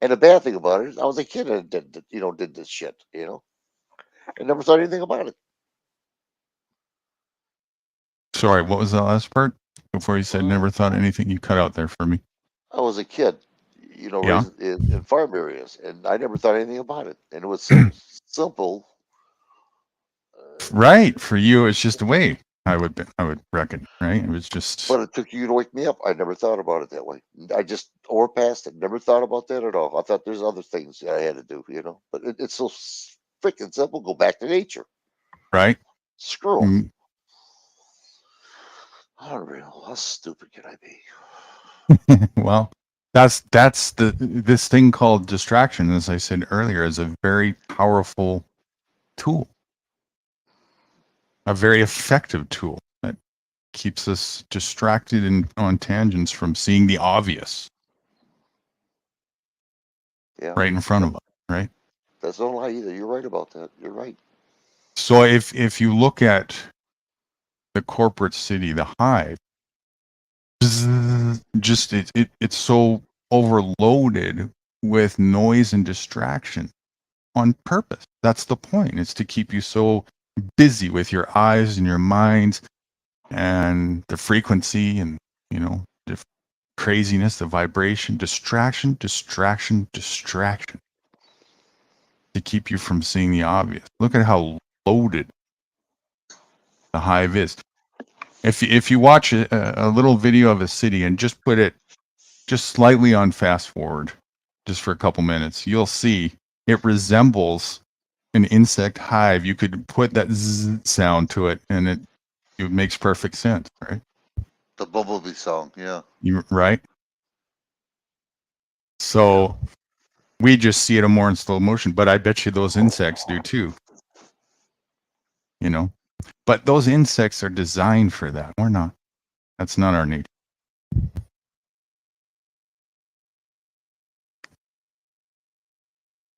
And the bad thing about it is, I was a kid and did this shit. I never thought anything about it. Sorry, what was that last part? Before you said never thought anything, you cut out there for me. I was a kid, Yeah. raised in farm areas, and I never thought anything about it. And it was simple. Right. For you, it's just a way. I would reckon. Right. It was just. But it took you to wake me up. I never thought about it that way. I just overpassed it. Never thought about that at all. I thought there's other things I had to do, But it's so freaking simple. Go back to nature. Right. Screw 'em. Unreal. How stupid can I be? Well, that's this thing called distraction, as I said earlier, is a very powerful tool, a very effective tool that keeps us distracted and on tangents from seeing the obvious. Yeah. Right in front of us. Right. That's no lie either. You're right about that. You're right. So if you look at the corporate city, the hive, just it's so overloaded with noise and distraction on purpose. That's the point. It's to keep you so busy with your eyes and your minds and the frequency and craziness, the vibration, distraction to keep you from seeing the obvious. Look at how loaded the hive is. If you watch a little video of a city and just put it just slightly on fast forward, just for a couple minutes, you'll see it resembles an insect hive. You could put that zzz sound to it, and it makes perfect sense, right? The bumblebee song, yeah. Right? So we just see it more in slow motion, but I bet you those insects do too. You know? But those insects are designed for that. We're not. That's not our nature.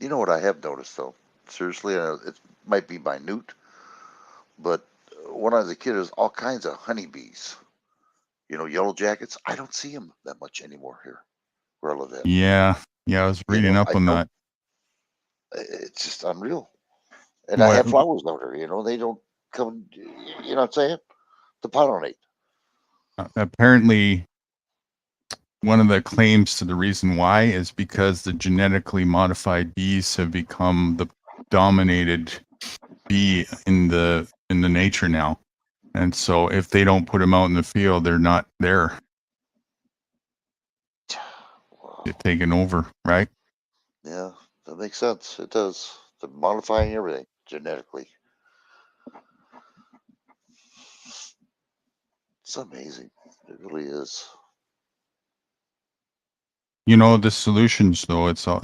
You know what I have noticed though? Seriously, it might be minute, but when I was a kid, there's all kinds of honeybees. You know, yellow jackets. I don't see them that much anymore here where I live at. Yeah. I was reading up on that. It's just unreal. And I have flowers out here. You know, they don't come. You know what I'm saying? To pollinate. Apparently, one of the claims to the reason why is because the genetically modified bees have become the dominated bee in the nature now, and so if they don't put them out in the field, they're not there. They're taken over, right? Yeah, that makes sense. It does. They're modifying everything genetically. It's amazing. It really is. You know, the solutions though, it's all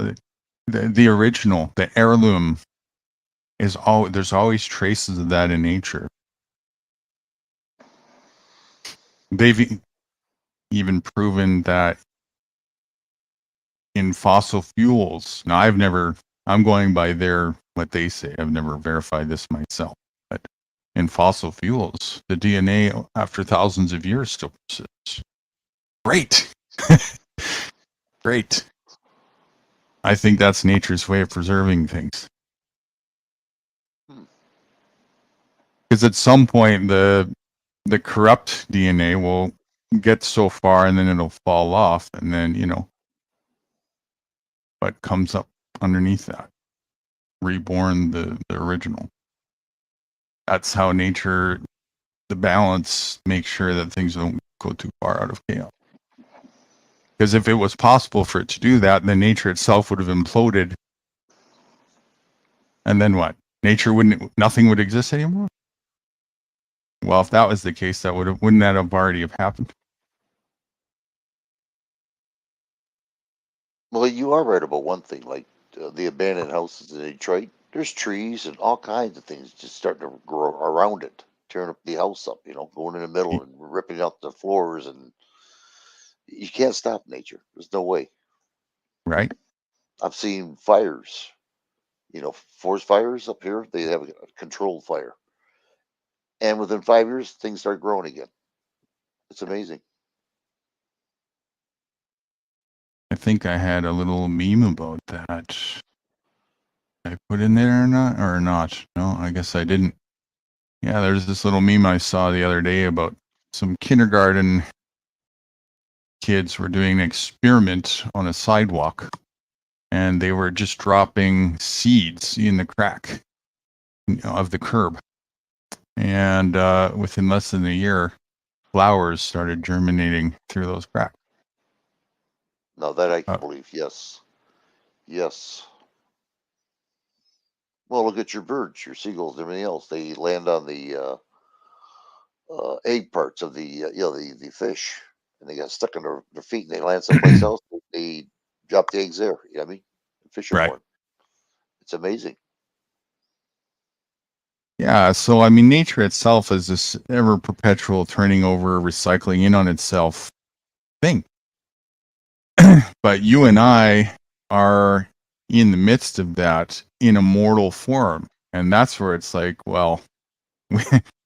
the original, the heirloom is all. There's always traces of that in nature. They've even proven that in fossil fuels. Now, I'm going by what they say. I've never verified this myself, but in fossil fuels, the DNA after thousands of years still persists. Great. Great. I think that's nature's way of preserving things. Because at some point, the corrupt DNA will get so far and then it'll fall off, and then, what comes up underneath that? Reborn the original. That's how nature, the balance, makes sure that things don't go too far out of chaos. Because if it was possible for it to do that, then nature itself would have imploded. And then what? Nothing would exist anymore? Well, if that was the case, wouldn't that have already have happened? Well, you are right about one thing, like the abandoned houses in Detroit. There's trees and all kinds of things just starting to grow around it, tearing up the house up, going in the middle and ripping out the floors, and you can't stop nature. There's no way. Right. I've seen fires, forest fires up here. They have a controlled fire. And within 5 years, things start growing again. It's amazing. I think I had a little meme about that. Did I put in there or not? No, I guess I didn't. Yeah, there's this little meme I saw the other day about some kindergarten kids were doing an experiment on a sidewalk, and they were just dropping seeds in the crack of the curb. And within less than a year, flowers started germinating through those cracks. Now that I can believe, yes. Yes. Well, look at your birds, your seagulls, everything else. They land on the egg parts of the fish, and they got stuck in their feet, and they land someplace else. They drop the eggs there. You know what I mean? Fish are born. It's amazing. Yeah, so I mean, nature itself is this ever perpetual turning over, recycling in on itself thing. But you and I are in the midst of that in a mortal form. And that's where it's like, well,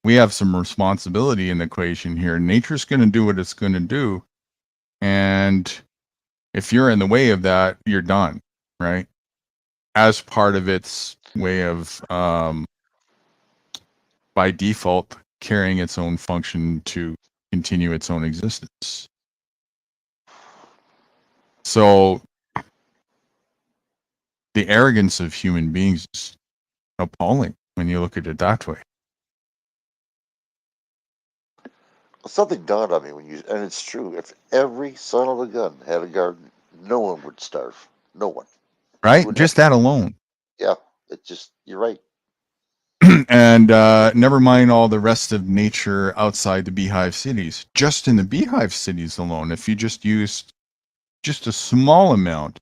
we have some responsibility in the equation here. Nature's going to do what it's going to do. And if you're in the way of that, you're done, right? As part of its way of, by default, carrying its own function to continue its own existence. So the arrogance of human beings is appalling when you look at it that way. Something dawned on me and it's true. If every son of a gun had a garden, no one would starve. No one. Right? Wouldn't Just that alone. Yeah, it's just, you're right. And never mind all the rest of nature outside the beehive cities. Just in the beehive cities alone, if you just used just a small amount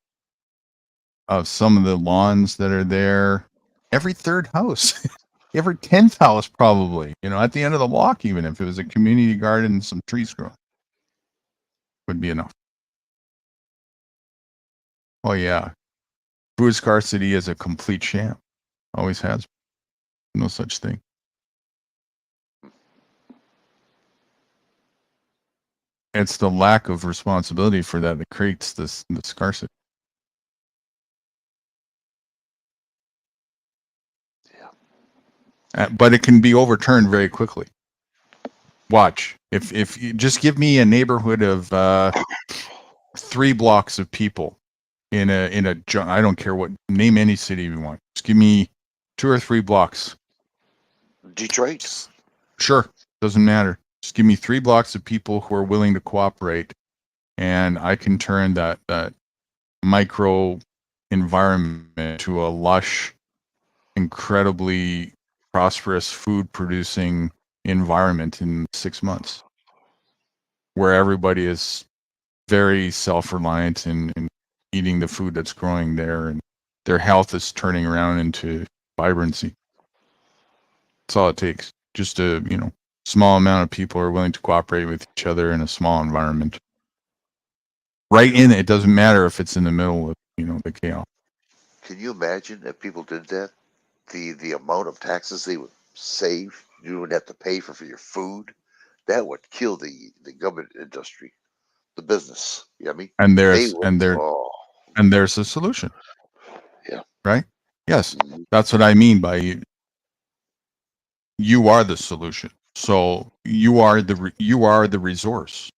of some of the lawns that are there, every third house, every 10th house probably, at the end of the walk, even if it was a community garden and some trees growing, would be enough. Oh yeah. Food scarcity is a complete sham. Always has been. No such thing. It's the lack of responsibility for that creates the scarcity. Yeah. But it can be overturned very quickly. Watch. If you just give me a neighborhood of 3 blocks of people in a I don't care what, name any city you want. Just give me 2 or 3 blocks. Detroit. Sure, doesn't matter. Just give me 3 blocks of people who are willing to cooperate, and I can turn that micro environment to a lush, incredibly prosperous food producing environment in 6 months, where everybody is very self-reliant in eating the food that's growing there, and their health is turning around into vibrancy. That's all it takes. Just a small amount of people are willing to cooperate with each other in a small environment. Right in it doesn't matter if it's in the middle of the chaos. Can you imagine if people did that? The amount of taxes they would save. You wouldn't have to pay for your food. That would kill the government industry, the business. You know what I mean? And there's a solution. Yeah. Right? Yes. That's what I mean by you are the solution. So you are the resource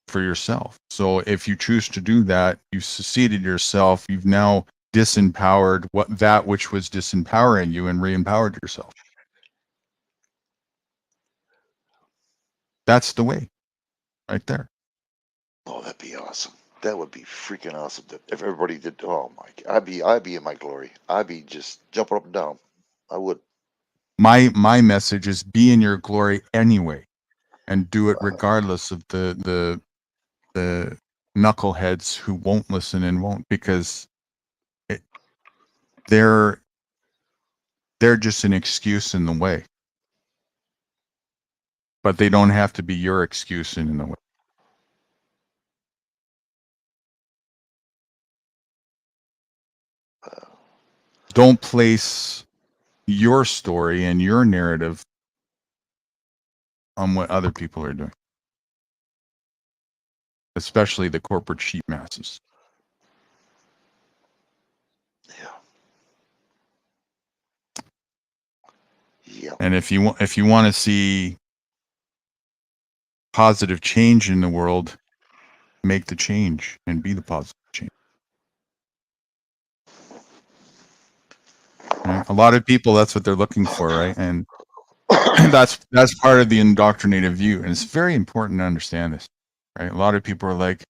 for yourself. So if you choose to do that, you've seceded yourself. You've now disempowered that which was disempowering you and re-empowered yourself. That's the way, right there. Oh, that'd be awesome. That would be freaking awesome. If everybody did, oh my God, I'd be in my glory. I'd be just jumping up and down. I would. My message is be in your glory anyway, and do it regardless of the knuckleheads who won't listen and won't, because they're just an excuse in the way. But they don't have to be your excuse in the way. Don't place your story and your narrative on what other people are doing, especially the corporate sheep masses. Yeah. And if you want to see positive change in the world, make the change and be the positive change. Right? A lot of people, that's what they're looking for, right? And that's part of the indoctrinated view, and it's very important to understand this, right? A lot of people are like,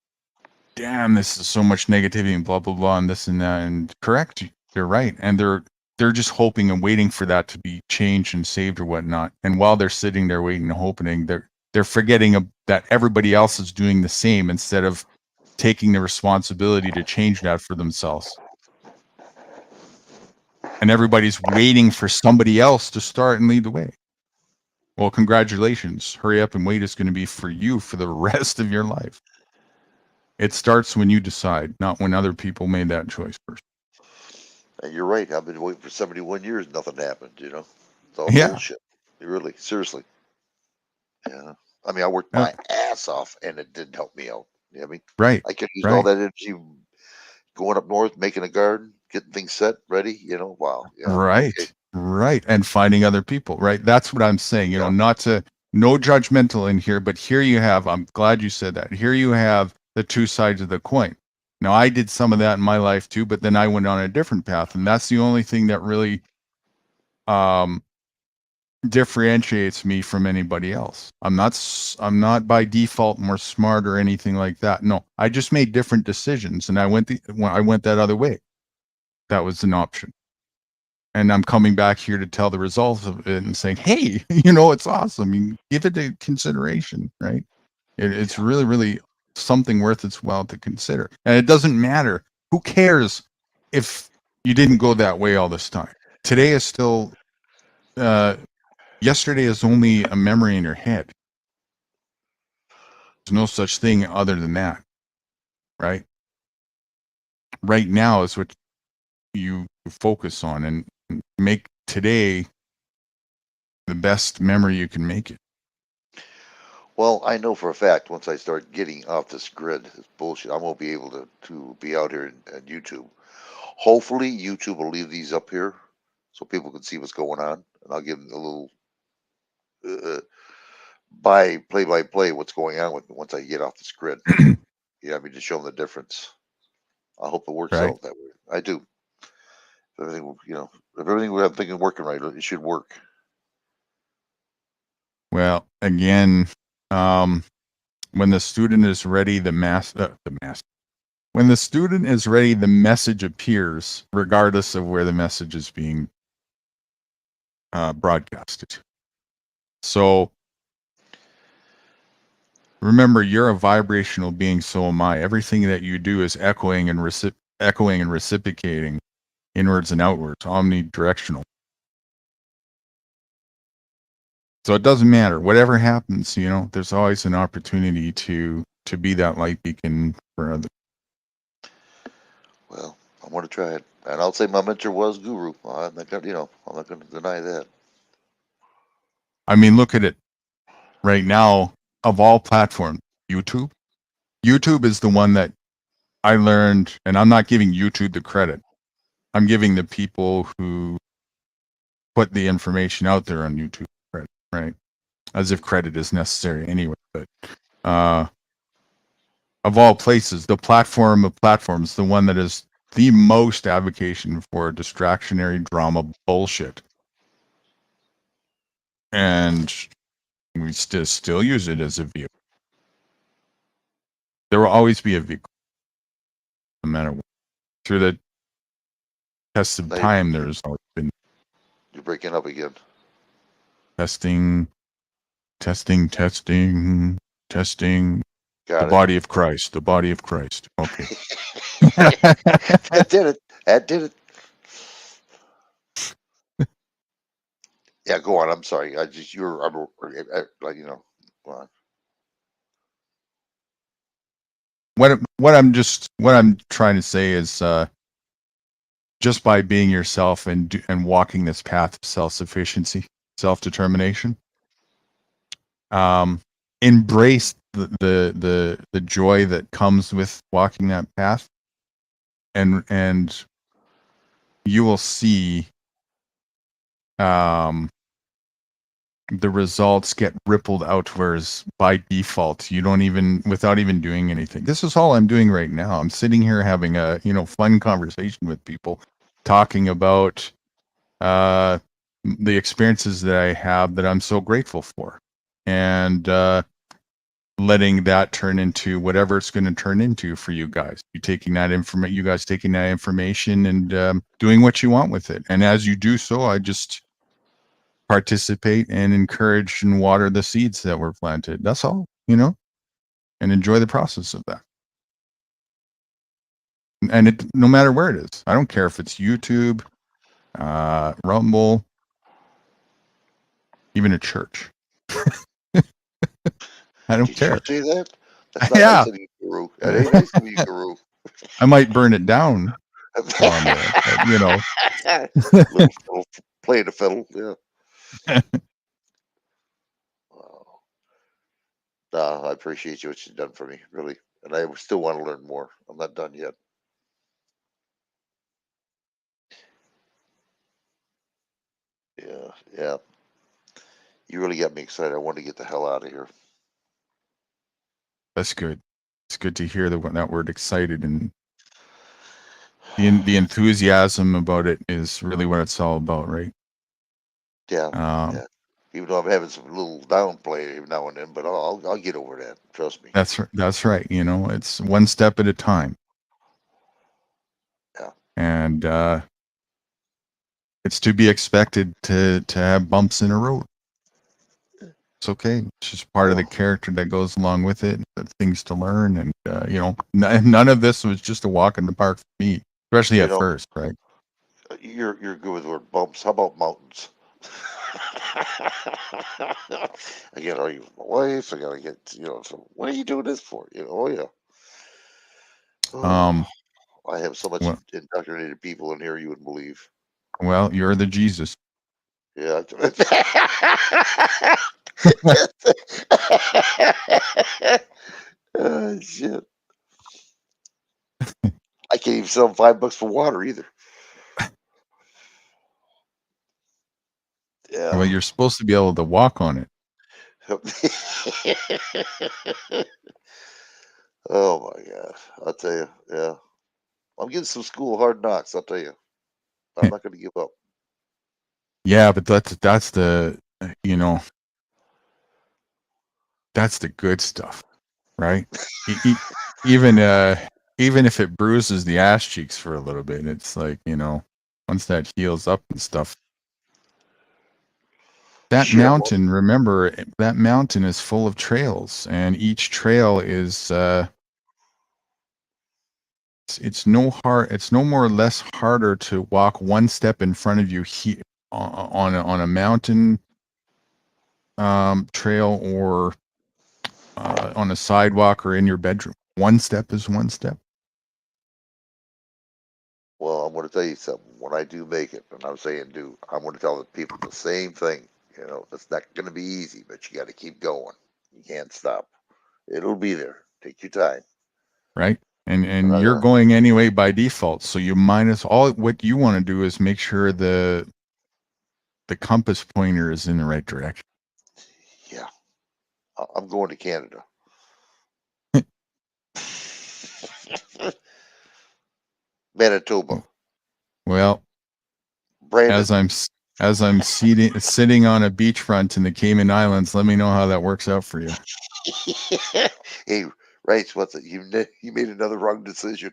damn, this is so much negativity and blah blah blah and this and that, and correct, they're right, and they're just hoping and waiting for that to be changed and saved or whatnot. And while they're sitting there waiting and hoping, they're forgetting that everybody else is doing the same, instead of taking the responsibility to change that for themselves. And everybody's waiting for somebody else to start and lead the way. Well, congratulations. Hurry up and wait is going to be for you for the rest of your life. It starts when you decide, not when other people made that choice first. And you're right. I've been waiting for 71 years. Nothing happened, It's all Yeah. bullshit. Really, seriously. Yeah. I mean, I worked my ass off and it didn't help me out. You know what I mean? Right. I could use all that energy going up north, making a garden, getting things set, ready, wow. Yeah. Right. Okay. Right. And finding other people, right? That's what I'm saying, no judgmental in here, but here you have, I'm glad you said that. Here you have the two sides of the coin. Now, I did some of that in my life too, but then I went on a different path, and that's the only thing that really differentiates me from anybody else. I'm not by default more smart or anything like that. No, I just made different decisions, and I went that other way. That was an option. And I'm coming back here to tell the results of it and saying, hey, it's awesome. You give it a consideration, right? It's really, really something worth its while to consider. And it doesn't matter. Who cares if you didn't go that way all this time? Today is still, yesterday is only a memory in your head. There's no such thing other than that, right? Right now is what you focus on and make today the best memory you can make it. Well, I know for a fact once I start getting off this grid, this bullshit, I won't be able to be out here on YouTube. Hopefully, YouTube will leave these up here so people can see what's going on, and I'll give them a little play-by-play what's going on with me once I get off this grid. I mean, to show them the difference. I hope it works out that way. I do. If everything, if everything we have thinking working right, it should work. Well, again, when the student is ready, when the student is ready, the message appears, regardless of where the message is being broadcasted. So remember, you're a vibrational being, so am I. Everything that you do is echoing and reciprocating inwards and outwards, omnidirectional. So it doesn't matter. Whatever happens, there's always an opportunity to be that light beacon for others. Well, I'm going to try it, and I'll say my mentor was Guru. I'm not going to deny that. I mean, look at it right now. Of all platforms, YouTube is the one that I learned, and I'm not giving YouTube the credit. I'm giving the people who put the information out there on YouTube credit, right? As if credit is necessary anyway. But of all places, the platform of platforms, the one that is the most advocation for distractionary drama bullshit. And we still use it as a vehicle. There will always be a vehicle, no matter what. Through the test of time, there's always been. You're breaking up again. Testing. Got the it. body of Christ. The body of Christ. Okay. That did it. Yeah, go on. I'm sorry. Go on. What I'm trying to say is, just by being yourself and walking this path of self-sufficiency, self-determination, embrace the joy that comes with walking that path, and you will see the results get rippled outwards by default. You don't even, without even doing anything. This is all I'm doing right now. I'm sitting here having a fun conversation with people, talking about the experiences that I have that I'm so grateful for, and letting that turn into whatever it's going to turn into for you guys. You guys taking that information and doing what you want with it. And as you do so, I just participate and encourage and water the seeds that were planted. That's all, and enjoy the process of that. And no matter where it is, I don't care if it's YouTube, Rumble, even a church. I don't care. Did you say that? That's not Yeah. nice of you, Guru. That ain't nice of you, Guru. I might burn it down. While I'm there, but, Little playing the fiddle, yeah. I appreciate what you've done for me, really, and I still want to learn more. I'm not done yet. Yeah. You really got me excited. I want to get the hell out of here. That's good. It's good to hear that word excited and the enthusiasm about it is really what it's all about, right? Yeah, Um, yeah. Even though I'm having some little downplay every now and then, but I'll get over that. Trust me. that's right. You know, it's one step at a time. Yeah. And it's to be expected to have bumps in the road. It's okay. It's just part of the character that goes along with it. The things to learn, and you know, none of this was just a walk in the park for me, especially You at know, first, right? You're good with the word bumps. How about mountains? I gotta argue with my wife. I gotta get So what are you doing this for? Oh yeah. Um, I have so much well, indoctrinated people in here you wouldn't believe. well, you're the Jesus. Yeah. Oh, shit. I can't even sell them $5 for water either. Well, Yeah. you're supposed to be able to walk on it. Oh my God. I'll tell you. Yeah. I'm getting some school of hard knocks. I'll tell you. I'm not going to give up. Yeah, but that's the you know, that's the good stuff, right? Even even if it bruises the ass cheeks for a little bit, it's like, you know, once that heals up and stuff. That Sure. mountain, remember, that mountain is full of trails, and each trail is it's no more or less harder to walk one step in front of you on a mountain trail, or on a sidewalk, or in your bedroom. One step is one step. Well, I'm going to tell you something. When I do make it, and I'm saying do, I'm going to tell the people the same thing. It's not going to be easy, but you got to keep going. You can't stop. It'll be there. Take your time. Right? I'm And not you're gonna. going anyway by default. So you minus all. What you want to do is make sure the compass pointer is in the right direction. Yeah, I'm going to Canada. Manitoba. Well, Brandon. as I'm sitting on a beachfront in the Cayman Islands, let me know how that works out for you. Hey, Rice, what's it? You made another wrong decision.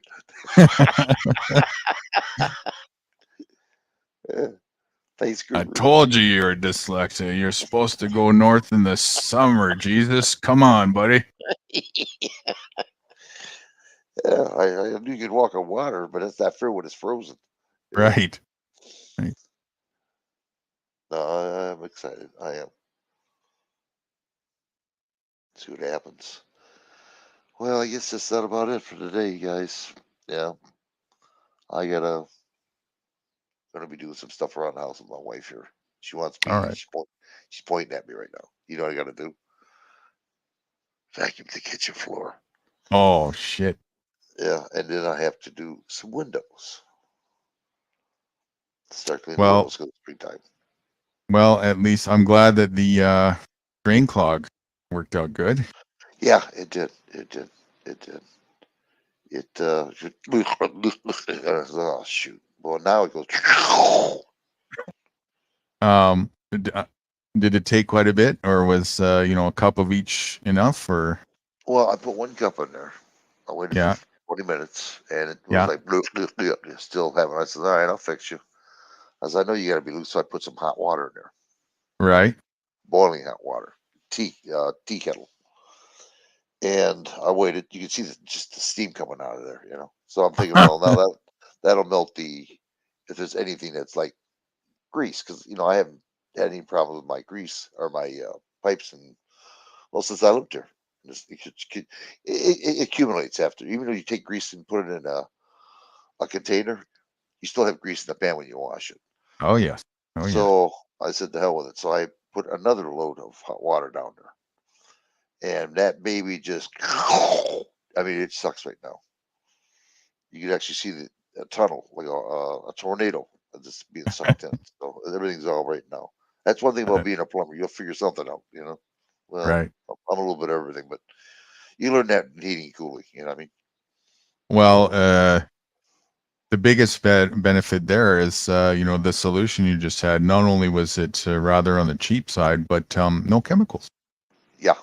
Thanks, I Guru. told you you're dyslexic. You're supposed to go north in the summer, Jesus. Come on, buddy. Yeah, I knew you could walk on water, but it's not fair when it's frozen. Right. Right. No, I'm excited. I am. See what happens. Well, I guess that's not about it for today, guys. Yeah, I gonna be doing some stuff around the house with my wife here. She wants All me. right. She's pointing at me right now. You know what I gotta do? Vacuum the kitchen floor. Oh shit. Yeah, and then I have to do some windows. Start cleaning the Well, windows because it's springtime. at least I'm glad that the drain clog worked out good. Yeah, it did. It did. It did. Oh shoot. Well, now it goes. Did it take quite a bit, or was a cup of each enough, or? Well, I put one cup in there. I waited Yeah. for 20 minutes, and it was Yeah. like still having. I said, "All right, I'll fix you." I said, "I know you got to be loose," so I put some hot water in there, Right. boiling hot water, tea kettle, and I waited. You can see just the steam coming out of there, So I'm thinking, well, now that'll melt if there's anything that's like grease, because I haven't had any problem with my grease or my pipes, and well, since I lived here. It accumulates after, even though you take grease and put it in a container, you still have grease in the pan when you wash it. Oh yes. Oh yes. So I said, "The hell with it." So I put another load of hot water down there, and that baby just, I mean, it sucks right now. You can actually see the tunnel like a tornado just being sucked in. So everything's all right now. That's one thing about being a plumber. You'll figure something out. Well, Right. I'm a little bit of everything, but you learn that in heating and cooling. You know what I mean? Well, the biggest benefit there is, the solution you just had. Not only was it rather on the cheap side, but no chemicals. Yeah.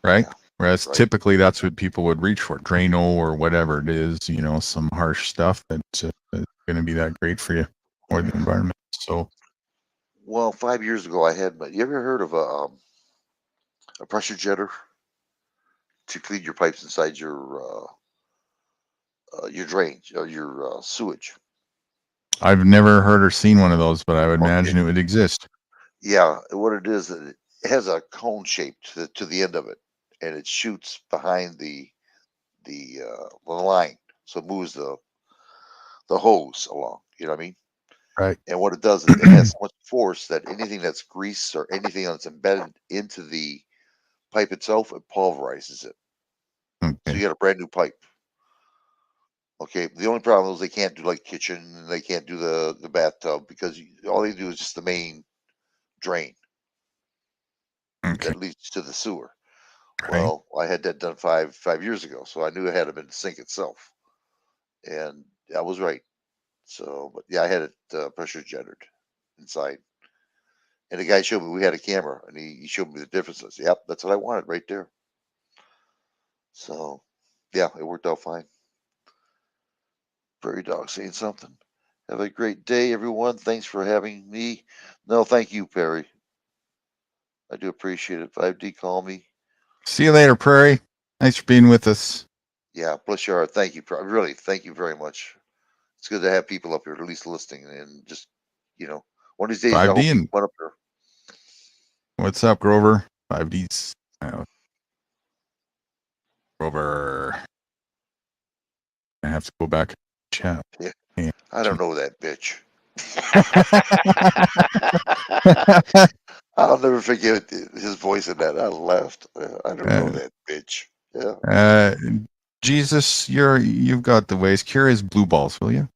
Right. Yeah. Whereas Right. typically that's what people would reach for, Drano or whatever it is, some harsh stuff that is going to be that great for you or the environment. So, Well, 5 years ago, I had. You ever heard of a pressure jetter to clean your pipes inside your drains or your sewage? I've never heard or seen one of those, but I would Okay. imagine it would exist. Yeah, what it is, it has a cone shape to the end of it, and it shoots behind the line, so it moves the hose along. You know what I mean? Right. And what it does is it has so much force that anything that's grease or anything that's embedded into the pipe itself, it pulverizes it. So Okay. you got a brand new pipe. Okay. The only problem is they can't do like kitchen and they can't do the bathtub because all they do is just the main drain Okay. that leads to the sewer. Right. Well, I had that done five years ago, so I knew it had to be the sink itself, and I was right. So, but yeah, I had it pressure jettered inside, and the guy showed me. We had a camera, and he showed me the differences. Yep, that's what I wanted right there. So, yeah, it worked out fine. Prairie dog saying something. Have a great day, everyone. Thanks for having me. No, thank you, Perry. I do appreciate it. 5D, call me. See you later, Prairie. Thanks for being with us. Yeah, bless your heart. Thank you. Really, thank you very much. It's good to have people up here at least listening and just, one of these days I hope 5D you and come up here. what's up, Grover? 5D's. Grover. I have to go back and chat. Yeah. Yeah. I don't know that bitch. I'll never forget his voice in that. I laughed. I don't know that bitch. Yeah. Jesus, you've got the ways. Cure his blue balls, will you?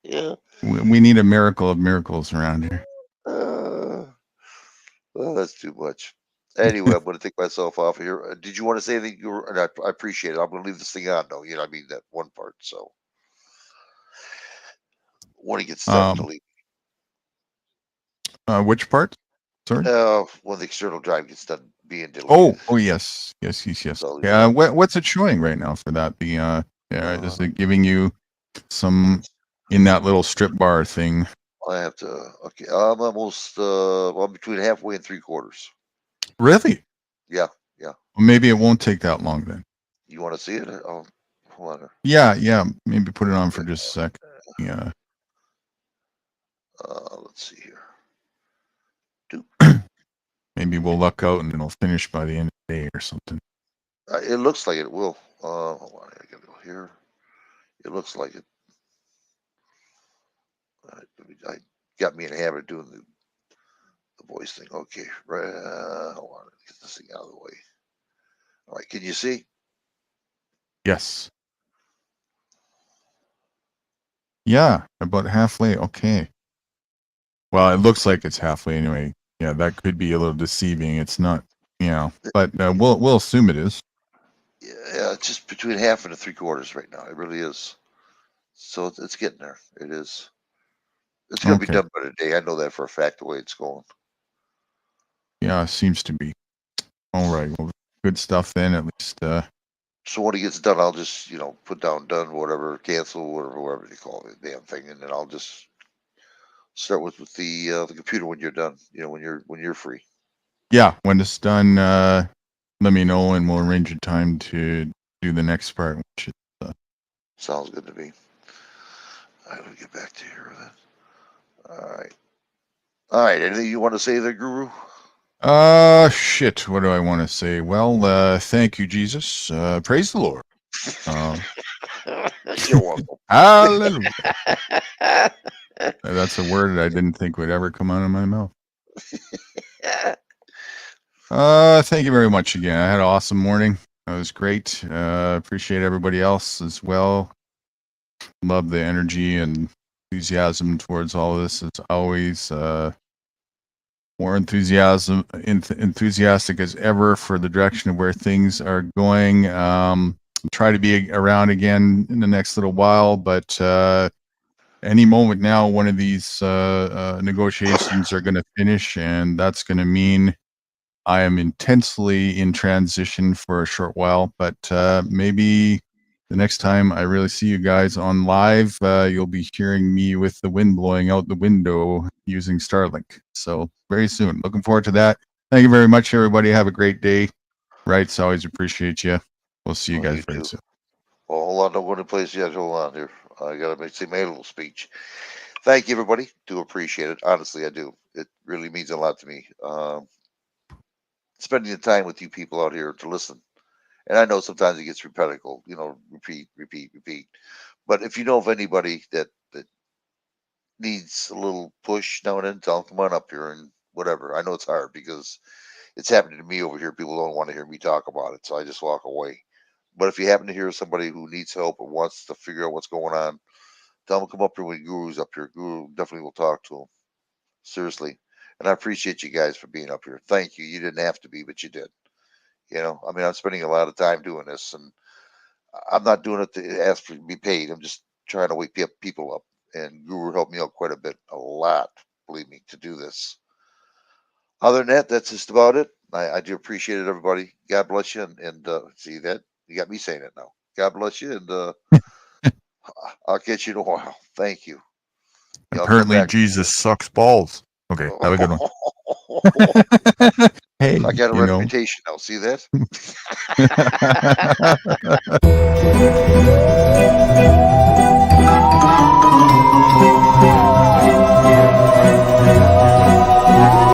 Yeah. We need a miracle of miracles around here. Well, that's too much. Anyway, I'm going to take myself off here. Did you want to say anything? And I appreciate it. I'm going to leave this thing on, though. I mean that one part. So when it gets done, delete. Which part? Sorry. When the external drive gets done being deleted. Oh, yes. So, yeah. What's it showing right now for that? Is it giving you some in that little strip bar thing? I have to. Okay, I'm almost. I'm between halfway and 3/4. Really? Yeah. Well, maybe it won't take that long then. You want to see it? Hold on. Yeah. Maybe put it on for just a sec. Yeah. Let's see here. Maybe we'll luck out and it'll finish by the end of the day or something. It looks like it will. Hold on, I gotta go here. It looks like it. I got me in the habit of doing the voice thing. Okay, right. Hold on, get this thing out of the way. All right, can you see? Yes. Yeah, about halfway. Okay. Well, it looks like it's halfway anyway. Yeah, that could be a little deceiving. It's not, but we'll assume it is. Yeah, it's just between half and 3/4 right now. It really is. So it's getting there. It is. It's going to be done by today. I know that for a fact. The way it's going. Yeah, seems to be. All right. Well, good stuff then. At least. So when it gets done, I'll just put down done, whatever, cancel, whatever they call it, damn thing, and then I'll just start with the computer when you're done. When you're free. Yeah, when it's done, let me know and we'll arrange a time to do the next part. Which is, sounds good to me. All right, let me get back to here then. All right. Anything you want to say there, Guru? Shit. What do I want to say? Well, thank you, Jesus. Praise the Lord. You're welcome. Hallelujah. That's a word I didn't think would ever come out of my mouth. Thank you very much again. I had an awesome morning. That was great. Appreciate everybody else as well. Love the energy and enthusiasm towards all of this. It's always more enthusiastic as ever for the direction of where things are going. try to be around again in the next little while, but any moment now, one of these negotiations are going to finish, and that's going to mean I am intensely in transition for a short while. But maybe the next time I really see you guys on live, you'll be hearing me with the wind blowing out the window using Starlink. So very soon. Looking forward to that. Thank you very much, everybody. Have a great day. Rights, always appreciate you. We'll see you guys very soon. Well, hold on, don't go to place yet. Hold on here. I gotta say my little speech. Thank you, everybody. Do appreciate it. Honestly, I do. It really means a lot to me. Spending the time with you people out here to listen. And I know sometimes it gets repetitive, you know, repeat. But if you know of anybody that needs a little push now and then, tell them, come on up here and whatever. I know it's hard because it's happening to me over here. People don't want to hear me talk about it, so I just walk away. But if you happen to hear somebody who needs help or wants to figure out what's going on, tell them to come up here when Guru's up here. Guru definitely will talk to them. Seriously. And I appreciate you guys for being up here. Thank you. You didn't have to be, but you did. You know, I mean, I'm spending a lot of time doing this, and I'm not doing it to ask for to be paid. I'm just trying to wake people up. And Guru helped me out quite a bit, a lot, believe me, to do this. Other than that, that's just about it. I do appreciate it, everybody. God bless you. And see that? You got me saying it now. God bless you. And I'll catch you in a while. Thank you. Y'all come Apparently, back. Jesus sucks balls. Okay, have a good one. Hey, I got a you know. reputation now. See that?